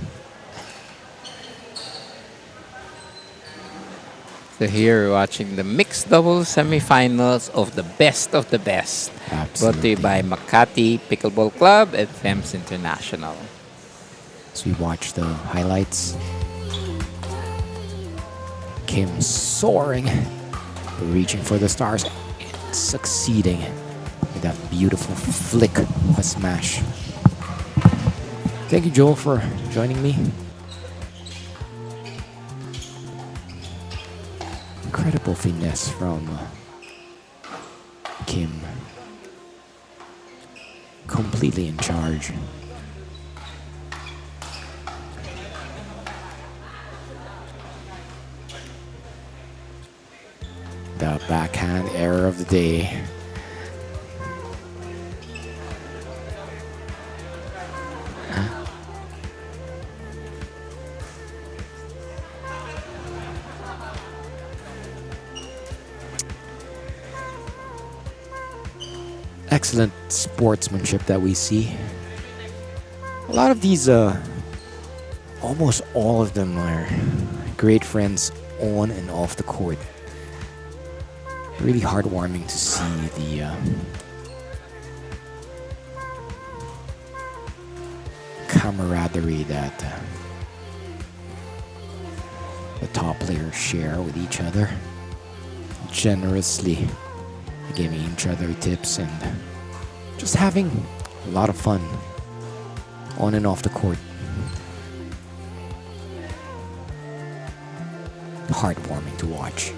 So here we're watching the mixed doubles semifinals of the best of the best. Brought to you Absolutely. by Makati Pickleball Club and FEMS International. As we watch the highlights, Kim soaring, reaching for the stars, and succeeding with that beautiful flick of a smash. Thank you, Joel, for joining me. Incredible finesse from Kim. Completely in charge. The backhand error of the day. Excellent sportsmanship that we see. A lot of these, almost all of them are great friends on and off the court. Really heartwarming to see the camaraderie that the top players share with each other. Generously giving each other tips and just having a lot of fun on and off the court. Heartwarming to watch.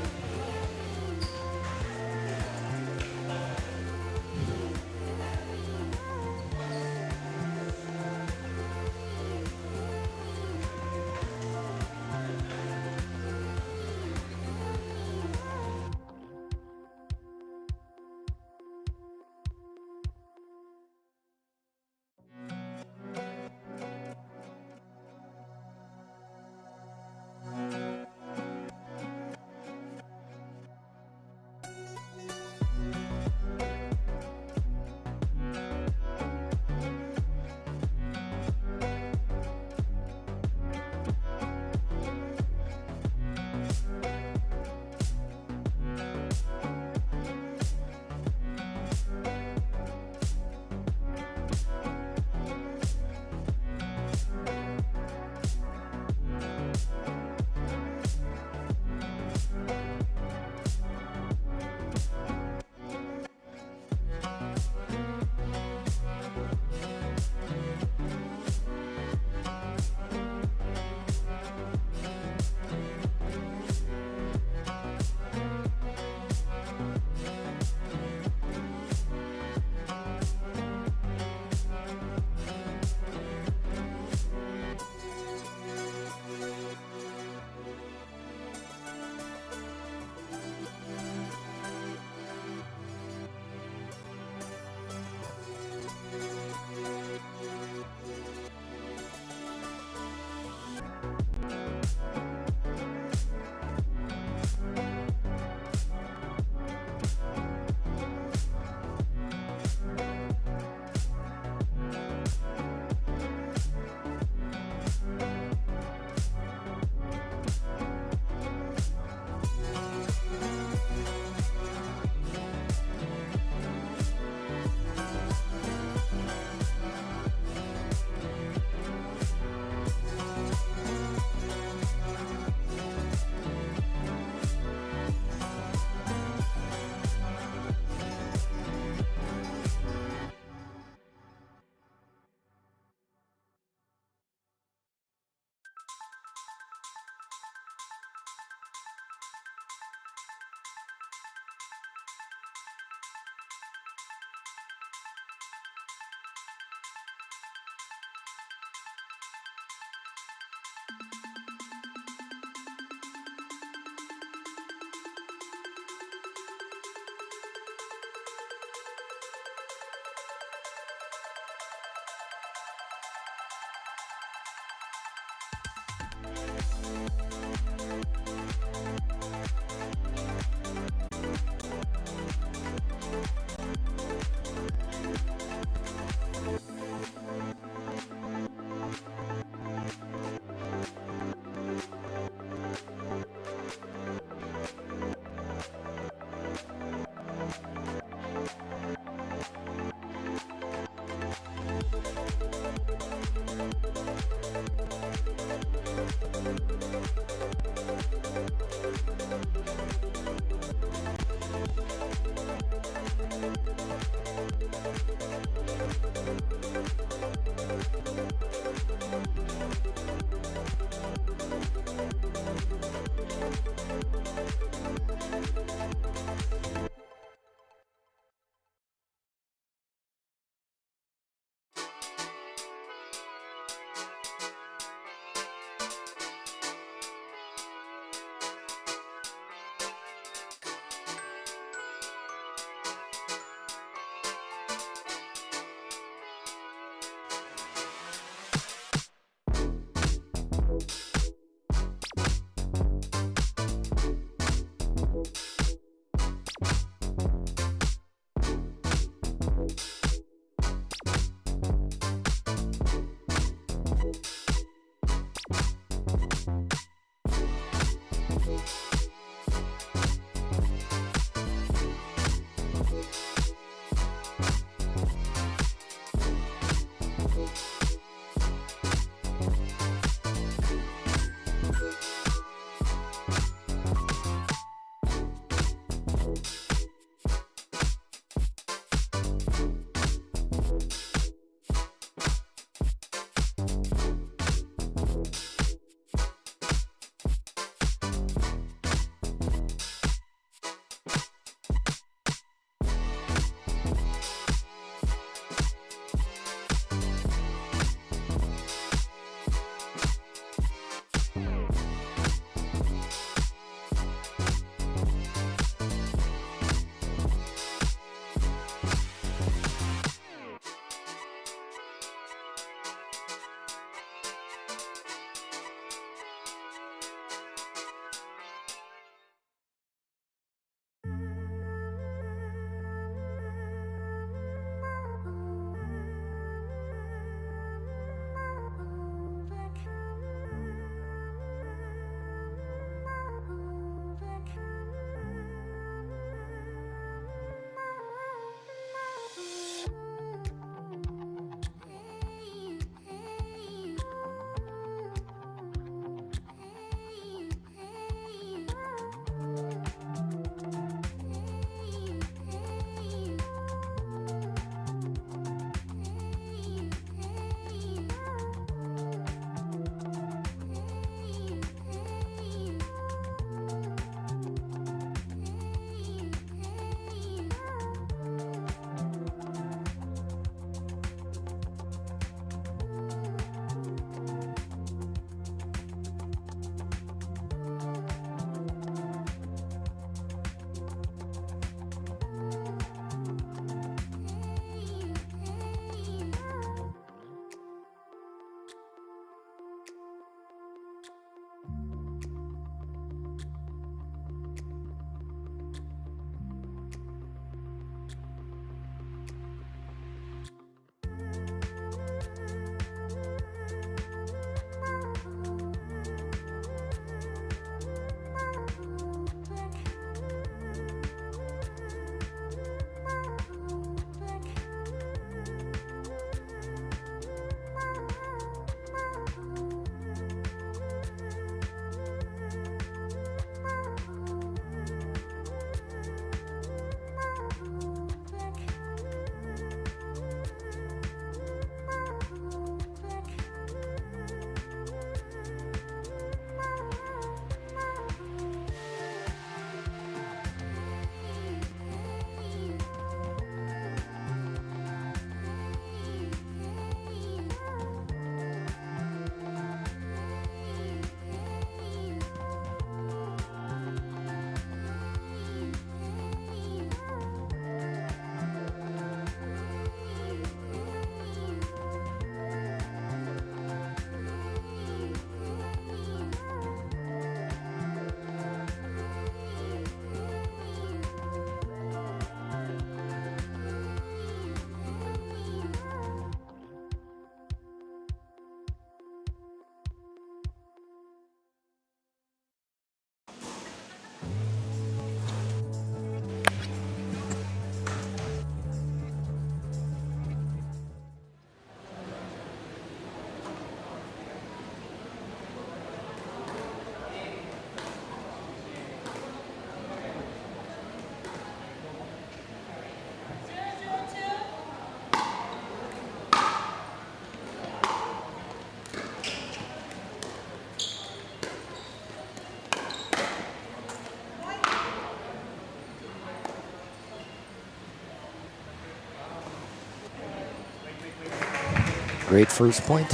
Great first point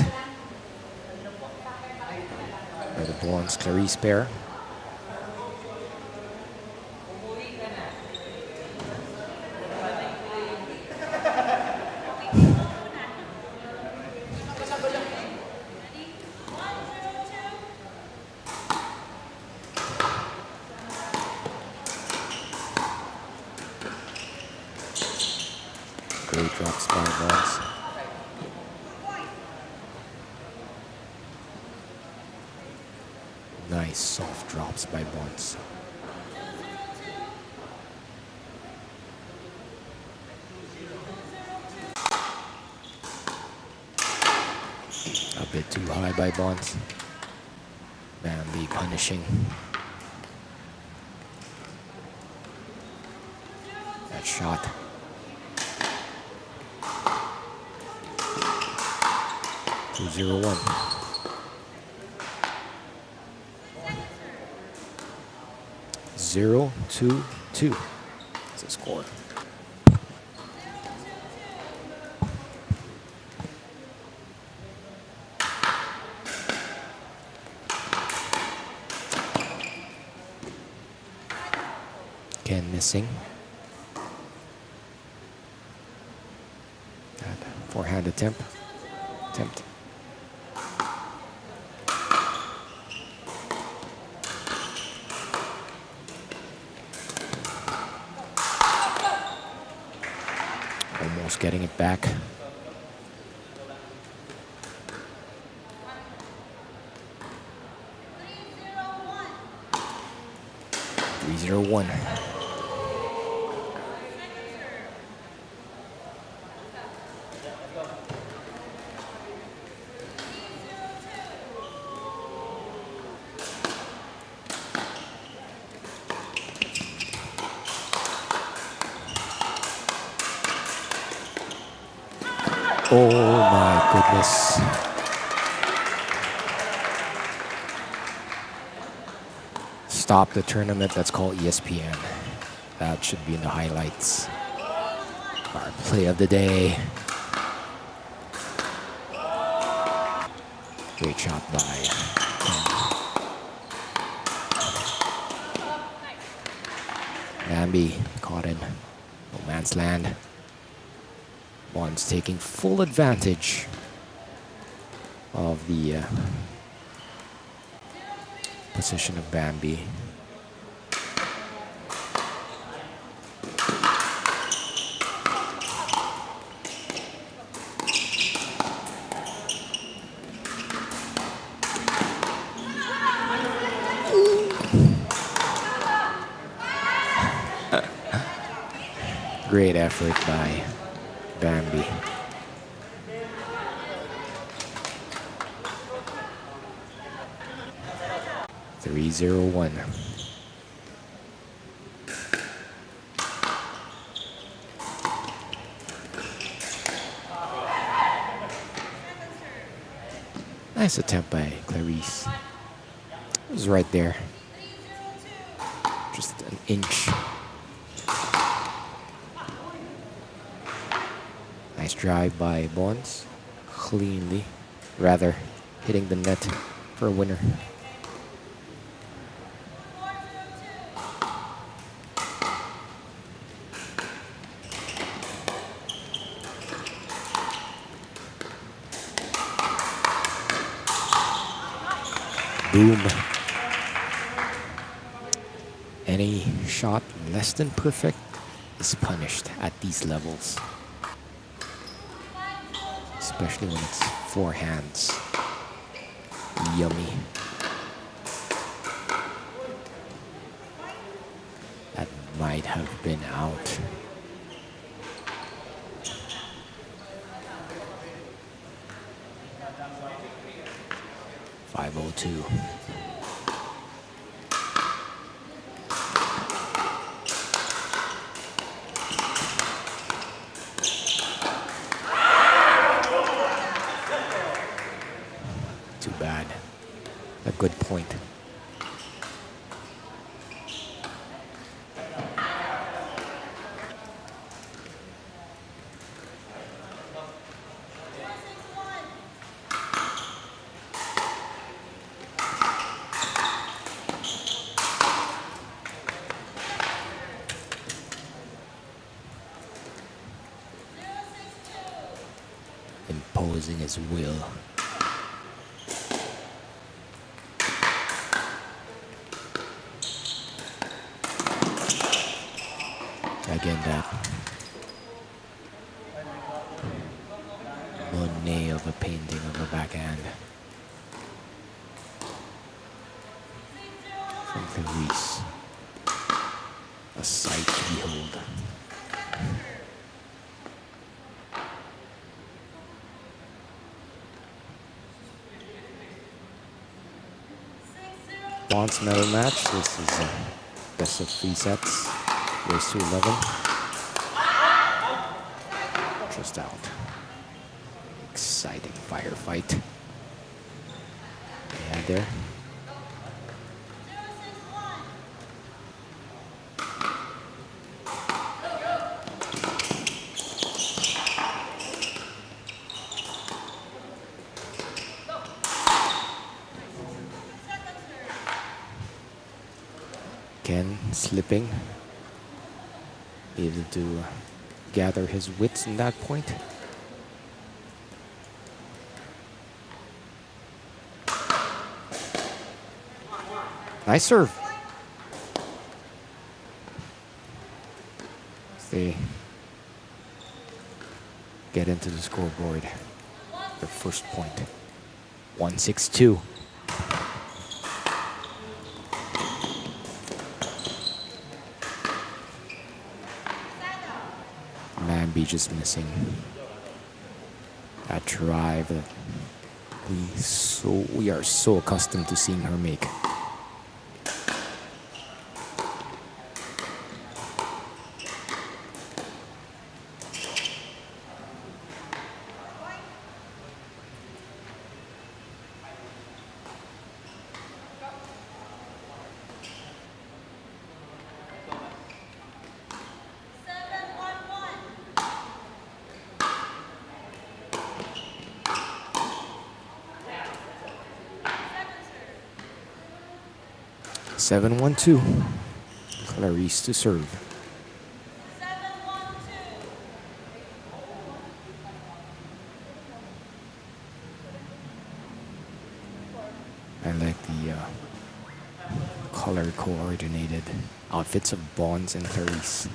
by the Blondes Clarice pair. Great drops by Blondes. Nice soft drops by Bonds. A bit too high by Bonds. Bambi punishing. That shot. Two 0-1. 0-2-2 is the score. Ken missing. That forehand attempt. Almost getting it back. Three, 0-1. Oh my goodness. Stop the tournament, that's called ESPN. That should be in the highlights. Our play of the day. Great shot by Bambi, caught in no man's land. Bond's taking full advantage of the position of Bambi. Great effort by Bambi. Three, 0-1. Nice attempt by Clarice. It was right there. Just an inch. Nice drive by Bonds. Cleanly. Rather, hitting the net for a winner. Boom. Any shot less than perfect is punished at these levels. Especially when it's forehands. Yummy. That might have been out. Five, 0-2. Too bad. A good point. Imposing his will. Again, that Monet of a painting of a backhand from Clarice. A sight to behold. Bond's medal match. This is a best of 3 sets. Race to 11. Just out. Exciting firefight they had there. Ken slipping. Able to gather his wits in that point. Nice serve. They get into the scoreboard. Their first point. 1-6-2. Bambi just missing that drive that we are so accustomed to seeing her make. Seven, 1-2. Clarice to serve. I like the color coordinated outfits of Bonds and Clarice.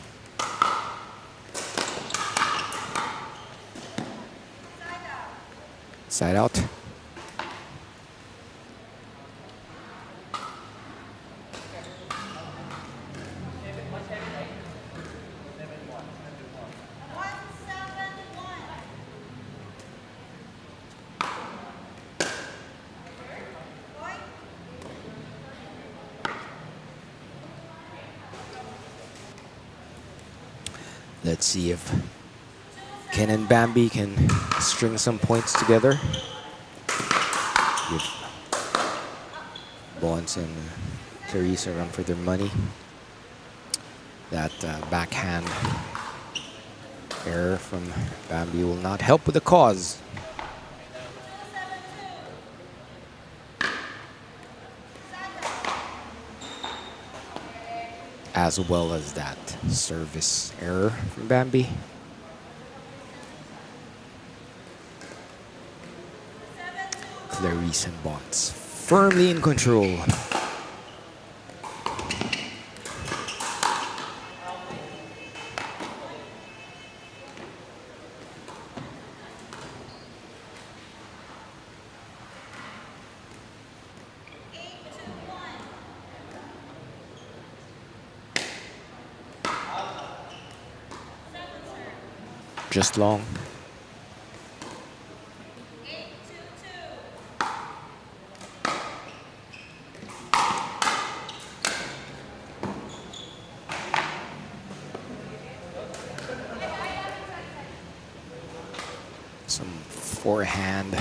Side out. Let's see if Ken and Bambi can string some points together. Give Bonds and Clarice a run for their money. That backhand error from Bambi will not help with the cause. As well as that service error from Bambi. Clarice and Bonds firmly in control. Just long. Some forehand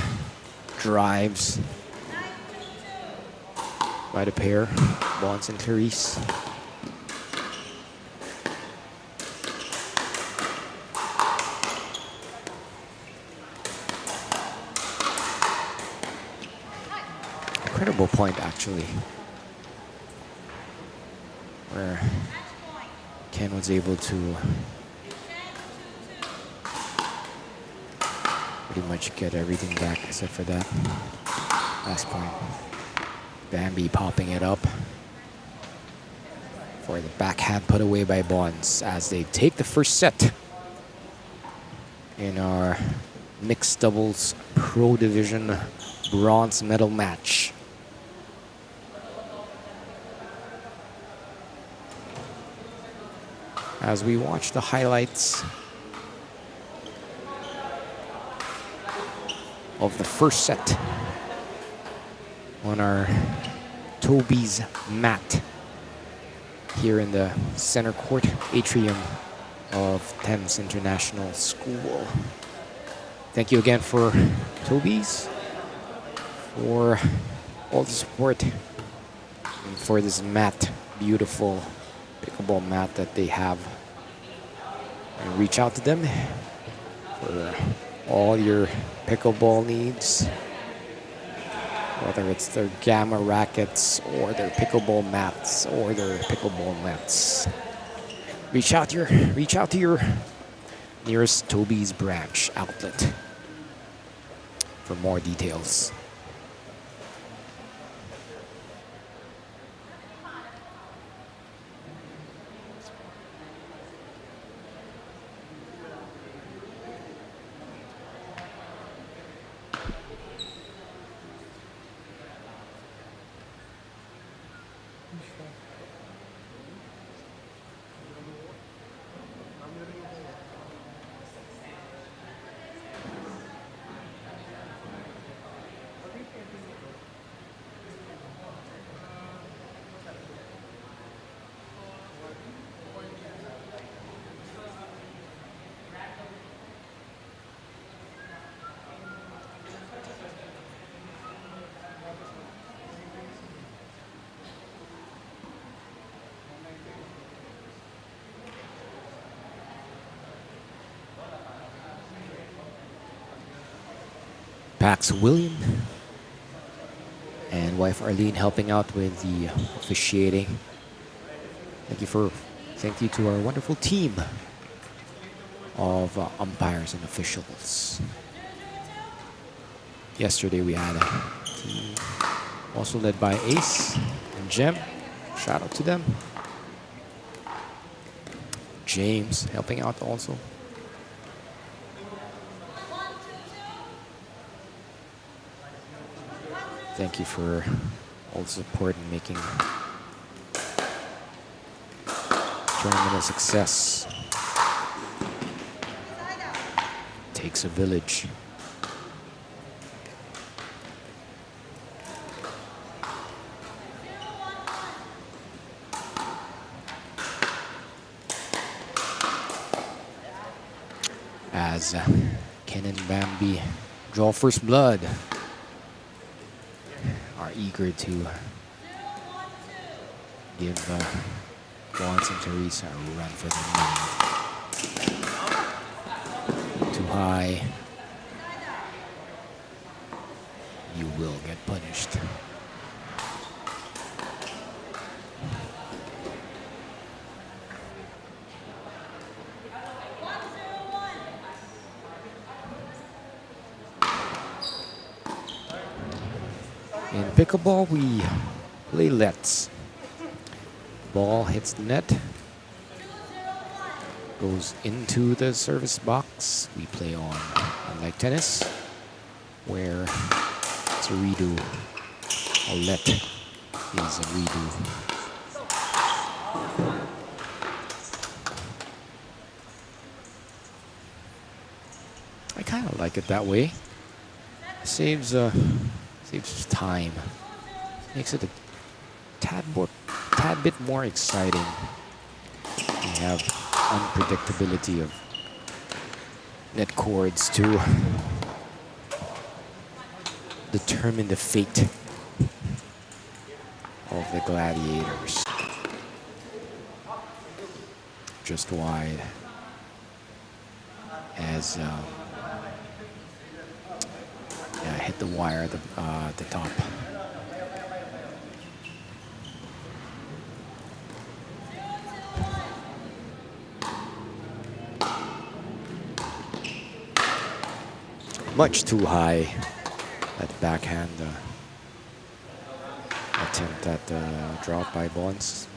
drives by the pair, Bonds and Clarice. Incredible point, actually, where Ken was able to pretty much get everything back except for that last point. Bambi popping it up for the backhand put away by Bonds as they take the first set in our mixed doubles pro division bronze medal match. As we watch the highlights of the first set on our Toby's mat here in the center court atrium of Thames International School. Thank you again for Toby's for all the support and for this mat, beautiful pickleball mat that they have. And reach out to them for all your pickleball needs. Whether it's their gamma rackets or their pickleball mats or their pickleball nets. Reach out to your nearest Toby's branch outlet for more details. Pax William and wife Arlene helping out with the officiating. Thank you to our wonderful team of umpires and officials. Yesterday we had a team also led by Ace and Jem. Shout out to them. James helping out also. Thank you for all the support in making tournament a success. Takes a village. As Ken and Bambi draw first blood, are eager to give Lawrence and Teresa a run for the money. Too high. You will get punished. In pickleball, we play lets. Ball hits the net, goes into the service box. We play on, unlike tennis, where it's a redo. A let is a redo. I kind of like it that way. Saves time. Makes it a tad bit more exciting. We have unpredictability of net chords to determine the fate of the gladiators. Just wide as hit the wire at the top. Much too high. That backhand attempt at drop by Bonds.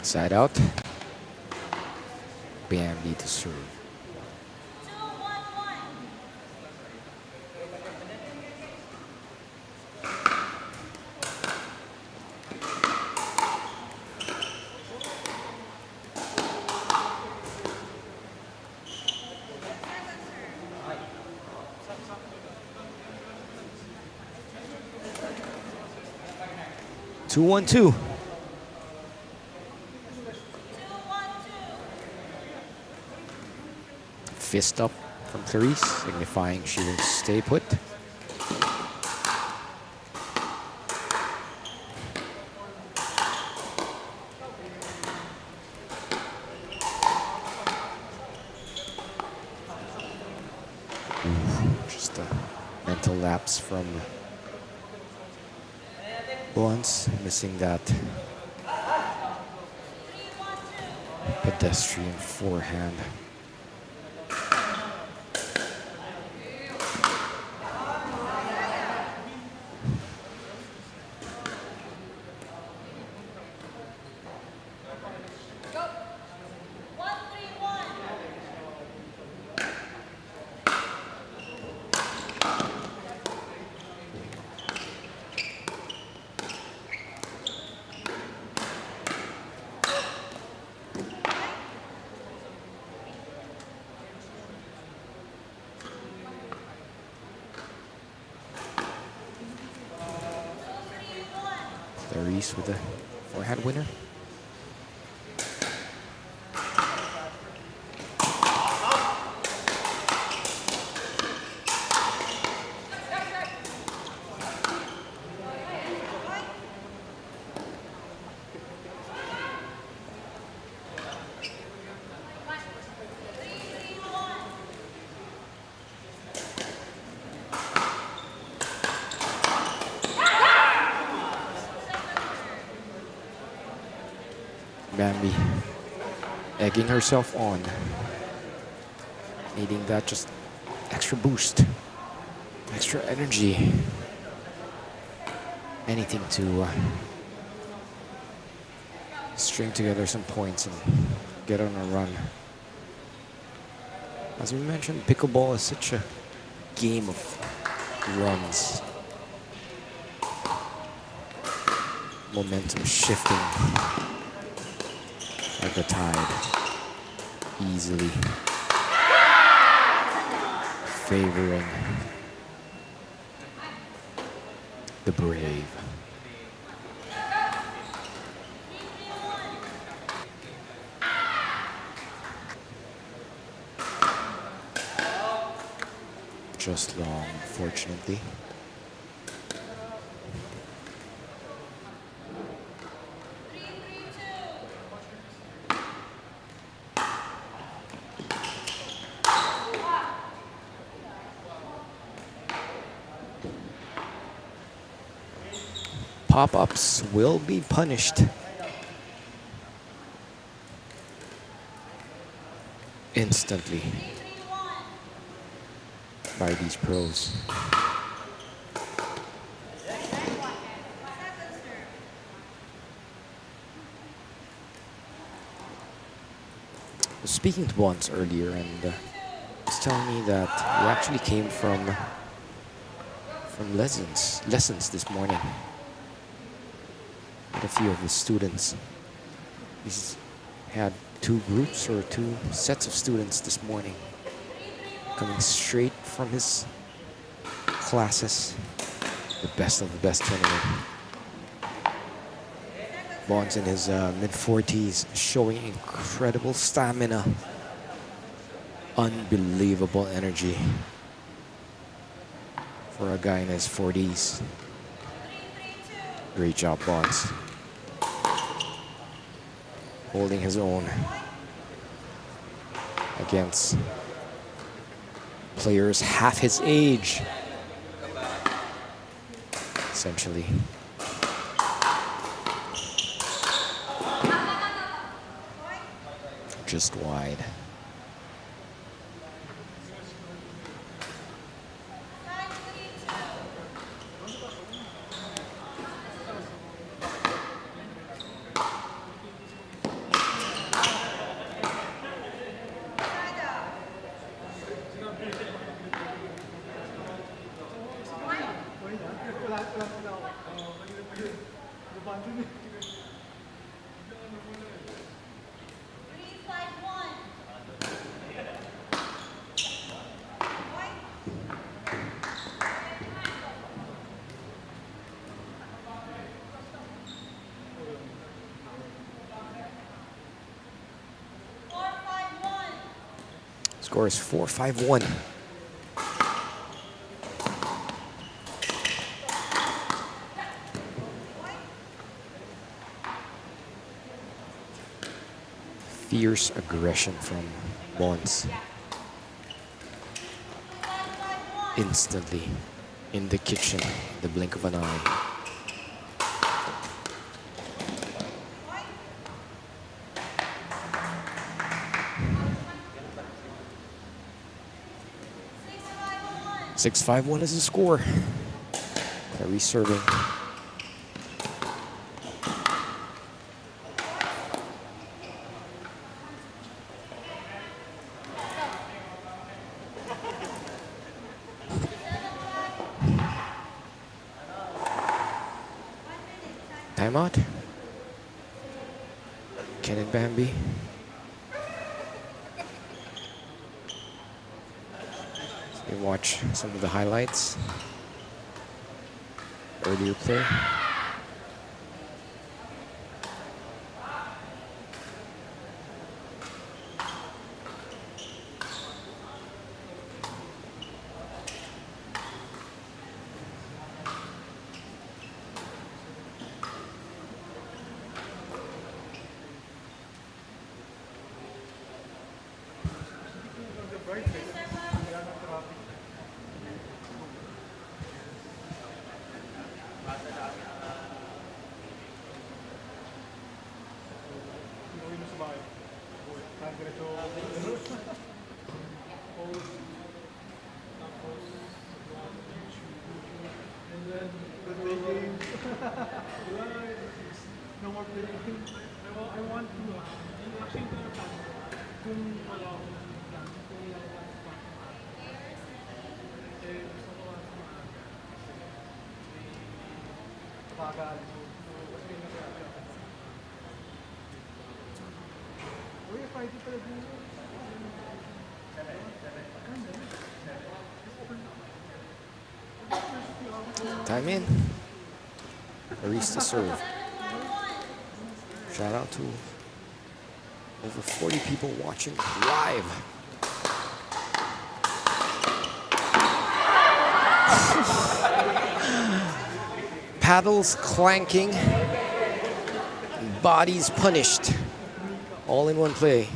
Side out. Bambi to serve. 2-1-2. Fist up from Clarice, signifying she will stay put. Just a mental lapse from Bonds, missing that pedestrian forehand. Clarice with the forehand winner. Bambi egging herself on, needing that just extra boost, extra energy, anything to string together some points and get on a run. As we mentioned, pickleball is such a game of runs, momentum shifting like a tide, easily favoring the brave. Just long, fortunately. Pop-ups will be punished instantly by these pros. I was speaking to Bonds earlier, and he was telling me that he actually came from lessons this morning. A few of his students. He's had two groups or two sets of students this morning coming straight from his classes. The best of the best tournament. Bonds in his mid-40s, showing incredible stamina, unbelievable energy for a guy in his 40s. Great job, Bonds. Holding his own against players half his age, essentially. Just wide. Score is 4-5-1. Fierce aggression from Bonds. Instantly in the kitchen, the blink of an eye. Six, 5-1 is the score. Clarice serving. Timeout. Ken and Bambi. You watch some of the highlights. Earlier play. Time in. Clarice to serve. Shout out to over 40 people watching live. Paddles clanking, and bodies punished, all in one play.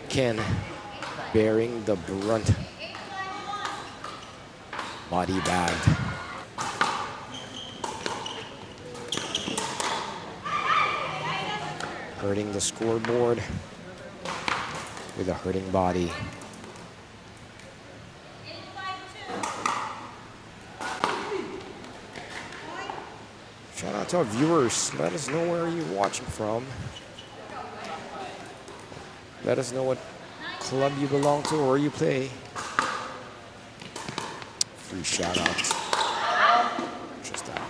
Ken bearing the brunt. Body bagged. Hurting the scoreboard with a hurting body. Shout out to our viewers. Let us know where you're watching from. Let us know what club you belong to or where you play. Free shout outs. Just out.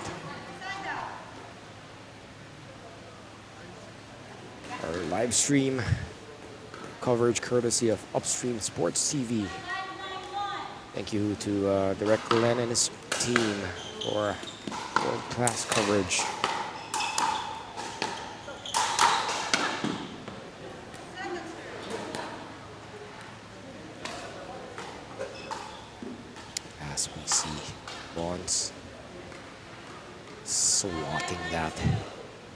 Our live stream coverage courtesy of Upstream Sports TV. Thank you to Director Glenn and his team for world-class coverage. As we see Bonds swatting that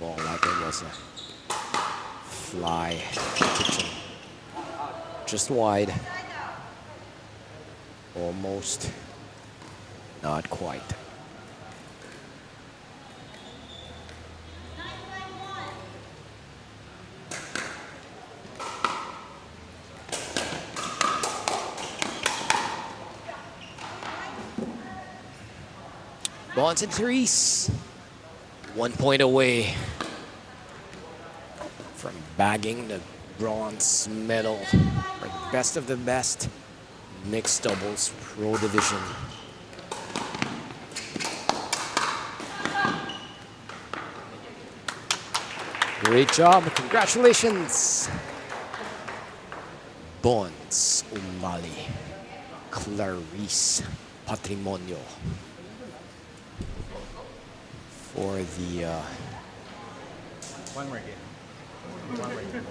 ball like it was a fly kitchen. Just wide. Almost. Not quite. Bonds and Clarice, 1 point away from bagging the bronze medal for best of the best mixed doubles pro division. Great job, congratulations. Bonds Umali, Clarice Patrimonio. For the One more game. One more game.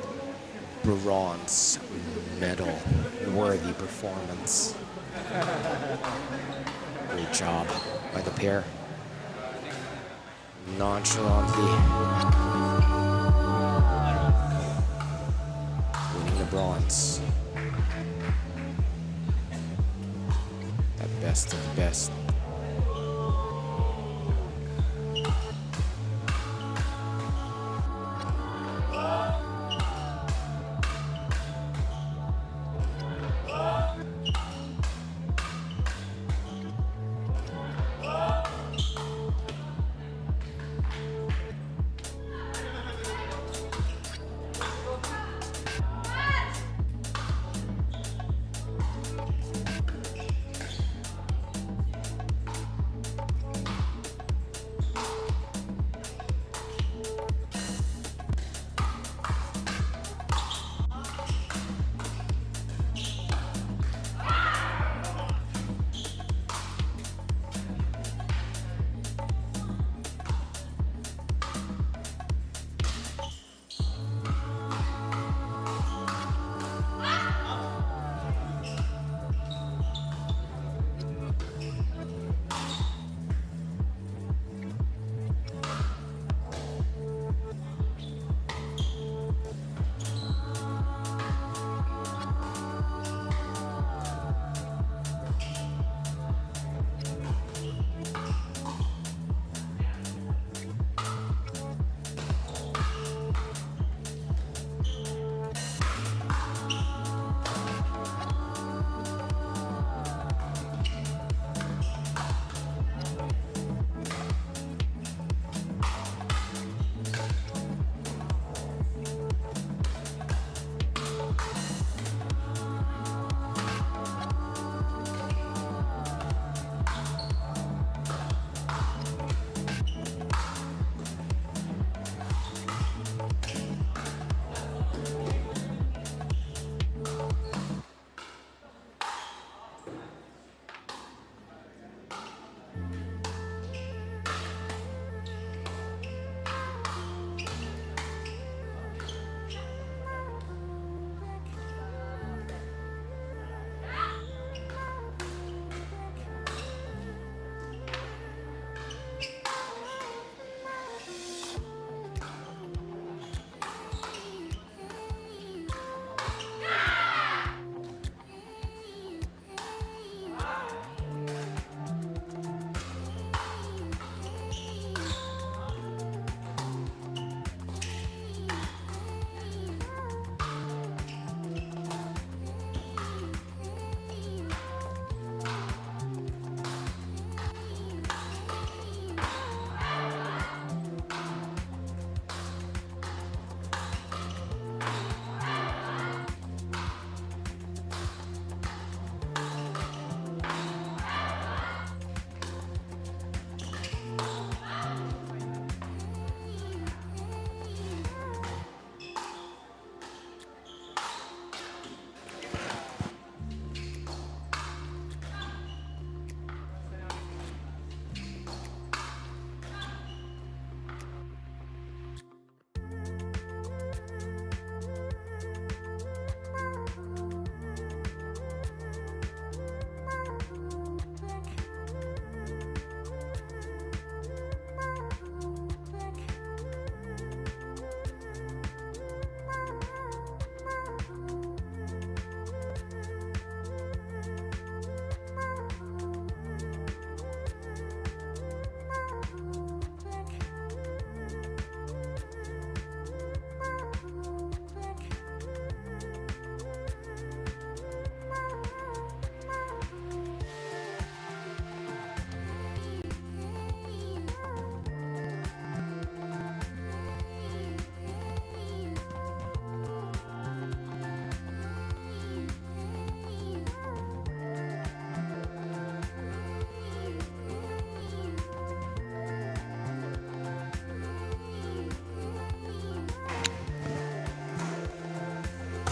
bronze medal worthy performance. Great job by the pair. Nonchalantly winning the bronze. At best of the best.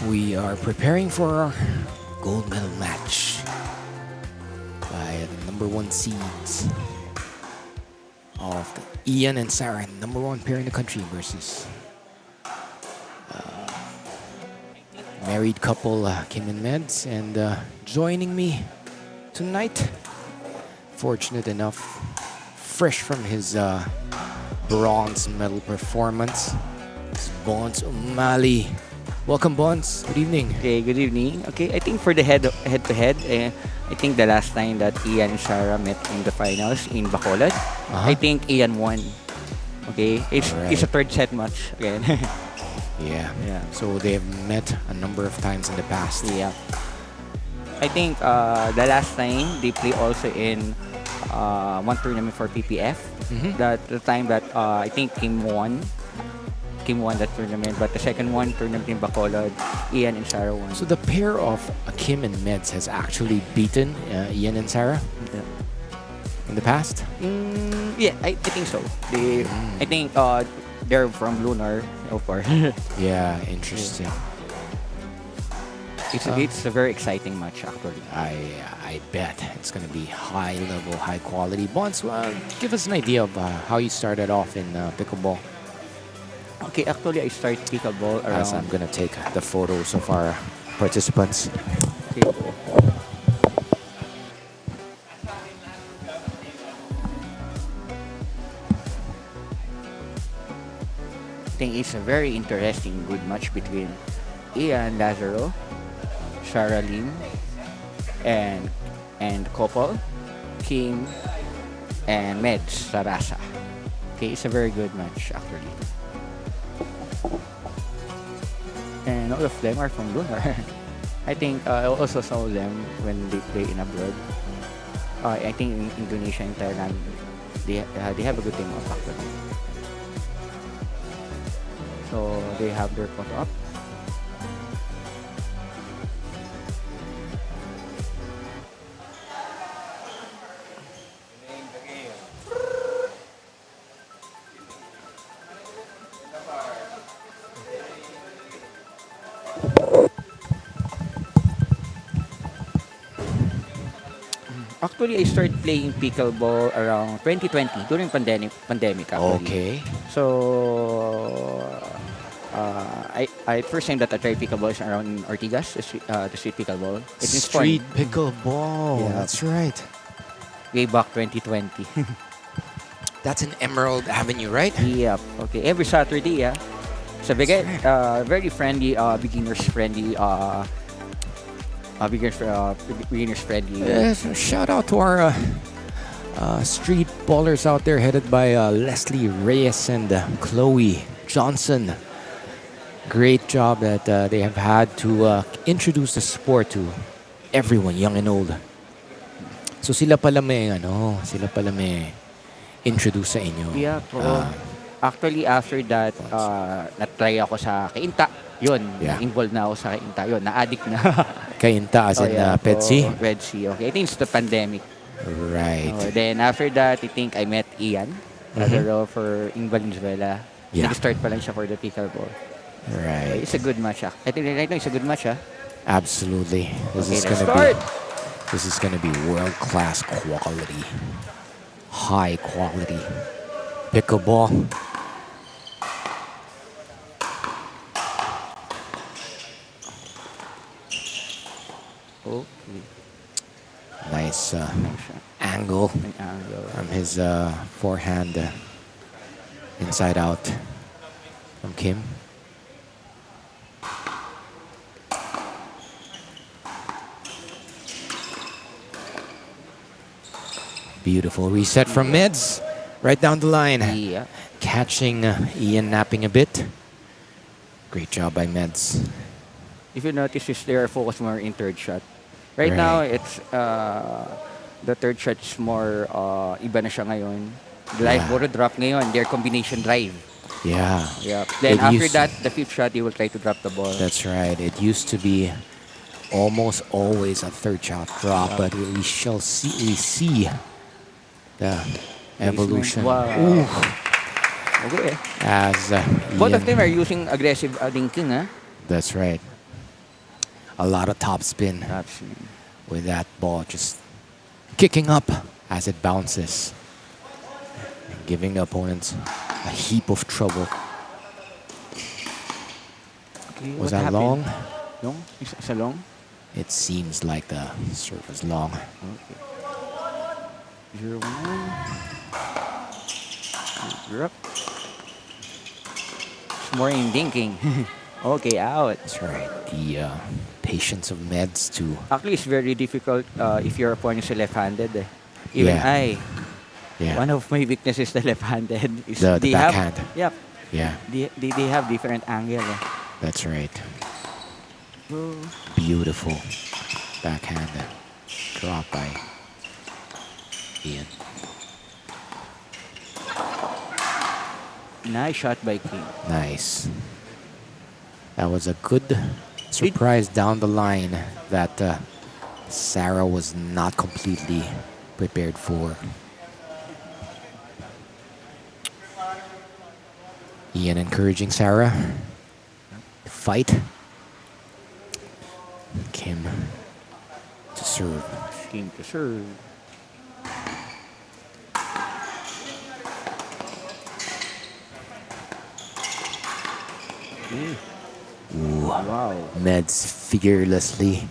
We are preparing for our gold medal match by the number one seeds of the Ian and Sarah, number one pair in the country, versus married couple, Kim and Meds, and joining me tonight, fortunate enough, fresh from his bronze medal performance, is Bonds O'Malley. Welcome, Bonds. Good evening. Okay, good evening. Okay, I think for the head-to-head, I think the last time that Ian and Sarah met in the finals in Bacolod, I think Ian won. Okay, it's a third set match again. Yeah. Yeah. So they have met a number of times in the past. Yeah. I think the last time they play also in one tournament for PPF. That the time that I think Kim won that tournament, but the second one tournament in Bacolod, Ian and Sarah won. So the pair of Kim and Meds has actually beaten Ian and Sarah in the past? Yeah, I think so. I think they're from Lunar, of course. Yeah, interesting. It's a very exciting match, actually. I bet it's going to be high level, high quality. Bonds, give us an idea of how you started off in pickleball. Okay, actually, I started pickleball around. As I'm going to take the photos of our participants. Okay. I think it's a very interesting, good match between Ian Lazaro, Sarah Lim, and couple, Kim and Meds Sarasa. Okay, it's a very good match actually. And all of them are from Lunar. I think I also saw them when they play in abroad. I think in Indonesia and Thailand, they have a good team of actually. So they have their photo up. Actually, I started playing pickleball around 2020 during pandemic actually. Okay. So I first time that I tried pickleball is around in Ortigas, the street pickleball. It's in Street Spain. pickleball. Yeah. That's right. Way back 2020. That's in Emerald Avenue, right? Yep. Okay. Every Saturday, yeah. It's a very friendly, beginners friendly. Beginners friendly. Yes, shout out to our street ballers out there, headed by Leslie Reyes and Chloe Johnson. Great job that they have had to introduce the sport to everyone, young and old. So sila pala may introduce sa inyo. Yeah, actually, after that, na-try ako sa Kainta. Yun, Yeah. involved na ako sa Kainta. Yun, na-addict na. Kainta as in Petsy? Red Sea, okay. I think it's the pandemic. Right. Then after that, I think I met Ian. For in Valenzuela. Yeah. Nag-start pa lang siya for the pickleball. Right. It's a good match. I think right now it's a good match. Absolutely. Okay, let's start. This is gonna be world-class quality. High quality pickleball. Okay. Nice angle from his forehand inside out from Kim. Beautiful reset from Mids. Right down the line. Yeah. Catching Ian napping a bit. Great job by Meds. If you notice, they are focused more in third shot. Right now, it's the third shot is more iba na siya ngayon. Like puro drop ngayon, their combination drive. Yeah. Yeah. Then It after used- that, the fifth shot, he will try to drop the ball. That's right. It used to be almost always a third shot drop, but we see the evolution. Wow. Ooh, Okay. as Both of Ian- them are using aggressive linking, huh? That's right. A lot of top spin That's with that ball just kicking up as it bounces, and giving the opponents a heap of trouble. okay, Was what that happened? long? Long? Isa long? It seems like the serve was long. Okay. 0-1. Drop. It's more in thinking. Okay, out. That's right. The patience of meds to Actually, it's very difficult if your opponent is left-handed. Even Yeah. yeah. one of my weaknesses is the left-handed. Is The they backhand. Have, yep. Yeah, They have different angle. that's right. Beautiful backhand drop by Ian. Nice shot by King. Nice. That was a good surprise down the line that Sarah was not completely prepared for. Ian encouraging Sarah. Fight. Kim to serve. King to serve. Ooh. Wow. Meds fearlessly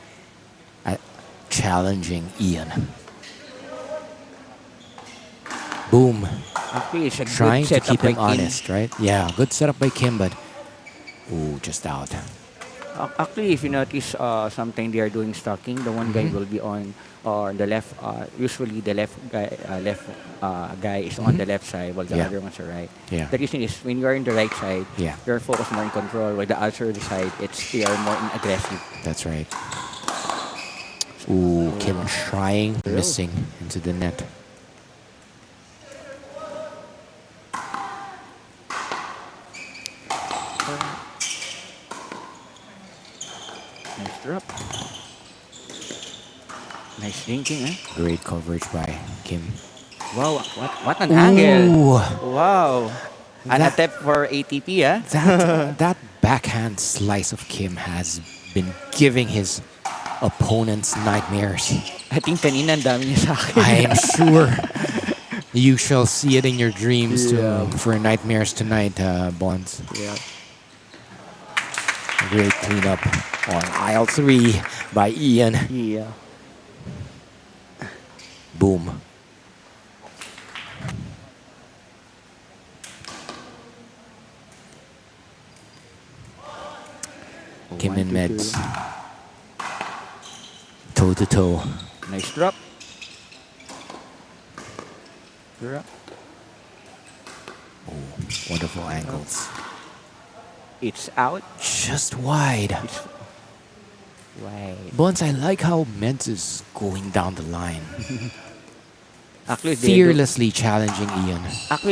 challenging Ian. Boom. Actually, it's a Trying good to setup keep him by Kim. honest, right? Yeah, good setup by Kim, but ooh, just out. Actually, if you notice, sometimes they are doing stocking. The one guy will be on the left. Usually, the left guy is on the left side, while the Yeah. other one's the right. Yeah. The reason is when you are in the right side, Yeah. you're focused more in control. While the other side, they are more in aggressive. That's right. Ooh, Kim trying, missing into the net. Nice drop. Nice thinking, eh? Great coverage by Kim. Wow, what an angle! Ooh, Wow. An That- attempt for ATP, ah? that backhand slice of Kim has been giving his opponents nightmares. I think kanina ang dami niya sa akin. I am sure you shall see it in your dreams Yeah. for nightmares tonight, Bonds. Yeah. Great cleanup on aisle 3 by Ian. Yeah. Boom. Kim and Meds. Toe to toe. Nice drop. Drop. Wonderful angles. It's out. Just wide. It's wide. Bonds, I like how Meds is going down the line. Actually, Fearlessly challenging Ian.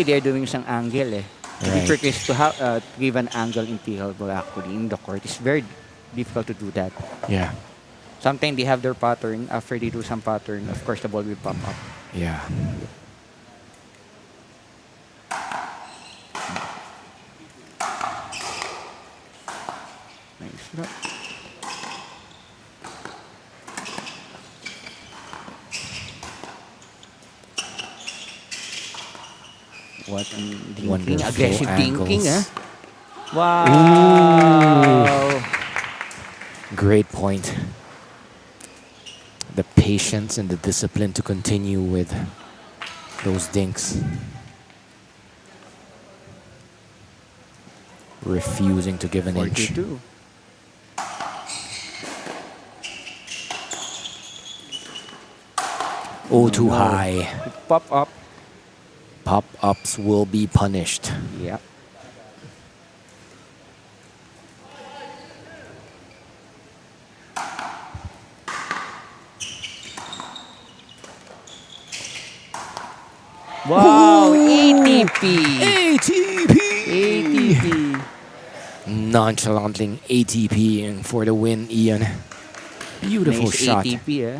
they're doing isang angle, eh. The Right. trick is to give an angle in pickleball actually in the court. It's very difficult to do that. Yeah. Sometimes they have their pattern. After they do some pattern, of course, the ball will pop up. Yeah. Nice drop. What an thinking, Wonderful aggressive thinking, angles. Wow. Great point. The patience and the discipline to continue with those dinks. Refusing to give an inch. 42. Oh, too No. high. Pop up. Pop-ups will be punished. Yeah. Wow, ATP. ATP! ATP. Nonchalantly ATP for the win, Ian. Beautiful Nice shot. ATP, eh?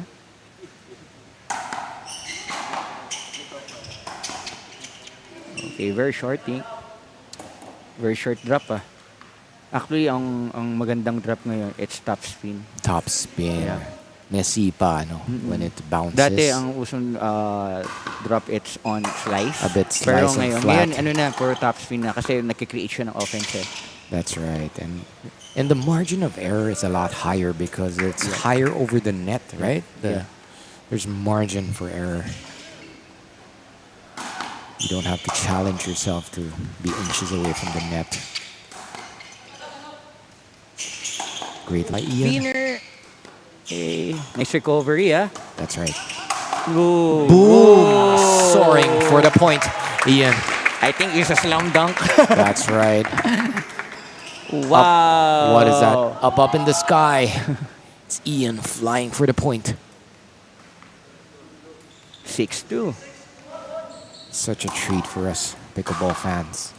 Okay, very short, eh? Very short drop, ah. Actually, ang magandang drop ngayon, it's top spin. Top spin. Yeah. Nasipa, no? When it bounces. Dati ang usong drop it's on slice. A bit Pero slice and ngayon, flat. ano na, puro top spin na kasi nakikreate siya ng offense, eh. That's right. And the margin of error is a lot higher because it's higher over the net, right? There's margin for error. You don't have to challenge yourself to be inches away from the net. Great by Ian. Winner. Hey, nice recovery, ah. That's right. Boom. Boom! Soaring for the point, Ian. I think it's a slam dunk. That's right. Wow. What is that? Up in the sky. It's Ian flying for the point. 6-2. Such a treat for us pickleball fans.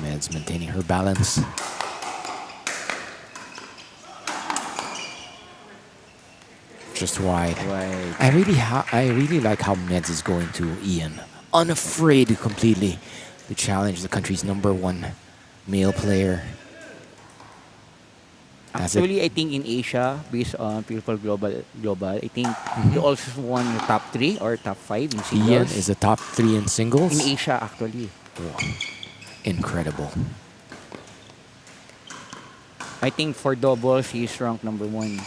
Med's maintaining her balance. Just wide. I really like how Meds is going to Ian. Unafraid completely to challenge the country's #1 male player. Actually, I think in Asia, based on Pickleball Global, I think he also won the top 3 or top 5 in singles. Ian is the top 3 in singles. In Asia, actually. Wow. Incredible. I think for doubles, he's ranked #1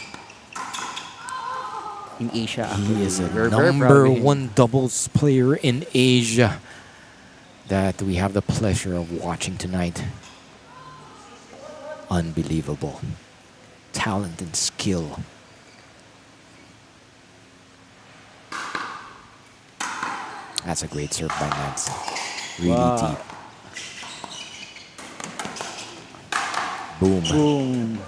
in Asia. Actually. He is a We're very proud of him. #1 doubles player in Asia that we have the pleasure of watching tonight. Unbelievable. Talent and skill. That's a great serve by Nance. Really deep. Boom. Boom.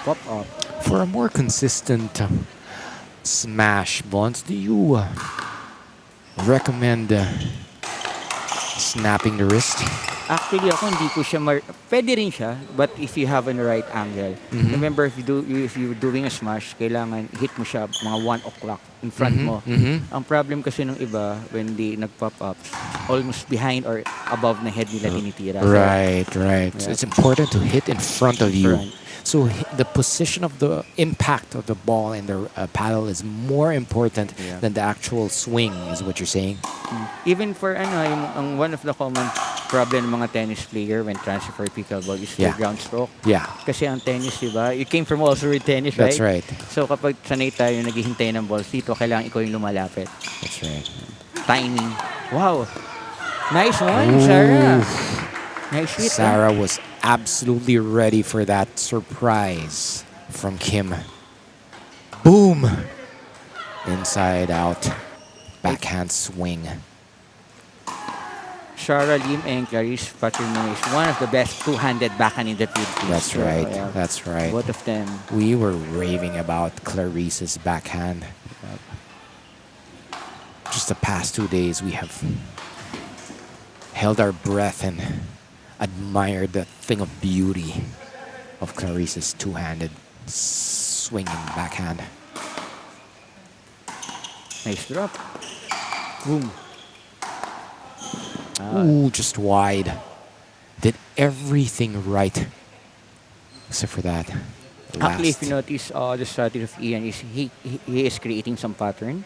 Pop up. For a more consistent smash, Bonds, do you recommend snapping the wrist? Actually, ako hindi ko siya pwede rin siya, but if you have an right angle. Remember, if you're doing a smash, kailangan hit mo siya mga 1 o'clock in front mo. Ang problem kasi ng iba, when they nag-pop up, almost behind or above na head nila tinitira. Right. Yeah. So it's important to hit in front of you. Front. So the position of the impact of the ball and the paddle is more important than the actual swing, is what you're saying? Even for yung one of the common problem ng mga tennis player when transfer pickleball is the ground stroke. Yeah. Kasi ang tennis, diba? You came from also with tennis, right? That's right. So kapag sanay tayo naghihintay ng balls dito, kailangan ikaw yung lumalapit. That's right. Timing. Wow. Nice one, Sarah. Nice hit. Sarah was absolutely ready for that surprise from Kim. Boom! Inside out. Backhand swing. Sarah Lim and Clarice Fatima is one of the best two-handed backhand in the Philippines. That's right. That's right. Both of them. We were raving about Clarice's backhand. Just the past 2 days, we have held our breath and admired the thing of beauty of Clarice's two-handed swinging backhand. Nice drop. Boom. Ooh, just wide. Did everything right except for that. Actually, if you notice, the strategy of Ian is he is creating some pattern.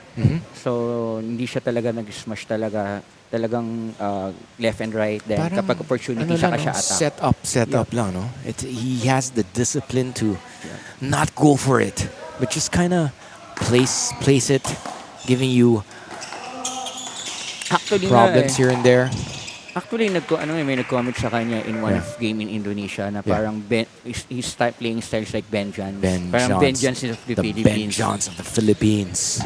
So, hindi siya talaga nag-smash talagang left and right. Then, kapag opportunity siya attack. Set up lang, no? He has the discipline to not go for it, but just kind of place it, giving you problems here and there. Actually, may nag-comment sa kanya in one game in Indonesia na parang he's playing styles like Ben Johns. Parang Ben Johns of the Philippines. Ben Johns of the Philippines.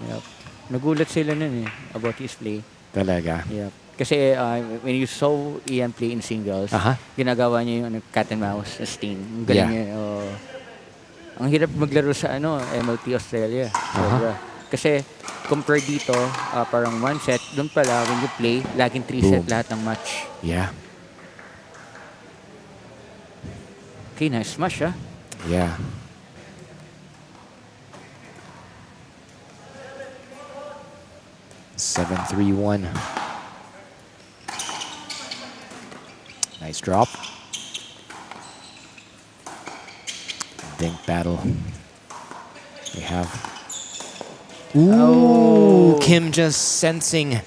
Yep. Nagulat sila nun about his play. Talaga? Yep. Kasi when you saw Ian play in singles, ginagawa niya yung cat and mouse sting. Ang galing niya. Ang hirap maglaro sa MLT Australia. Kasi compared dito, parang one set, doon pala, when you play, laging 3 set lahat ng match. Yeah. Okay, nice smash, Yeah. Seven, 3-1. Nice drop. dink battle. We have. Ooh, Kim just sensing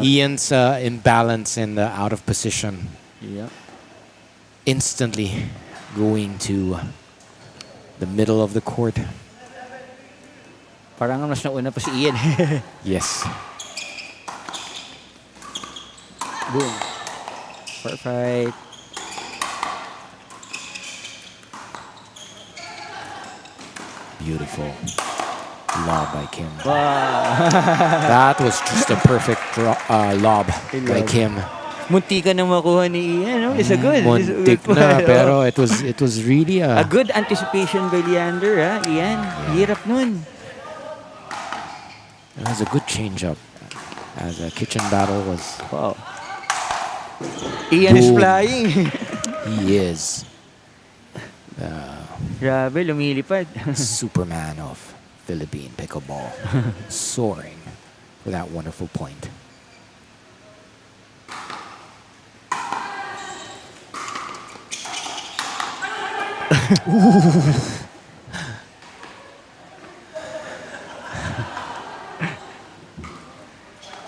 Ian's imbalance and out of position. Yeah. Instantly going to the middle of the court. Parang mas nauna pa si Ian. Yes. Boom. Perfect. Beautiful lob by Kim. Wow. That was just a perfect lob by Kim. Munti ka na makuha ni Ian, no? It's a good. Muntik na, pero it was really a good anticipation by Leander, ha? Ian, hirap nun. It was a good change-up as a kitchen battle was. Wow. Ian is Boom. flying. He is Grabe, lumilipad. Superman of Philippine pickleball, soaring for that wonderful point.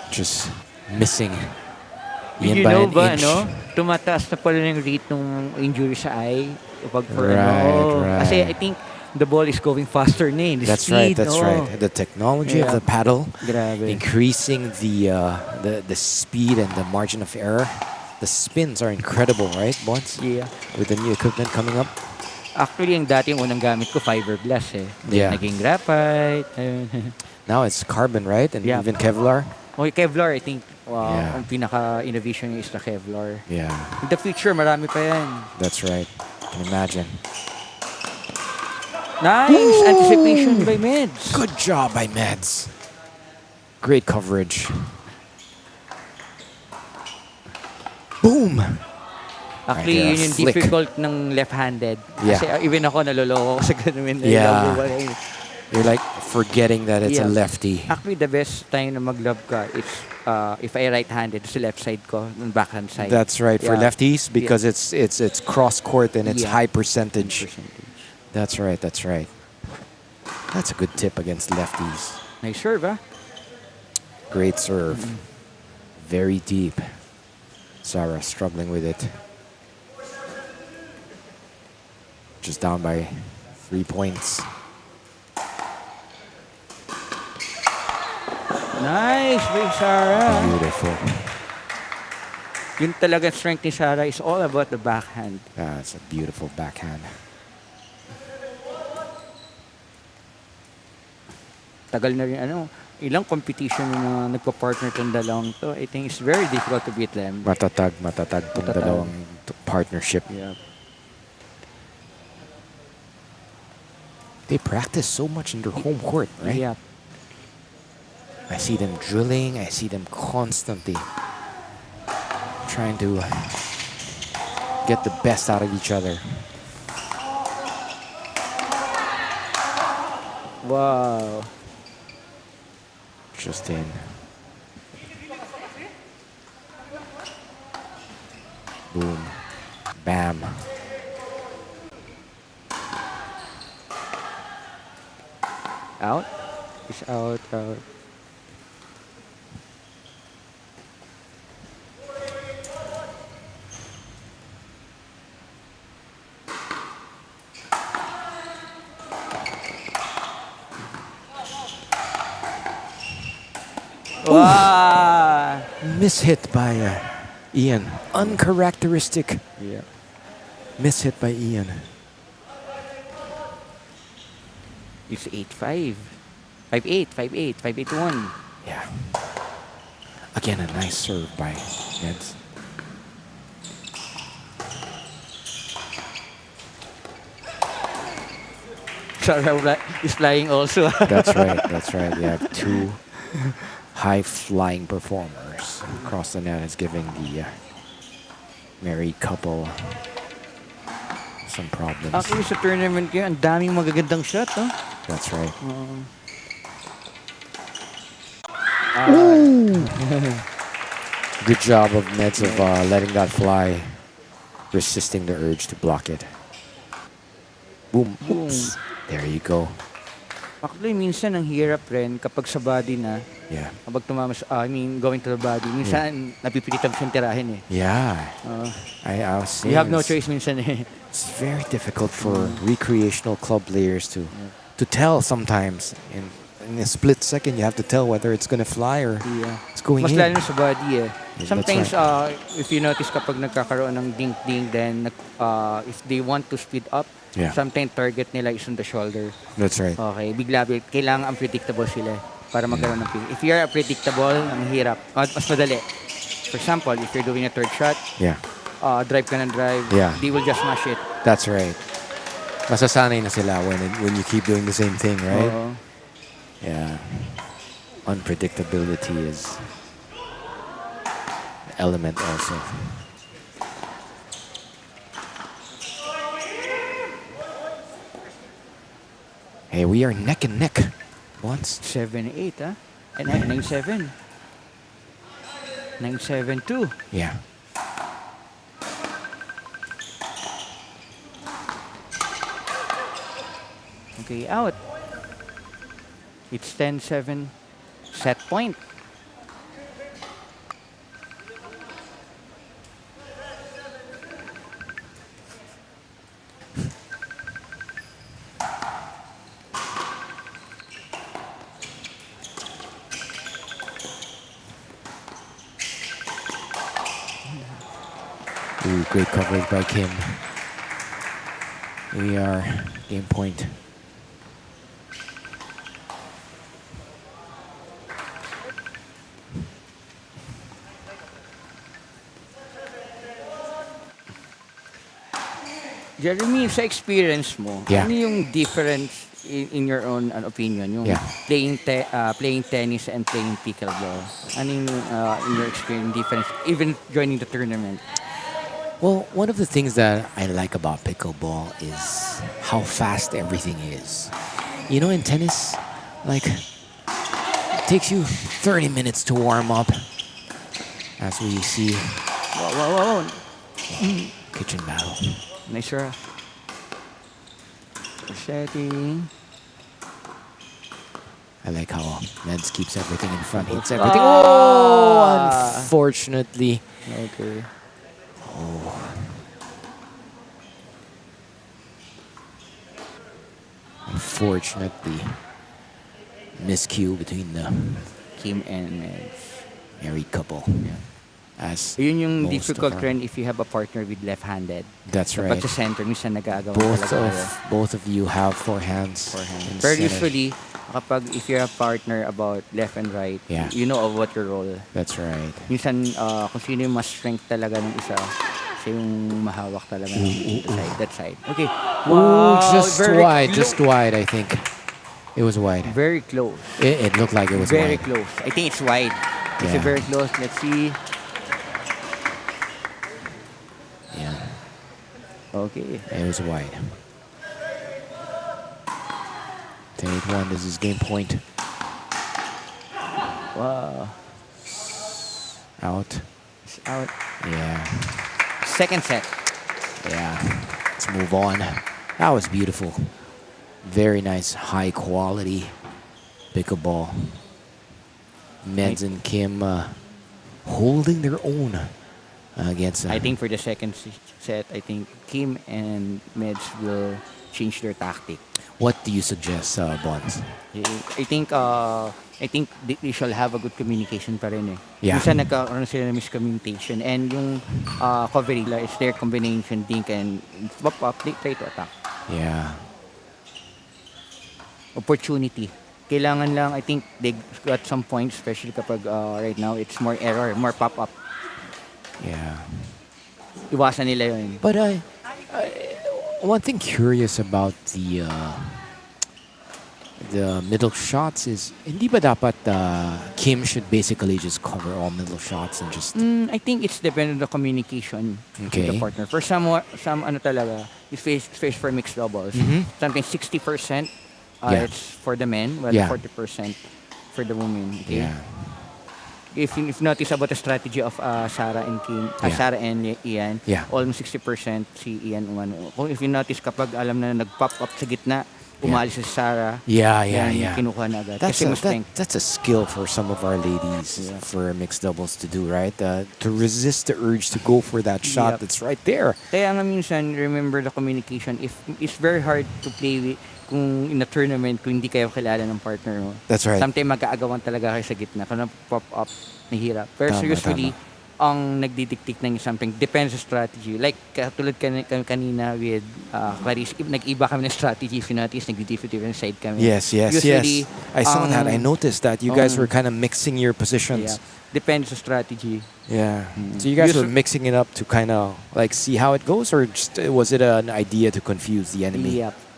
Just missing Ian You by know an ba, inch. no? Tumataas na pala yung rate ng injury sa eye. Kapag Right. Kasi I think the ball is going faster na eh. The That's speed, right. That's right. The technology of Yeah. the paddle, Grabe. increasing the speed and the margin of error. The spins are incredible, right, Bonds? Yeah. With the new equipment coming up. Actually, yung dati yung unang gamit ko, fiberglass eh. Then Yeah. naging graphite. Now it's carbon, right? And Yeah. even Kevlar. Okay, Kevlar, I think. Wow, Yeah. ang pinaka-innovation niya is the Kevlar. Yeah, In the future, marami pa yan. that's right. Can imagine. Nice anticipation by Meds. Good job by Meds. Great coverage. Boom. Actually, Right, yun yung flick. difficult ng left-handed. Yeah. Kasi even ako naloloko ko sa ganun. Yeah. You're like forgetting that it's a Yeah. lefty. Actually, the best time na mag-love ka is if I right-handed, sa left side ko, ng backhand side. That's right for Yeah. lefties because it's cross court and it's Yeah. high percentage. That's right. That's right. That's a good tip against lefties. Nice serve, ah. Great serve. Very deep. Sarah struggling with it. Just down by 3 points. Nice by Sarah. Beautiful. Yun talaga strength ni Sarah is all about the backhand. That's a beautiful backhand. Tagal na rin, ilang competition na nagpa-partner itong dalawang to. I think it's very difficult to beat them. Matatag tong Matatag. dalawang partnership. Yeah. They practice so much in their home court, right? Yeah. I see them drilling. I see them constantly trying to get the best out of each other. Wow. Just in. Boom. Bam. Out. It's out. Wow. Mishit by Ian. Uncharacteristic Yeah. mishit by Ian. It's 8-5. 5-8, 5-8, 5-8-1. Yeah. Again, a nice serve by Neds. Sarah is flying also. That's right. That's right. You have two high-flying performers across the net. Is giving the married couple some problems. Actually, sa tournament kayo, ang daming magagandang shot, no? That's right. Good job of Neds of letting that fly, resisting the urge to block it. Boom. Boom. Oops. There you go. Actually, minsan ang hirap rin kapag sa body na, Yeah. kapag going to the body, minsan napipilitan siyang tirahin eh. Yeah. Uh, I was saying you have no it's- choice minsan eh. It's very difficult for recreational club players to tell sometimes. In a split second, you have to tell whether it's going to fly or Yeah. it's going Mas in. lalo na sa body eh. that's Sometimes, if you notice kapag nagkakaroon ng ding-ding, then if they want to speed up, Yeah. sometimes target nila is on the shoulder. That's right. Okay, bigla, kailangan unpredictable sila para magkaroon ng ping. If you're unpredictable, ang hirap. Mas madali. For example, if you're doing a third shot, Yeah. drive ka ng drive, Yeah. they will just smash it. That's right. Masasanay na sila when you keep doing the same thing, right? Oo. Yeah. Unpredictability is an element also. Hey, we are neck and neck. Once. 7-8, ah? 9-7. 9-7-2. Yeah. Okay, out. It's 10-7. Set point. Ooh, great coverage by Kim. We are game point. Jeremy, sa experience mo, Yeah. ano yung difference in your own opinion, yung Yeah. playing tennis and playing pickleball? Ano yung in your experience difference, even joining the tournament? Well, one of the things that I like about pickleball is how fast everything is. You know, in tennis, like, it takes you 30 minutes to warm up. As we see, Wow. kitchen battle. Nice shot. Setting. I like how Neds keeps everything in front, hits everything. Oh, unfortunately. Okay. Unfortunately, miscue between the Kim and Meds. married couple. As Yun yung most difficult of our- trend if you have a partner with left-handed. That's Kapag right. sa center, minsan nagagawa Both of you have forehands. in Pero center. usually, kapag if you have partner about left and right, Yeah. you know of what your role. That's right. Minsan, kung sino yung mas strength talaga ng isa, siya yung mahawak talaga ng that side. Okay. Ooh, just very wide, I think. It was wide. Very close. It looked like it was Very wide. close. I think it's wide. It's Yeah. very close. Let's see. Yeah, Okay. it was wide. 10-8-1, this is game point. Wow. Out. It's out. Yeah, Second set. yeah. Let's move on. That was beautiful. Very nice, high quality pickleball. Meds and Kim holding their own against. I think for the second set, I think Kim and Meds will change their tactic. What do you suggest, Bonds? I think they shall have a good communication pa rin eh. Yeah. Minsan nagkakaroon sila ng miscommunication and yung coverage is their combination think and pop up, they try to attack. Yeah. Opportunity. Kailangan lang, I think they got some points, especially kapag right now it's more error, more pop up. Yeah. Iwasan nila yun. But one thing curious about the middle shots is hindi ba dapat Kim should basically just cover all middle shots and just I think it's dependent on the communication Okay. with the partner. For some ano talaga, it's face for mixed doubles. Mhm. Something 60% Yeah. it's for the men, while Yeah. 40% for the women. Okay? yeah. if you notice about the strategy of Sarah and Yeah. Sarah and Ian, Yeah. almost 60% si Ian umano. Kung if you notice kapag alam na nag-pop up sa gitna, umalis si Sarah. Yeah, Yan, kinukuha na agad. That's Kasi a, mas strength. that's a skill for some of our ladies for mixed doubles to do, right? To resist the urge to go for that shot Yep. that's right there. Kaya nga minsan, remember the communication. If it's very hard to play with, kung in a tournament, kung hindi kayo kilala ng partner mo. That's right. Sometimes magkaagawan talaga kayo sa gitna. Kung pop up, nahirap. Pero Tama, usually, ang nagdidiktik ng something depends sa strategy. Like, katulad kanina with Clarice, nag-iba kami ng strategy. If you notice, nag-different side kami. Yes. Usually, I saw that. I noticed that you guys were kind of mixing your positions. Yeah. Depends sa strategy. Yeah. So you guys were mixing it up to kind of like see how it goes, or just was it an idea to confuse the enemy? Yep.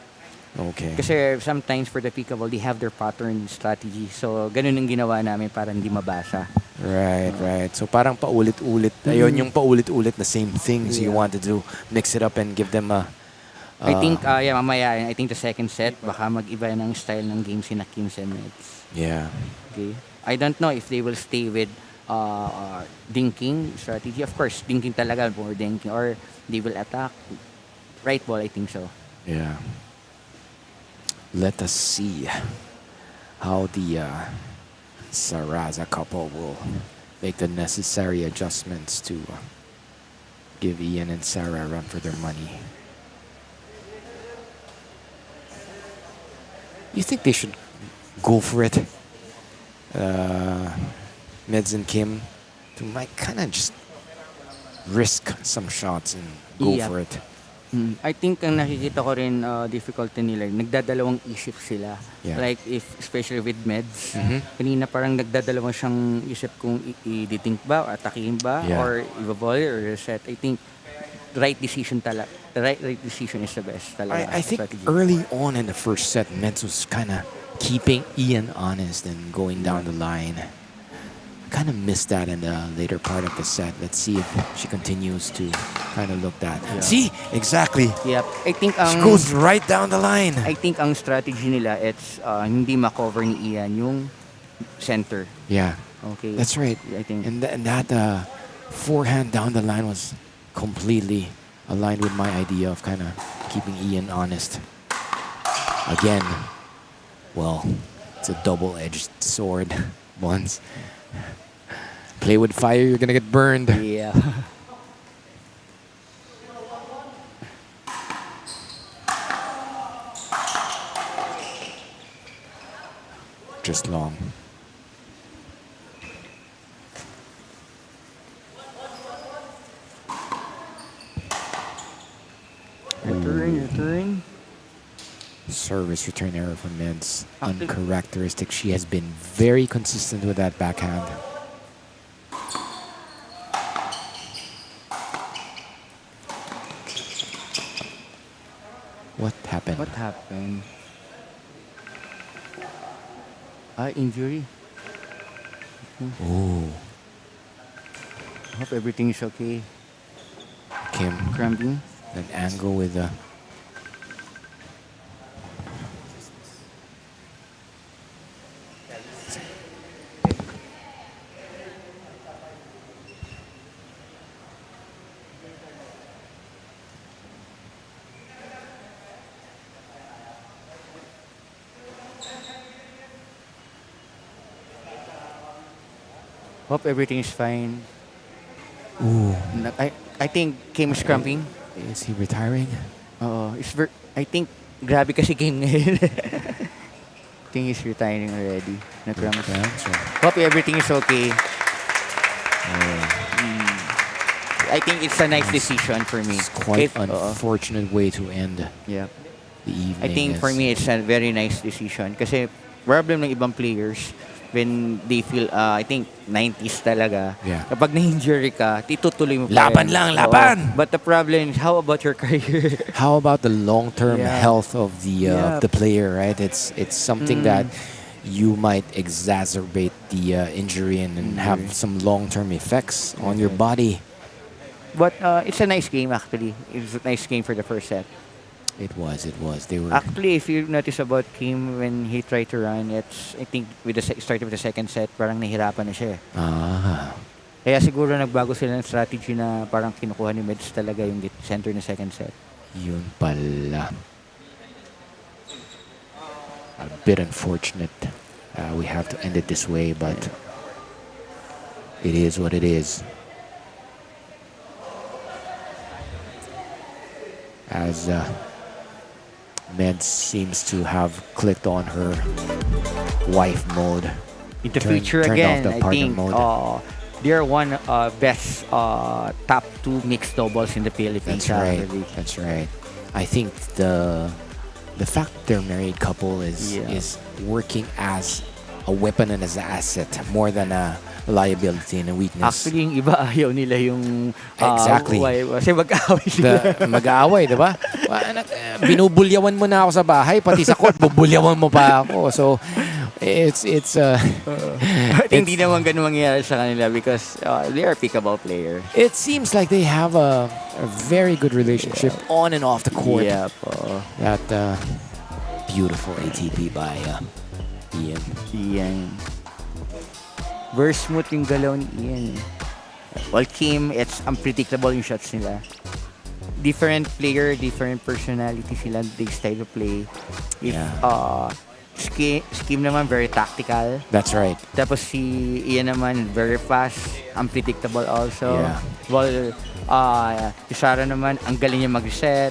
Okay. Kasi sometimes for the pickleball, they have their pattern strategy. So, ganun ang ginawa namin para hindi mabasa. Right. So parang paulit-ulit. Ayun yung paulit-ulit na same things you want to do. Mix it up and give them a... I think, mamaya, I think the second set, baka mag-iba ng style ng game si Kims and Nets. Yeah. Okay. I don't know if they will stay with dinking strategy. Of course, dinking talaga, more dinking. Or they will attack. Right ball, I think so. Yeah. Let us see how the Sarraza couple will make the necessary adjustments to give Ian and Sarah a run for their money. You think they should go for it? Meds and Kim to kind of just risk some shots and go for it. I think ang nakikita ko rin difficulty nila, nagdadalawang isip sila. Yeah. Like especially with Meds, kanina parang nagdadalawang siyang isip kung i-think ba, o atakihin ba, or i-volley or reset. I think the right decision is the best talaga. I think strategy. early on in the first set, Meds was kind of keeping Ian honest and going down the line. Kind of missed that in the later part of the set. Let's see if she continues to kind of look that. Yeah. See? Exactly. Yep. I think She goes right down the line. I think ang strategy nila, it's hindi ma-cover ni Ian yung center. Yeah. Okay. That's right. I think. And that forehand down the line was completely aligned with my idea of kind of keeping Ian honest. Again, well, it's a double-edged sword. Once. Play with fire, you're gonna get burned. Yeah. Just long. Return. Service return error from Meds. Uncharacteristic. She has been very consistent with that backhand. What happened? What happened? Injury. Oh, Hope everything is okay. Kim. Cramping. An angle with a... Hope everything is fine. Ooh. I think Kim is cramping. Is he retiring? I think grabe kasi game ngayon. I think he's retiring already. Na-cramps. Hope everything is okay. I think it's a nice decision for me. It's quite unfortunate way to end Yeah. the evening. I think for me it's a very nice decision kasi problem ng ibang players when they feel I think 90s talaga. Yeah. Kapag na-injury ka, itutuloy mo pa Laban rin. lang, Oo. laban! But the problem is how about your career? How about the long-term Yeah. health of the player, right? It's something that you might exacerbate the injury and have some long-term effects on your body. But it's a nice game actually. It's a nice game for the first set. It was. They were. Actually, if you notice about Kim when he tried to run, it's I think with the start of the second set, parang nahirapan na siya. Ah. Kaya siguro nagbago sila ng strategy na parang kinukuha ni Meds talaga yung center ng second set. Yun pala. A bit unfortunate. We have to end it this way, but it is what it is. As Meds seems to have clicked on her wife mode. In the future turned again, off the I partner think mode. they're one best top 2 mixed doubles in the Philippines. That's right. That's right. I think the fact that they're a married couple is working as a weapon and as an asset more than a liability and a weakness. Actually, yung iba ayaw nila yung Exactly. Kasi mag-aaway sila. Mag-aaway, di ba? Binubulyawan mo na ako sa bahay, pati sa court, bubulyawan mo pa ako. So, it's Hindi naman ganun mangyayari sa kanila because they are pickleball players. It seems like they have a very good relationship on and off the court. Yeah, That beautiful ATP by Ian. Ian. Very smooth yung galaw ni Ian. While Kim, it's unpredictable yung shots nila. Different player, different personality sila, they style to play. Kim naman very tactical. That's right. Tapos si Ian naman very fast, unpredictable also. Yeah. While Isara naman, ang galing niya mag-reset.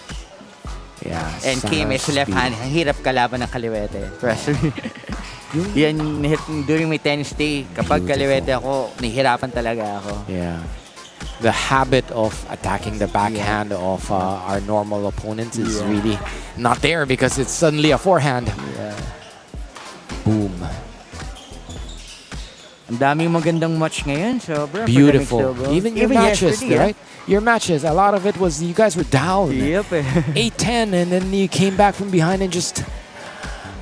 Yeah. And Kim is Sarah's left hand, ang hirap kalaban ng kaliwete. Trust me. Yan, during my tennis day, kapag kaliwete ako, nahihirapan talaga ako. Yeah. The habit of attacking the backhand of our normal opponents is really not there because it's suddenly a forehand. Yeah. Boom. Ang daming magandang match ngayon, sobra. Beautiful. Even your matches, yesterday, right? Your matches, a lot of it was you guys were down. Yep. 8-10 and then you came back from behind and just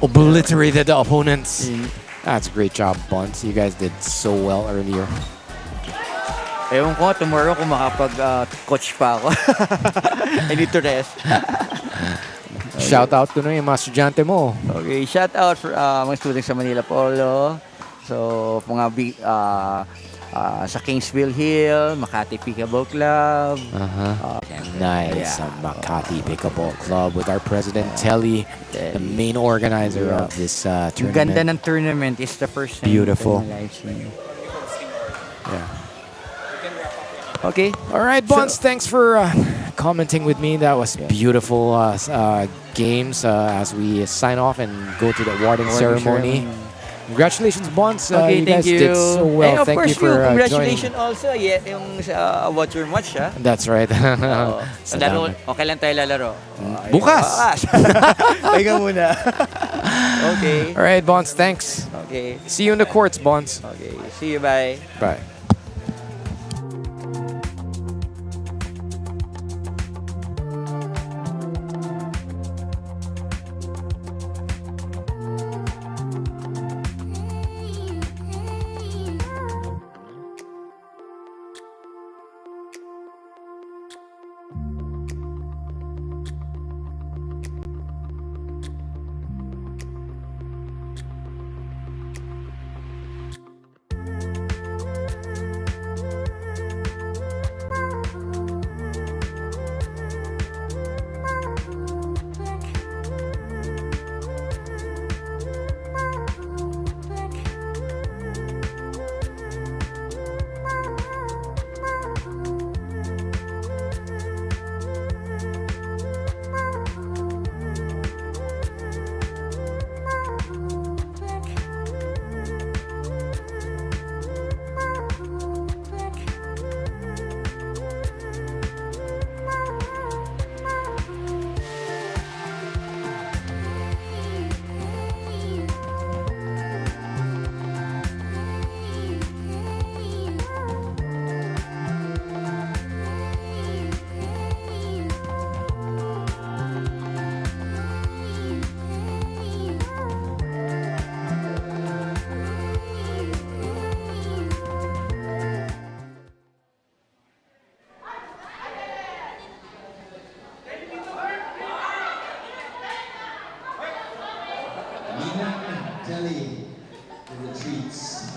obliterated the opponents. That's a great job, Bonds. You guys did so well earlier. Ewan ko, tomorrow kung makapag-coach pa ako. I need to rest. Shout out to yung mga estudyante mo. Okay, shout out for mga students sa Manila Polo. So, mga sa Kingsville Hill, Makati Pickleball Club. Nice. Makati Pickleball Club with our president, Telly, the main organizer of this tournament. Ang ganda ng tournament. It's the first time. Beautiful. Yeah. Okay. All right, Bonds, thanks for commenting with me. That was beautiful games as we sign off and go to the awarding ceremony. Congratulations, Bonds. Okay, you thank guys you. did so well. And of Thank course, you for congratulations joining. also yung watch your match, ha? That's right. Laro, okay lang tayo lalaro. Bukas! Pahinga muna. Okay. All right, Bonds, thanks. Okay. See you in the courts, Bonds. Okay. See you, bye. Bye.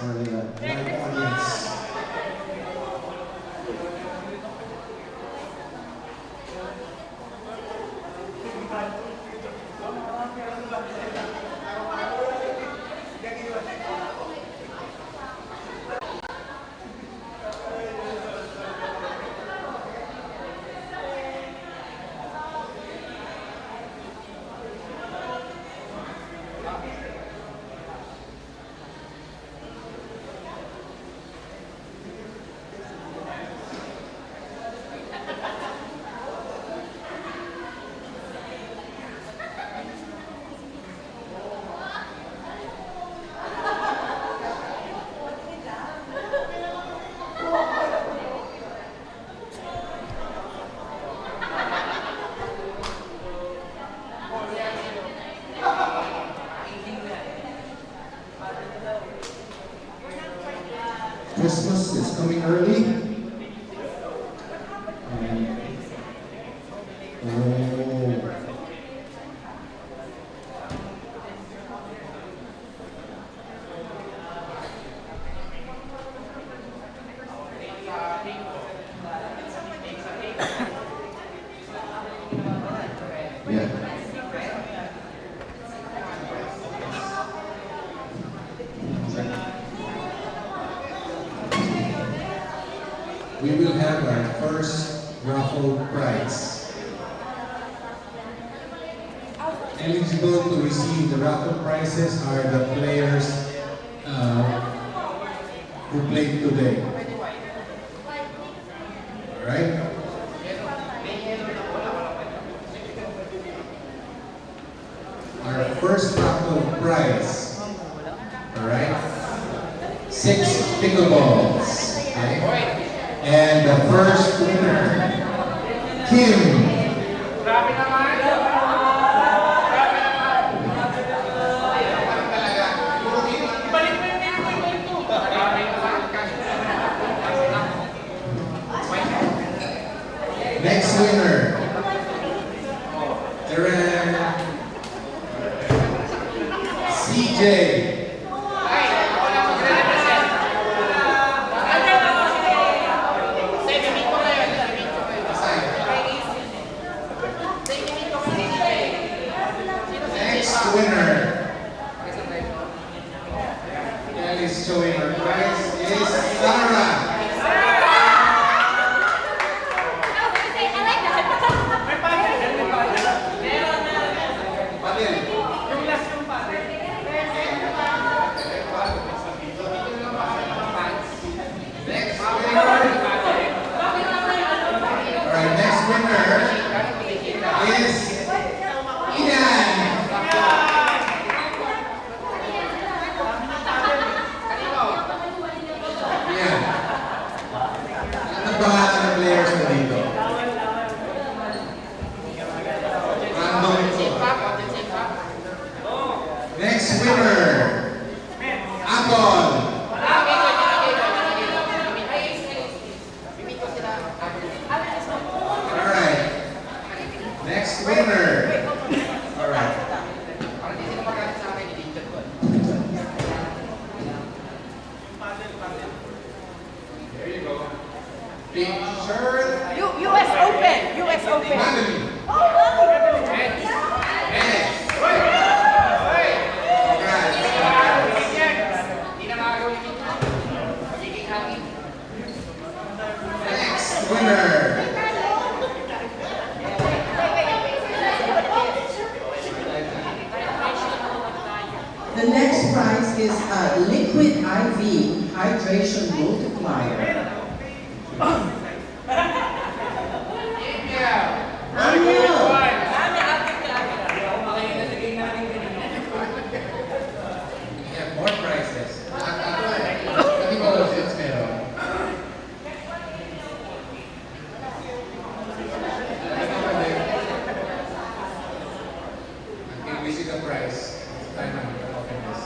or the live audience. Christmas is coming early. Oh. Yeah. We will have our first raffle prize. Eligible to receive the raffle prizes are the players who played today. Alright? Our first raffle prize. Alright? 6 pickleballs. Okay? And the first winner, Kim. Next winner, CJ. Winner. Clarice showing her prize is Sarah. Alright, next winner is Ian. Pangalan ng players na dito. Random ito. Next winner, Apple. Alright. Next winner. Alright. There you go. Picture. US Open. US Open. Madeline. Next winner. The next prize is a Liquid IV Hydration Multiplier. Amiel. We have more prizes. Hindi ko alam since meron. Until we see the prize, time naman to open this.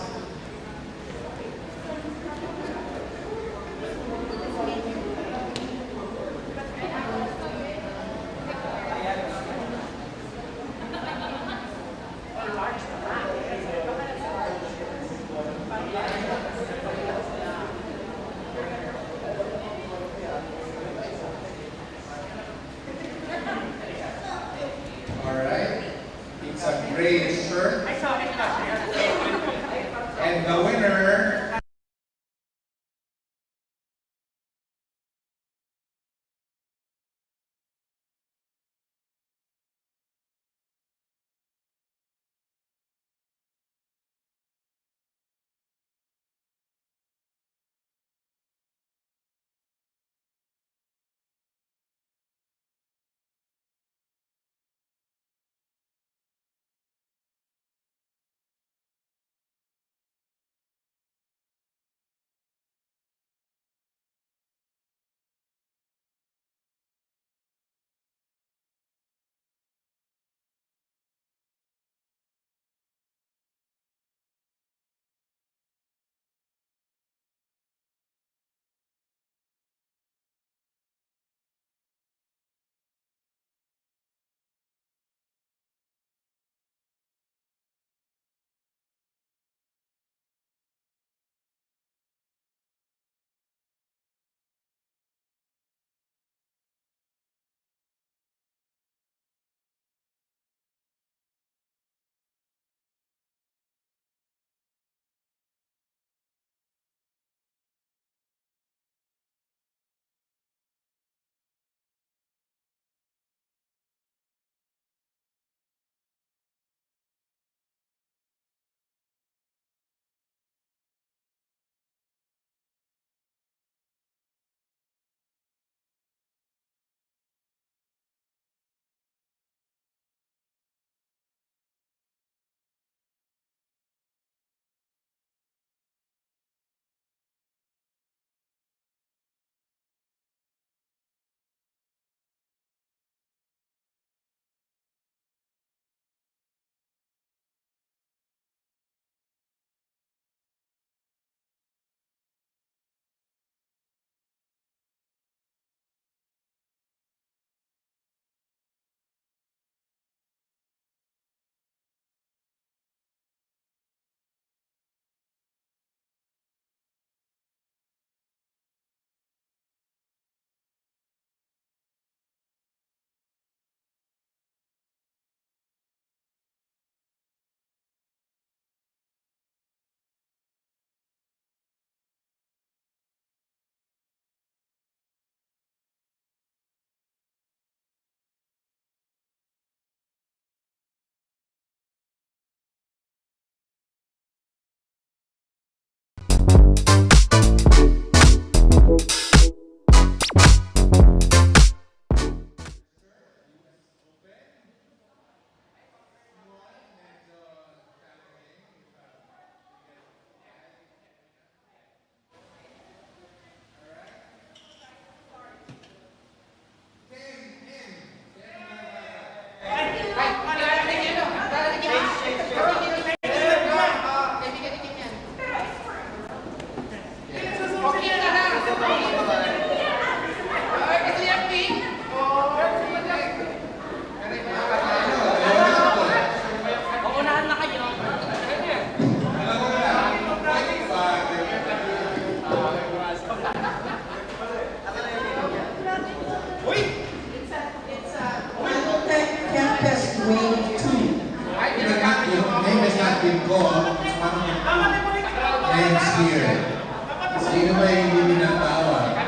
Sino ba yung hindi natawa?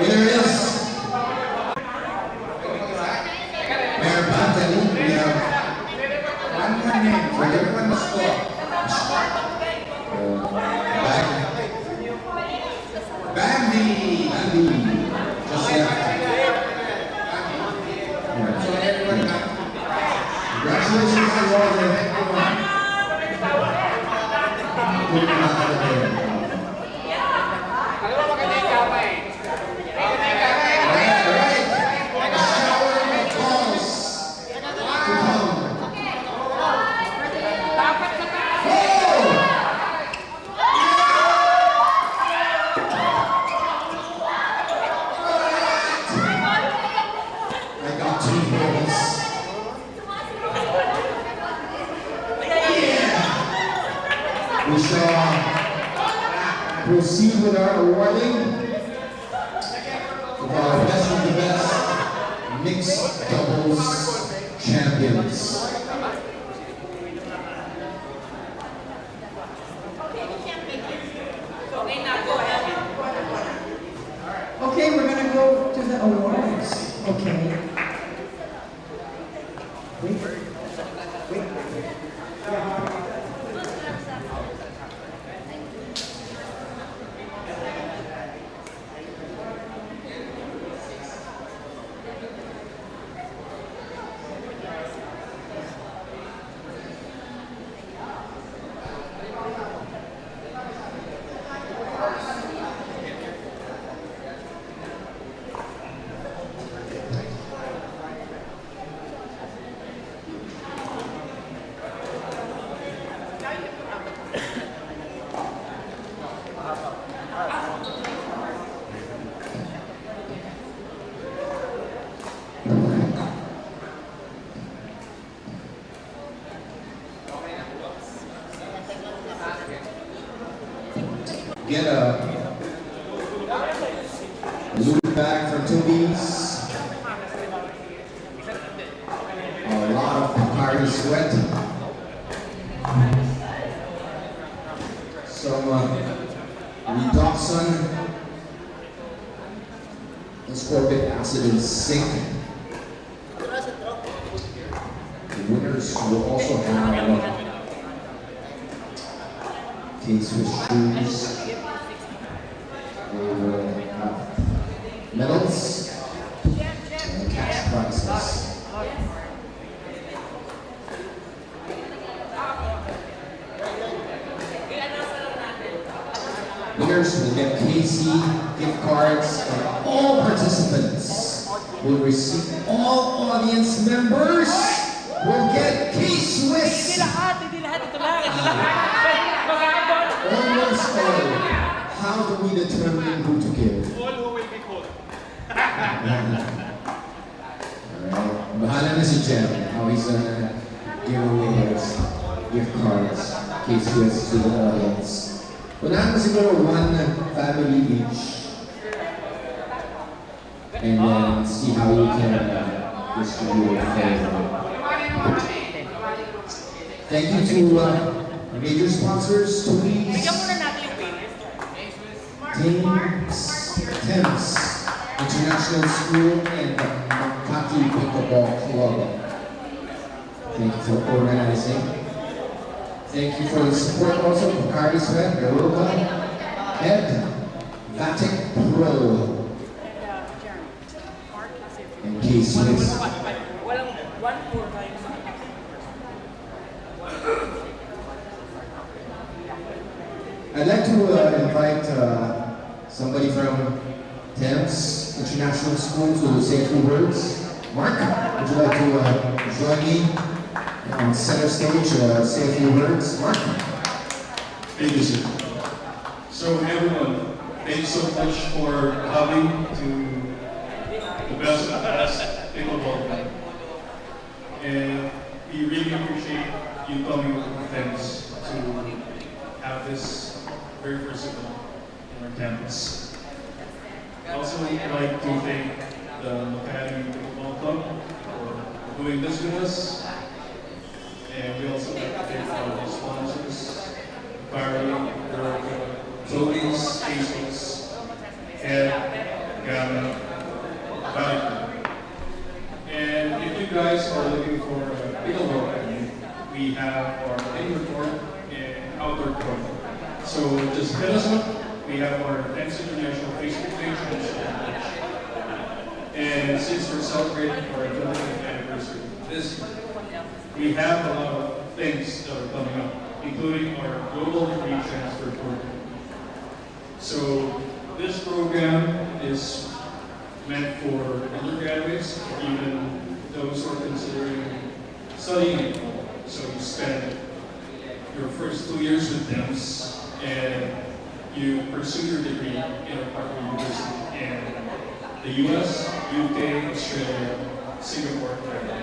Winner is Mayor Bambi. We have one more name for everyone must score. Bambi. Bambi. Just left. So everyone, congratulations to all the everyone. Good luck out there. We shall proceed with our awarding of our best of the best mixed doubles champions. Okay, we're gonna go to the awards. Okay. Wait. Get a loot bag from Toby's. A lot of Pickleball sweat. Some redoxon, ascorbic acid and zinc. The winners will also have K-Swiss shoes. We will have medals and cash prizes. Winners will get KC gift cards, and all participants will receive, all audience members will get K-Swiss. Almost all. How do we determine who to give? All who will be called. Alright, bahala na si Jem, how he's gonna give away his gift cards, K-Swiss to the audience. Unahan mo siguro one family each. And then see how we can distribute it fairly. Thank you to major sponsors, Toby's, Thames International School, and the Makati Pickleball Club. Thank you for organizing. Thank you for the support also from Clarice, Europa, and Vatic Pro, and K-Swiss. I'd like to invite somebody from Thames International School to say a few words. Mark, would you like to join me on center stage, say a few words? Mark? Thank you, sir. So everyone, thanks so much for coming to the best of the best pickleball night. And we really appreciate you coming to Thames to have this very first event in our campus. I also would like to thank the Makati Pickleball Club for doing this with us. And we also like to thank our sponsors, Barry, Zoe's, ASOS, and Gamma, Valley. And if you guys are looking for a pickleball venue, we have our indoor court and outdoor court. So just hit us up. We have our Tennis International Facebook page and social page. And since we're celebrating our 20th anniversary this year, we have a lot of things that are coming up, including our global degree transfer program. So this program is meant for undergraduates, even those who are considering studying it. So you spend your first 2 years with them, and you pursue your degree in a partner university in the US, UK, Australia, Singapore, Canada.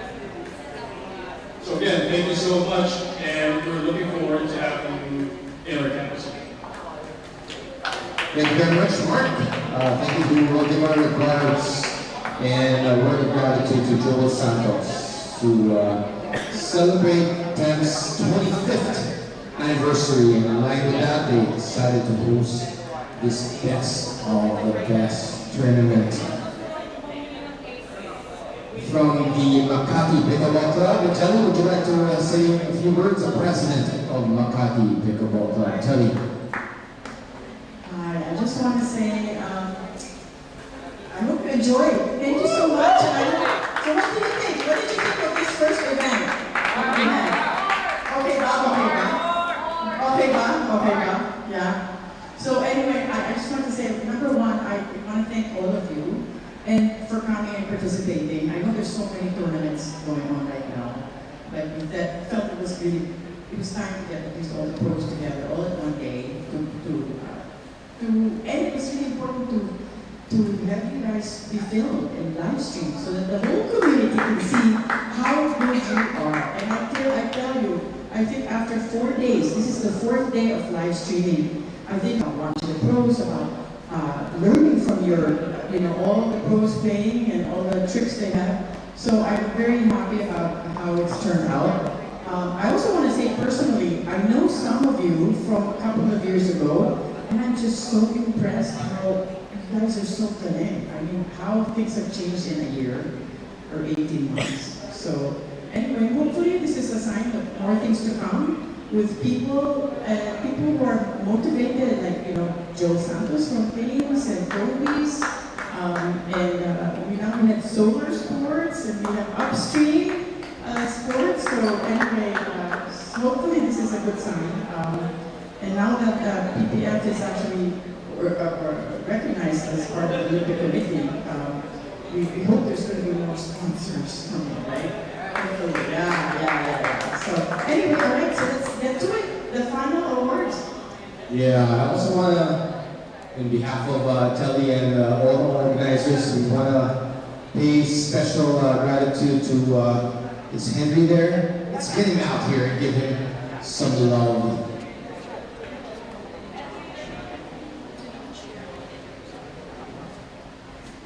So again, thank you so much, and we're looking forward to having you in our campus. Thank you very much, Mark. Thank you. We'll give our regards and a word of gratitude to Joel Santos to celebrate TEM's 25th anniversary. And in line with that, they decided to host this best of the best tournament. From the Makati Pickleball Club, Telly, would you like to say a few words? The president of Makati Pickleball Club, Telly. I just want to say, I hope you enjoyed. Thank you so much. So what do you think? What did you think of this first event? Okay, Bob. Yeah. So anyway, I just want to say, number one, I want to thank all of you and for coming and participating. I know there's so many tournaments going on right now, but that felt it was time to get at least all the pros together all in one day and it was really important to have you guys be filmed and live stream so that the whole community can see how good you are. And I tell you, I think after 4 days, this is the 4th day of live streaming, I think I'll watch the pros about learning from all the pros playing and all the tricks they have. So I'm very happy about how it's turned out. I also want to say personally, I know some of you from a couple of years ago, and I'm just so impressed how you guys are so connected. I mean, how things have changed in a year or 18 months. So anyway, hopefully this is a sign of more things to come with people who are motivated, like Joe Santos from Philippines and Kobe's, and we now have solar sports and we have upstream sports. So anyway, hopefully this is a good sign. And now that PPF is actually recognized as part of the Olympic Committee, we hope there's going to be more sponsors coming, right? Hopefully, yeah. So anyway, all right, so let's get to it. The final awards. Yeah, I also want to, in behalf of Telly and all the organizers, we want to pay special gratitude to is Henry there? Let's get him out here and give him some love.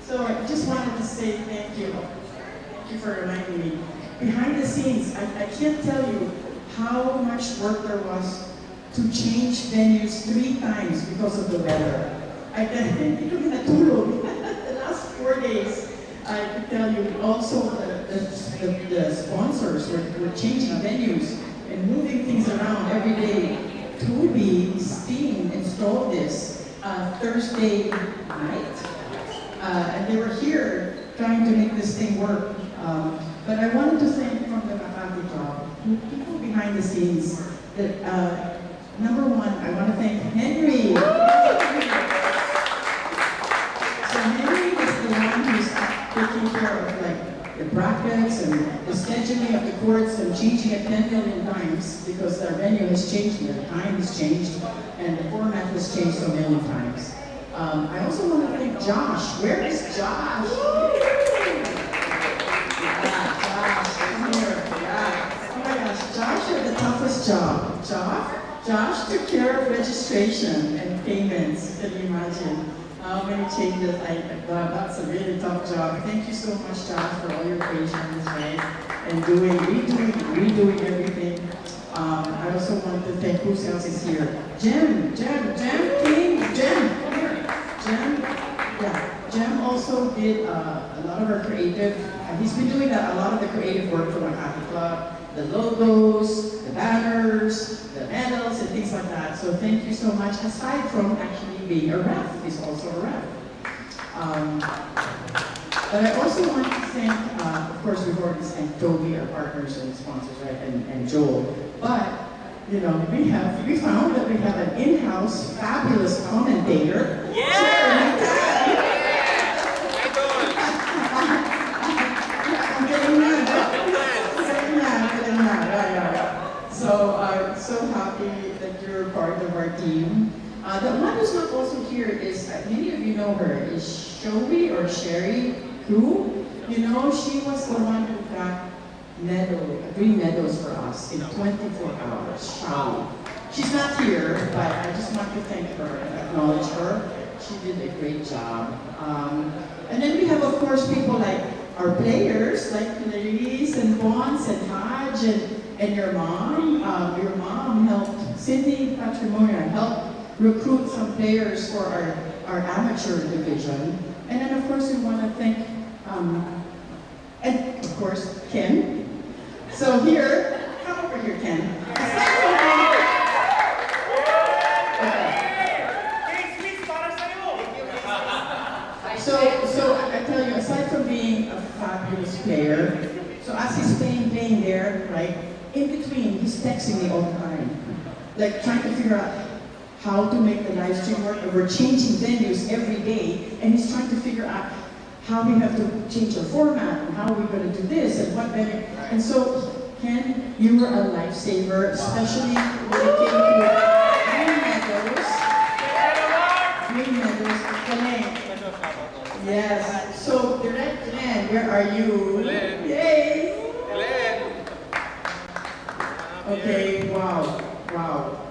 So I just wanted to say thank you. Thank you for reminding me. Behind the scenes, I can't tell you how much work there was to change venues 3 times because of the weather. I think it was the last 4 days. I could tell you also the sponsors were changing venues and moving things around every day. Toby Steam installed this Thursday night. And they were here trying to make this thing work. But I wanted to thank from the Makati Club, people behind the scenes, that number one, I want to thank Henry. So Henry is the one who's taking care of the brackets and the scheduling of the courts and changing it 10 million times because the venue has changed, the time has changed, and the format has changed so many times. I also want to thank Josh. Where is Josh? Josh, come here. Yeah. Oh my gosh, Josh had the toughest job. Josh, Josh took care of registration and payments. Can you imagine how many changes that's a really tough job. Thank you so much, Josh, for all your patience, right? And redoing everything. I also want to thank who else is here. Jem, come here. Jem also did a lot of our creative, he's been doing a lot of the creative work for Makati Club, the logos, the banners, the medals, and things like that. So thank you so much, aside from actually being a ref, he's also a ref. But I also want to thank, of course, we've already thanked Toby, our partners and sponsors, right, and Joel. But, you know, we found that we have an in-house fabulous commentator. Yeah! I'm getting mad. So I'm so happy that you're part of our team. The one who's not also here is, many of you know her, is Showy or Sherry, who, you know, she was the one who got green medals for us in 24 hours. Showy. She's not here, but I just want to thank her and acknowledge her. She did a great job. And then we have, of course, people like our players, like Clarice and Bonds and Haj and your mom. Your mom helped, Cindy Patrimonio helped recruit some players for our amateur division. And then, of course, we want to thank, and of course, Ken. So here, come over here, Ken. So I tell you, aside from being a fabulous player, so as he's playing there, right, in between, he's texting me all the time, like trying to figure out how to make the live stream work. And we're changing venues every day, and he's trying to figure out how we have to change our format and how we're going to do this and what venue. And so, Ken, you were a lifesaver, especially when it came to green medals. Yes. So, Direct Glenn, where are you? Glenn. Yay! Glenn. Okay. Wow.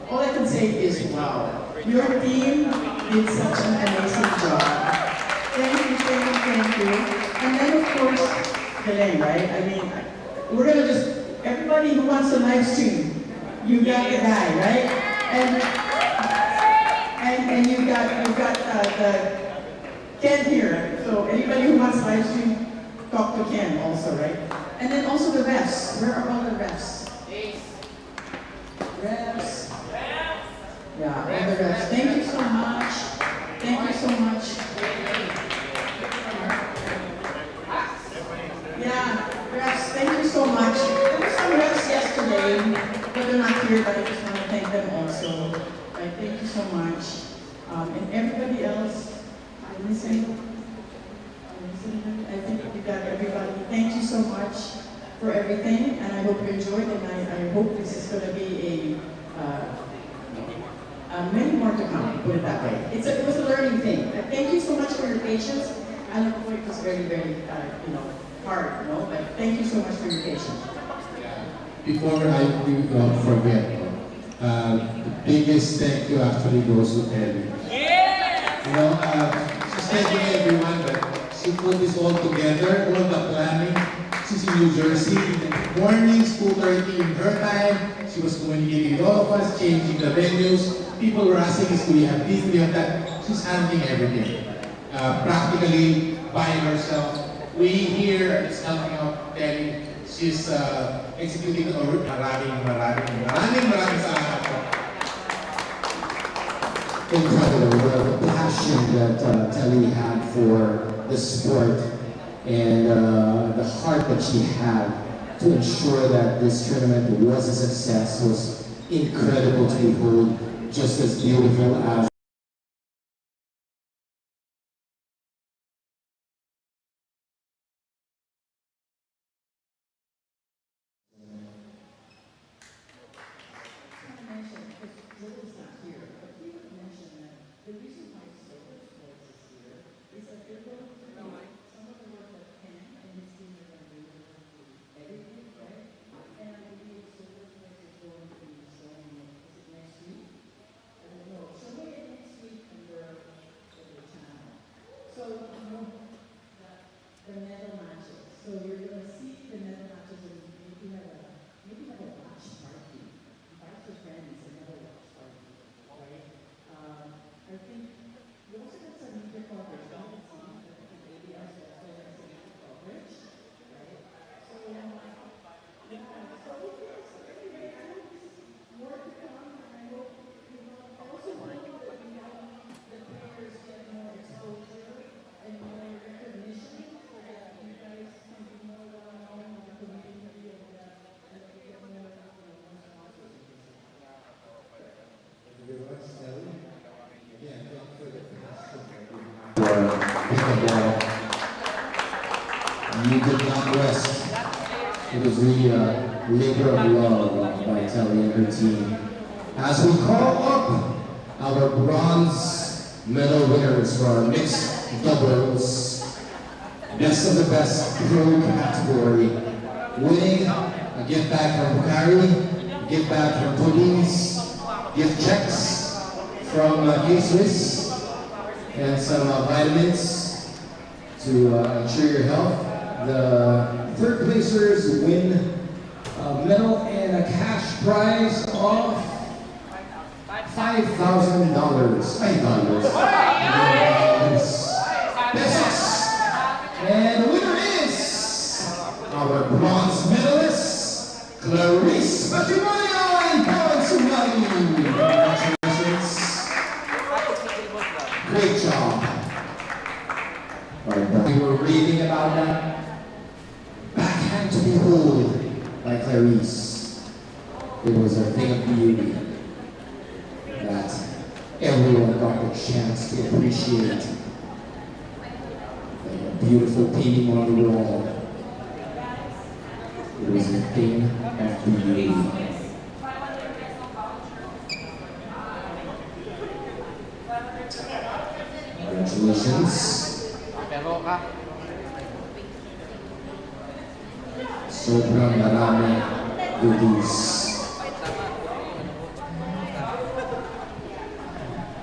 All I can say is wow. Your team did such an amazing job. Thank you. And then, of course, Glenn, right? I mean, we're gonna just everybody who wants a live stream, you got the guy, right? And you got the Ken here. So anybody who wants live stream, talk to Ken also, right? And then also the refs. Where are all the refs? Refs. Yeah, all the refs. Thank you so much. Thank you so much. Yeah, refs, thank you so much. There were some refs yesterday, but they're not here, but I just want to thank them also. Right, thank you so much. And everybody else, I think we got everybody. Thank you so much for everything, and I hope you enjoyed, and I hope this is going to be many more to come, put it that way. It was a learning thing. Thank you so much for your patience. I know it was very, very, hard, but thank you so much for your patience. Before I do not forget, the biggest thank you actually goes to Ellie. She's thanking everyone, but she put this all together, all the planning. She's in New Jersey, in the morning, school 30 in her time. She was communicating with all of us, changing the venues. People were asking us, do we have this, do we have that? She's handling everything. Practically by herself. We here are just helping out Ellie. She's executing maraming salamat po. Incredible, the passion that Telly had for the sport and the heart that she had to ensure that this tournament was a success was incredible to behold, just as beautiful as West. It was really a labor of love by Telly and her team. As we call up our bronze medal winners for our mixed doubles, best of the best pro category, winning a gift bag from Bukari, gift bag from Police, gift checks from K-Swiss, and some vitamins to ensure your health. The third placers win a medal and a cash prize of $5,000. Pesos. And the winner is our bronze medalist, Clarice Fatima and Congratulations. Great job. We were reading about that. Backhand to behold by Clarice. It was a thing of beauty that everyone got the chance to appreciate. A beautiful painting on the wall. It was a thing of beauty. Congratulations. Sobrang marami goodies.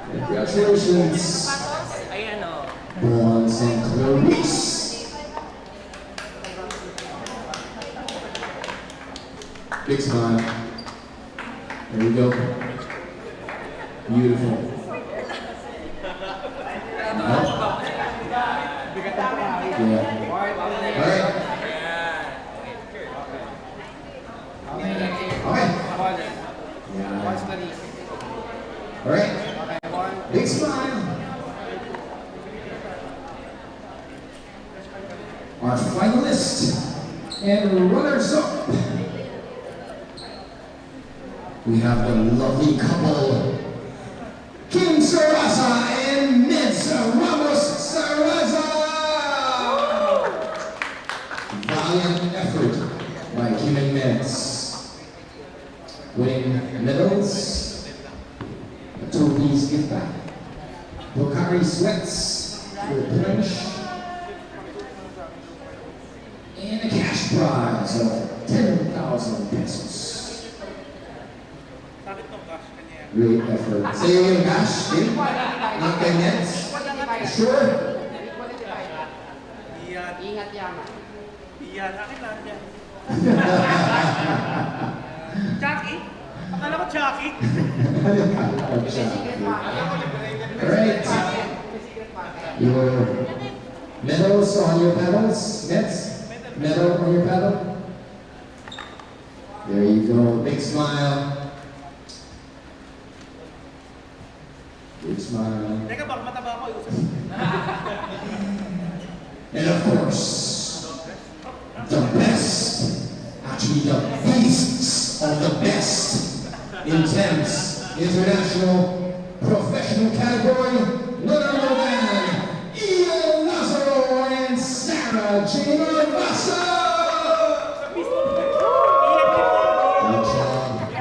Congratulations, Bronze and Clarice. Big smile. There we go. Beautiful. Yeah. All right. All right. Big smile. Our finalists and runners-up. We have the lovely couple, Kim Sarasa and Neds Ramos Sarasa. Valiant effort by Kim and Neds. Winning medals, a Toby's gift bag, Bukari sweats to replenish, and a cash prize of 10,000 pesos. Great effort. Say yung cash, Kim? Not kay Nets? Sure? Ingat yan. Iyan. Akin lang yan. Jackie? Akala ko Jackie. Alright. Your medals on your pedals. Nets? Medal on your pedal. There you go. Big smile. Big smile. Teka, baka mataba ko. And of course, the best, actually the beasts of the best, intense, international, professional category, none other than Ian Lazaro and Sarah Jane Vasa. Good job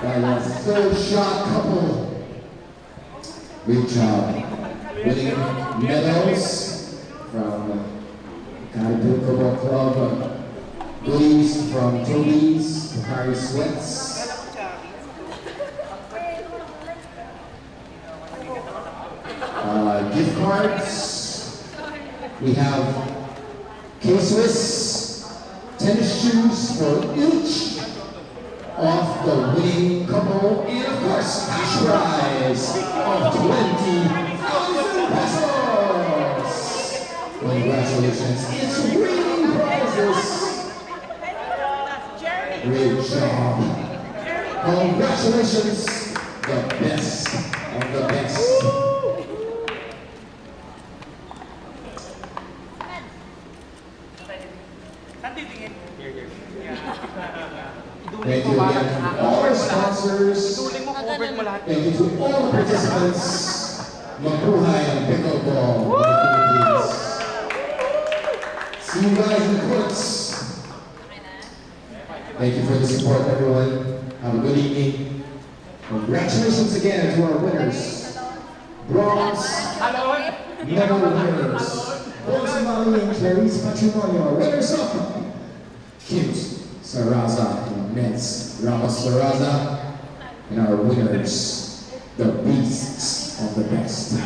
by the third shot couple. Great job. Winning medals from Pickleball Club, goodies from Toby's, Bukari Sweats. Gift cards. We have K-Swiss tennis shoes for each of the winning couple, and of course, cash prize of 20,000 pesos. Congratulations, it's winning prizes. Great job. Congratulations, the best of the best. Thank you again to all our sponsors. Thank you to all the participants. Mabuhay ang Pickleball. See you guys in the courts. Thank you for the support, everyone. Have a good evening. Congratulations again to our winners. Bronze medal winners. Bambi and Clarice Patrimonio. Winners up. Cute Saraza and Nets Ramos Saraza. And our winners, the beasts of the best.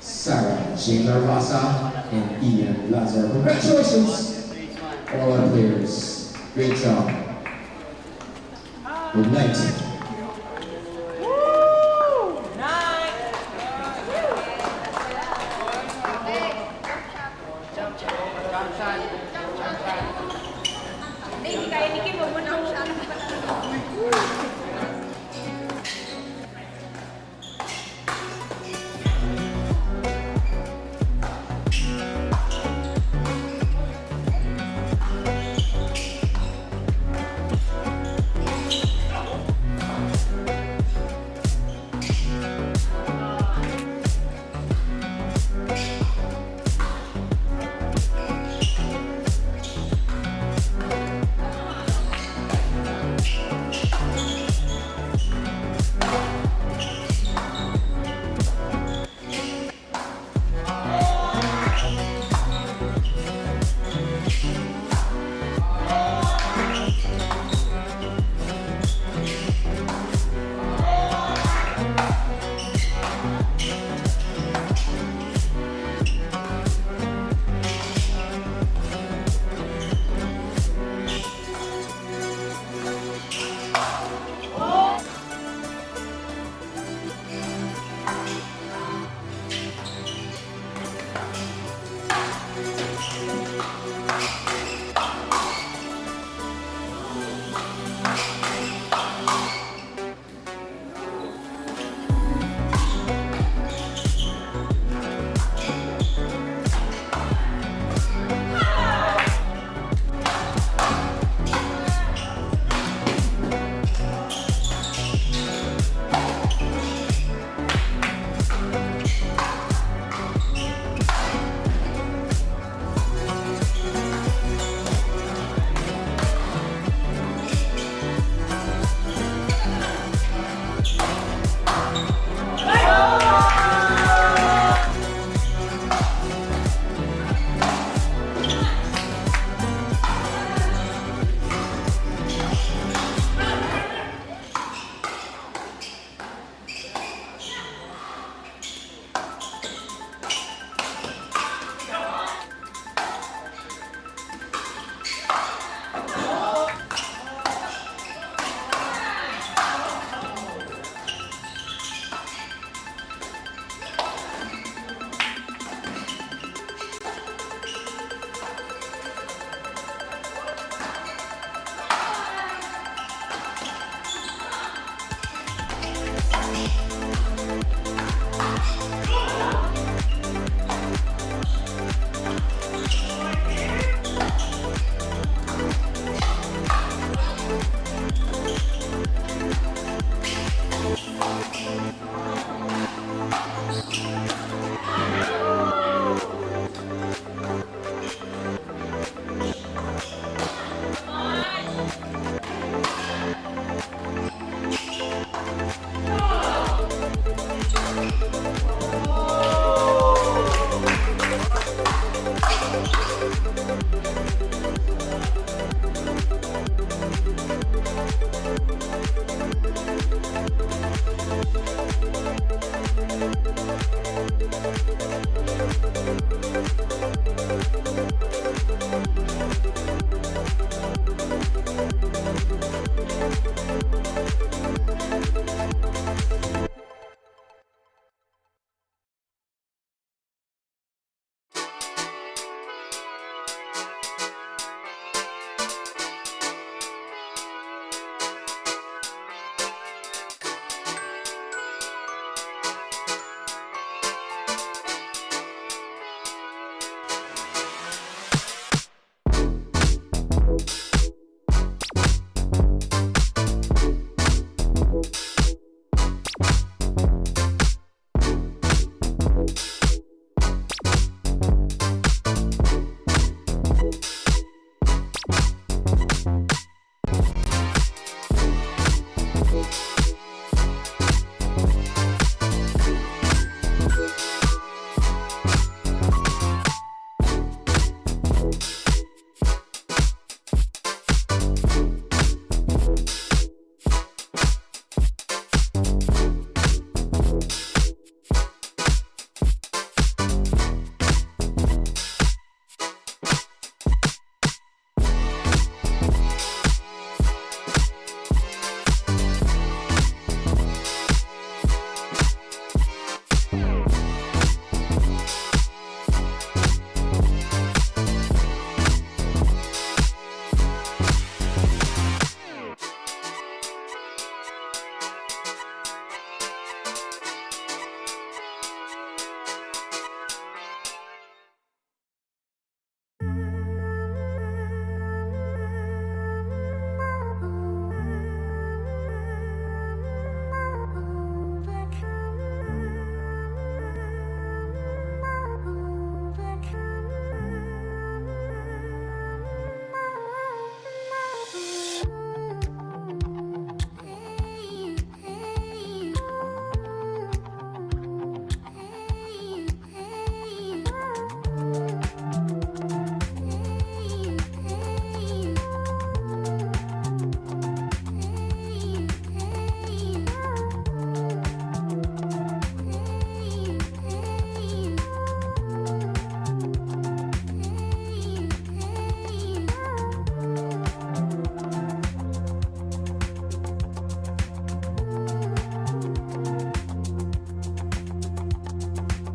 Sarah Jane Narvasa and Ian Lazar. Congratulations, all our players. Great job. Good night.